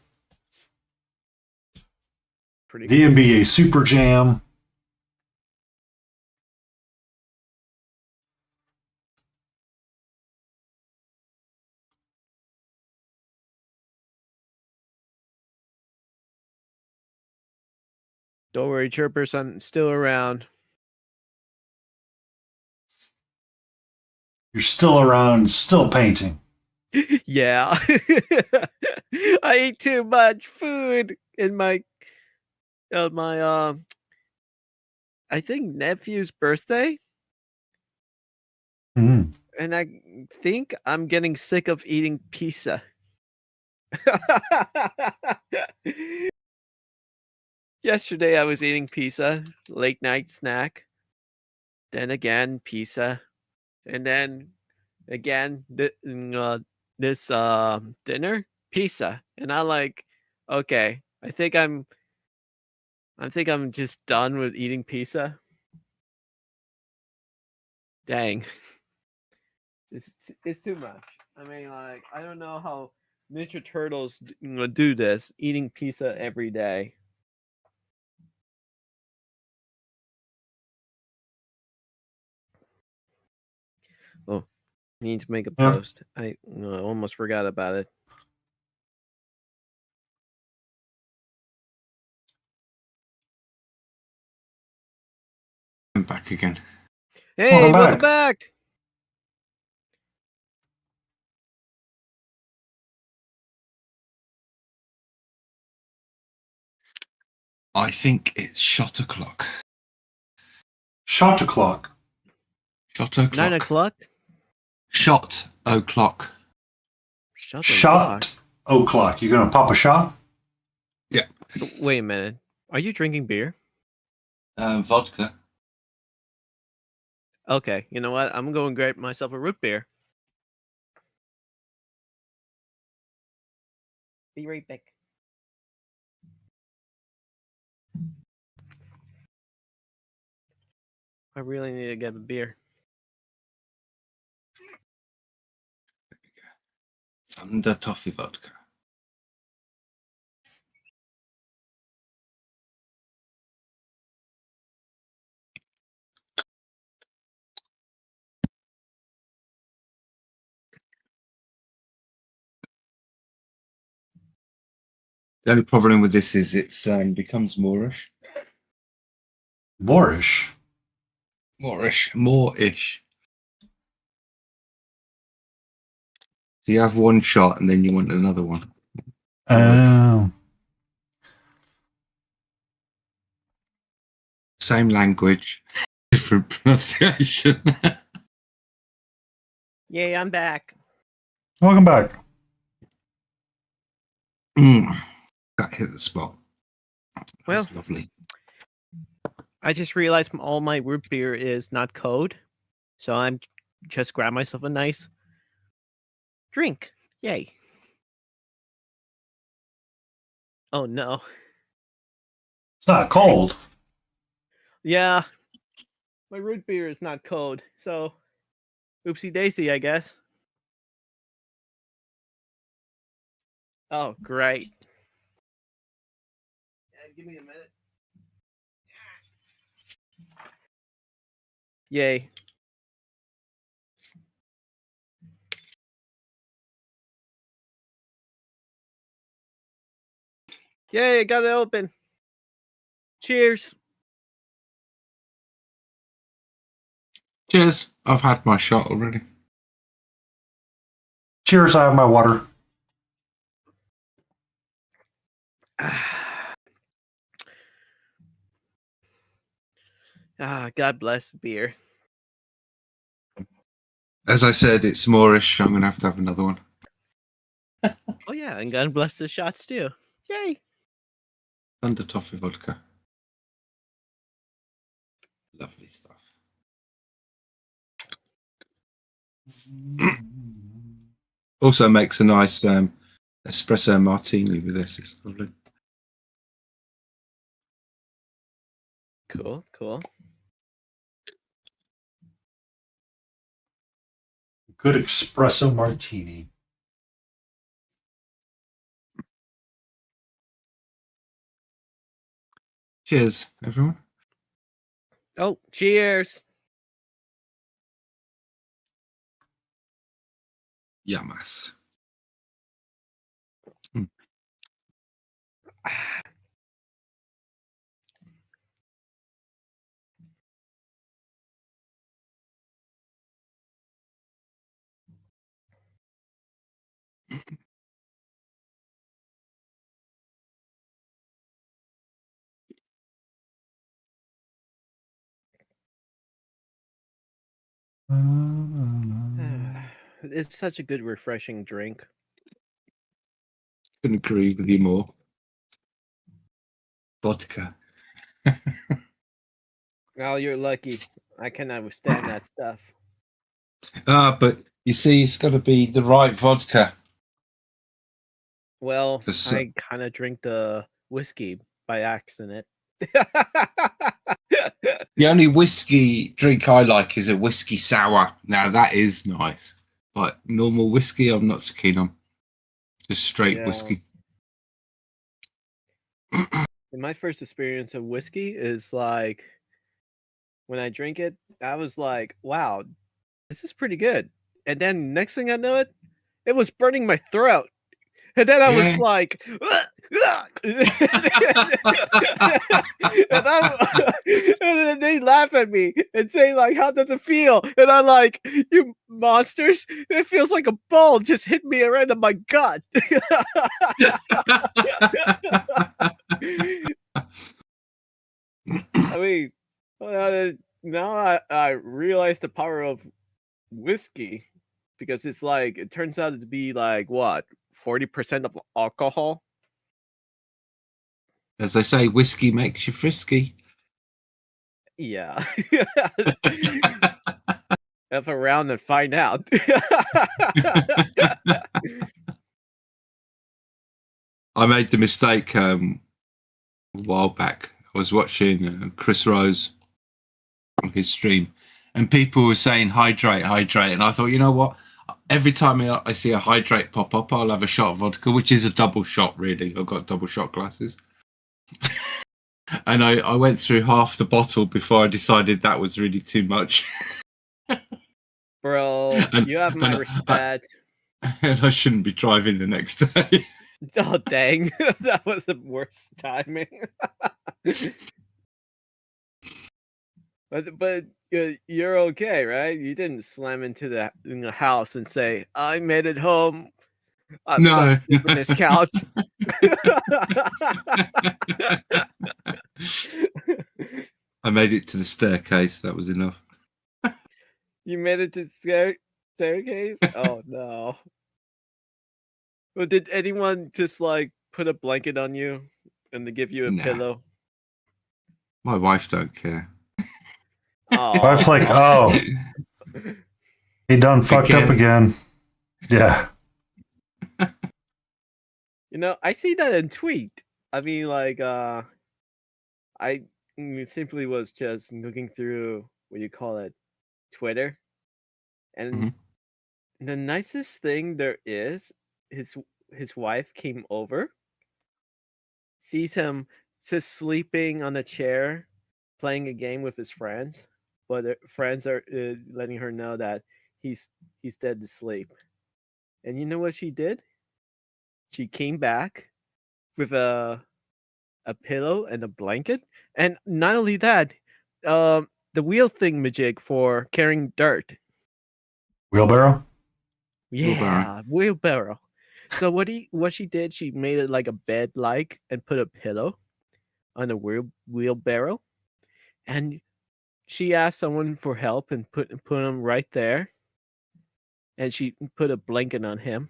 Pretty The cool. NBA Super Jam. Don't worry, Chirpers, I'm still around. You're still around, still painting. Yeah. I ate too much food in my I think nephew's birthday, Mm. and I think I'm getting sick of eating pizza. Yesterday I was eating pizza, late night snack. Then again pizza, and then again this dinner pizza, and I like, okay, I think I'm just done with eating pizza. Dang. It's too much. I mean, like, I don't know how Ninja Turtles do this, eating pizza every day. Oh, need to make a Yeah. post. I almost forgot about it. I'm back again. Hey, welcome back. back. I think it's shot o'clock. Shot o'clock. Shot o'clock. 9 o'clock? Shot o'clock. Shut Shot o'clock. You gonna pop a shot? Yeah. Wait a minute. Are you drinking beer? Vodka. Okay, you know what? I'm going to grab myself a root beer. Be right back. I really need to get a beer. Thunder toffee vodka. The only problem with this is it's becomes Moorish. Moorish. More-ish. So you have one shot and then you want another one. Oh. Same language, different pronunciation. Yay, I'm back. Welcome back. That hit the spot. That Well, was lovely. I just realized all my root beer is not cold, so I'm just grab myself a nice drink. Yay. Oh no. It's not cold. Yeah. My root beer is not cold, so oopsie daisy, I guess. Oh, great. Yeah, give me a minute. Yay. Yay, I got it open. Cheers. Cheers. I've had my shot already. Cheers, I have my water. God bless the beer. As I said, it's Moorish. I'm going to have another one. Oh yeah, and God bless the shots too. Yay. Thunder Toffee vodka. Lovely stuff. Also makes a nice espresso martini with this. It's lovely. Cool, cool. Good espresso martini. Cheers, everyone. Oh, cheers. Yamas. It's such a good, refreshing drink. Couldn't agree with you more. Vodka. Oh, you're lucky. I cannot withstand that stuff. But you see, it's got to be the right vodka. Well, The I kind of drink the whiskey by accident. The only whiskey drink I like is a whiskey sour. Now that is nice, but normal whiskey I'm not so keen on. Just straight Yeah. whiskey. My first experience of whiskey is like when I drink it, I was like, wow, this is pretty good. And then next thing I know it was burning my throat. And then I was Yeah. like, and then they laugh at me and say, like, how does it feel? And I'm like, you monsters, it feels like a ball just hit me right in my gut. I mean, now I realize the power of whiskey because it's like, it turns out to be like, what, 40% of alcohol? As they say, whiskey makes you frisky. Yeah. F around and find out. I made the mistake a while back. I was watching Chris Rose on his stream, and people were saying hydrate, hydrate, and I thought, you know what? Every time I see a hydrate pop up, I'll have a shot of vodka, which is a double shot, really. I've got double shot glasses. And I went through half the bottle before I decided that was really too much. Bro, you have my respect. And I shouldn't be driving the next day. Oh dang, that was the worst timing. but you're okay, right? You didn't slam into the house and say, "I made it home. I'm gonna No. sleep on this couch." I made it to the staircase. That was enough. You made it to staircase? Oh no. Well, did anyone just like put a blanket on you and they give you a Nah. pillow? My wife don't care. Wife's like, Oh. oh, he done fucked up again. Yeah. You know, I see that in tweet. I mean, like, I simply was just looking through what you call it, Twitter, and the nicest thing there is, his wife came over, sees him just sleeping on a chair, playing a game with his friends, but friends are letting her know that he's dead to sleep. And you know what she did? She came back with a pillow and a blanket, and not only that, the wheel thing majig for carrying dirt. Wheelbarrow? Yeah, wheelbarrow. So what she did, she made it like a bed like and put a pillow on the wheelbarrow, and she asked someone for help and put him right there, and she put a blanket on him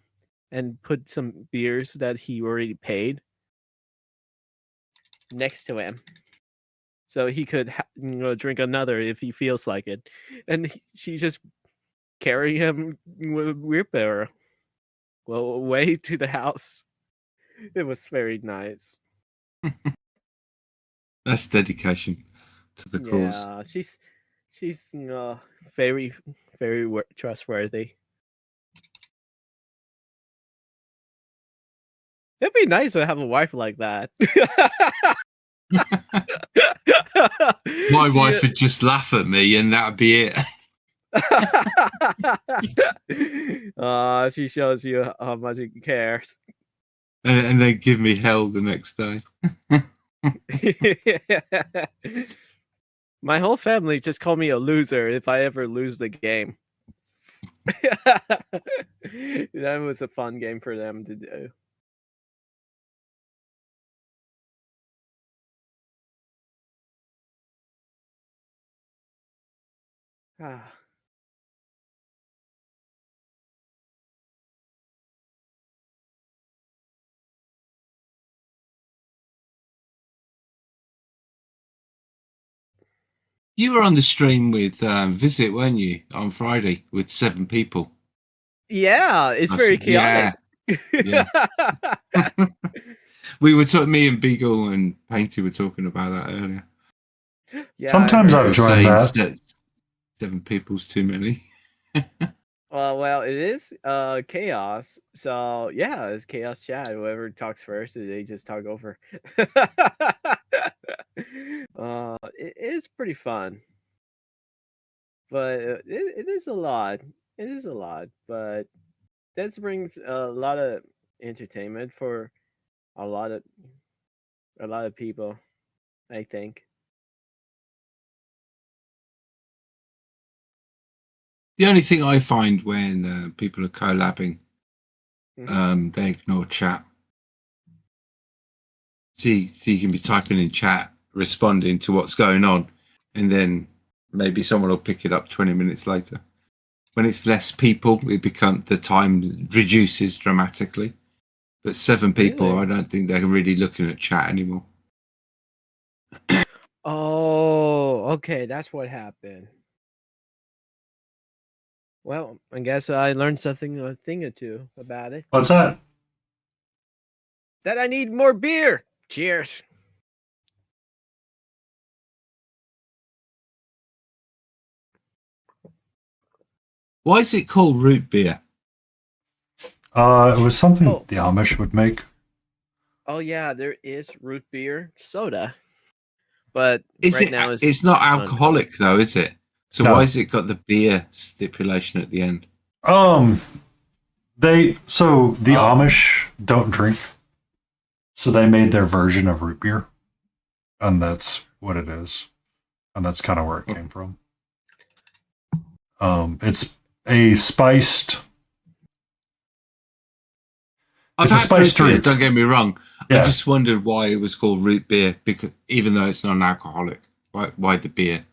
and put some beers that he already paid next to him, so he could drink another if he feels like it. And she just carry him with a wheelbarrow away to the house. It was very nice. That's dedication to the cause. Yeah, she's very very trustworthy. It'd be nice to have a wife like that. My wife would just laugh at me, and that'd be it. She shows you how much he cares. And then give me hell the next day. My whole family just call me a loser if I ever lose the game. That was a fun game for them to do. Ah. You were on the stream with Visit, weren't you, on Friday with 7 people? Yeah, it's very chaotic. Yeah. We were talking. Me and Beagle and Painty were talking about that earlier. Yeah, sometimes I've joined that. 7 people's too many. Well, it is chaos. So yeah, it's chaos chat. Whoever talks first, they just talk over. It is pretty fun, but it is a lot. It is a lot, but that brings a lot of entertainment for a lot of people, I think. The only thing I find when people are collabing, they ignore chat. So you can be typing in chat, responding to what's going on, and then maybe someone will pick it up 20 minutes later. When it's less people, the time reduces dramatically. But 7 people, Really? I don't think they're really looking at chat anymore. Oh, okay, that's what happened. Well, I guess I learned a thing or two about it. What's that? That I need more beer. Cheers. Why is it called root beer? It was something the Amish would make. Oh yeah, there is root beer soda, but now it's not alcoholic though, is it? So No. why has it got the beer stipulation at the end? The Amish don't drink. So they made their version of root beer, and that's what it is, and that's kind of where it came from. It's a spiced. I've It's a had spiced root beer, drink. don't get me wrong. Yeah. I just wondered why it was called root beer, because even though it's non-alcoholic, why the beer?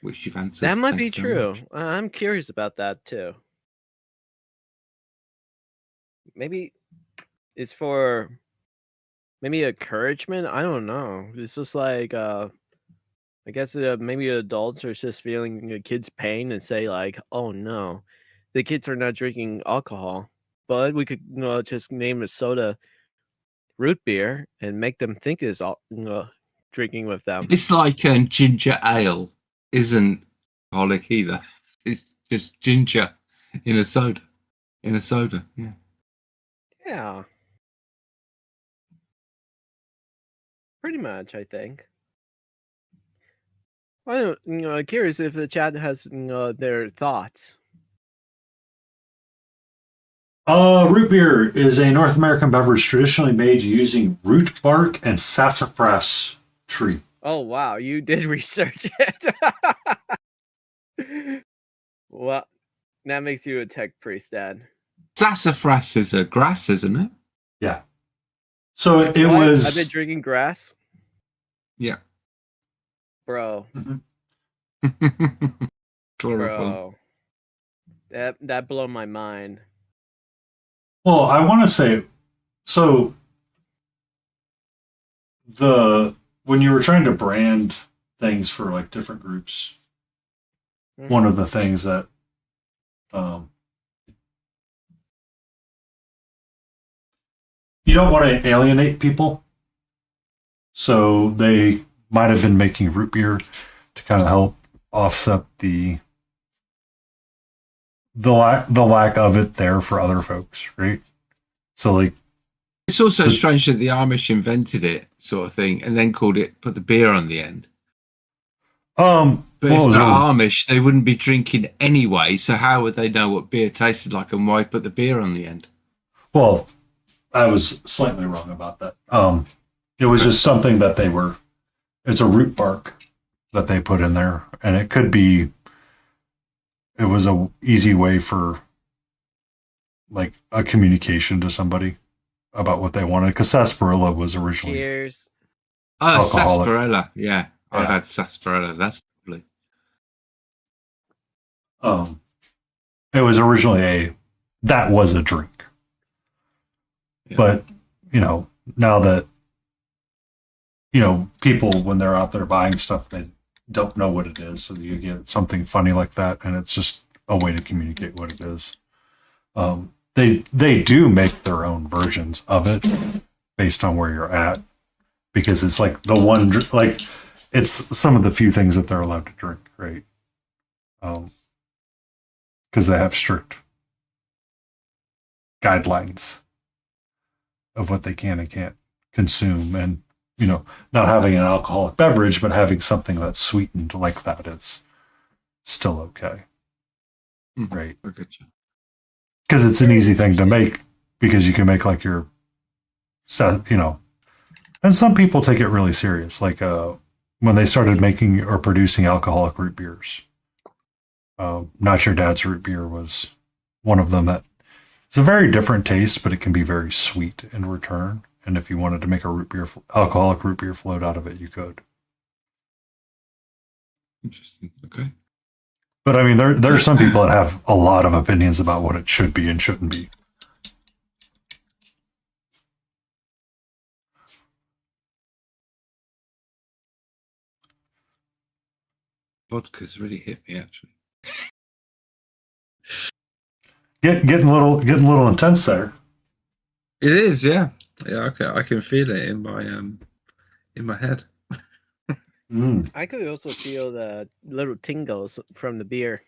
Which you've answered. That might Thank be you very true. much. I'm curious about that too. Maybe it's for maybe encouragement. I don't know. It's just like I guess maybe adults are just feeling a kid's pain and say like, "Oh no, the kids are not drinking alcohol." But we could just name a soda root beer and make them think it's drinking with them. It's like ginger ale isn't alcoholic either. It's just ginger in a soda. In a soda, yeah. Yeah. Pretty much, I think. I'm curious if the chat has their thoughts. Root beer is a North American beverage traditionally made using root bark and sassafras tree. Oh wow, you did research it. Well, that makes you a tech priest, Dad. Sassafras is a grass, isn't it? Yeah. So it What? was. I've been drinking grass, Yeah. bro. Chlorophyll. Bro, that blew my mind. Well, I want to say, so when you were trying to brand things for like different groups, one of the things that you don't want to alienate people, so they might have been making root beer to kind of help offset the lack of it there for other folks, right? So like, it's also strange that the Amish invented it, sort of thing, and then put the beer on the end. But if they're Amish, they wouldn't be drinking anyway. So how would they know what beer tasted like, and why put the beer on the end? Well, I was slightly wrong about that. It was just something that it's a root bark that they put in there, and it was a easy way for like a communication to somebody about what they wanted, because sarsaparilla was originally Cheers. Oh, alcoholic. sarsaparilla. Yeah, I've had sarsaparilla. That's lovely. It was originally that was a drink. Yeah. But, now that, people, when they're out there buying stuff, they don't know what it is. So you get something funny like that, and it's just a way to communicate what it is. They do make their own versions of it based on where you're at, because it's like it's some of the few things that they're allowed to drink, right? Because they have strict guidelines of what they can and can't consume, and not having an alcoholic beverage, but having something that's sweetened like that is still okay, right? I get you. Because it's an easy thing to make, because you can make like your, and some people take it really serious, like when they started making or producing alcoholic root beers. Not Your Dad's root beer was one of them. That it's a very different taste, but it can be very sweet in return. And if you wanted to make a alcoholic root beer float out of it, you could. Interesting. Okay. But I mean, there are some people that have a lot of opinions about what it should be and shouldn't be. Vodka's really hit me, actually. Getting a little intense there. It is, yeah. Yeah, okay. I can feel it in my head. I could also feel the little tingles from the beer.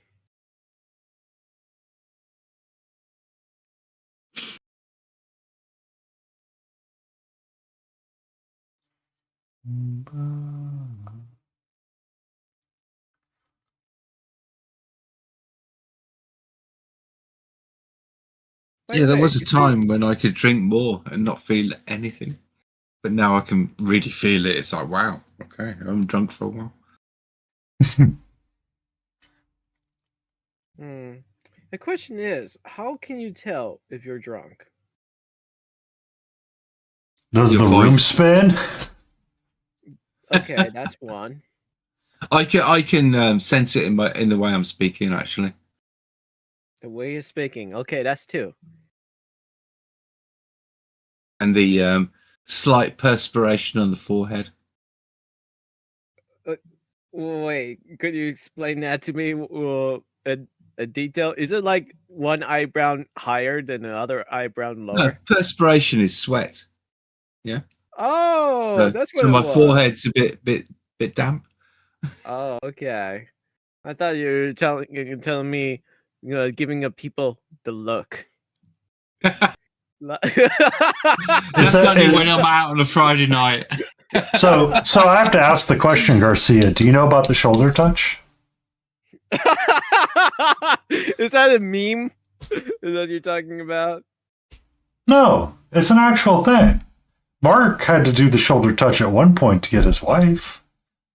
Yeah, there was a time when I could drink more and not feel anything. But now I can really feel it. It's like, wow, okay, I'm drunk for a while. The question is, how can you tell if you're drunk? Does Your the voice. room spin? Okay, that's one. I can sense it in the way I'm speaking. Actually, The way you're speaking. Okay, that's two. and the slight perspiration on the forehead. Wait, could you explain that to me a detail? Is it like one eyebrow higher than the other eyebrow No, lower? perspiration is sweat. Yeah. Oh, that's what So it my was. forehead's a bit damp. Oh, okay. I thought you were telling me, giving up people the look. That's only when I'm out on a Friday night. So I have to ask the question, Garcia. Do you know about the shoulder touch? Is that a meme? Is that what you're talking about? No, it's an actual thing. Mark had to do the shoulder touch at one point to get his wife.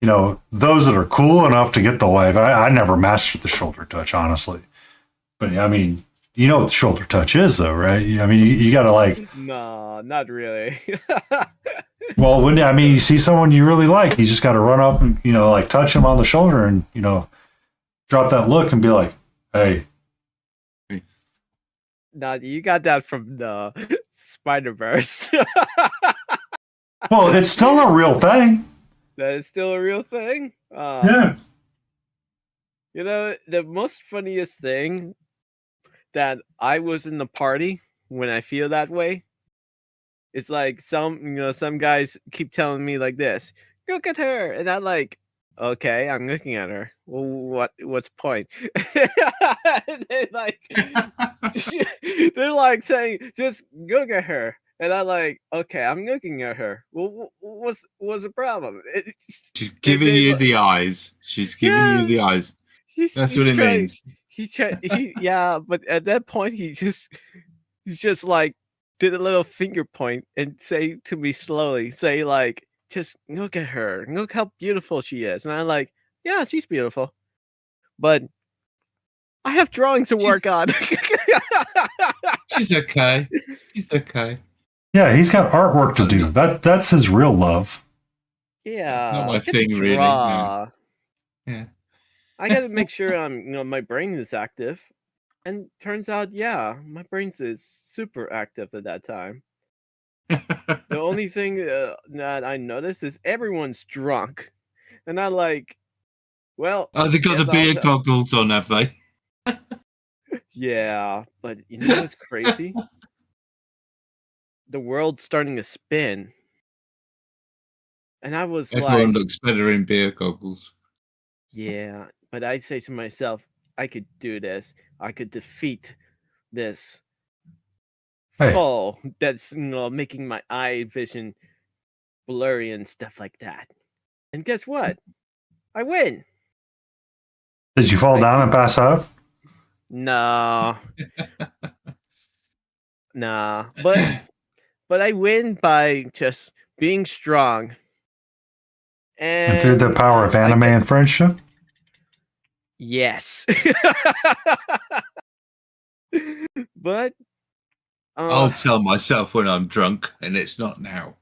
You know, those that are cool enough to get the wife. I never mastered the shoulder touch, honestly. But I mean, you know what the shoulder touch is, though, right? I mean, you got to like. No, not really. Well, when you see someone you really like, you just got to run up and like touch them on the shoulder and drop that look and be like, "Hey." No, you got that from the Spider-Verse. Well, it's still a real thing. That is still a real thing? Yeah. You know, the most funniest thing that I was in the party when I feel that way is like some guys keep telling me like this, look at her. And I'm like, okay, I'm looking at her. Well, what's the point? they're like saying, just look at her. And I'm like, okay, I'm looking at her. Well, what's the problem? She's giving you the eyes. She's giving you the eyes. That's what it means. Yeah, but at that point, he's just like did a little finger point and say to me slowly, say like, just look at her, look how beautiful she is. And I'm like, yeah, she's beautiful, but I have drawings to work on. She's okay. She's okay. Yeah, he's got artwork to do. That's his real love. Yeah, Not my thing, really. No. Yeah. I gotta make sure my brain is active. And turns out, yeah, my brain is super active at that time. The only thing that I notice is everyone's drunk. And I'm like, well... Oh, they got the beer goggles on, have they? Yeah, but you know what's crazy? The world's starting to spin. And I was Everyone looks better in beer goggles. Yeah, but I say to myself, I could do this. I could defeat this foe that's making my eye vision blurry and stuff like that. And guess what? I win. Did you fall down and pass out? No. Nah. But I win by just being strong. And through the power of anime and friendship? Yes. But I'll tell myself when I'm drunk, and it's not now.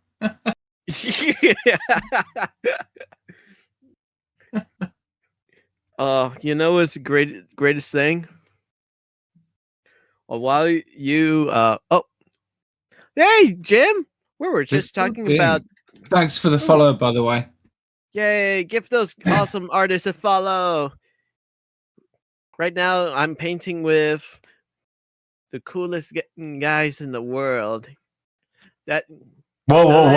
You know what's the greatest thing? Well, while you hey Jim, we were just talking about. Thanks for the follow, by the way. Yay! Give those awesome artists a follow. Right now, I'm painting with the coolest guys in the world. That. Whoa!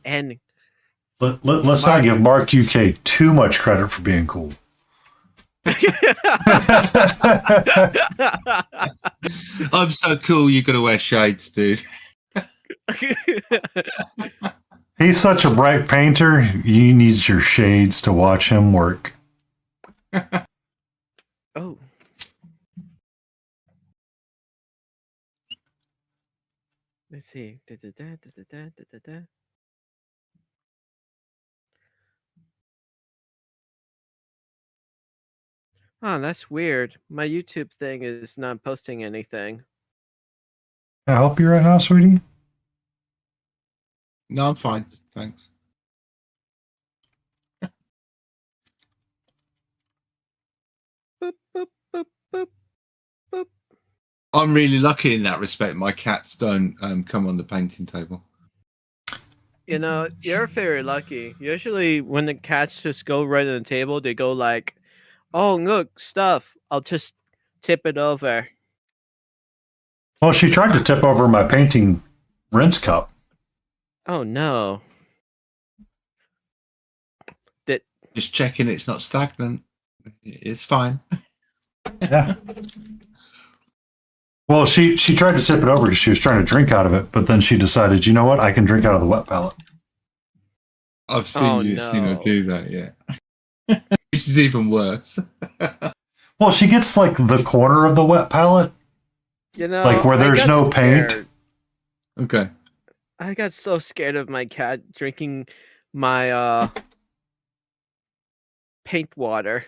And let's not give Mark UK too much credit for being cool. I'm so cool. You got to wear shades, dude. He's such a bright painter. You need your shades to watch him work. Oh. Let's see. Da-da-da. Oh, that's weird. My YouTube thing is not posting anything. Can I help you right now, sweetie? No, I'm fine. Thanks. Boop, boop, boop, boop, boop. I'm really lucky in that respect. My cats don't come on the painting table. You know, you're very lucky. Usually, when the cats just go right on the table, they go like, "Oh, look, stuff. I'll just tip it over." Well, she tried to tip over my painting rinse cup. Oh no! Did Just checking it's not stagnant. It's fine. Yeah. Well, she tried to tip it over because she was trying to drink out of it, but then she decided, you know what? I can drink out of the wet palette. I've seen Oh, seen her no. do that. Yeah, which is even worse. Well, she gets like the corner of the wet palette, you know, like where I there's got no paint. scared. Okay. I got so scared of my cat drinking my paint water.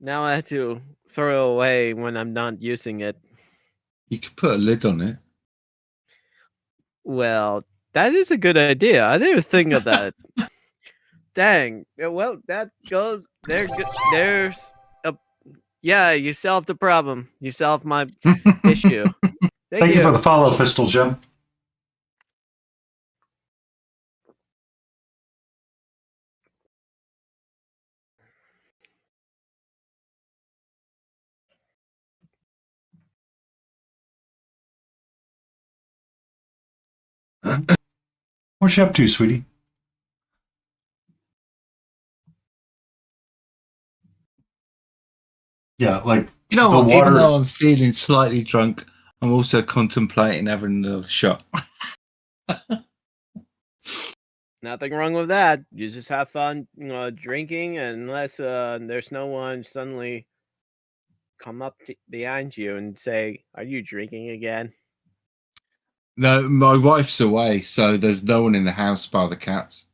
Now I have to throw it away when I'm not using it. You could put a lid on it. Well, that is a good idea. I didn't think of that. Dang. Well, that goes there. There's a yeah. You solved the problem. You solved my issue. Thank you for the follow, Pistol Jim. What's you up to, sweetie? Yeah, like You know the what? water. Even though I'm feeling slightly drunk, I'm also contemplating having another shot. Nothing wrong with that. You just have fun, drinking, unless there's no one suddenly come up behind you and say, "Are you drinking again?" No, my wife's away, so there's no one in the house bar the cats.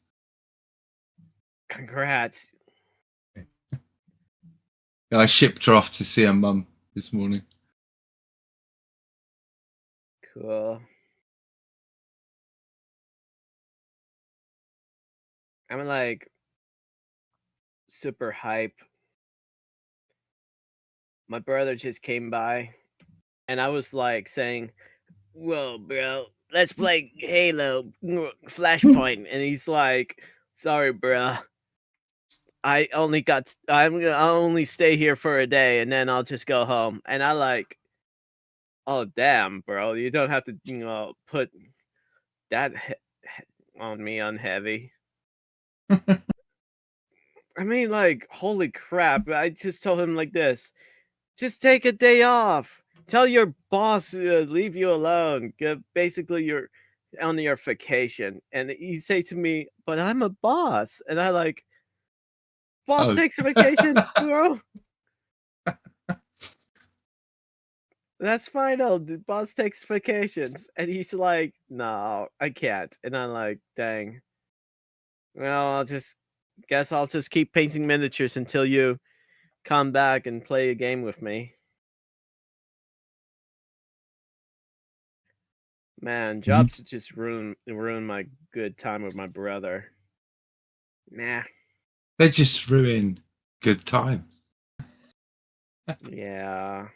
Congrats. I shipped her off to see her mum this morning. Cool. I'm like super hype. My brother just came by, and I was like saying, "Whoa, bro, let's play Halo Flashpoint," and he's like, "Sorry, bro. I only stay here for a day, and then I'll just go home." And I like, oh damn, bro, you don't have to put that on me on heavy. I mean, like, holy crap! I just told him like this: just take a day off. Tell your boss leave you alone. Basically, you're on your vacation, and he say to me, "But I'm a boss," and I like, boss takes vacations, bro. That's fine though. The boss takes vacations. And he's like, no, I can't. And I'm like, dang. Well, guess I'll just keep painting miniatures until you come back and play a game with me. Man, jobs just ruin my good time with my brother. Nah. They just ruin good times. Yeah.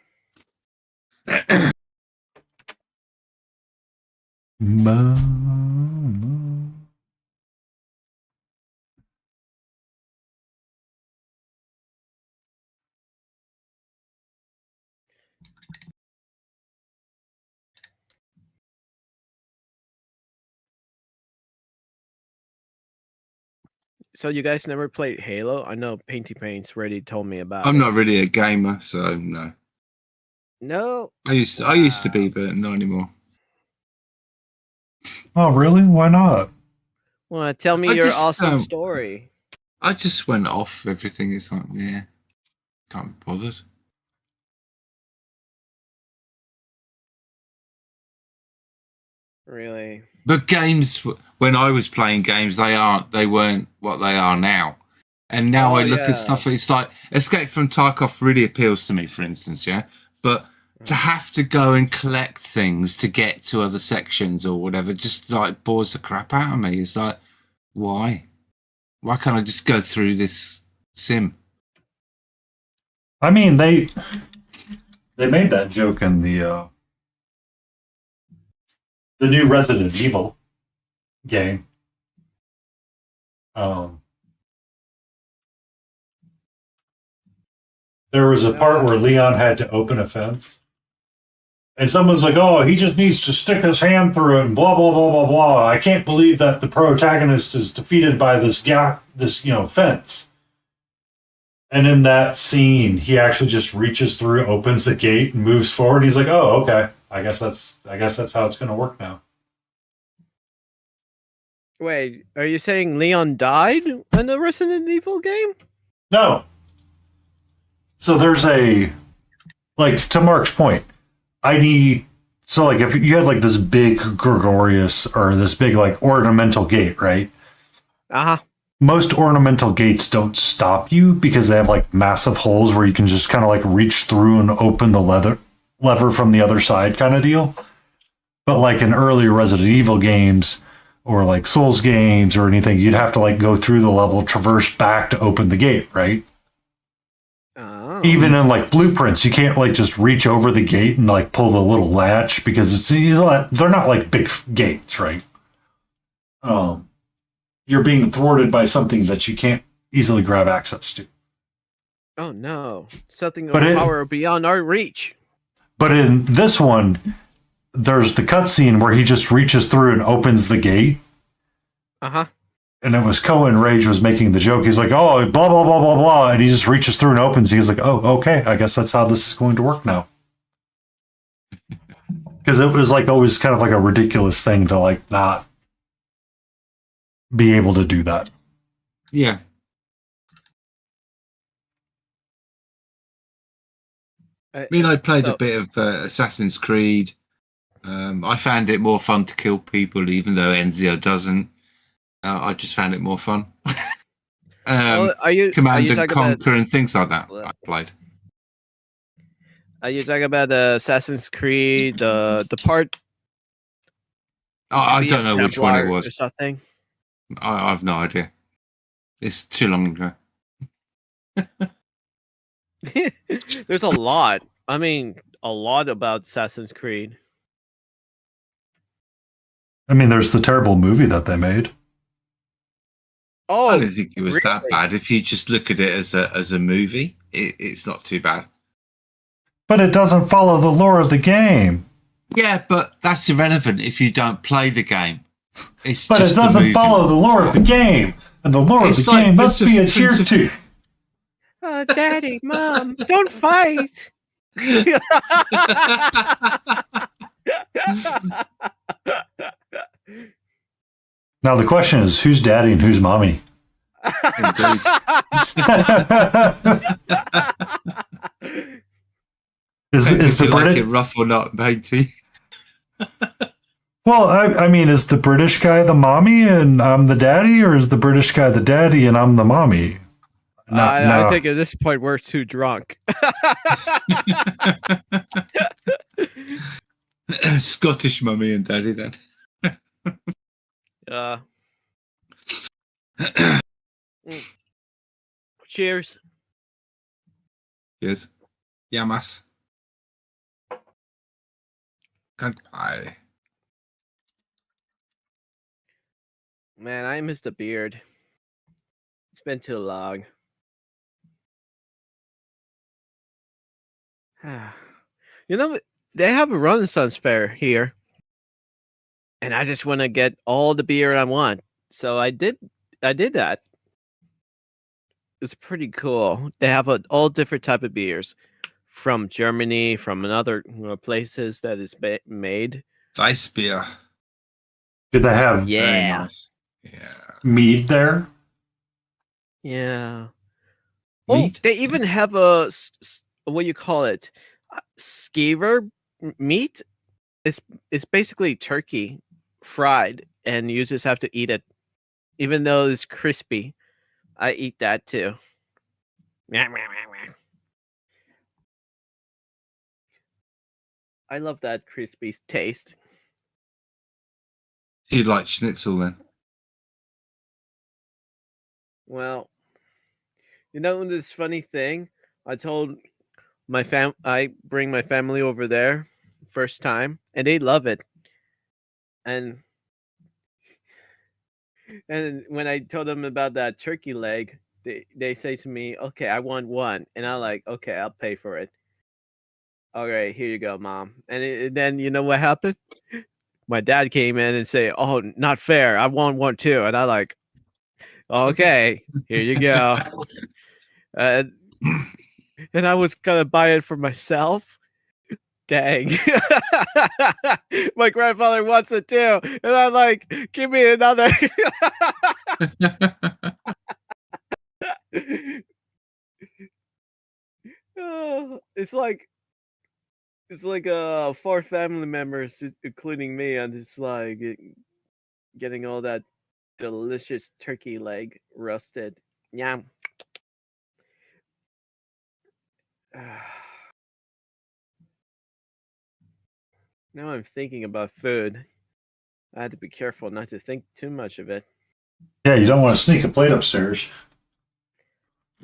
So you guys never played Halo? I know Painty Paints already told me about I'm it. not really a gamer, so no. No. I used to be, but not anymore. Oh, really? Why not? Well, tell me your awesome story. I just went off everything. It's like, yeah, can't be bothered. Really? But games, when I was playing games, they weren't what they are now. And now Oh, I look at yeah. stuff, it's like Escape from Tarkov really appeals to me, for instance, yeah. But to have to go and collect things to get to other sections or whatever just like bores the crap out of me. It's like, why? Why can't I just go through this sim? I mean, they made that joke in the new Resident Evil game. There was a part where Leon had to open a fence, and someone's like, "Oh, he just needs to stick his hand through it," and blah blah blah blah blah. I can't believe that the protagonist is defeated by this gap, this fence. And in that scene, he actually just reaches through, opens the gate, and moves forward. He's like, "Oh, okay. I guess that's how it's going to work now." Wait, are you saying Leon died in the Resident Evil game? No. So there's to Mark's point, if you had like this big Gregorius or this big like ornamental gate, right? Uh-huh. Most ornamental gates don't stop you because they have like massive holes where you can just kind of like reach through and open the lever from the other side kind of deal. But like in earlier Resident Evil games or like Souls games or anything, you'd have to like go through the level, traverse back to open the gate, right? Oh. Even in like blueprints, you can't like just reach over the gate and like pull the little latch because they're not like big gates, right? You're being thwarted by something that you can't easily grab access to. Oh no, something of But power beyond our reach. But in this one, there's the cutscene where he just reaches through and opens the gate. Uh-huh. And it was Cohen Rage was making the joke. He's like, "Oh, blah, blah, blah, blah, blah." And he just reaches through and opens. He's like, "Oh, okay. I guess that's how this is going to work now." Because it was like always kind of like a ridiculous thing to like not be able to do that. Yeah. I mean, I played a bit of Assassin's Creed. I found it more fun to kill people, even though Enzio doesn't. I just found it more fun. Command and Conquer and things like that. I played. Are you talking about Assassin's Creed, the part? I don't know which one it was. Or something. I have no idea. It's too long ago. There's a lot. I mean, a lot about Assassin's Creed. I mean, there's the terrible movie that they made. Oh, I don't think it was that bad. If you just look at it as a movie, it's not too bad. But it doesn't follow the lore of the game. Yeah, but that's irrelevant if you don't play the game. But it doesn't follow the lore of the game, and the lore of the game must be adhered to. Oh, Daddy, Mom, don't fight. Now the question is, who's daddy and who's mommy? Is the British like it rough or not, matey? Well, I mean, is the British guy the mommy and I'm the daddy, or is the British guy the daddy and I'm the mommy? No, I think at this point we're too drunk. Scottish mummy and daddy then. Cheers. Cheers. Yamas. Goodbye. Man, I missed a beard. It's been too long. You know, they have a Renaissance fair here. And I just want to get all the beer I want. So I did that. It's pretty cool. They have all different type of beers from Germany, from other places that is made. Weiss beer. Did they have very nice. mead there? Yeah. Meat? Oh, they even have a what you call it, skewer meat. It's basically turkey fried, and you just have to eat it, even though it's crispy. I eat that too. I love that crispy taste. You like schnitzel then? Well, this funny thing. I told I bring my family over there first time, and they love it. And when I told them about that turkey leg, they say to me, "Okay, I want one," and I'm like, "Okay, I'll pay for it." All right, here you go, mom. And then you know what happened? My dad came in and say, "Oh, not fair. I want one too." And I like, "Okay, here you go." And I was gonna buy it for myself. Dang. My grandfather wants it too. And I'm like, give me another. It's like 4 family members, including me, and it's like getting all that delicious turkey leg roasted. Yeah. Now I'm thinking about food. I had to be careful not to think too much of it. Yeah, you don't want to sneak a plate upstairs.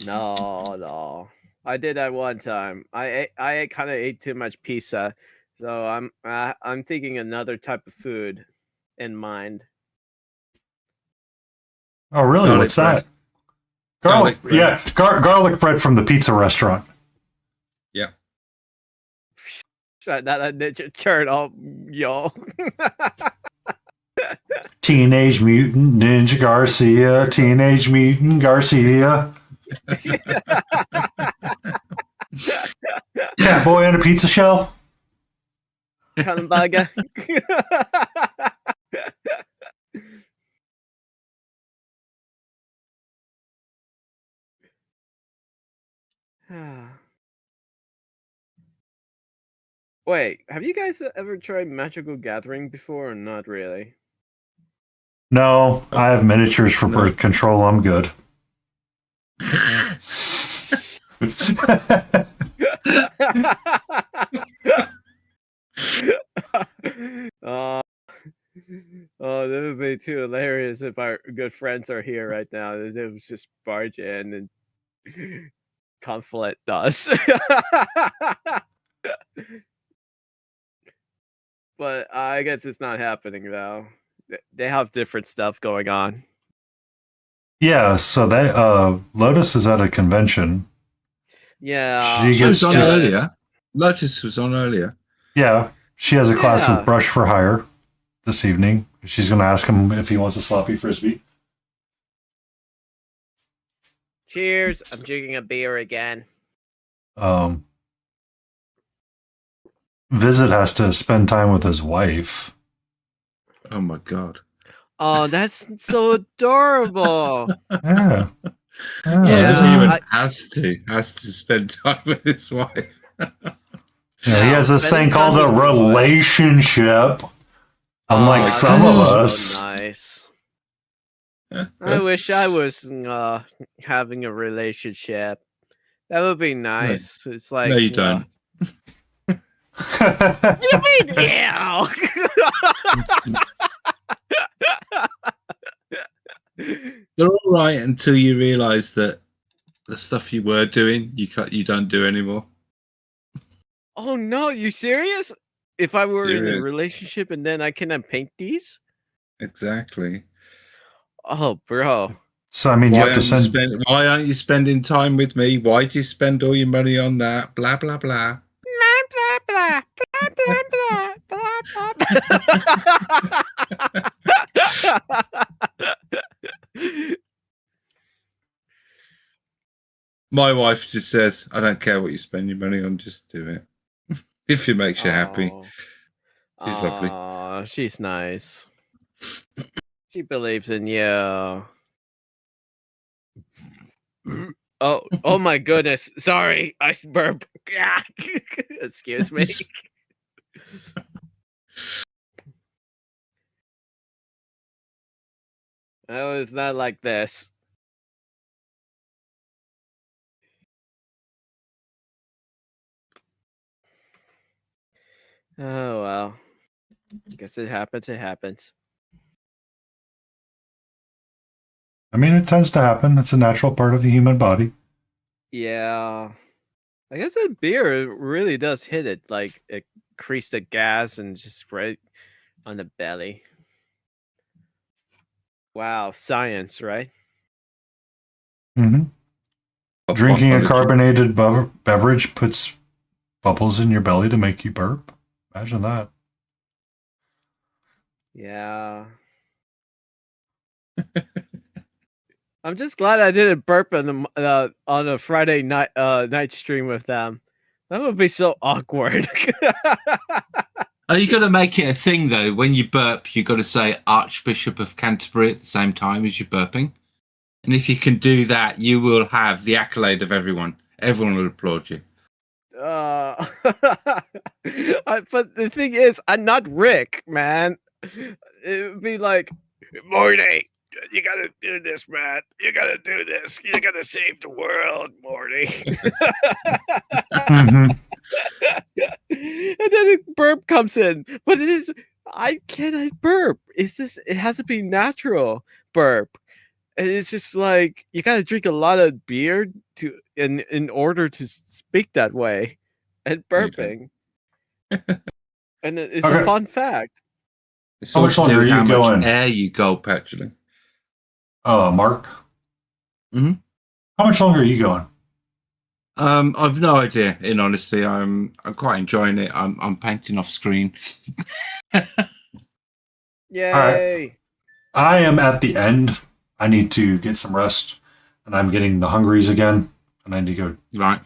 No. I did that one time. I kind of ate too much pizza, so I'm thinking another type of food in mind. Oh, really? Garlic What's bread. that? Garlic. Bread. Yeah, garlic bread from the pizza restaurant. Yeah. That Ninja Turtle, y'all. Teenage Mutant Ninja Garcia. Teenage Mutant Garcia. Catboy on a pizza shell. Kanbaga. Wait, have you guys ever tried Magical Gathering before or not really? No, I have miniatures for birth control. I'm good. Oh, that would be too hilarious if our good friends are here right now. They would just barge in and conflict us. But I guess it's not happening though. They have different stuff going on. Yeah, so they Lotus is at a convention. Yeah, She gets was on to, earlier. Lotus was on earlier. Yeah, she has a class Yeah. with Brush for Hire this evening. She's going to ask him if he wants a sloppy frisbee. Cheers! I'm drinking a beer again. Visit has to spend time with his wife. Oh my god. Oh, that's so adorable. Yeah. Yeah, has to spend time with his wife. Yeah, he has this thing called a relationship. Unlike some of us. Nice. I wish I was having a relationship. That would be nice. It's like No, you don't. You mean ew? They're all right until you realise that the stuff you were doing, you don't do anymore. Oh no, you serious? If I were in a Serious. relationship and then I cannot paint these? Exactly. Oh, bro. So, I mean, you have to send. Why aren't you spending time with me? Why do you spend all your money on that? Blah, blah, blah. Blah, blah, blah, blah, blah, blah. My wife just says, I don't care what you spend your money on, just do it. If it makes you happy. She's lovely. She's nice. She believes in you. Oh my goodness. Sorry, I burp. Excuse me. Oh, it's not like this. Oh well. I guess it happens. It happens. I mean, it tends to happen. It's a natural part of the human body. Yeah. I guess that beer really does hit it. Like it increase the gas and just right on the belly. Wow, science, right? hmm Drinking a Biology. carbonated beverage puts bubbles in your belly to make you burp. Imagine that. Yeah. I'm just glad I didn't burp on a Friday night stream with them. That would be so awkward. Are you going to make it a thing though? When you burp, you got to say Archbishop of Canterbury at the same time as you're burping. And if you can do that, you will have the accolade of everyone. Everyone will applaud you. But the thing is, I'm not Rick, man. It would be like, Morty, you gotta do this, man. You gotta do this. You gotta save the world, Morty. hmm And then a burp comes in, but it is I cannot burp. It's just it has to be natural burp. And it's just like you gotta drink a lot of beer to in order to speak that way and burping. And it's Okay. a fun fact. It's How all much to do longer with are how you much going? air you gulp, actually. Mark? Mhm. How much longer are you going? I've no idea. In honesty, I'm quite enjoying it. I'm painting off screen. Yay! I am at the end. I need to get some rest, and I'm getting the hungries again, and I need to go Right.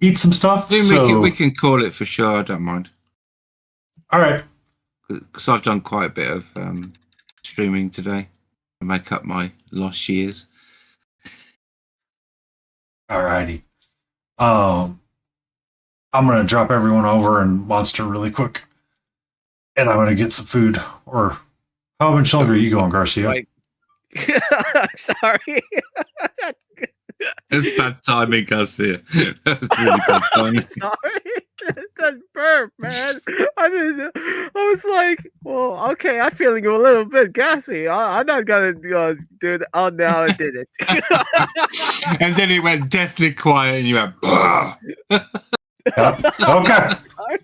eat some stuff. I mean, So, we can call it for sure. I don't mind. all right. Because I've done quite a bit of streaming today to make up my lost years. All righty. I'm gonna drop everyone over and Monster really quick, and I'm gonna get some food. Or how much longer are you going, Garcia? Like, sorry. It's bad timing, Garcia. It's really bad timing. Sorry. That burp, man. I didn't. I was like, well, okay. I'm feeling a little bit gassy. I'm not gonna do it. Oh, no, I did it. And then it went deathly quiet, and you went. "Ugh." Okay. Sorry.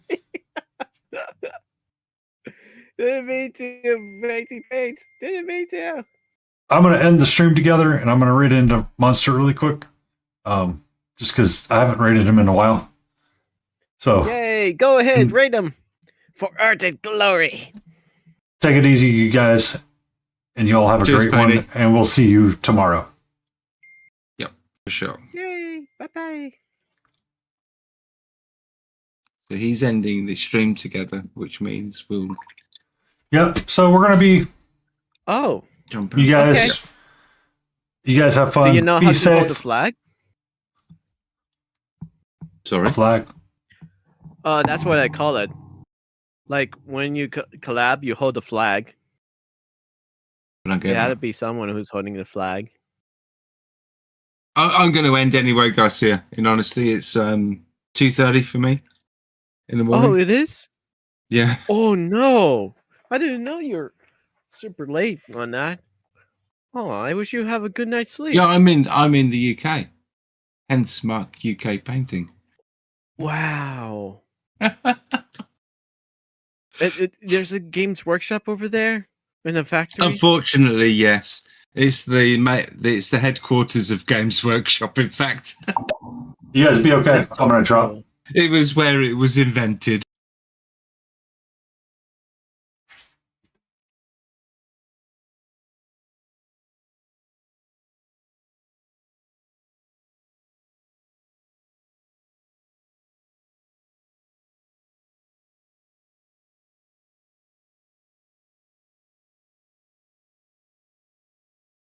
Didn't mean to, matey paint. Didn't mean to. I'm gonna end the stream together, and I'm gonna raid into Monster really quick. Just because I haven't raided him in a while. So Yay! Go ahead, rate them for art and glory. take it easy, you guys, and you all have a Cheers, great Paddy. one. And we'll see you tomorrow. Yep, for sure. Yay! Bye bye. So he's ending the stream together, which means we'll Yep. So we're gonna be. Oh, jump. You guys. Okay. You guys have fun. do you know Be how to safe. hold the flag? Sorry. A flag. That's what I call it. Like when you collab, you hold the flag. I don't get It had that. to be someone who's holding the flag. I'm going to end anyway, Garcia. In honesty, it's 2:30 for me in the morning. Oh, it is? Yeah. Oh no! I didn't know you're super late on that. Oh, I wish you have a good night's sleep. Yeah, I'm in the UK. Hence Mark UK painting. Wow. There's a Games Workshop over there in the factory. Unfortunately, yes. It's the headquarters of Games Workshop, in fact. You guys be okay. That's so I'm gonna drop. cool. It was where it was invented.